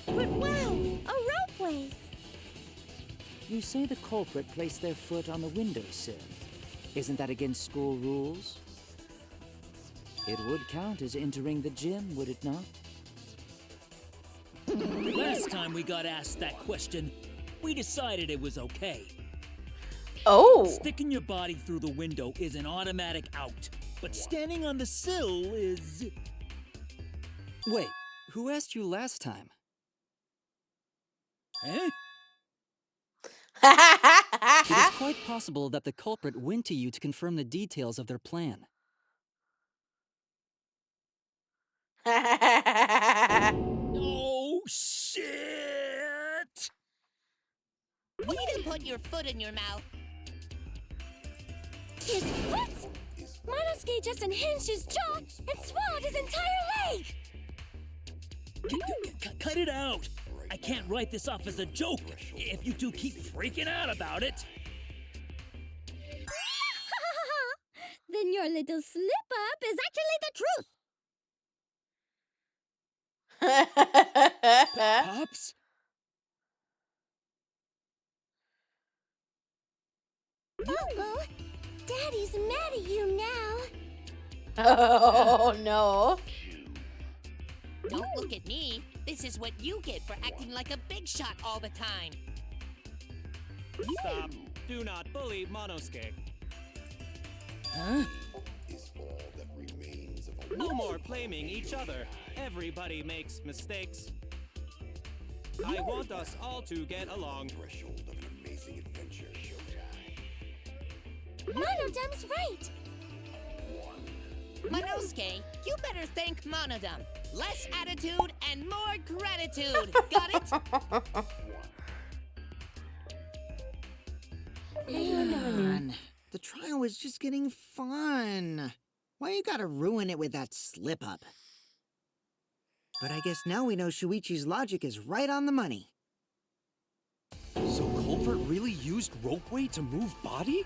But wow, a ropeway! You say the culprit placed their foot on the windowsill. Isn't that against school rules? It would count as entering the gym, would it not? Last time we got asked that question, we decided it was okay. Oh! Sticking your body through the window is an automatic out, but standing on the sill is... Wait, who asked you last time? Eh? It is quite possible that the culprit went to you to confirm the details of their plan. Oh, shit! Way to put your foot in your mouth. His foot! Monosuke just unhinged his jaw and swallowed his entire leg! Cut it out! I can't write this off as a joke if you two keep freaking out about it. Then your little slip-up is actually the truth! Pops? Uh-oh! Daddy's mad at you now. Oh, no. Don't look at me. This is what you get for acting like a big shot all the time. Stop. Do not bully Monosuke. Huh? No more blaming each other. Everybody makes mistakes. I want us all to get along. Threshold of an amazing adventure. Monodam's right. Monosuke, you better thank Monodam. Less attitude and more gratitude. Got it? Man, the trial was just getting fun. Why you gotta ruin it with that slip-up? But I guess now we know Shuichi's logic is right on the money. So Culprit really used ropeway to move body?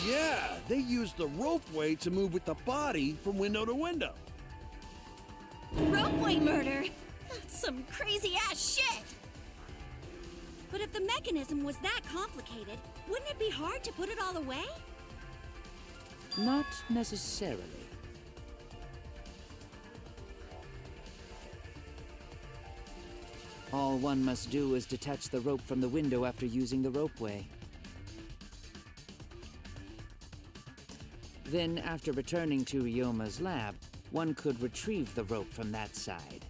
Yeah, they used the ropeway to move with the body from window to window. Ropeway murder? That's some crazy-ass shit! But if the mechanism was that complicated, wouldn't it be hard to put it all away? Not necessarily. All one must do is detach the rope from the window after using the ropeway. Then, after returning to Ryoma's lab, one could retrieve the rope from that side.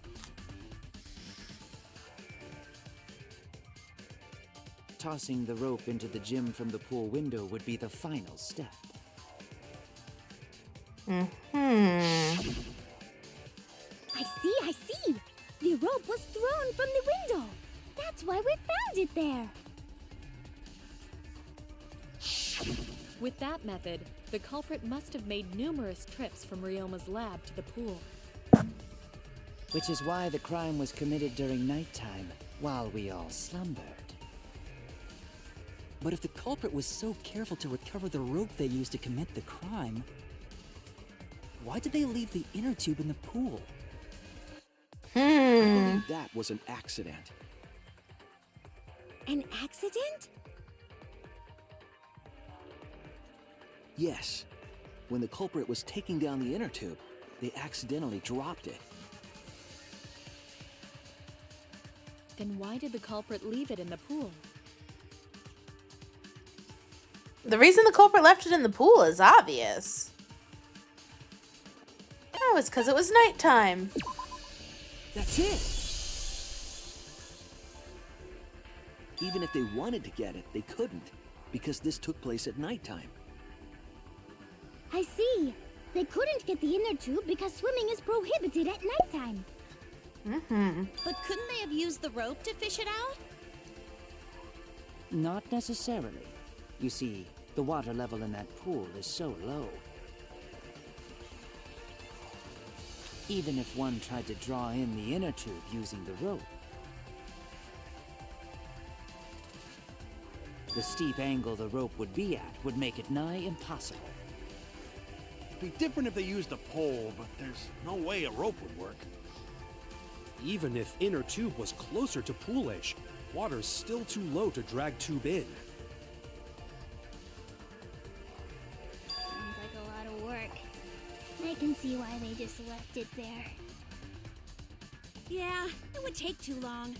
Tossing the rope into the gym from the pool window would be the final step. I see. The rope was thrown from the window. That's why we found it there. With that method, the culprit must have made numerous trips from Ryoma's lab to the pool. Which is why the crime was committed during nighttime, while we all slumbered. But if the culprit was so careful to recover the rope they used to commit the crime, why did they leave the inner tube in the pool? I believe that was an accident. An accident? Yes. When the culprit was taking down the inner tube, they accidentally dropped it. Then why did the culprit leave it in the pool? The reason the culprit left it in the pool is obvious. That was because it was nighttime. That's it! Even if they wanted to get it, they couldn't, because this took place at nighttime. I see. They couldn't get the inner tube because swimming is prohibited at nighttime. But couldn't they have used the rope to fish it out? Not necessarily. You see, the water level in that pool is so low. Even if one tried to draw in the inner tube using the rope, the steep angle the rope would be at would make it nigh impossible. It'd be different if they used a pole, but there's no way a rope would work. Even if inner tube was closer to pool edge, water's still too low to drag tube in. Sounds like a lot of work. I can see why they just left it there. Yeah, it would take too long.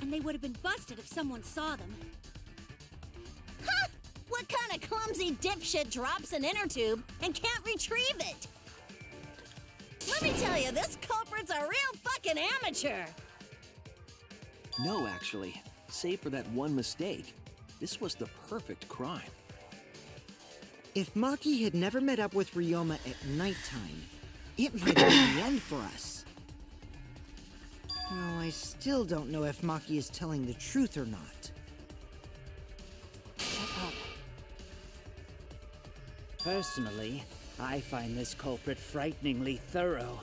And they would have been busted if someone saw them. Ha! What kind of clumsy dipshit drops an inner tube and can't retrieve it? Let me tell you, this culprit's a real fucking amateur. No, actually. Save for that one mistake, this was the perfect crime. If Maki had never met up with Ryoma at nighttime, it might have been the end for us. Well, I still don't know if Maki is telling the truth or not. Shut up. Personally, I find this culprit frighteningly thorough.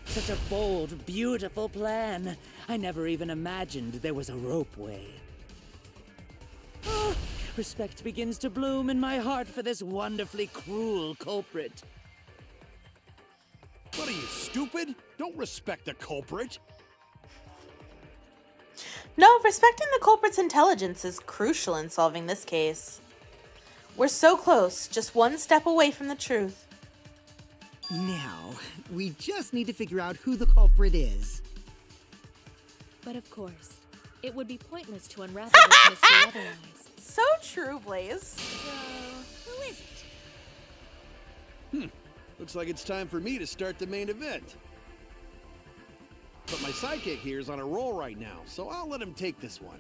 Such a bold, beautiful plan. I never even imagined there was a ropeway. Oh, respect begins to bloom in my heart for this wonderfully cruel culprit. What are you, stupid? Don't respect the culprit. No, respecting the culprit's intelligence is crucial in solving this case. We're so close, just one step away from the truth. Now, we just need to figure out who the culprit is. But of course, it would be pointless to unravel this mystery otherwise. So true, Blaze. Who is it? Looks like it's time for me to start the main event. But my sidekick here is on a roll right now, so I'll let him take this one.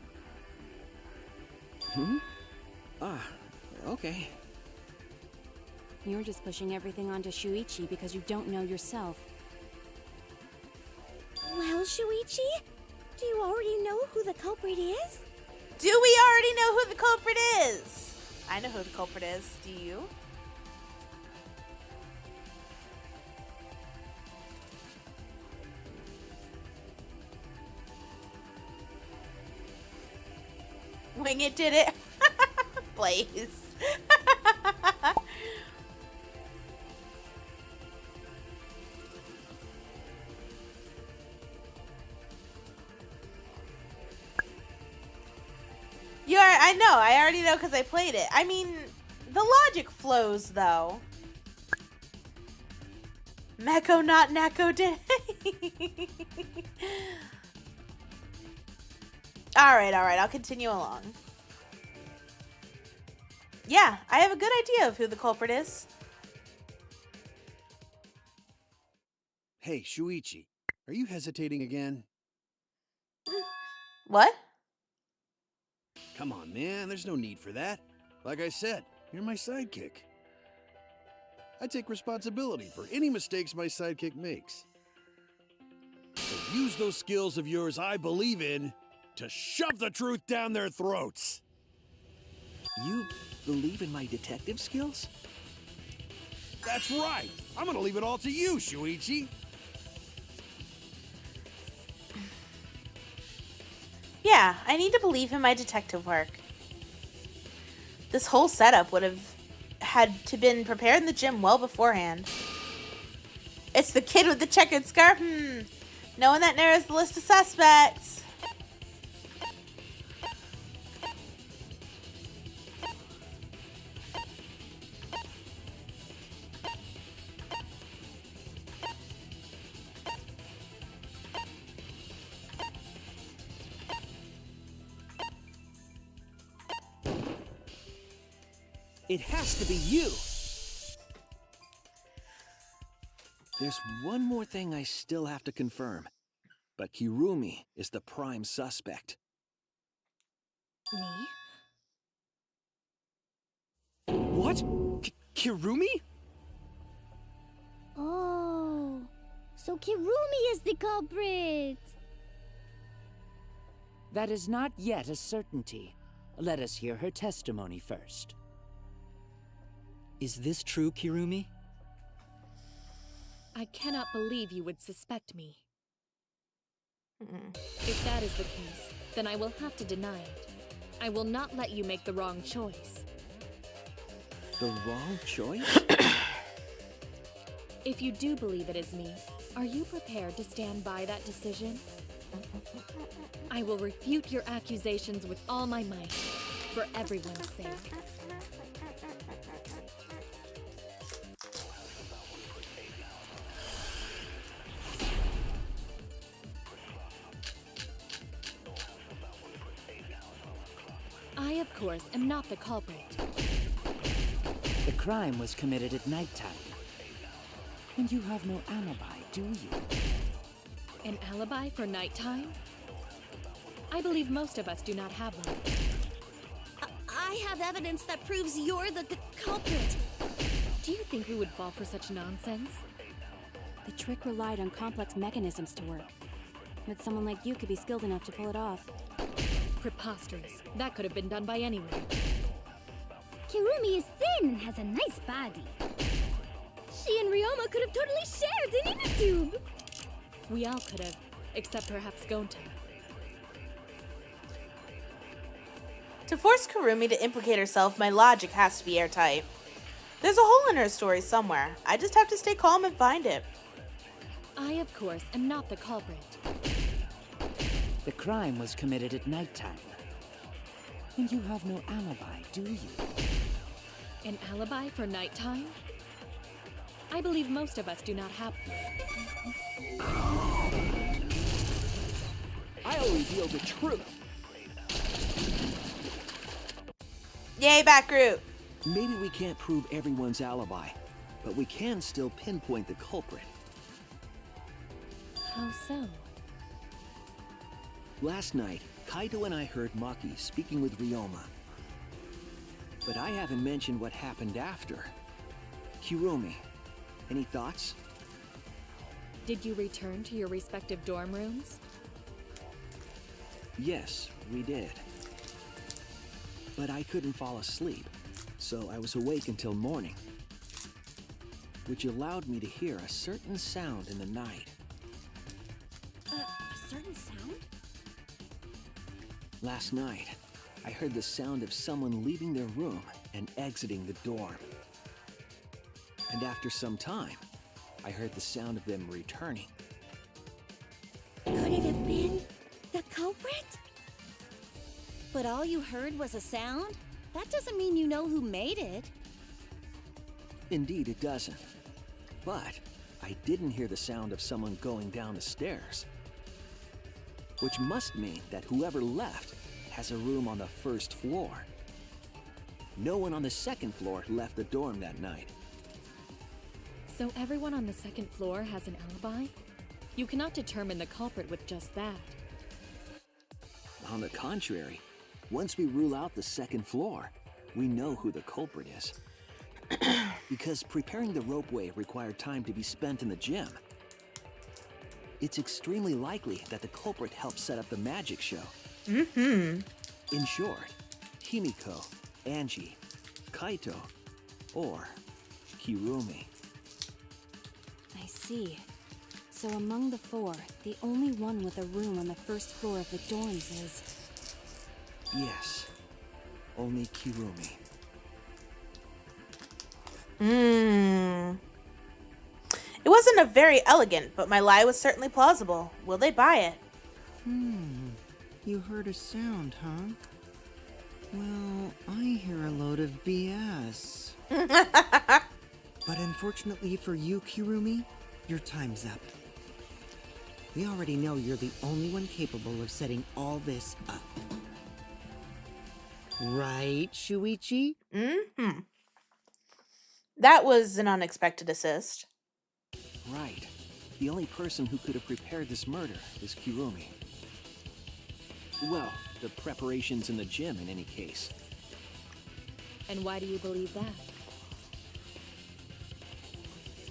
Okay. You're just pushing everything onto Shuichi because you don't know yourself. Well, Shuichi, do you already know who the culprit is? Do we already know who the culprit is? I know who the culprit is. Do you? Wing it, did it? Blaze. I know. I already know because I played it. I mean, the logic flows, though. Meko, not Neko, did it? Alright, I'll continue along. Yeah, I have a good idea of who the culprit is. Hey, Shuichi, are you hesitating again? What? Come on, man, there's no need for that. Like I said, you're my sidekick. I take responsibility for any mistakes my sidekick makes. So use those skills of yours I believe in to shove the truth down their throats. You believe in my detective skills? That's right. I'm gonna leave it all to you, Shuichi. Yeah, I need to believe in my detective work. This whole setup would have had to been prepared in the gym well beforehand. It's the kid with the checkered scarf. No one that narrows the list of suspects. It has to be you! There's one more thing I still have to confirm, but Kirumi is the prime suspect. Me? What? Kirumi? Oh, so Kirumi is the culprit. That is not yet a certainty. Let us hear her testimony first. Is this true, Kirumi? I cannot believe you would suspect me. If that is the case, then I will have to deny it. I will not let you make the wrong choice. The wrong choice? If you do believe it is me, are you prepared to stand by that decision? I will refute your accusations with all my might, for everyone's sake. I, of course, am not the culprit. The crime was committed at nighttime. And you have no alibi, do you? An alibi for nighttime? I believe most of us do not have one. I have evidence that proves you're the culprit. Do you think we would fall for such nonsense? The trick relied on complex mechanisms to work. But someone like you could be skilled enough to pull it off. Preposterous. That could have been done by anyone. Kirumi is thin and has a nice body. She and Ryoma could have totally shared an inner tube. We all could have, except perhaps Gonta. To force Kirumi to implicate herself, my logic has to be airtight. There's a hole in her story somewhere. I just have to stay calm and find it. I, of course, am not the culprit. The crime was committed at nighttime. And you have no alibi, do you? An alibi for nighttime? I believe most of us do not have. I'll reveal the truth. Yay, back group. Maybe we can't prove everyone's alibi, but we can still pinpoint the culprit. How so? Last night, Kaito and I heard Maki speaking with Ryoma. But I haven't mentioned what happened after. Kirumi, any thoughts? Did you return to your respective dorm rooms? Yes, we did. But I couldn't fall asleep, so I was awake until morning, which allowed me to hear a certain sound in the night. A certain sound? Last night, I heard the sound of someone leaving their room and exiting the dorm. And after some time, I heard the sound of them returning. Could it have been the culprit? But all you heard was a sound? That doesn't mean you know who made it. Indeed, it doesn't. But I didn't hear the sound of someone going down the stairs. Which must mean that whoever left has a room on the first floor. No one on the second floor left the dorm that night. So everyone on the second floor has an alibi? You cannot determine the culprit with just that. On the contrary, once we rule out the second floor, we know who the culprit is. Because preparing the ropeway required time to be spent in the gym. It's extremely likely that the culprit helped set up the magic show. In short, Himiko, Angie, Kaito, or Kirumi. I see. So among the four, the only one with a room on the first floor of the dorms is... Yes, only Kirumi. It wasn't a very elegant, but my lie was certainly plausible. Will they buy it? You heard a sound, huh? Well, I hear a load of BS. But unfortunately for you, Kirumi, your time's up. We already know you're the only one capable of setting all this up. Right, Shuichi? That was an unexpected assist. Right. The only person who could have prepared this murder is Kirumi. Well, the preparations in the gym in any case. And why do you believe that?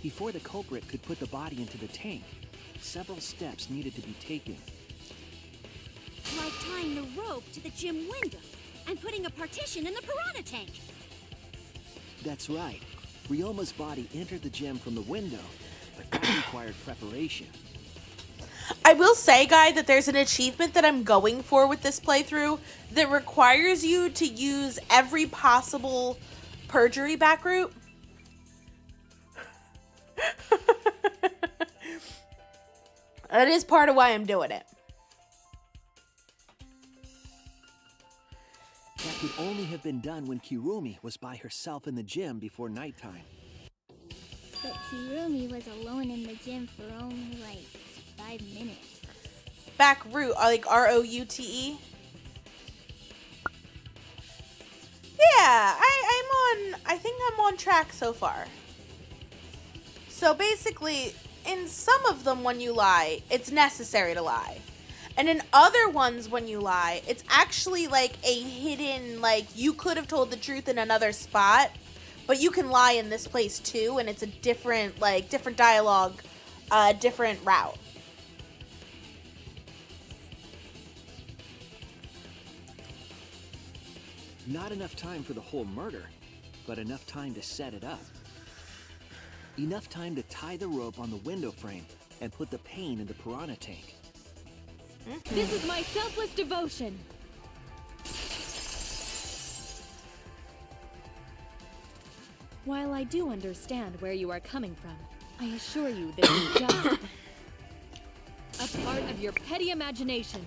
Before the culprit could put the body into the tank, several steps needed to be taken. Like tying the rope to the gym window and putting a partition in the piranha tank. That's right. Ryoma's body entered the gym from the window, but that required preparation. I will say, Guy, that there's an achievement that I'm going for with this playthrough that requires you to use every possible perjury back route. That is part of why I'm doing it. That could only have been done when Kirumi was by herself in the gym before nighttime. But Kirumi was alone in the gym for only like 5 minutes. Back route, like ROUTE. Yeah, I think I'm on track so far. So basically, in some of them when you lie, it's necessary to lie. And in other ones when you lie, it's actually like a hidden, like you could have told the truth in another spot, but you can lie in this place too, and it's a different, like, different dialogue, different route. Not enough time for the whole murder, but enough time to set it up. Enough time to tie the rope on the window frame and put the pain in the piranha tank. This is my selfless devotion. While I do understand where you are coming from, I assure you this is just a part of your petty imagination,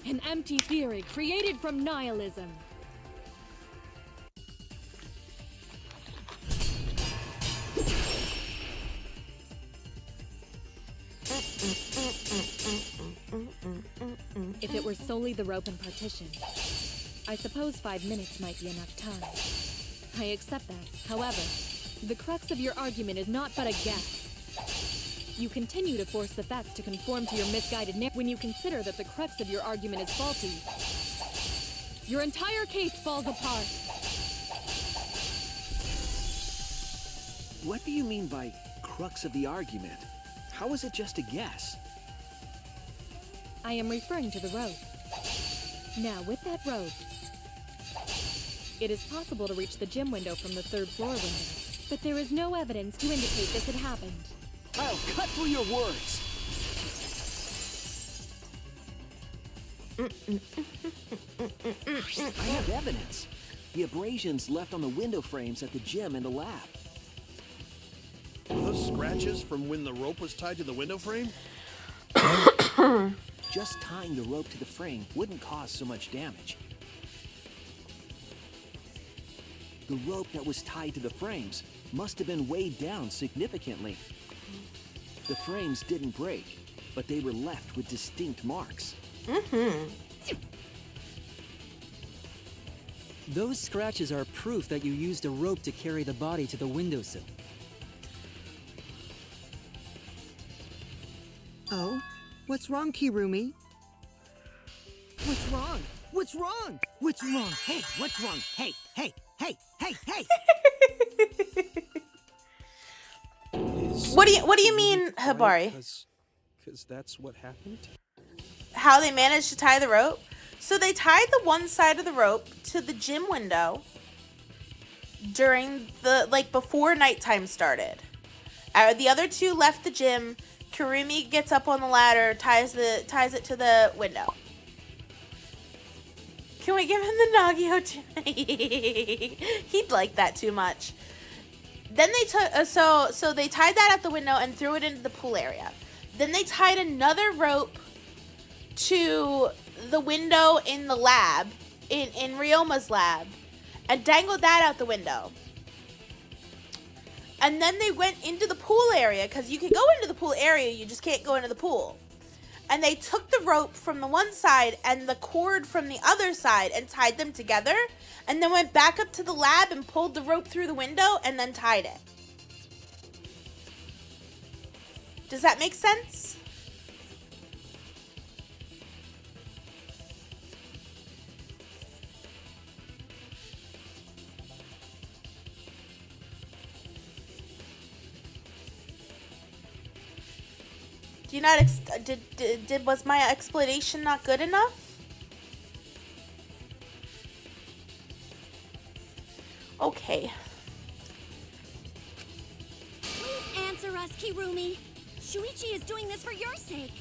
an empty theory created from nihilism. it were solely the rope and partition, I suppose 5 minutes might be enough time. I accept that. However, the crux of your argument is not but a guess. You continue to force the facts to conform to your misguided narrative. When you consider that the crux of your argument is faulty, your entire case falls apart. What do you mean by crux of the argument? How is it just a guess? I am referring to the rope. Now, with that rope, it is possible to reach the gym window from the 3rd floor window, but there is no evidence to indicate this had happened. I'll cut through your words! I have evidence. The abrasions left on the window frames at the gym and the lab. Were those scratches from when the rope was tied to the window frame? Just tying the rope to the frame wouldn't cause so much damage. The rope that was tied to the frames must have been weighed down significantly. The frames didn't break, but they were left with distinct marks. Those scratches are proof that you used a rope to carry the body to the windowsill. Oh? What's wrong, Kirumi? What's wrong? What's wrong? What's wrong? Hey, what's wrong? Hey, hey, hey, hey, hey! What do you mean, Hibari? Because that's what happened? How they managed to tie the rope? So they tied the one side of the rope to the gym window during the, before nighttime started. The other two left the gym. Kirumi gets up on the ladder, ties it to the window. Can we give him the Nagio tonight? He'd like that too much. Then they took so they tied that at the window and threw it into the pool area. Then they tied another rope to the window in the lab, in Ryoma's lab, and dangled that out the window. And then they went into the pool area, because you can go into the pool area, you just can't go into the pool. And they took the rope from the one side and the cord from the other side and tied them together, and then went back up to the lab and pulled the rope through the window and then tied it. Does that make sense? Do you not was my explanation not good enough? Okay. Please answer us, Kirumi. Shuichi is doing this for your sake.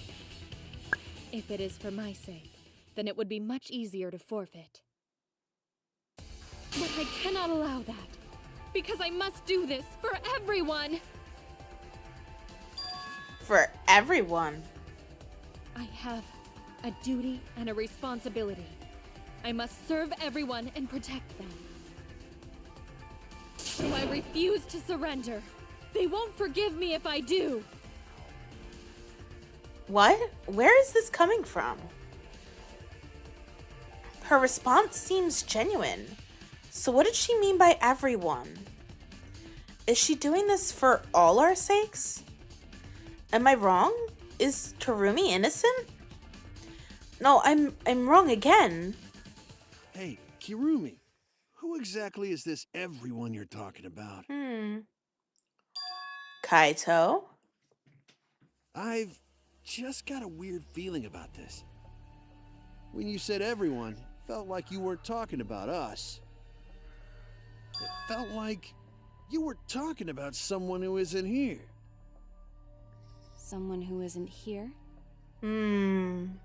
If it is for my sake, then it would be much easier to forfeit. But I cannot allow that, because I must do this for everyone. For everyone. I have a duty and a responsibility. I must serve everyone and protect them. So I refuse to surrender. They won't forgive me if I do. What? Where is this coming from? Her response seems genuine. So what did she mean by everyone? Is she doing this for all our sakes? Am I wrong? Is Kirumi innocent? No, I'm wrong again. Hey, Kirumi, who exactly is this everyone you're talking about? Kaito? I've just got a weird feeling about this. When you said everyone, it felt like you weren't talking about us. It felt like you were talking about someone who isn't here. Someone who isn't here? Someone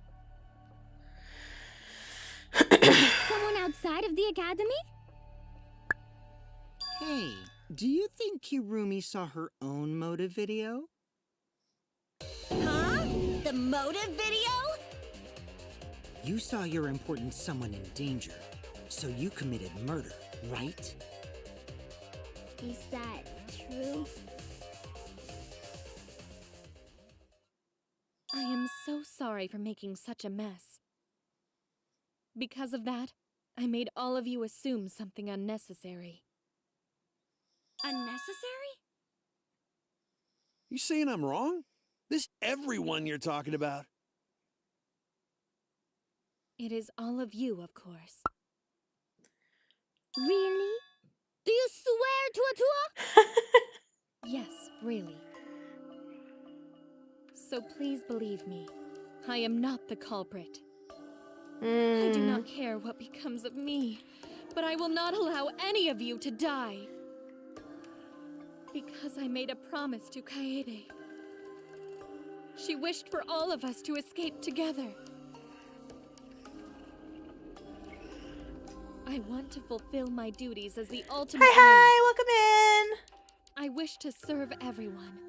outside of the academy? Hey, do you think Kirumi saw her own motive video? Huh? The motive video? You saw your important someone in danger, so you committed murder, right? Is that true? I am so sorry for making such a mess. Because of that, I made all of you assume something unnecessary. Unnecessary? You saying I'm wrong? This everyone you're talking about. It is all of you, of course. Really? Do you swear to a tour? Yes, really. So please believe me, I am not the culprit. I do not care what becomes of me, but I will not allow any of you to die. Because I made a promise to Kaede. She wished for all of us to escape together. I want to fulfill my duties as the ultimate. Hi, welcome in. I wish to serve everyone.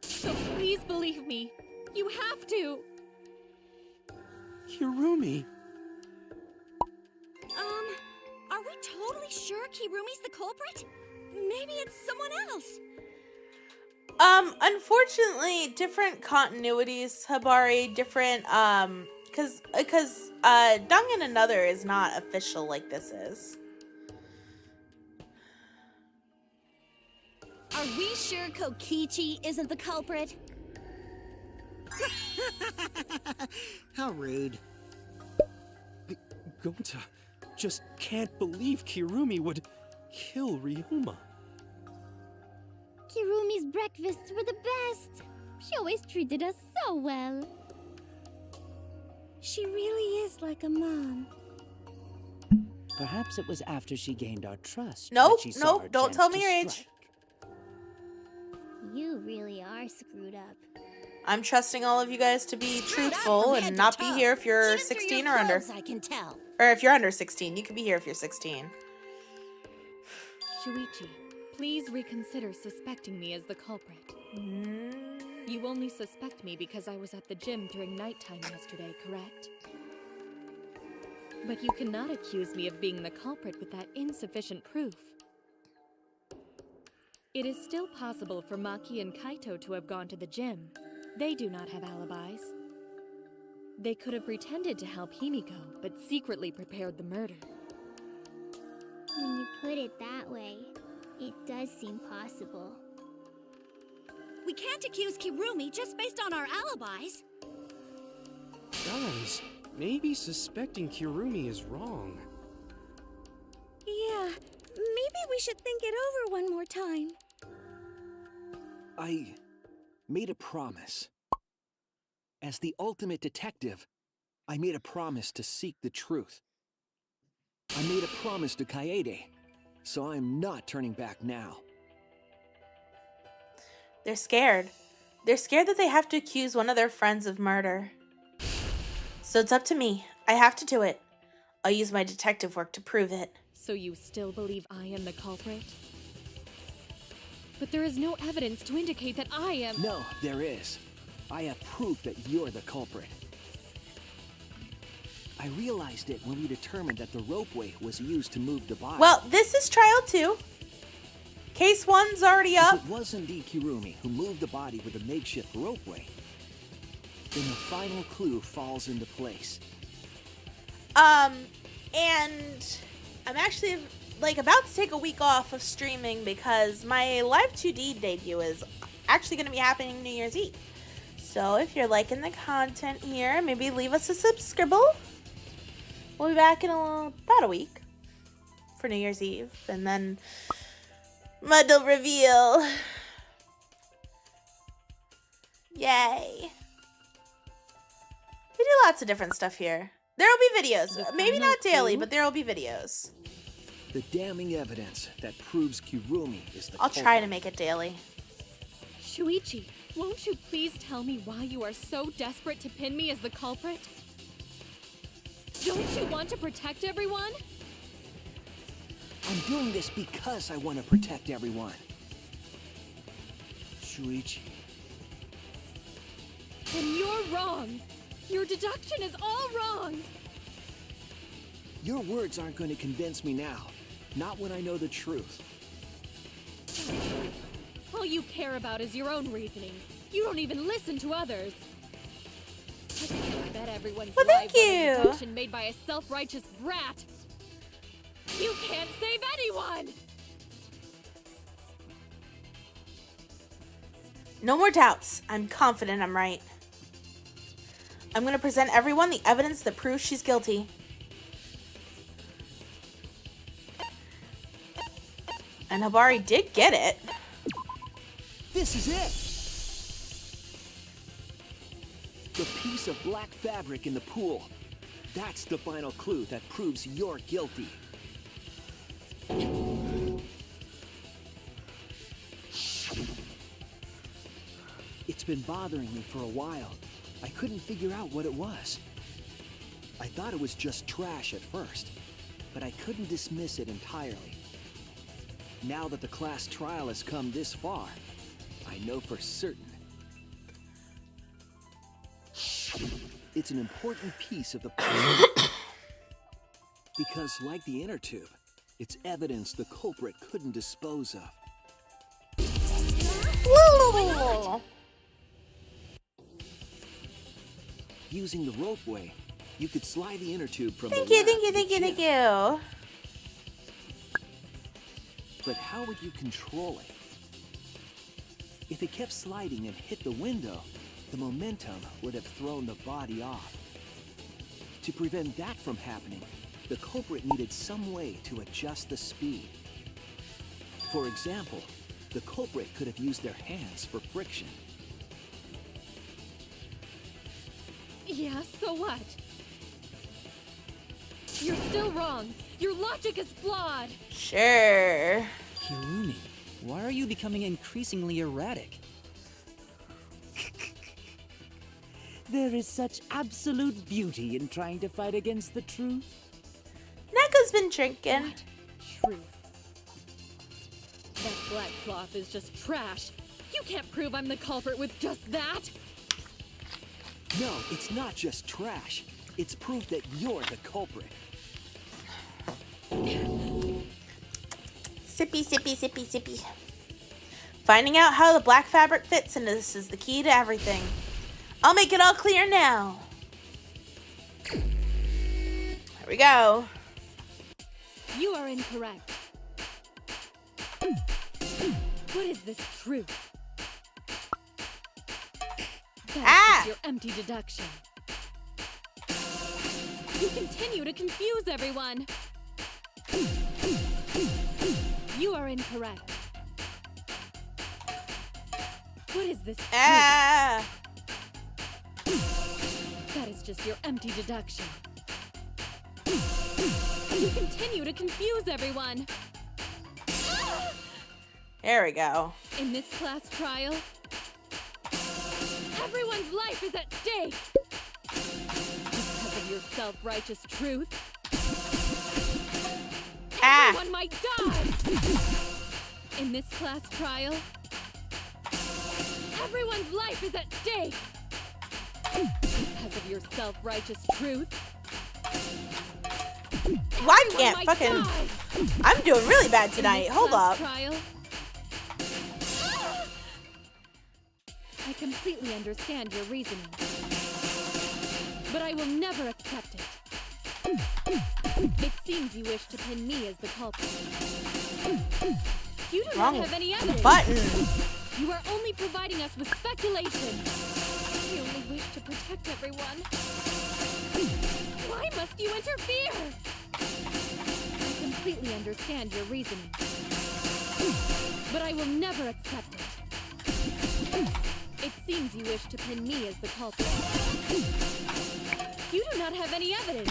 So please believe me. You have to. Kirumi. Are we totally sure Kirumi's the culprit? Maybe it's someone else. Unfortunately, different continuities, Habari, different, because Danganronpa is not official like this is. Are we sure Kokichi isn't the culprit? How rude. Gonta just can't believe Kirumi would kill Ryoma. Kirumi's breakfasts were the best. She always treated us so well. She really is like a mom. Perhaps it was after she gained our trust. Nope, that she saw her don't chance tell to me your age. strike. You really are screwed up. I'm trusting all of you guys to be truthful and not be here if you're Even 16 through or your under. clothes, I can tell. Or if you're under 16, you can be here if you're 16. Shuichi, please reconsider suspecting me as the culprit. You only suspect me because I was at the gym during nighttime yesterday, correct? But you cannot accuse me of being the culprit with that insufficient proof. It is still possible for Maki and Kaito to have gone to the gym. They do not have alibis. They could have pretended to help Himiko, but secretly prepared the murder. When you put it that way, it does seem possible. We can't accuse Kirumi just based on our alibis. Guys, maybe suspecting Kirumi is wrong. Yeah, maybe we should think it over one more time. I made a promise. As the ultimate detective, I made a promise to seek the truth. I made a promise to Kaede, so I'm not turning back now. They're scared. They're scared that they have to accuse one of their friends of murder. So it's up to me. I have to do it. I'll use my detective work to prove it. So you still believe I am the culprit? But there is no evidence to indicate that I am— No, there is. I have proof that you're the culprit. I realized it when we determined that the ropeway was used to move the body. Well, this is trial 2. Case 1's already up. If it was indeed Kirumi who moved the body with a makeshift ropeway, then the final clue falls into place. And I'm actually about to take a week off of streaming because my Live 2D debut is actually going to be happening New Year's Eve. So if you're liking the content here, maybe leave us a subscribble. We'll be back in about a week for New Year's Eve, and then Muddle reveal. Yay. We do lots of different stuff here. There'll be videos. Maybe not daily, but there'll be videos. The damning evidence that proves Kirumi is the I'll culprit. try to make it daily. Shuichi, won't you please tell me why you are so desperate to pin me as the culprit? Don't you want to protect everyone? I'm doing this because I want to protect everyone. Shuichi. Then you're wrong. Your deduction is all wrong. Your words aren't going to convince me now. Not when I know the truth. All you care about is your own reasoning. You don't even listen to others. I bet everyone's Well, thank lives are you. a deduction made by a self-righteous brat. You can't save anyone! No more doubts. I'm confident I'm right. I'm gonna present everyone the evidence that proves she's guilty. And Habari did get it. This is it! The piece of black fabric in the pool. That's the final clue that proves you're guilty. It's been bothering me for a while. I couldn't figure out what it was. I thought it was just trash at first, but I couldn't dismiss it entirely. Now that the class trial has come this far, I know for certain. It's an important piece of the puzzle. Because like the inner tube, it's evidence the culprit couldn't dispose of. Using the ropeway, you could slide the inner tube from the lab to the gym. But how would you control it? If it kept sliding and hit the window, the momentum would have thrown the body off. To prevent that from happening, the culprit needed some way to adjust the speed. For example, the culprit could have used their hands for friction. Yeah, so what? You're still wrong. Your logic is flawed. Sure. Kirumi, why are you becoming increasingly erratic? There is such absolute beauty in trying to fight against the truth. Neko's been drinking. Truth. That black cloth is just trash. You can't prove I'm the culprit with just that. No, it's not just trash. It's proof that you're the culprit. Sippy, sippy, sippy, sippy. Finding out how the black fabric fits into this is the key to everything. I'll make it all clear now. Here we go. You are incorrect. What is this truth? That is your empty deduction. You continue to confuse everyone. You are incorrect. What is this truth? That is just your empty deduction. You continue to confuse everyone. There we go. In this class trial, everyone's life is at stake. Because of your self-righteous truth, everyone might die. In this class trial, everyone's life is at stake. Because of your self-righteous truth, Why can't fucking... I'm doing really bad tonight. Hold up. Trial, I completely understand your reasoning, but I will never accept it. It seems you wish to pin me as the culprit. You do not have any evidence. Button. You are only providing us with speculation. I only wish to protect everyone. Why must you interfere? I completely understand your reasoning, but I will never accept it. It seems you wish to pin me as the culprit. You do not have any evidence.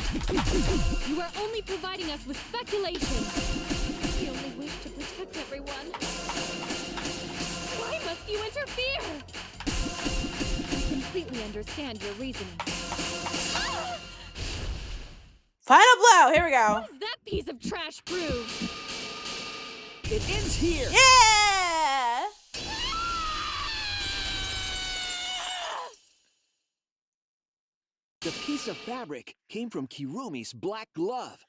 You are only providing us with speculation. I only wish to protect everyone. Why must you interfere? I completely understand your reasoning. Final blow. Here we go. What does that piece of trash prove? It ends here. Yeah! The piece of fabric came from Kirumi's black glove.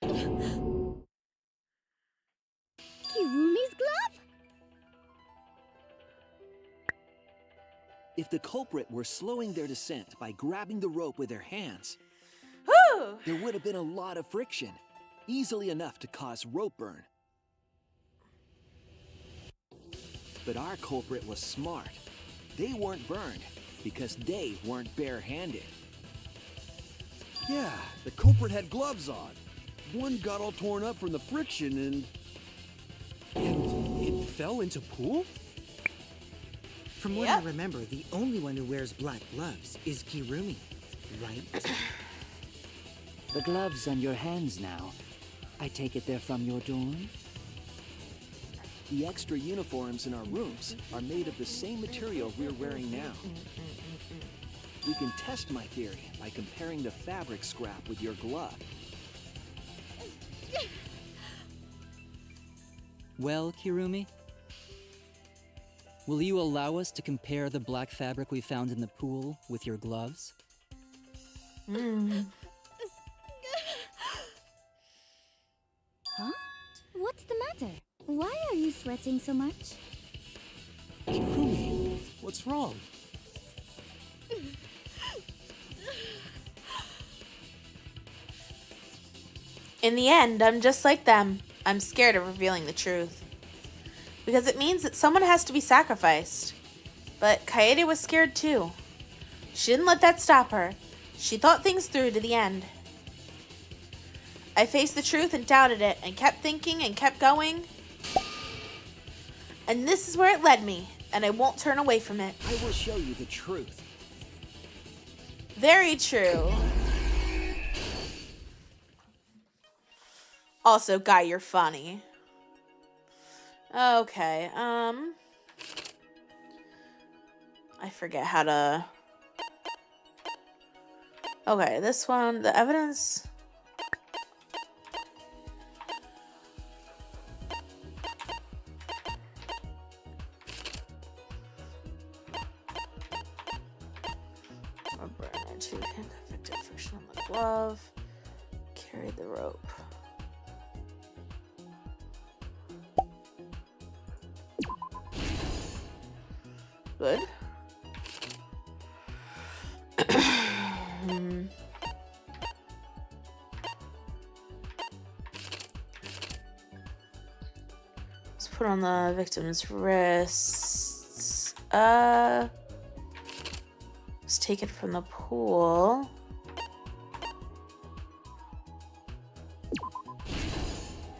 Kirumi's glove? If the culprit were slowing their descent by grabbing the rope with their hands, Whew. there would have been a lot of friction, easily enough to cause rope burn. But our culprit was smart. They weren't burned because they weren't bare-handed. Yeah, the culprit had gloves on. One got all torn up from the friction And it fell into pool? From what I remember, the only one who wears black gloves is Kirumi, right? The gloves on your hands now. I take it they're from your dorm? The extra uniforms in our rooms are made of the same material we're wearing now. We can test my theory by comparing the fabric scrap with your glove. Well, Kirumi? Will you allow us to compare the black fabric we found in the pool with your gloves? Huh? What's the matter? Why are you sweating so much? Kirumi, what's wrong? In the end, I'm just like them. I'm scared of revealing the truth. Because it means that someone has to be sacrificed. But Kaede was scared too. She didn't let that stop her. She thought things through to the end. I faced the truth and doubted it, and kept thinking and kept going. And this is where it led me, and I won't turn away from it. I will show you the truth. Very true. Also, Guy, you're funny. Okay, I forget how to... Okay, this one, the evidence... Affected friction on the glove. Carried the rope. Good. Let's put on the victim's wrists. Let's take it from the pool.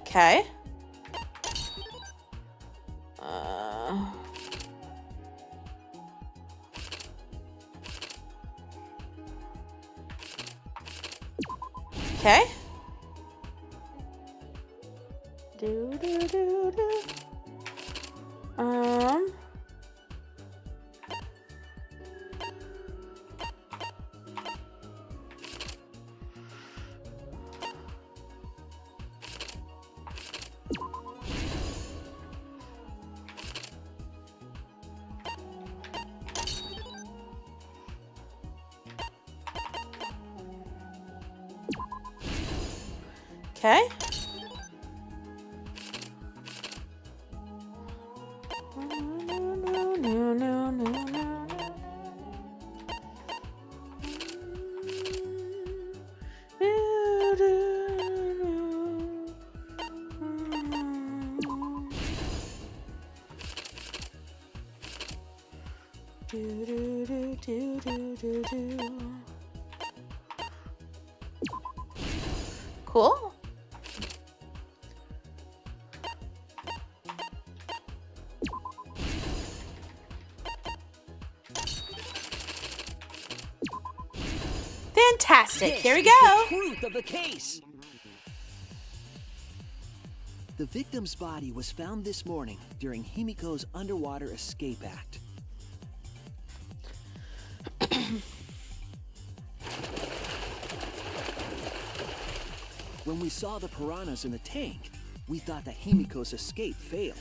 Okay. Okay. Do. Okay. Cool. Fantastic. Here we go. The truth of the case. The victim's body was found this morning during Himiko's underwater escape act. When we saw the piranhas in the tank, we thought that Himiko's escape failed.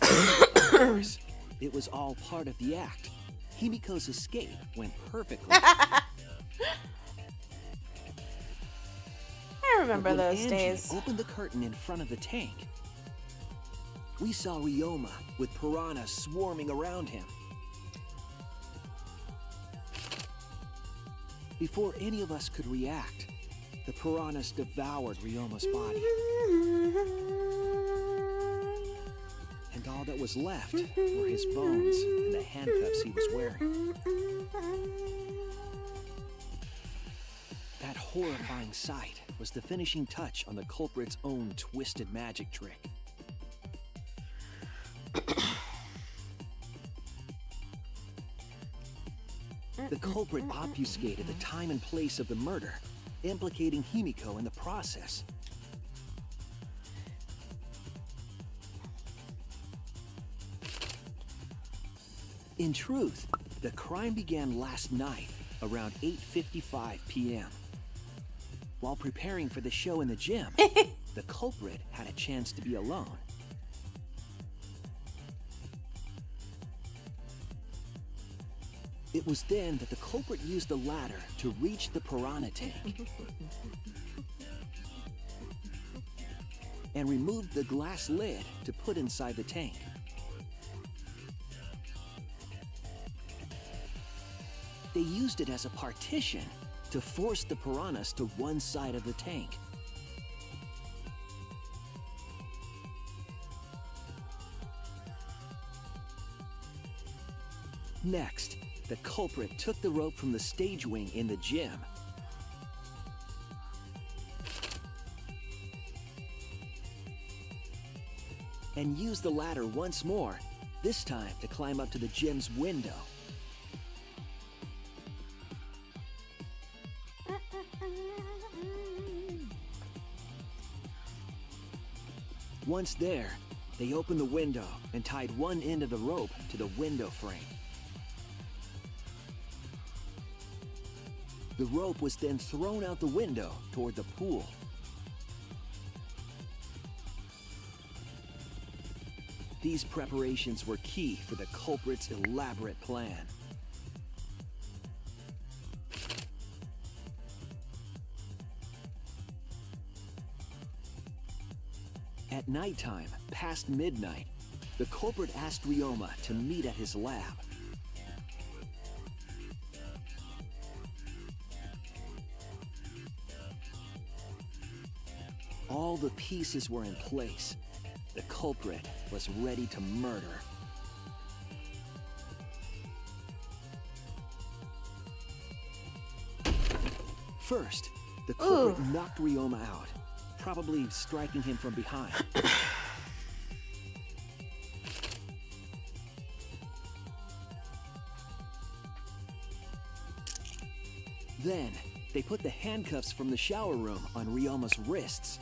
Of course, it was all part of the act. Himiko's escape went perfectly. I remember But when those Angie days. opened the curtain in front of the tank, we saw Ryoma with piranhas swarming around him. Before any of us could react, the piranhas devoured Ryoma's body. And all that was left were his bones and the handcuffs he was wearing. That horrifying sight was the finishing touch on the culprit's own twisted magic trick. The culprit obfuscated the time and place of the murder, implicating Himiko in the process. In truth, the crime began last night around 8:55 p.m. While preparing for the show in the gym, the culprit had a chance to be alone. It was then that the culprit used a ladder to reach the piranha tank and removed the glass lid to put inside the tank. They used it as a partition to force the piranhas to one side of the tank. Next, the culprit took the rope from the stage wing in the gym and used the ladder once more, this time to climb up to the gym's window. Once there, they opened the window and tied one end of the rope to the window frame. The rope was then thrown out the window toward the pool. These preparations were key for the culprit's elaborate plan. At nighttime, past midnight, the culprit asked Ryoma to meet at his lab. All the pieces were in place. The culprit was ready to murder. First, the culprit knocked Ryoma out, probably striking him from behind. Then, they put the handcuffs from the shower room on Ryoma's wrists.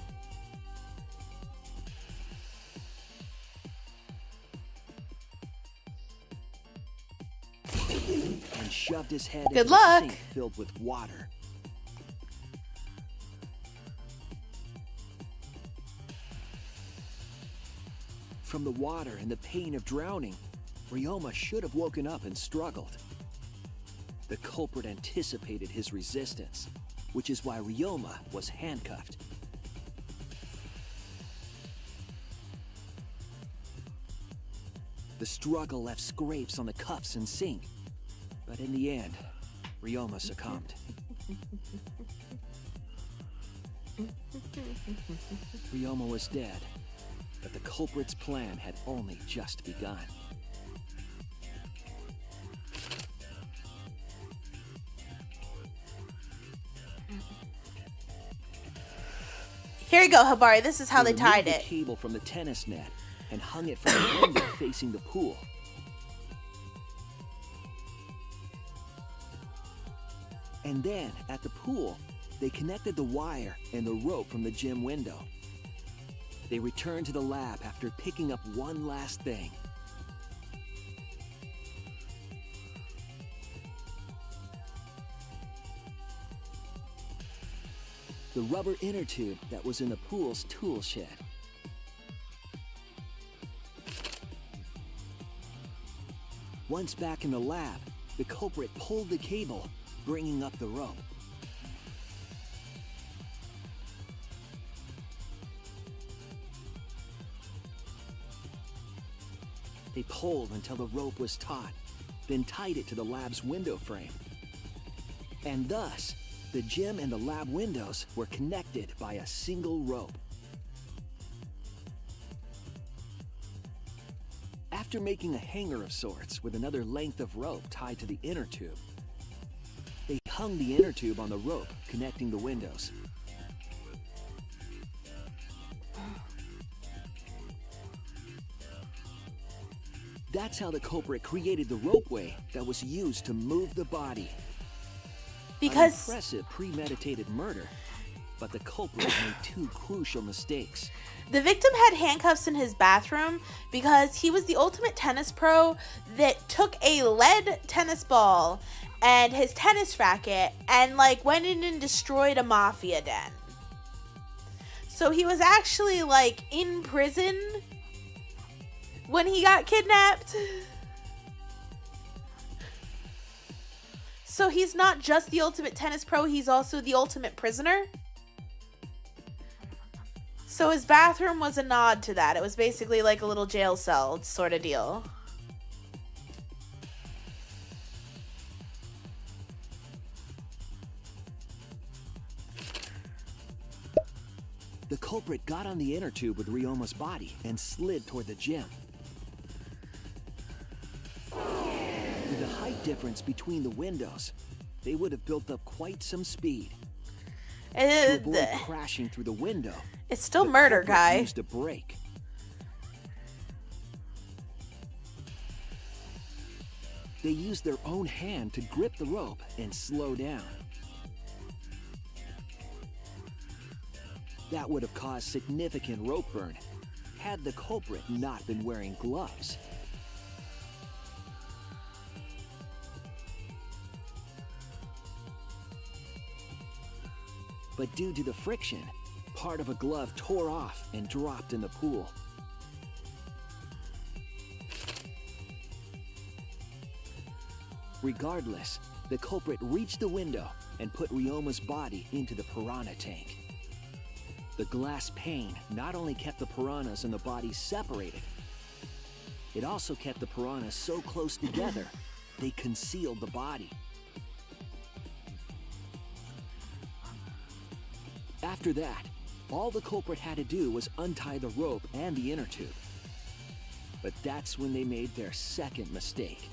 And shoved his head into the sink filled with water. From the water and the pain of drowning, Ryoma should have woken up and struggled. The culprit anticipated his resistance, which is why Ryoma was handcuffed. The struggle left scrapes on the cuffs and sink, but in the end, Ryoma succumbed. Ryoma was dead, but the culprit's plan had only just begun. Here you go, Habari. This is how they tied removed it. the cable from the tennis net and hung it from the window facing the pool. And then, at the pool, they connected the wire and the rope from the gym window. They returned to the lab after picking up one last thing. The rubber inner tube that was in the pool's tool shed. Once back in the lab, the culprit pulled the cable, bringing up the rope. They pulled until the rope was taut, then tied it to the lab's window frame. And thus, the gym and the lab windows were connected by a single rope. After making a hanger of sorts with another length of rope tied to the inner tube, they hung the inner tube on the rope connecting the windows. That's how the culprit created the ropeway that was used to move the body. Because an impressive premeditated murder, but the culprit made two crucial mistakes. the victim had handcuffs in his bathroom because he was the ultimate tennis pro that took a lead tennis ball and his tennis racket and like went in and destroyed a mafia den. So he was actually like in prison when he got kidnapped. So he's not just the ultimate tennis pro, he's also the ultimate prisoner. So his bathroom was a nod to that. It was basically like a little jail cell sort of deal. The culprit got on the inner tube with Ryoma's body and slid toward the gym. With the height difference between the windows, they would have built up quite some speed. To avoid crashing through the window, it's still murder, guy. Used a brake. They used their own hand to grip the rope and slow down. That would have caused significant rope burn had the culprit not been wearing gloves. But due to the friction, part of a glove tore off and dropped in the pool. Regardless, the culprit reached the window and put Ryoma's body into the piranha tank. The glass pane not only kept the piranhas and the body separated, it also kept the piranhas so close together, they concealed the body. After that, all the culprit had to do was untie the rope and the inner tube. But that's when they made their second mistake.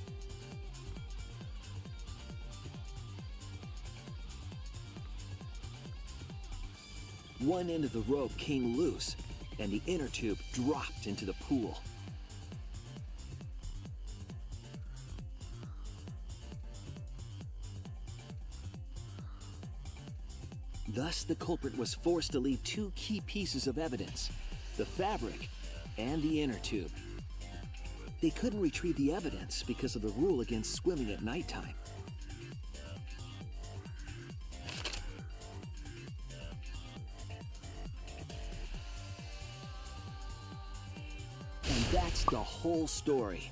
One end of the rope came loose, and the inner tube dropped into the pool. Thus, the culprit was forced to leave two key pieces of evidence, the fabric and the inner tube. They couldn't retrieve the evidence because of the rule against swimming at nighttime. And that's the whole story.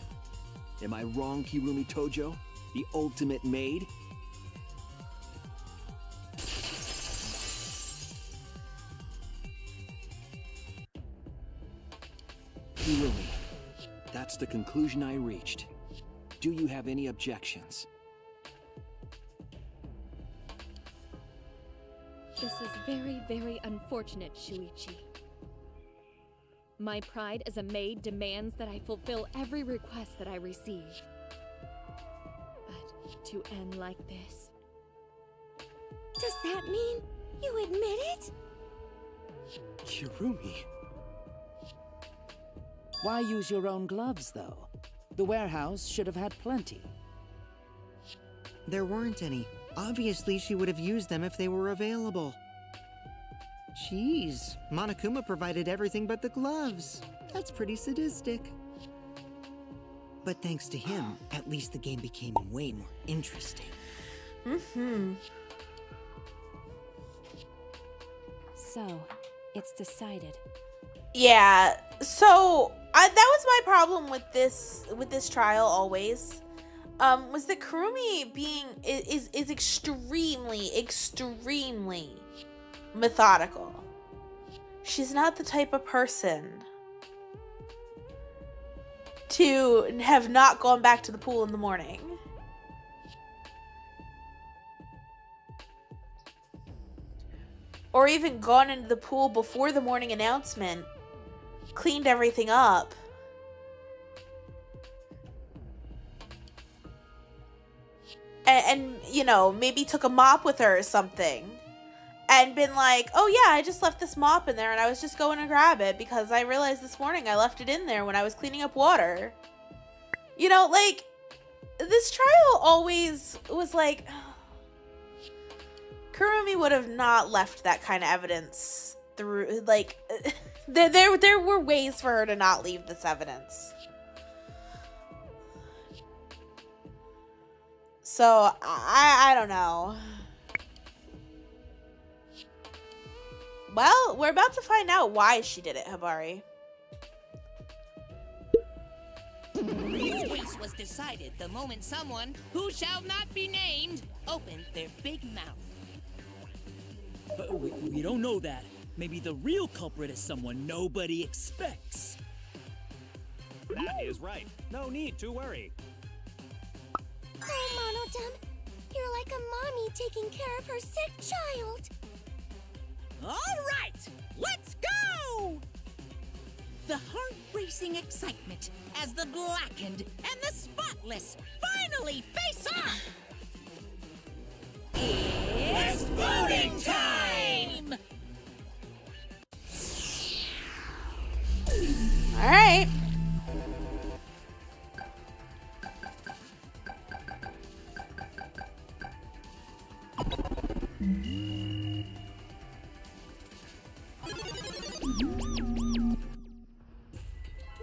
Am I wrong, Kirumi Tojo? The ultimate maid? Kirumi, that's the conclusion I reached. Do you have any objections? This is very, very unfortunate, Shuichi. My pride as a maid demands that I fulfill every request that I receive. But to end like this... Does that mean you admit it? Kirumi. Why use your own gloves, though? The warehouse should have had plenty. There weren't any. Obviously, she would have used them if they were available. Jeez, Monokuma provided everything but the gloves. That's pretty sadistic. But thanks to him, at least the game became way more interesting. So, it's decided. Yeah, so that was my problem with this trial always. Was that Kurumi is extremely methodical. She's not the type of person to have not gone back to the pool in the morning. Or even gone into the pool before the morning announcement. Cleaned everything up. And you know, maybe took a mop with her or something. And been like, oh yeah, I just left this mop in there and I was just going to grab it because I realized this morning I left it in there when I was cleaning up water. You know, like, this trial always was like, Kurumi would have not left that kind of evidence through, like, there were ways for her to not leave this evidence. So, I don't know. Well, we're about to find out why she did it, Hibari. This case was decided the moment someone, who shall not be named, opened their big mouth. But we don't know that. Maybe the real culprit is someone nobody expects. That is right. No need to worry. Oh, Monodam, you're like a mommy taking care of her sick child. All right, let's go! The heart-racing excitement as the blackened and the spotless finally face off! It's voting time! All right.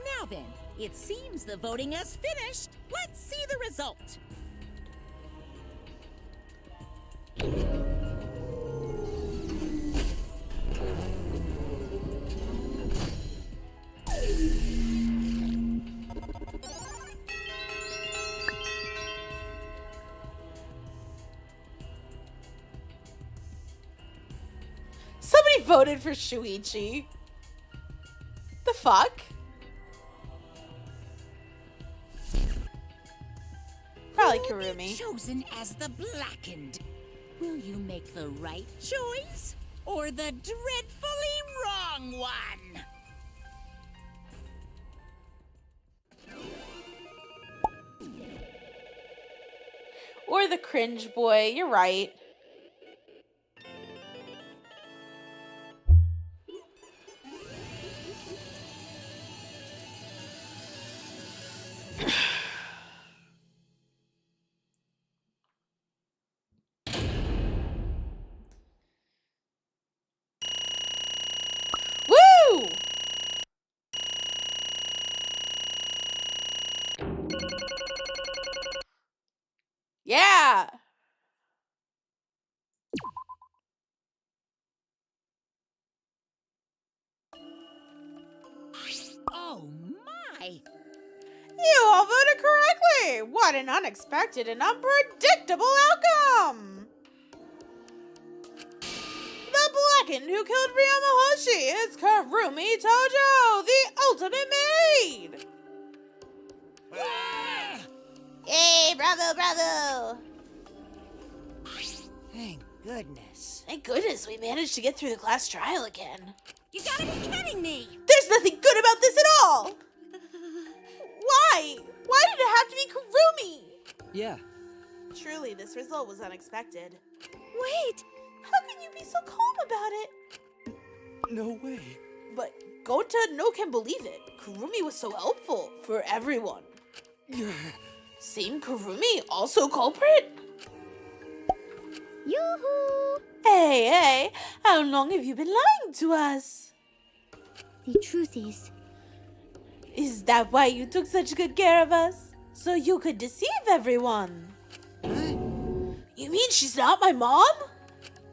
Now then, it seems the voting has finished. Let's see the result. Somebody voted for Shuichi. The fuck? Probably Kurumi. Chosen as the blackened. Will you make the right choice or the dreadfully wrong one? Or the cringe boy. You're right. Woo! Yeah. Oh my! You all voted correctly! What an unexpected and unpredictable outcome! The blackened who killed Ryoma Hoshi is Kurumi Tojo, the ultimate maid! Yay, bravo, bravo! Thank goodness. Thank goodness we managed to get through the class trial again. You gotta be kidding me! There's nothing good about this at all! Why? Why did it have to be Kurumi? Yeah. Truly, this result was unexpected. Wait! How can you be so calm about it? No way. But Gonta no can believe it. Kurumi was so helpful for everyone. Same Kurumi, also culprit? Yoo-hoo! Hey, how long have you been lying to us? The truth is that why you took such good care of us? So you could deceive everyone? You mean she's not my mom?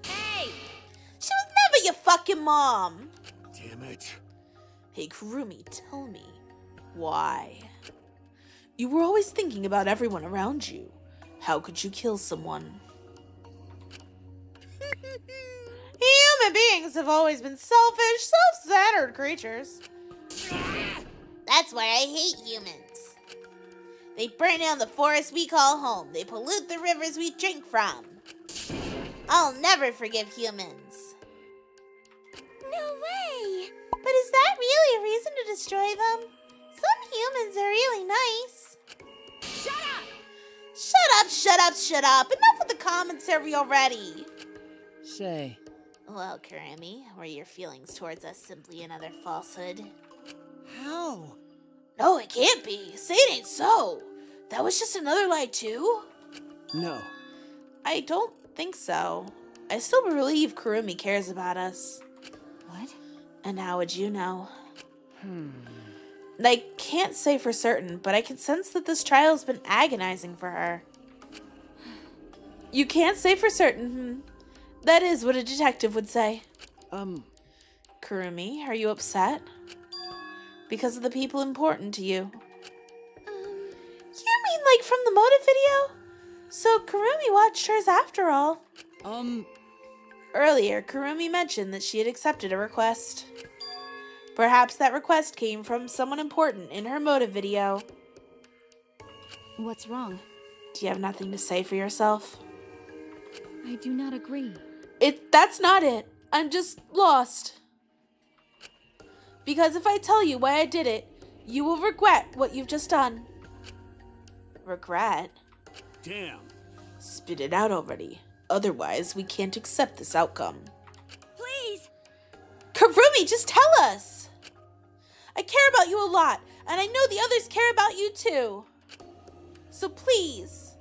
Hey! She was never your fucking mom! Damn it. Hey, Kurumi, tell me, why? You were always thinking about everyone around you. How could you kill someone? Human beings have always been selfish, self-centered creatures. That's why I hate humans. They burn down the forest we call home. They pollute the rivers we drink from. I'll never forgive humans. No way! But is that really a reason to destroy them? Some humans are really nice. Shut up! Shut up, shut up, shut up. Enough with the commentary already. Say, Well, Karami, were your feelings towards us simply another falsehood? How? No, it can't be. Say it ain't so. That was just another lie too? no. I don't think so. I still believe Kurumi cares about us. What? And how would you know? I can't say for certain, but I can sense that this trial has been agonizing for her. You can't say for certain, That is what a detective would say. Kurumi, are you upset? Because of the people important to you? You mean like from the motive video? So Kurumi watched hers after all. Earlier, Kurumi mentioned that she had accepted a request. Perhaps that request came from someone important in her motive video. What's wrong? Do you have nothing to say for yourself? I do not agree. That's not it. I'm just lost. Because if I tell you why I did it, you will regret what you've just done. Regret? Damn. Spit it out already. Otherwise, we can't accept this outcome. Please! Kurumi, just tell us! I care about you a lot, and I know the others care about you too. So please.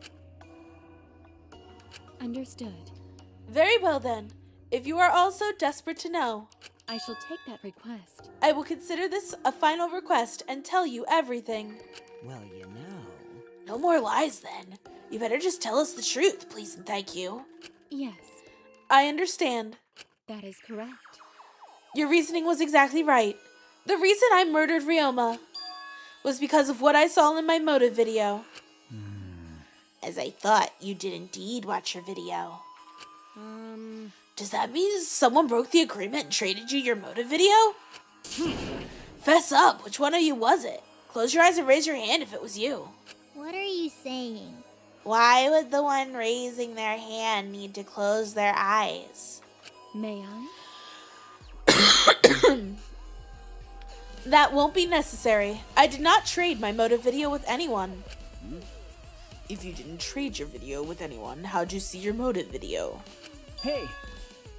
Understood. Very well then. If you are all so desperate to know, I shall take that request. I will consider this a final request and tell you everything. Well, you know. No more lies then. You better just tell us the truth, please and thank you. Yes. I understand. That is correct. Your reasoning was exactly right. The reason I murdered Ryoma was because of what I saw in my motive video. As I thought, you did indeed watch your video. Does that mean someone broke the agreement and traded you your motive video? Fess up, which one of you was it? Close your eyes and raise your hand if it was you. What are you saying? Why would the one raising their hand need to close their eyes? May I? That won't be necessary. I did not trade my motive video with anyone. If you didn't trade your video with anyone, how'd you see your motive video? Hey!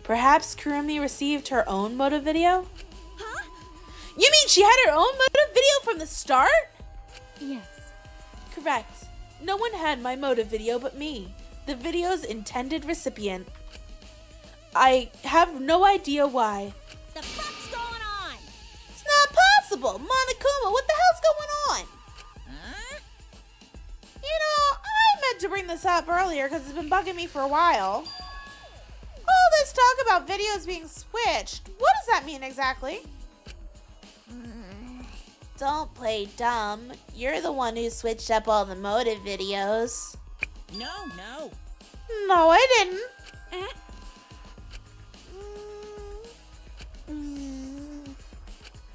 Perhaps Kurumi received her own motive video? Huh? You mean she had her own motive video from the start? Yes. Correct. No one had my motive video but me, the video's intended recipient. I have no idea why. The fuck's going on? It's not possible! Monokuma, what the hell's going on? Huh? You know, I meant to bring this up earlier because it's been bugging me for a while. All this talk about videos being switched, what does that mean exactly? Don't play dumb. You're the one who switched up all the motive videos. No. No, I didn't.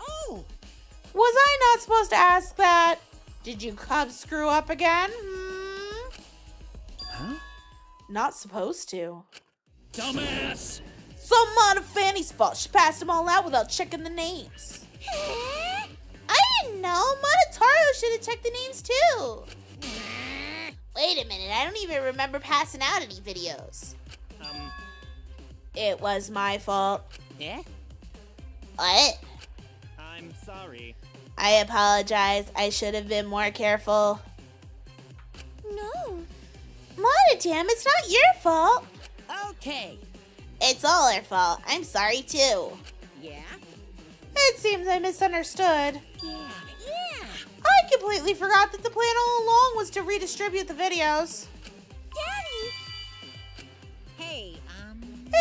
Oh! Was I not supposed to ask that? Did you come screw up again? Huh? Not supposed to. Dumbass! Some mod of Fanny's fault. She passed them all out without checking the names. I didn't know. Monotaro should have checked the names too. Wait a minute. I don't even remember passing out any videos. It was my fault. Yeah? What? I'm sorry. I apologize. I should have been more careful. No. Monotam, it's not your fault. Okay. It's all our fault. I'm sorry too. Yeah? It seems I misunderstood. Yeah. I completely forgot that the plan all along was to redistribute the videos. Daddy! Hey,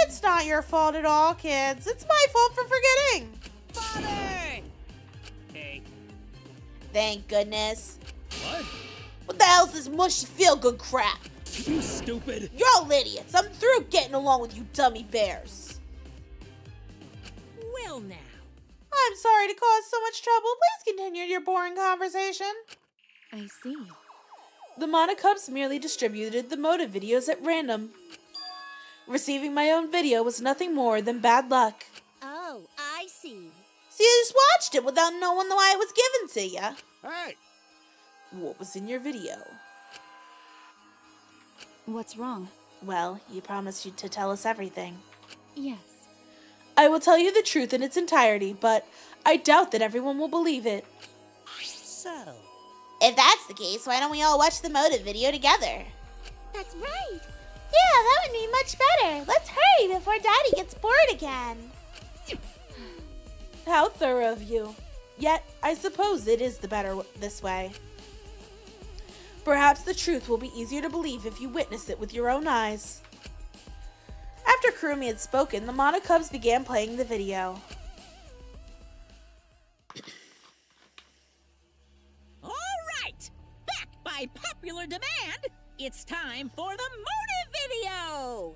It's not your fault at all, kids. It's my fault for forgetting. Father! Hey. Thank goodness. What? What the hell's this mushy feel-good crap? You stupid. You're all idiots. I'm through getting along with you dummy bears. Well, now. I'm sorry to cause so much trouble. Please continue your boring conversation. I see. The Monocubs merely distributed the motive videos at random. Receiving my own video was nothing more than bad luck. Oh, you just watched it without knowing why it was given to you. Hey! What was in your video? What's wrong? Well, you promised you to tell us everything. Yes. I will tell you the truth in its entirety, but I doubt that everyone will believe it. So, If that's the case, why don't we all watch the motive video together? That's right. Yeah, that would be much better. Let's hurry before Daddy gets bored again. How thorough of you. Yet, I suppose it is the better this way. Perhaps the truth will be easier to believe if you witness it with your own eyes. After Kurumi had spoken, the Mana Cubs began playing the video. all right! Back by popular demand, it's time for the motive video!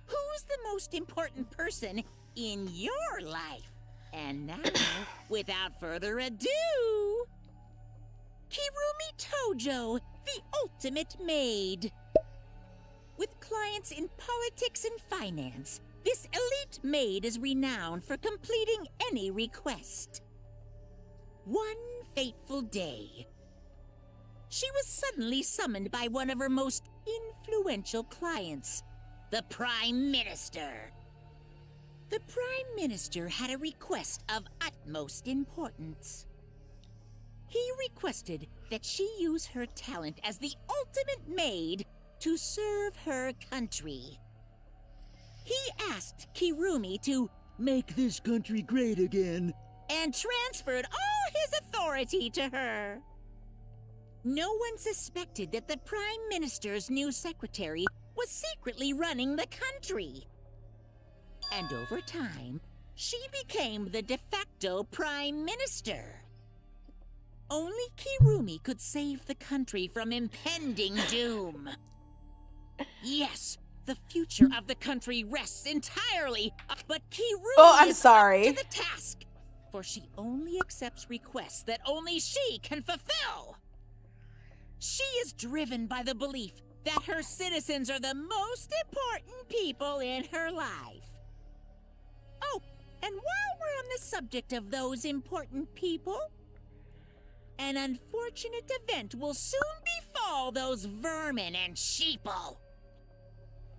Who's the most important person in your life? And now, without further ado, Kirumi Tojo, the ultimate maid. With clients in politics and finance, this elite maid is renowned for completing any request. One fateful day, she was suddenly summoned by one of her most influential clients, the Prime Minister. The Prime Minister had a request of utmost importance. He requested that she use her talent as the ultimate maid to serve her country. He asked Kirumi to Make this country great again. and transferred all his authority to her. No one suspected that the Prime Minister's new secretary was secretly running the country. And over time, she became the de facto Prime Minister. Only Kirumi could save the country from impending doom. Yes, the future of the country rests entirely, but Kirumi is up to the task, for she only accepts requests that only she can fulfill. She is driven by the belief that her citizens are the most important people in her life. Oh, and while we're on the subject of those important people, an unfortunate event will soon befall those vermin and sheeple.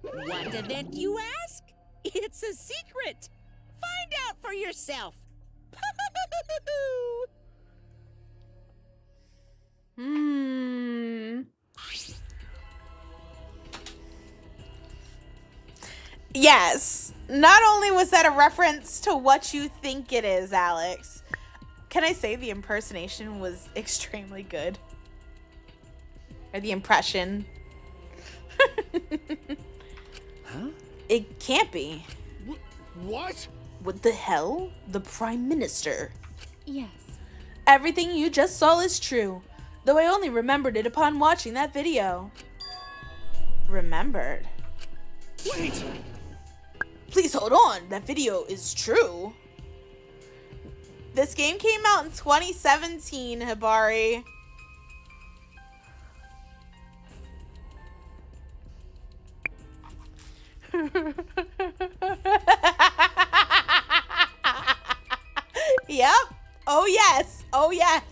What event, you ask? It's a secret. Find out for yourself. Yes. Not only was that a reference to what you think it is, Alex. Can I say the impersonation was extremely good? Or the impression? Huh? It can't be. What? What the hell? The Prime Minister. Yes. Everything you just saw is true, though I only remembered it upon watching that video. Remembered? Wait! Please hold on, that video is true. This game came out in 2017, Hibari. Yep. Oh yes. Oh yes.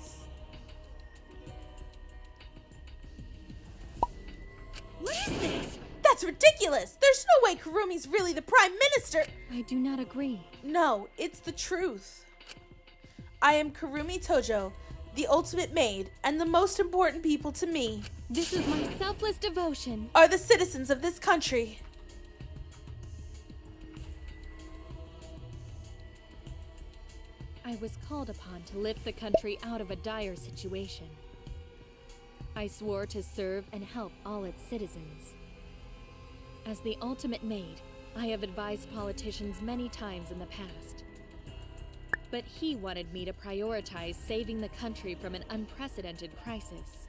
What is this? That's ridiculous. There's no way Kurumi's really the Prime Minister. I do not agree. No, it's the truth. I am Kurumi Tojo, the ultimate maid, and the most important people to me This is my selfless devotion. are the citizens of this country. I was called upon to lift the country out of a dire situation. I swore to serve and help all its citizens. As the ultimate maid, I have advised politicians many times in the past. But he wanted me to prioritize saving the country from an unprecedented crisis.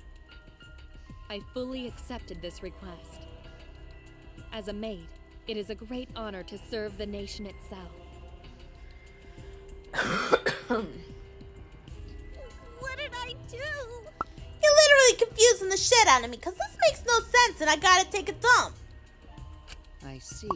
I fully accepted this request. As a maid, it is a great honor to serve the nation itself. What did I do? You're literally confusing the shit out of me, because this makes no sense and I gotta take a dump. I see.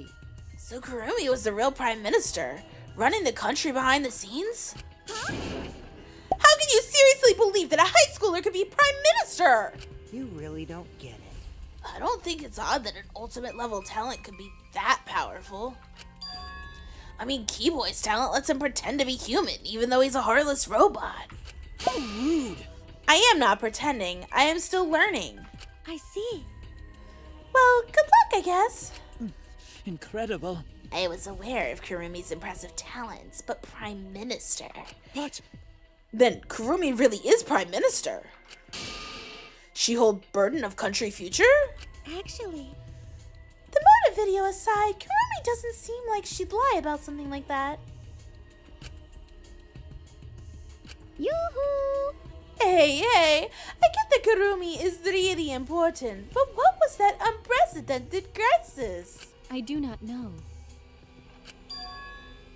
So Kurumi was the real prime minister, running the country behind the scenes? Huh? How can you seriously believe that a high schooler could be prime minister? You really don't get it. I don't think it's odd that an ultimate level talent could be that powerful. I mean, Keyboy's talent lets him pretend to be human, even though he's a heartless robot. How rude! I am not pretending. I am still learning. I see. Well, good luck, I guess. Incredible. I was aware of Kurumi's impressive talents, but Prime Minister. What? Then Kurumi really is Prime Minister. She hold burden of country future? Actually, the motive video aside, Kurumi doesn't seem like she'd lie about something like that. yoo-hoo! Hey, I get that Kurumi is really important, but what was that unprecedented crisis? I do not know.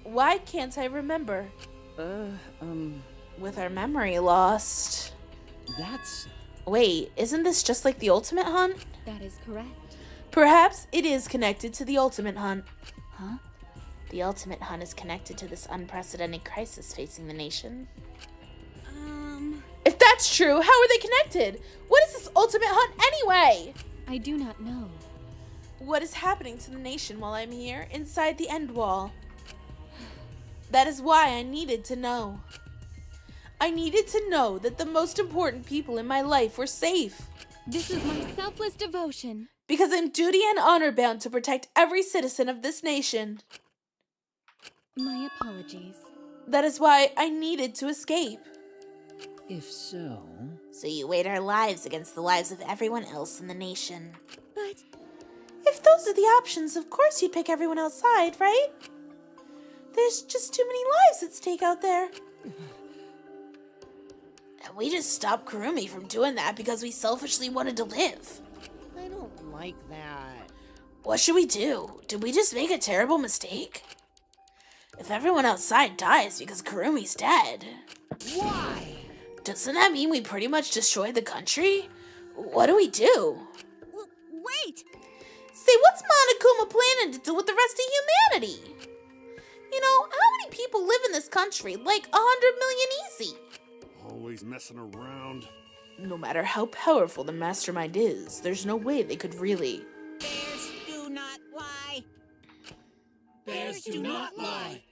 Why can't I remember? With our memory lost. That's... Wait, isn't this just like the Ultimate Hunt? That is correct. Perhaps it is connected to the Ultimate Hunt. Huh? The Ultimate Hunt is connected to this unprecedented crisis facing the nation. If that's true, how are they connected? What is this Ultimate Hunt anyway? I do not know. What is happening to the nation while I'm here, inside the End Wall? That is why I needed to know. I needed to know that the most important people in my life were safe. This is my selfless devotion. Because I'm duty and honor bound to protect every citizen of this nation. My apologies. That is why I needed to escape. If so... So you weighed our lives against the lives of everyone else in the nation. But... if those are the options, of course you'd pick everyone else's side, right? There's just too many lives at stake out there. And we just stopped Kurumi from doing that because we selfishly wanted to live. I don't like that. What should we do? Did we just make a terrible mistake? If everyone outside dies because Kurumi's dead... Why? Doesn't that mean we pretty much destroyed the country? What do we do? Wait! Say, what's Monokuma planning to do with the rest of humanity? You know, how many people live in this country? Like 100 million easy. Always messing around. No matter how powerful the mastermind is, there's no way they could really... Bears do not lie. Bears do not lie.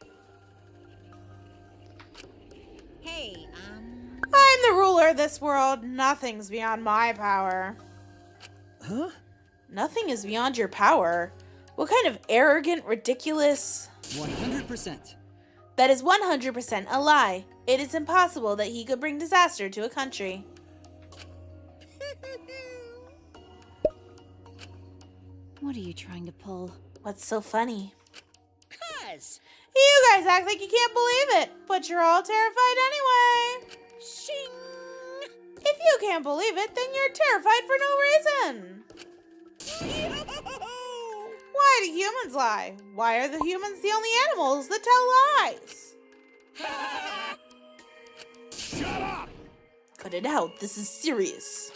Hey, I'm the ruler of this world. Nothing's beyond my power. Huh? Nothing is beyond your power. What kind of arrogant, ridiculous... 100%. That is 100% a lie. It is impossible that he could bring disaster to a country. What are you trying to pull? What's so funny? 'Cause... You guys act like you can't believe it, but you're all terrified anyway. Shing! If you can't believe it, then you're terrified for no reason. Why do humans lie? Why are the humans the only animals that tell lies? Shut up! Cut it out. This is serious.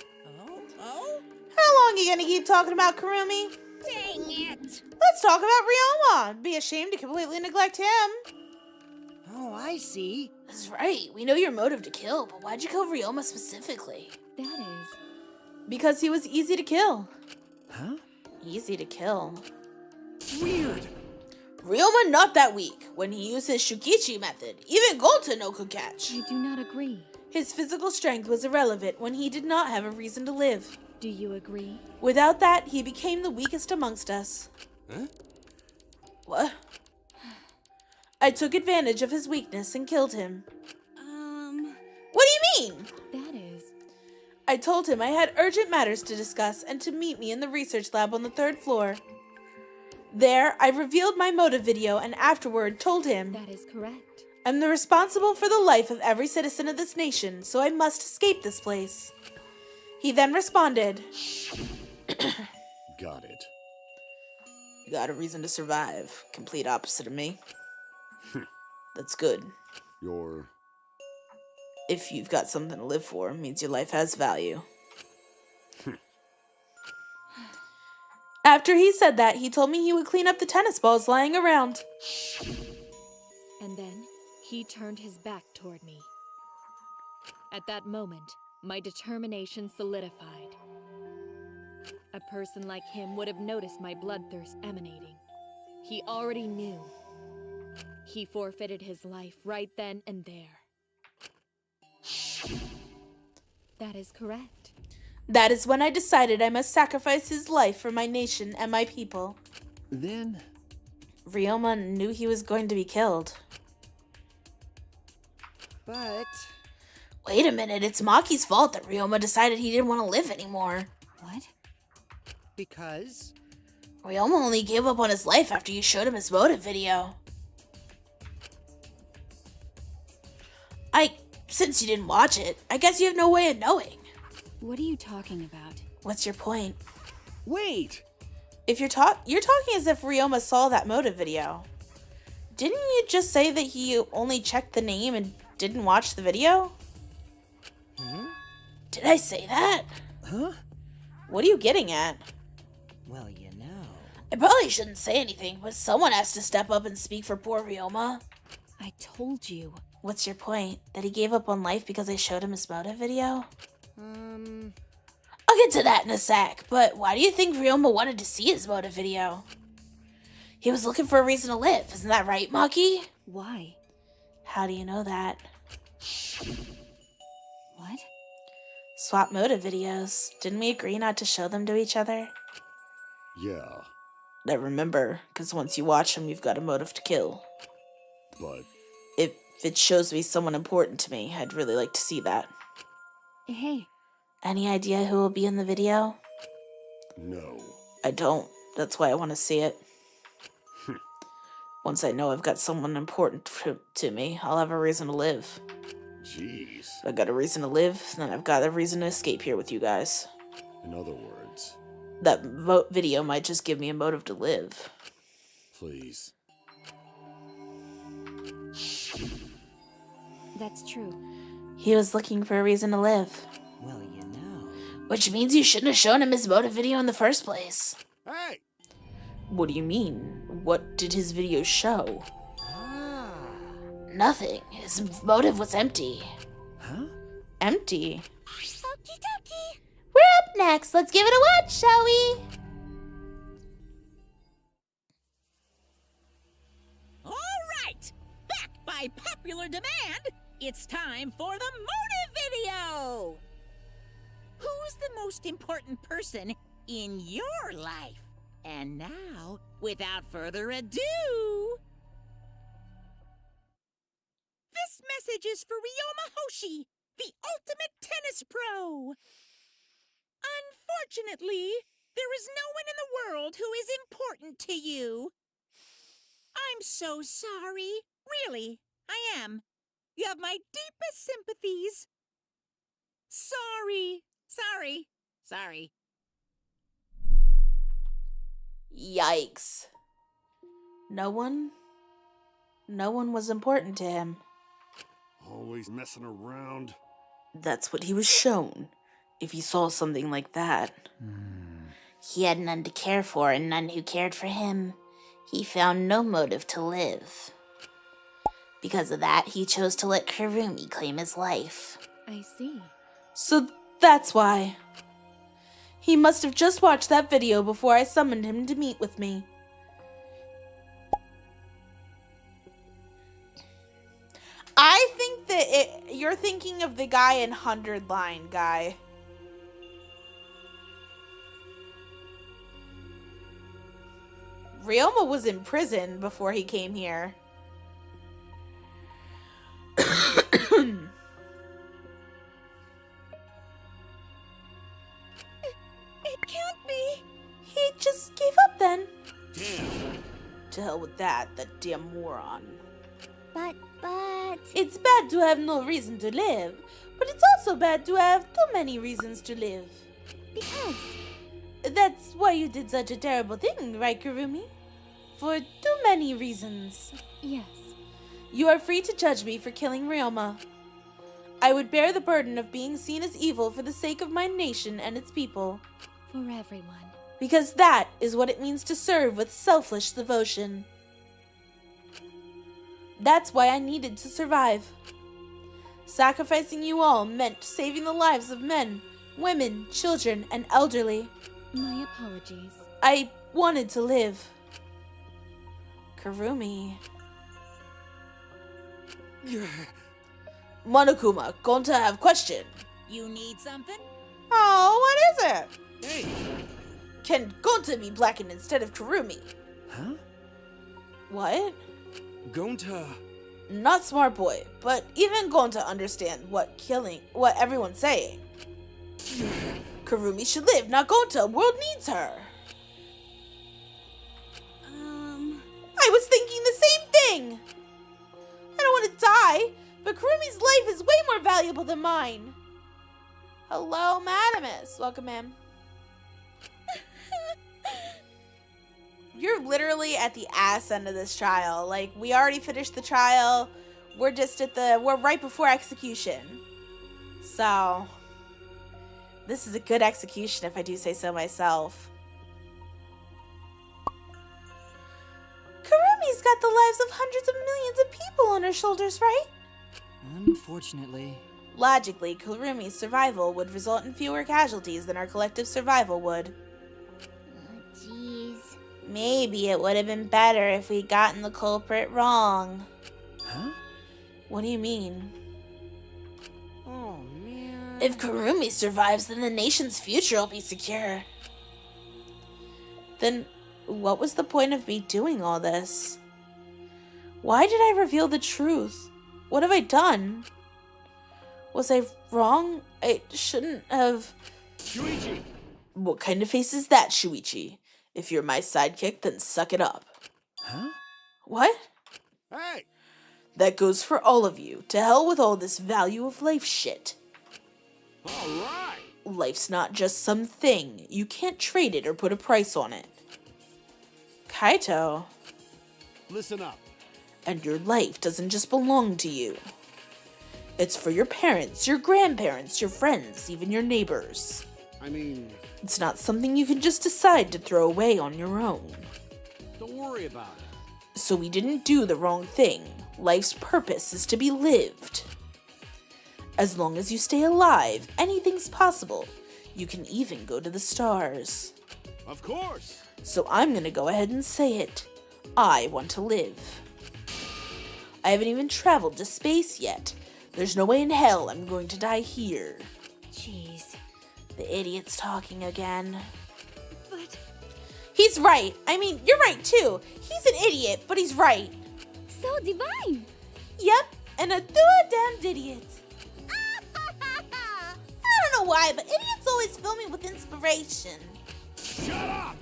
Oh? How long are you gonna keep talking about Kurumi? Dang it! Let's talk about Ryoma. Be ashamed to completely neglect him. Oh, I see. That's right. We know your motive to kill, but why'd you kill Ryoma specifically? That is... Because he was easy to kill. Huh? Easy to kill. Weird. Ryoma not that weak. When he used his Shukichi method, even Gonta could catch. I do not agree. His physical strength was irrelevant when he did not have a reason to live. Do you agree? Without that, he became the weakest amongst us. Huh? What? I took advantage of his weakness and killed him. What do you mean? That is... I told him I had urgent matters to discuss and to meet me in the research lab on the 3rd floor. There, I revealed my motive video and afterward told him... That is correct. I'm the responsible for the life of every citizen of this nation, so I must escape this place. He then responded... Got it. You got a reason to survive. Complete opposite of me. That's good. You're... If you've got something to live for, it means your life has value. After he said that, he told me he would clean up the tennis balls lying around. And then he turned his back toward me. At that moment, my determination solidified. A person like him would have noticed my bloodthirst emanating. He already knew. He forfeited his life right then and there. That is correct. That is when I decided I must sacrifice his life for my nation and my people. Then? Ryoma knew he was going to be killed. But... Wait a minute, it's Maki's fault that Ryoma decided he didn't want to live anymore. What? Because? Ryoma only gave up on his life after you showed him his motive video. Since you didn't watch it, I guess you have no way of knowing. What are you talking about? What's your point? Wait! If you're talking as if Ryoma saw that motive video. Didn't you just say that he only checked the name and didn't watch the video? Did I say that? Huh? What are you getting at? Well, you know. I probably shouldn't say anything, but someone has to step up and speak for poor Ryoma. I told you. What's your point? That he gave up on life because I showed him his motive video? I'll get to that in a sec, but why do you think Ryoma wanted to see his motive video? He was looking for a reason to live, isn't that right, Maki? Why? How do you know that? What? Swap motive videos. Didn't we agree not to show them to each other? Yeah, I remember, because once you watch them, you've got a motive to kill. but... If it shows me someone important to me, I'd really like to see that. Hey. Any idea who will be in the video? No. I don't. That's why I want to see it. Once I know I've got someone important to me, I'll have a reason to live. Jeez. If I got a reason to live, then I've got a reason to escape here with you guys. In other words... That video might just give me a motive to live. Please. That's true. He was looking for a reason to live. Well, you know. Which means you shouldn't have shown him his motive video in the first place. Hey! What do you mean? What did his video show? Nothing. His motive was empty. Huh? Empty? Okie dokie. We're up next. Let's give it a watch, shall we? All right! Back by popular demand, it's time for the motive video! Who's the most important person in your life? And now, without further ado... This message is for Ryoma Hoshi, the ultimate tennis pro! Unfortunately, there is no one in the world who is important to you. I'm so sorry. Really, I am. You have my deepest sympathies. Sorry. Yikes. No one was important to him. Always messing around. That's what he was shown. If he saw something like that. He had none to care for and none who cared for him. He found no motive to live. Because of that, he chose to let Kurumi claim his life. I see. So that's why. He must have just watched that video before I summoned him to meet with me. I think that you're thinking of the guy in 100 Line guy. Ryoma was in prison before he came here. It can't be. He just gave up then. Damn. To hell with that damn moron. But... It's bad to have no reason to live, but it's also bad to have too many reasons to live. Because... That's why you did such a terrible thing, right, Kurumi? For too many reasons. Yes. You are free to judge me for killing Ryoma. I would bear the burden of being seen as evil for the sake of my nation and its people. For everyone. Because that is what it means to serve with selfless devotion. That's why I needed to survive. Sacrificing you all meant saving the lives of men, women, children, and elderly. My apologies. I wanted to live. Kurumi. Monokuma, going to have question. You need something? Oh, what is it? Hey! Can Gonta be blackened instead of Kurumi? Huh? What? Gonta... Not smart boy, but even Gonta understand what everyone's saying. Kurumi should live, not Gonta. World needs her. I was thinking the same thing. I don't want to die, but Kurumi's life is way more valuable than mine. Hello, Madamus. Welcome, ma'am. You're literally at the ass end of this trial. Like, we already finished the trial. We're just we're right before execution. So, this is a good execution if I do say so myself. Kurumi's got the lives of hundreds of millions of people on her shoulders, right? Unfortunately. Logically, Kurumi's survival would result in fewer casualties than our collective survival would. Jeez. Maybe it would have been better if we'd gotten the culprit wrong. Huh? What do you mean? Oh, man. If Kurumi survives, then the nation's future will be secure. Then, what was the point of me doing all this? Why did I reveal the truth? What have I done? Was I wrong? I shouldn't have... Shuichi! What kind of face is that, Shuichi? If you're my sidekick, then suck it up. Huh? What? Hey! That goes for all of you. To hell with all this value of life shit. Alright! Life's not just some thing. You can't trade it or put a price on it. Kaito. Listen up. And your life doesn't just belong to you. It's for your parents, your grandparents, your friends, even your neighbors. I mean... It's not something you can just decide to throw away on your own. Don't worry about it. So we didn't do the wrong thing. Life's purpose is to be lived. As long as you stay alive, anything's possible. You can even go to the stars. Of course! So I'm gonna go ahead and say it. I want to live. I haven't even traveled to space yet. There's no way in hell I'm going to die here. Jeez. The idiot's talking again. But... He's right. I mean, you're right too. He's an idiot, but he's right. So divine. Yep, and a damned idiot. I don't know why, but idiots always fill me with inspiration. Shut up!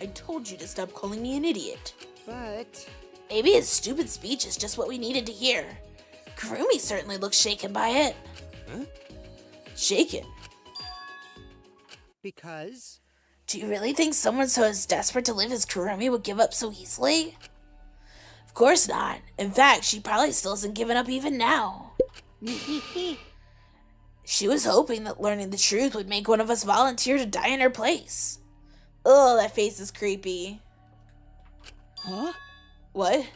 I told you to stop calling me an idiot. But... Maybe his stupid speech is just what we needed to hear. Kurumi certainly looks shaken by it. Huh? Shaken? Because? Do you really think someone so as desperate to live as Kurumi would give up so easily? Of course not. In fact, she probably still hasn't given up even now. She was hoping that learning the truth would make one of us volunteer to die in her place. Ugh, that face is creepy. Huh? What?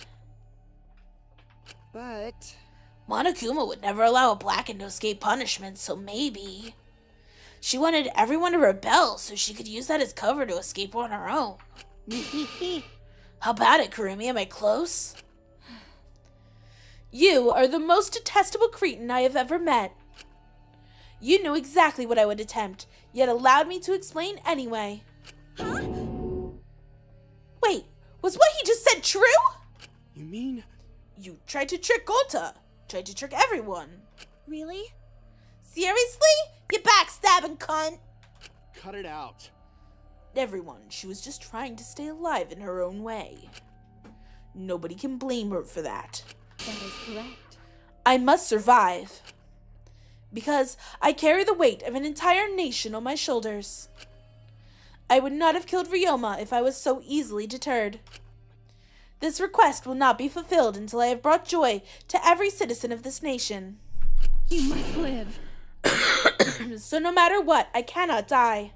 But... Monokuma would never allow a blackened to escape punishment, so maybe... She wanted everyone to rebel so she could use that as cover to escape on her own. How about it, Kurumi? Am I close? You are the most detestable cretin I have ever met. You knew exactly what I would attempt, yet allowed me to explain anyway. Huh? Wait, was what he just said true? You mean? You tried to trick Gonta. Tried to trick everyone. Really? Seriously? You backstabbing cunt. Cut it out. Everyone. She was just trying to stay alive in her own way. Nobody can blame her for that. That is correct. I must survive. Because I carry the weight of an entire nation on my shoulders. I would not have killed Ryoma if I was so easily deterred. This request will not be fulfilled until I have brought joy to every citizen of this nation. You must live. So no matter what, I cannot die.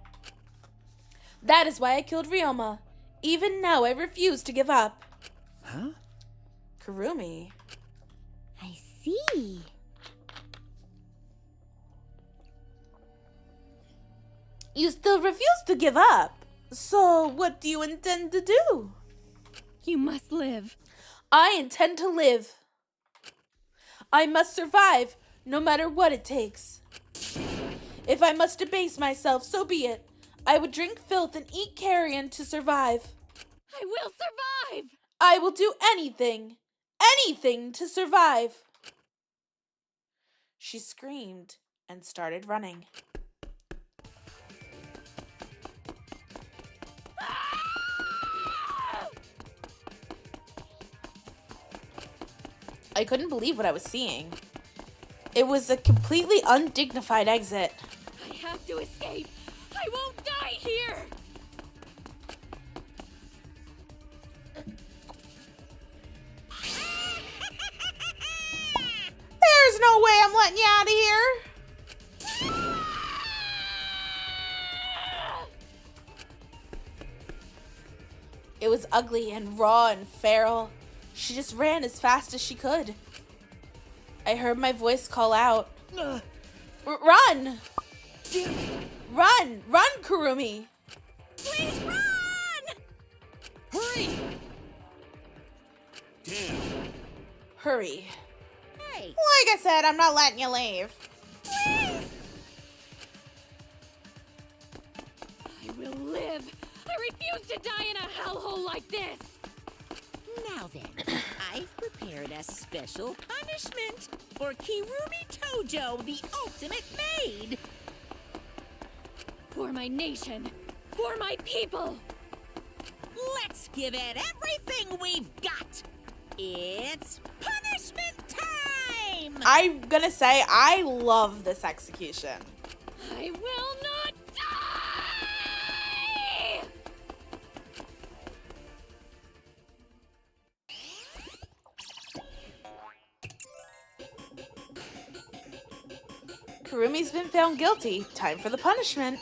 That is why I killed Ryoma. Even now, I refuse to give up. Huh? Kurumi. I see. You still refuse to give up. So, what do you intend to do? You must live. I intend to live. I must survive, no matter what it takes. If I must debase myself, so be it. I would drink filth and eat carrion to survive. I will survive! I will do anything to survive. She screamed and started running. I couldn't believe what I was seeing. It was a completely undignified exit. I have to escape. I won't die here. There's no way I'm letting you out of here. It was ugly and raw and feral. She just ran as fast as she could. I heard my voice call out. Run! Run! Run, Kurumi! Please run! Hurry! Damn. Hurry. Hey, Like I said, I'm not letting you leave. please! I will live. I refuse to die in a hellhole like this. Now then, I've prepared a special punishment for Kirumi Tojo, the ultimate maid. For my nation. For my people. Let's give it everything we've got. It's punishment time! I'm gonna say, I love this execution. I will not die! Kurumi's been found guilty. Time for the punishment.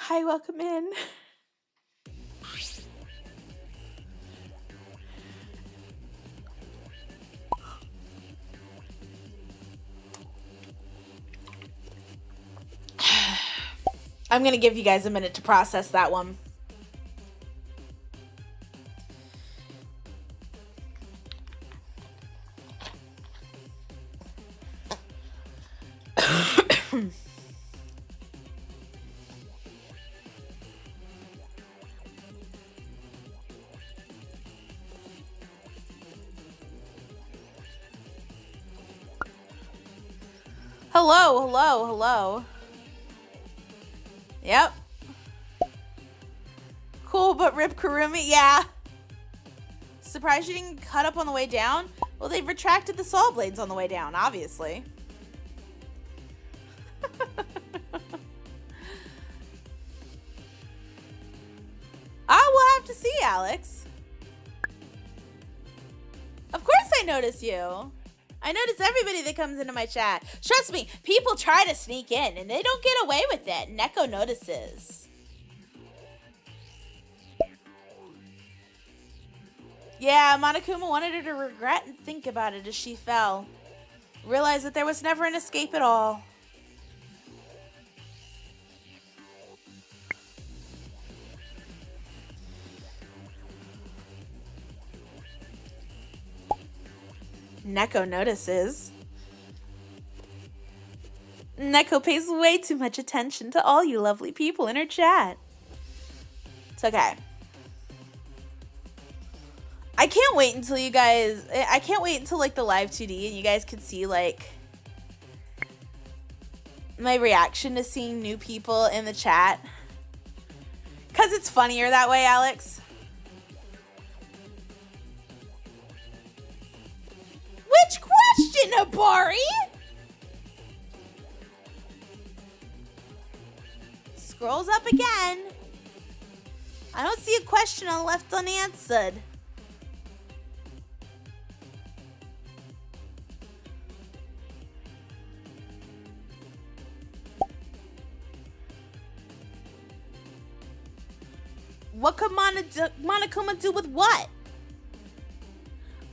Hi, welcome in. I'm gonna give you guys a minute to process that one. Hello, hello, hello. Yep. Cool, but rip Kurumi, yeah. Surprised you didn't cut up on the way down? Well, they retracted the saw blades on the way down, obviously. have to see, Alex. Of course I notice you. I notice everybody that comes into my chat. Trust me, people try to sneak in and they don't get away with it. Neko notices. Yeah, Monokuma wanted her to regret and think about it as she fell. Realized that there was never an escape at all. Neko notices. Neko pays way too much attention to all you lovely people in her chat. It's okay. I can't wait until you guys... I can't wait until, like, the live 2D and you guys can see, like, my reaction to seeing new people in the chat. Because it's funnier that way, Alex. Which question, Abari? Scrolls up again. I don't see a question left unanswered. What could Monokuma do with what?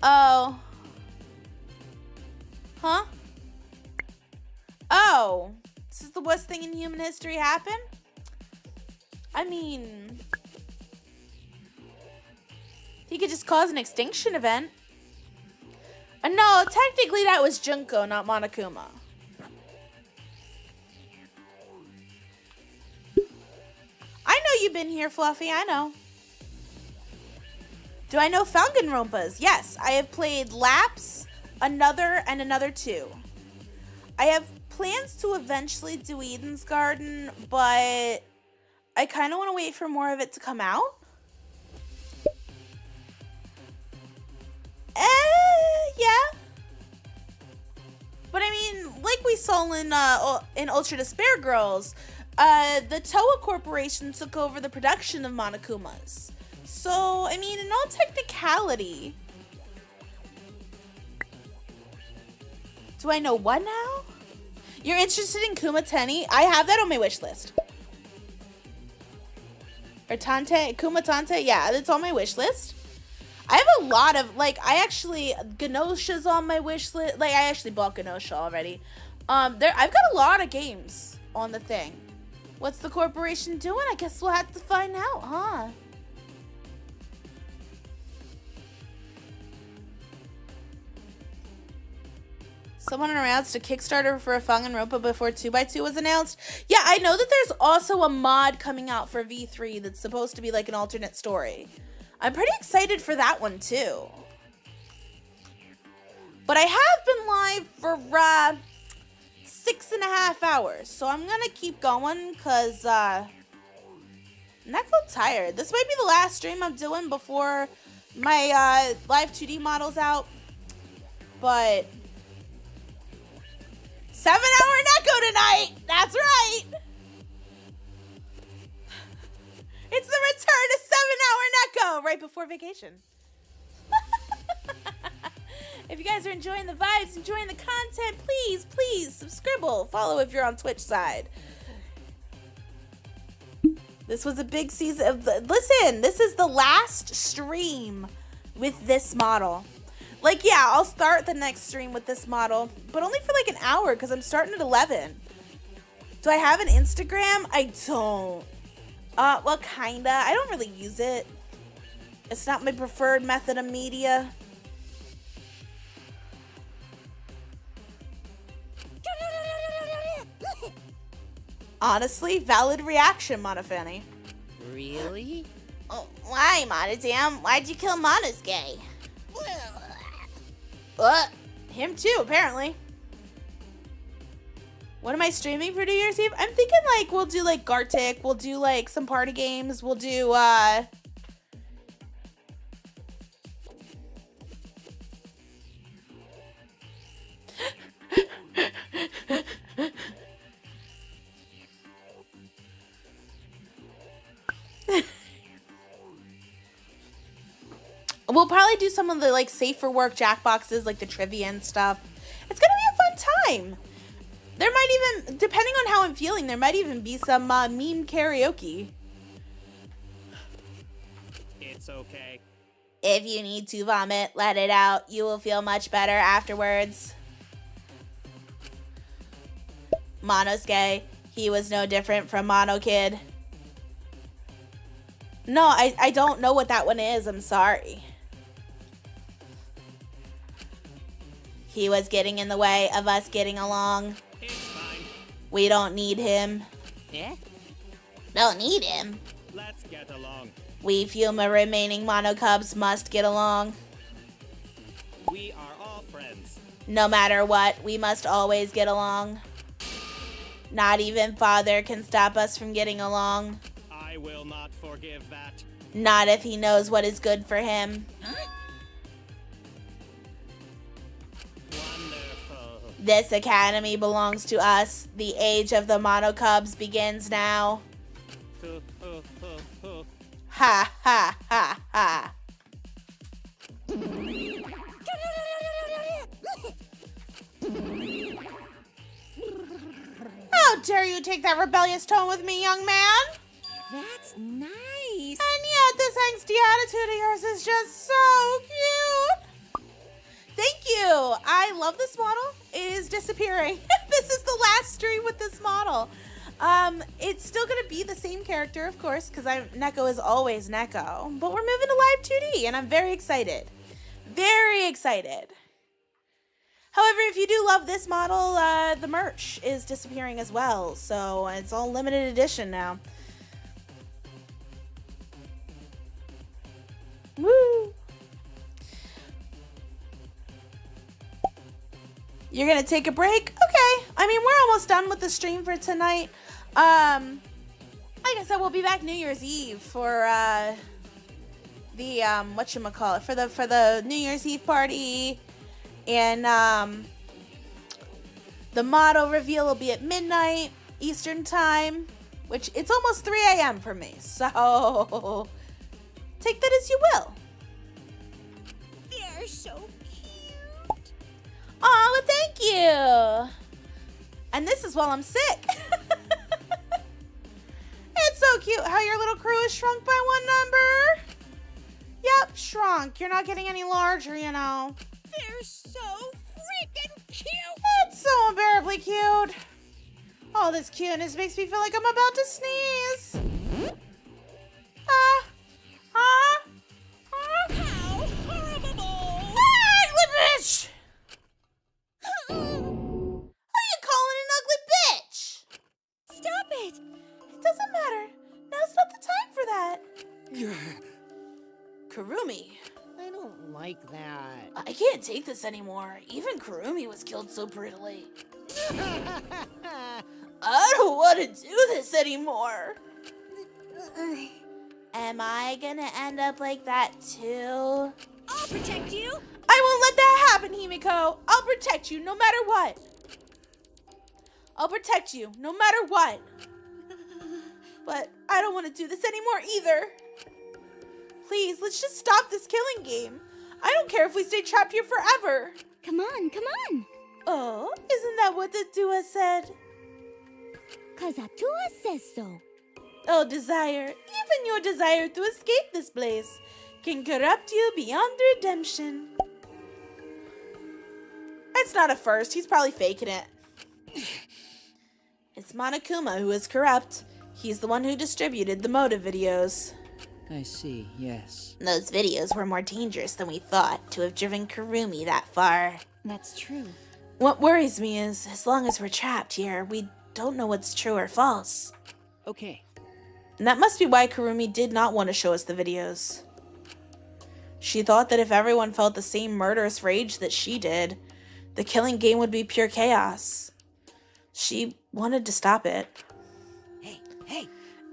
Oh. Huh? Oh. This is the worst thing in human history happen? I mean... he could just cause an extinction event. No, technically that was Junko, not Monokuma. I know you've been here, Fluffy. I know. Do I know Danganronpas? Yes, I have played Laps, Another, and Another 2. I have plans to eventually do Eden's Garden, but I kind of want to wait for more of it to come out. Yeah. But I mean, like we saw in Ultra Despair Girls, the Toa Corporation took over the production of Monokumas. So, I mean, in all technicality... Do I know what now? You're interested in Kumateni? I have that on my wish list. Or Tante, Kuma Tante? Yeah, that's on my wish list. I have a lot of, like, Genosha's on my wish list. Like, I actually bought Genosha already. I've got a lot of games on the thing. What's the corporation doing? I guess we'll have to find out, huh? Someone announced a Kickstarter for a Danganronpa before 2x2 was announced. Yeah, I know that there's also a mod coming out for V3 that's supposed to be like an alternate story. I'm pretty excited for that one too. But I have been live for 6.5 hours, so I'm gonna keep going because I'm not tired. This might be the last stream I'm doing before my live 2D model's out. But 7-hour Neko tonight. That's right. It's the return to 7-hour Neko right before vacation. If you guys are enjoying the vibes, enjoying the content, please subscribe, follow if you're on Twitch side. This was a big season of listen, this is the last stream with this model. Like, yeah, I'll start the next stream with this model, but only for like an hour because I'm starting at 11. Do I have an Instagram? I don't. Well, kinda. I don't really use it. It's not my preferred method of media. Honestly, valid reaction, Monofanny. Really? Oh, why, Monodam? Why'd you kill Monosuke? Him too, apparently. What am I streaming for New Year's Eve? I'm thinking like we'll do like Gartic, we'll do like some party games, we'll do We'll probably do some of the like safer work Jackboxes, like the trivia and stuff. It's gonna be a fun time. There might even, depending on how I'm feeling, there might even be some meme karaoke. It's okay. If you need to vomit, let it out. You will feel much better afterwards. Monosuke, he was no different from Mono Kid. No, I don't know what that one is. I'm sorry. He was getting in the way of us getting along. It's fine. We don't need him. Yeah? Don't need him. Let's get along. We Fuma remaining Mono Cubs must get along. We are all friends. No matter what, we must always get along. Not even Father can stop us from getting along. I will not forgive that. Not if he knows what is good for him. Wonderful. This academy belongs to us. The age of the Mono Cubs begins now. Ha ha ha ha. How dare you take that rebellious tone with me, young man? That's nice. And yet this angsty attitude of yours is just so cute. Thank you. I love this model. It is disappearing. This is the last stream with this model. It's still going to be the same character, of course, because Neko is always Neko. But we're moving to live 2D, and I'm very excited. Very excited. However, if you do love this model, the merch is disappearing as well. So it's all limited edition now. Woo! You're gonna take a break? Okay. I mean, we're almost done with the stream for tonight. Like I said, we'll be back New Year's Eve for the whatchamacallit, for the New Year's Eve party. And the motto reveal will be at midnight Eastern time, which it's almost 3 a.m. for me. So take that as you will. They're so cute. Aw, well, thank you. And this is while I'm sick. It's so cute how your little crew is shrunk by one number. Yep, shrunk. You're not getting any larger, you know. They're so freaking cute. It's so unbearably cute. All this cuteness makes me feel like I'm about to sneeze. How horrible! Ugly bitch! How you calling an ugly bitch? Stop it! It doesn't matter. Now's not the time for that. Karumi. I don't like that. I can't take this anymore. Even Karumi was killed so brutally. I don't want to do this anymore. Am I gonna end up like that too? I'll protect you. I won't let that happen, Himiko. I'll protect you no matter what. I'll protect you no matter what. But I don't want to do this anymore either. Please, let's just stop this killing game. I don't care if we stay trapped here forever. Come on, come on. Oh, isn't that what the Dua said? 'Cause Atua says so. Oh, desire, even your desire to escape this place can corrupt you beyond redemption. It's not a first. He's probably faking it. It's Monokuma who is corrupt. He's the one who distributed the motive videos. I see, yes. Those videos were more dangerous than we thought to have driven Karumi that far. That's true. What worries me is, as long as we're trapped here, we don't know what's true or false. Okay. And that must be why Karumi did not want to show us the videos. She thought that if everyone felt the same murderous rage that she did, the killing game would be pure chaos. She wanted to stop it. Hey.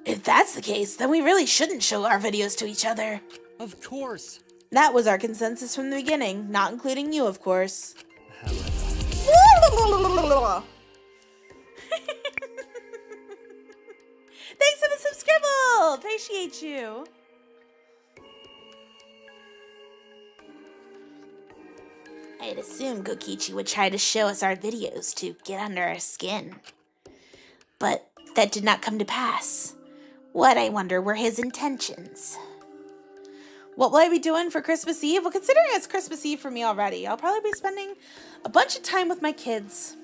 If that's the case, then we really shouldn't show our videos to each other. Of course. That was our consensus from the beginning, not including you, of course. Thanks for the subscribble! Appreciate you. I'd assume Gokichi would try to show us our videos to get under our skin. But that did not come to pass. What, I wonder, were his intentions? What will I be doing for Christmas Eve? Well, considering it's Christmas Eve for me already, I'll probably be spending a bunch of time with my kids.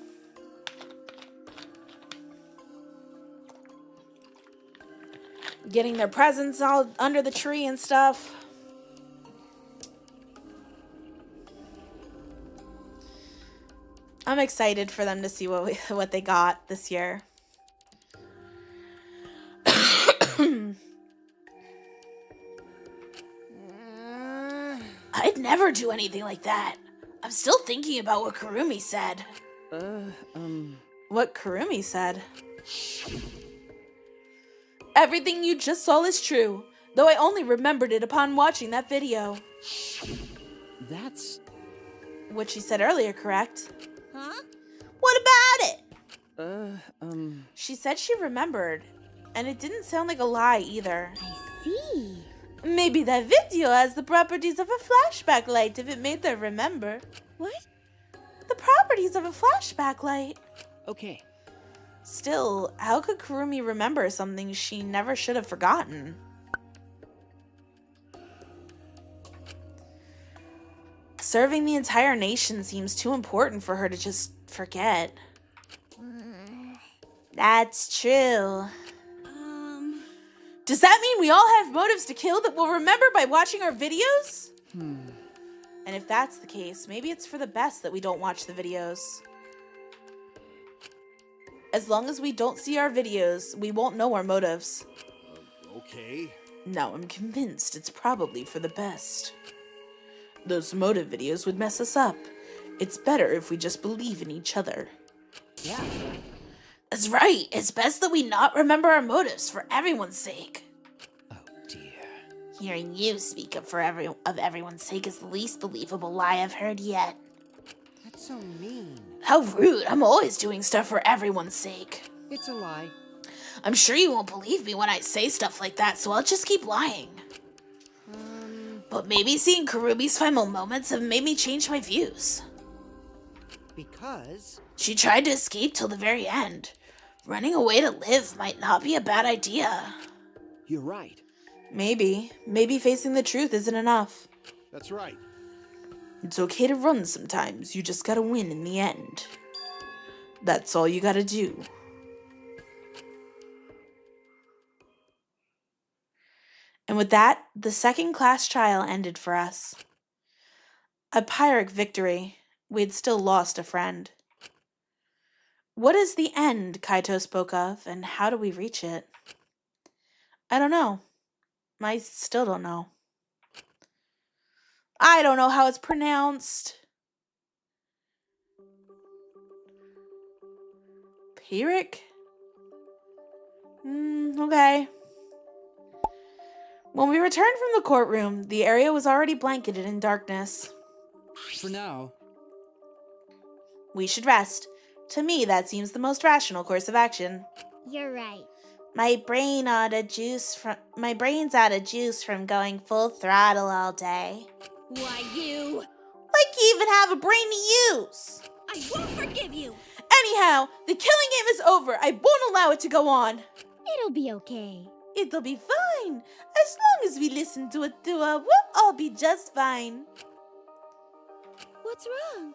Getting their presents all under the tree and stuff. I'm excited for them to see what they got this year. I'd never do anything like that. I'm still thinking about what Kurumi said. What Kurumi said? Everything you just saw is true, though I only remembered it upon watching that video. That's... what she said earlier, correct? Huh? What about it? She said she remembered, and it didn't sound like a lie either. I see. Maybe that video has the properties of a flashback light if it made her remember. What? The properties of a flashback light. Okay. Still, how could Kurumi remember something she never should have forgotten? Serving the entire nation seems too important for her to just forget. That's true. Does that mean we all have motives to kill that we'll remember by watching our videos? And if that's the case, maybe it's for the best that we don't watch the videos. As long as we don't see our videos, we won't know our motives. Okay. No, I'm convinced it's probably for the best. Those motive videos would mess us up. It's better if we just believe in each other. Yeah. That's right. It's best that we not remember our motives for everyone's sake. Oh, dear. Hearing you speak of everyone's sake is the least believable lie I've heard yet. That's so mean. How rude. I'm always doing stuff for everyone's sake. It's a lie. I'm sure you won't believe me when I say stuff like that, so I'll just keep lying. But maybe seeing Kurumi's final moments have made me change my views. Because? She tried to escape till the very end. Running away to live might not be a bad idea. You're right. Maybe. Maybe facing the truth isn't enough. That's right. It's okay to run sometimes. You just gotta win in the end. That's all you gotta do. And with that, the second class trial ended for us. A Pyrrhic victory. We had still lost a friend. What is the end Kaito spoke of, and how do we reach it? I don't know. I still don't know. I don't know how it's pronounced. Pyrrhic? Okay. When we returned from the courtroom, the area was already blanketed in darkness. For now. We should rest. To me, that seems the most rational course of action. You're right. My brain's out of juice from going full throttle all day. Why, you... Like you even have a brain to use! I won't forgive you! Anyhow, the killing game is over. I won't allow it to go on. It'll be okay. It'll be fine. As long as we listen to it, we'll all be just fine. What's wrong?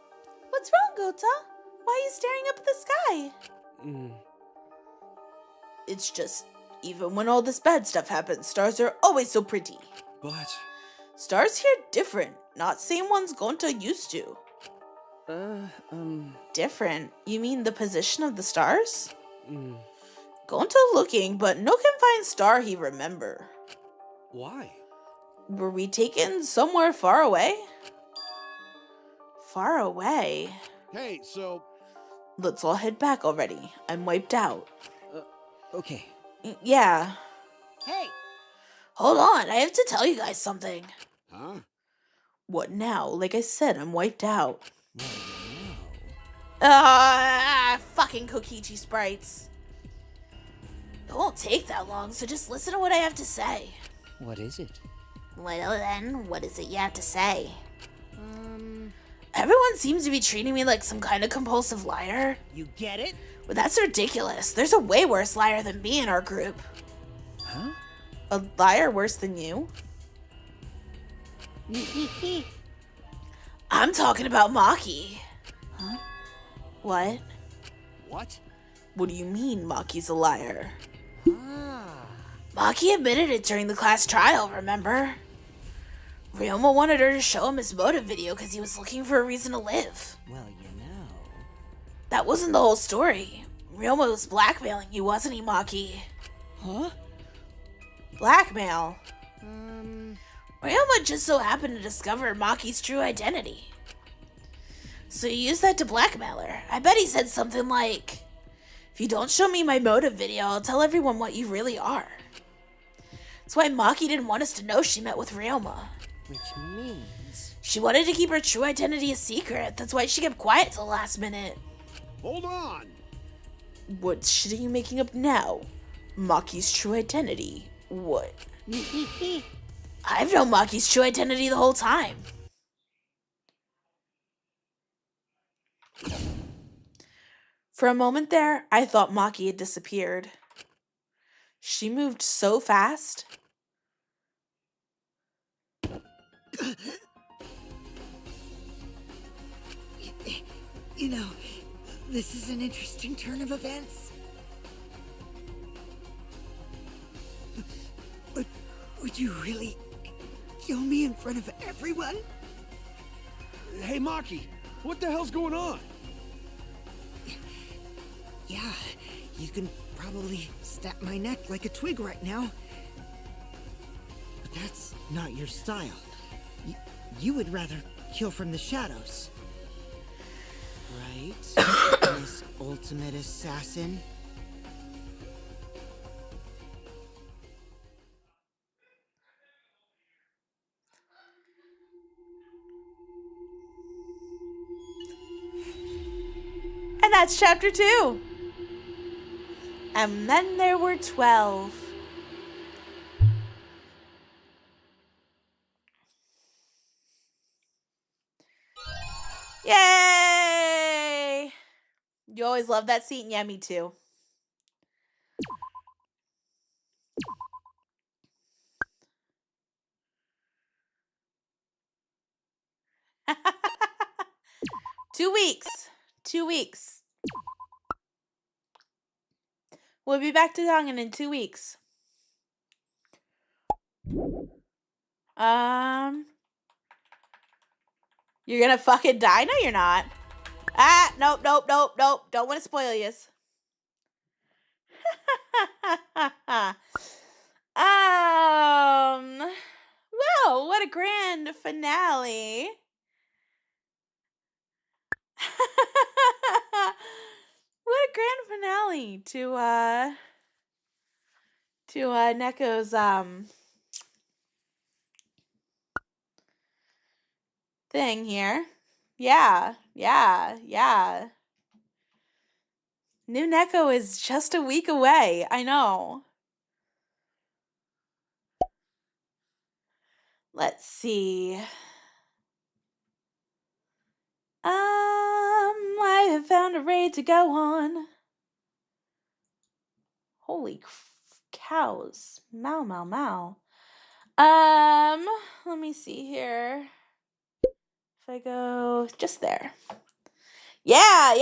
What's wrong, Gota? Why are you staring up at the sky? It's just, even when all this bad stuff happens, stars are always so pretty. But... Stars here different, not same ones Gonta used to. Different? You mean the position of the stars? Gonta looking, but no can find star he remember. Why? Were we taken somewhere far away? Far away? Hey, so... Let's all head back already. I'm wiped out. Okay. Yeah. Hey! Hold on, I have to tell you guys something. Huh? What now? Like I said, I'm wiped out. Fucking Kokichi sprites. It won't take that long, so just listen to what I have to say. What is it? Well then, what is it you have to say? Everyone seems to be treating me like some kind of compulsive liar. You get it? But that's ridiculous. There's a way worse liar than me in our group. Huh? A liar worse than you? I'm talking about Maki. Huh? What? What? What do you mean Maki's a liar? Ah. Maki admitted it during the class trial, remember? Ryoma wanted her to show him his motive video because he was looking for a reason to live. Well, you know. That wasn't the whole story. Ryoma was blackmailing you, wasn't he, Maki? Huh? Blackmail? Ryoma just so happened to discover Maki's true identity. So he used that to blackmail her. I bet he said something like, if you don't show me my motive video, I'll tell everyone what you really are. That's why Maki didn't want us to know she met with Ryoma. Which means... She wanted to keep her true identity a secret. That's why she kept quiet till the last minute. Hold on! What shit are you making up now? Maki's true identity? What? I've known Maki's true identity the whole time. For a moment there, I thought Maki had disappeared. She moved so fast. You know, this is an interesting turn of events. Would you really kill me in front of everyone? Hey, Maki, what the hell's going on? Yeah, you can probably snap my neck like a twig right now. But that's not your style. You would rather kill from the shadows. Right, Miss Ultimate Assassin? And that's chapter 2. And then there were 12. Yay! You always love that scene? Yeah, me too. Two weeks. We'll be back to Dangan in 2 weeks. You're gonna fucking die? No, you're not. Ah, nope. Don't want to spoil yous. Well, what a grand finale. What a grand finale to Neko's thing here. Yeah. New Neko is just a week away. I know. Let's see. I have found a raid to go on. Holy cows. Mau. Let me see here. If I go just there. Yeah.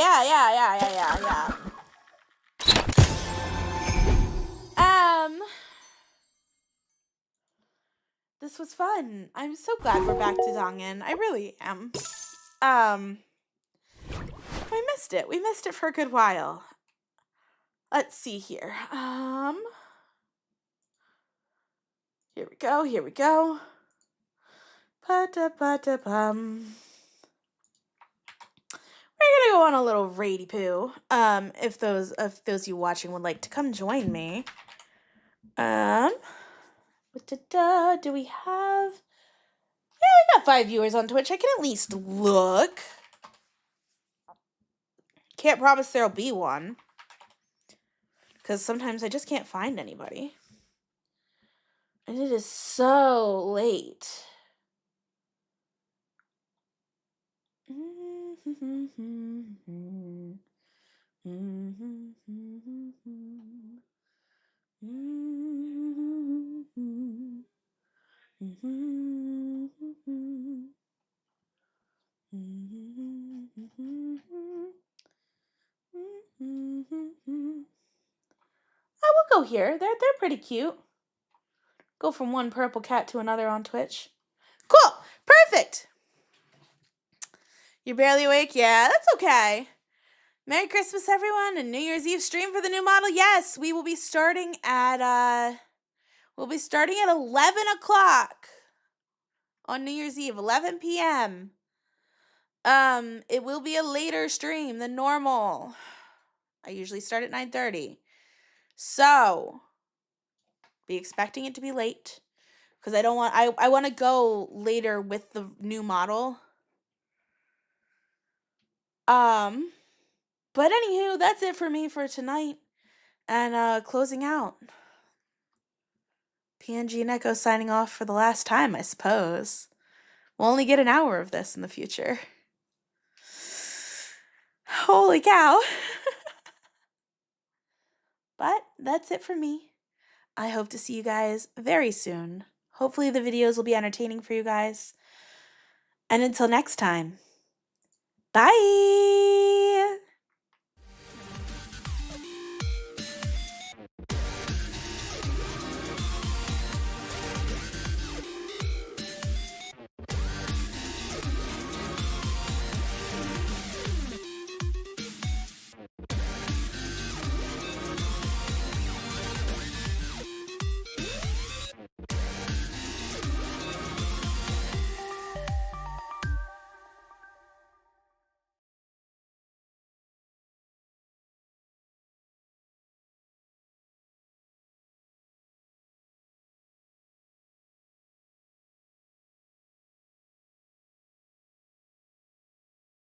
This was fun. I'm so glad we're back to Dangan. I really am. We missed it. We missed it for a good while. Let's see here. Here we go. We're gonna go on a little raidy poo. If those of you watching would like to come join me. Do we have? Yeah, we got 5 viewers on Twitch. I can at least look. Can't promise there'll be one. Because sometimes I just can't find anybody. And it is so late. I will go here. They're pretty cute. Go from one purple cat to another on Twitch. Cool. Perfect. You're barely awake? Yeah, that's okay. Merry Christmas, everyone, and New Year's Eve stream for the new model. Yes, we will be starting at 11 o'clock on New Year's Eve, 11 p.m. It will be a later stream than normal. I usually start at 9:30. So, be expecting it to be late because I want to go later with the new model. But anywho, that's it for me for tonight. And closing out. PNG and Echo signing off for the last time, I suppose. We'll only get an hour of this in the future. Holy cow. But that's it for me. I hope to see you guys very soon. Hopefully the videos will be entertaining for you guys. And until next time, bye!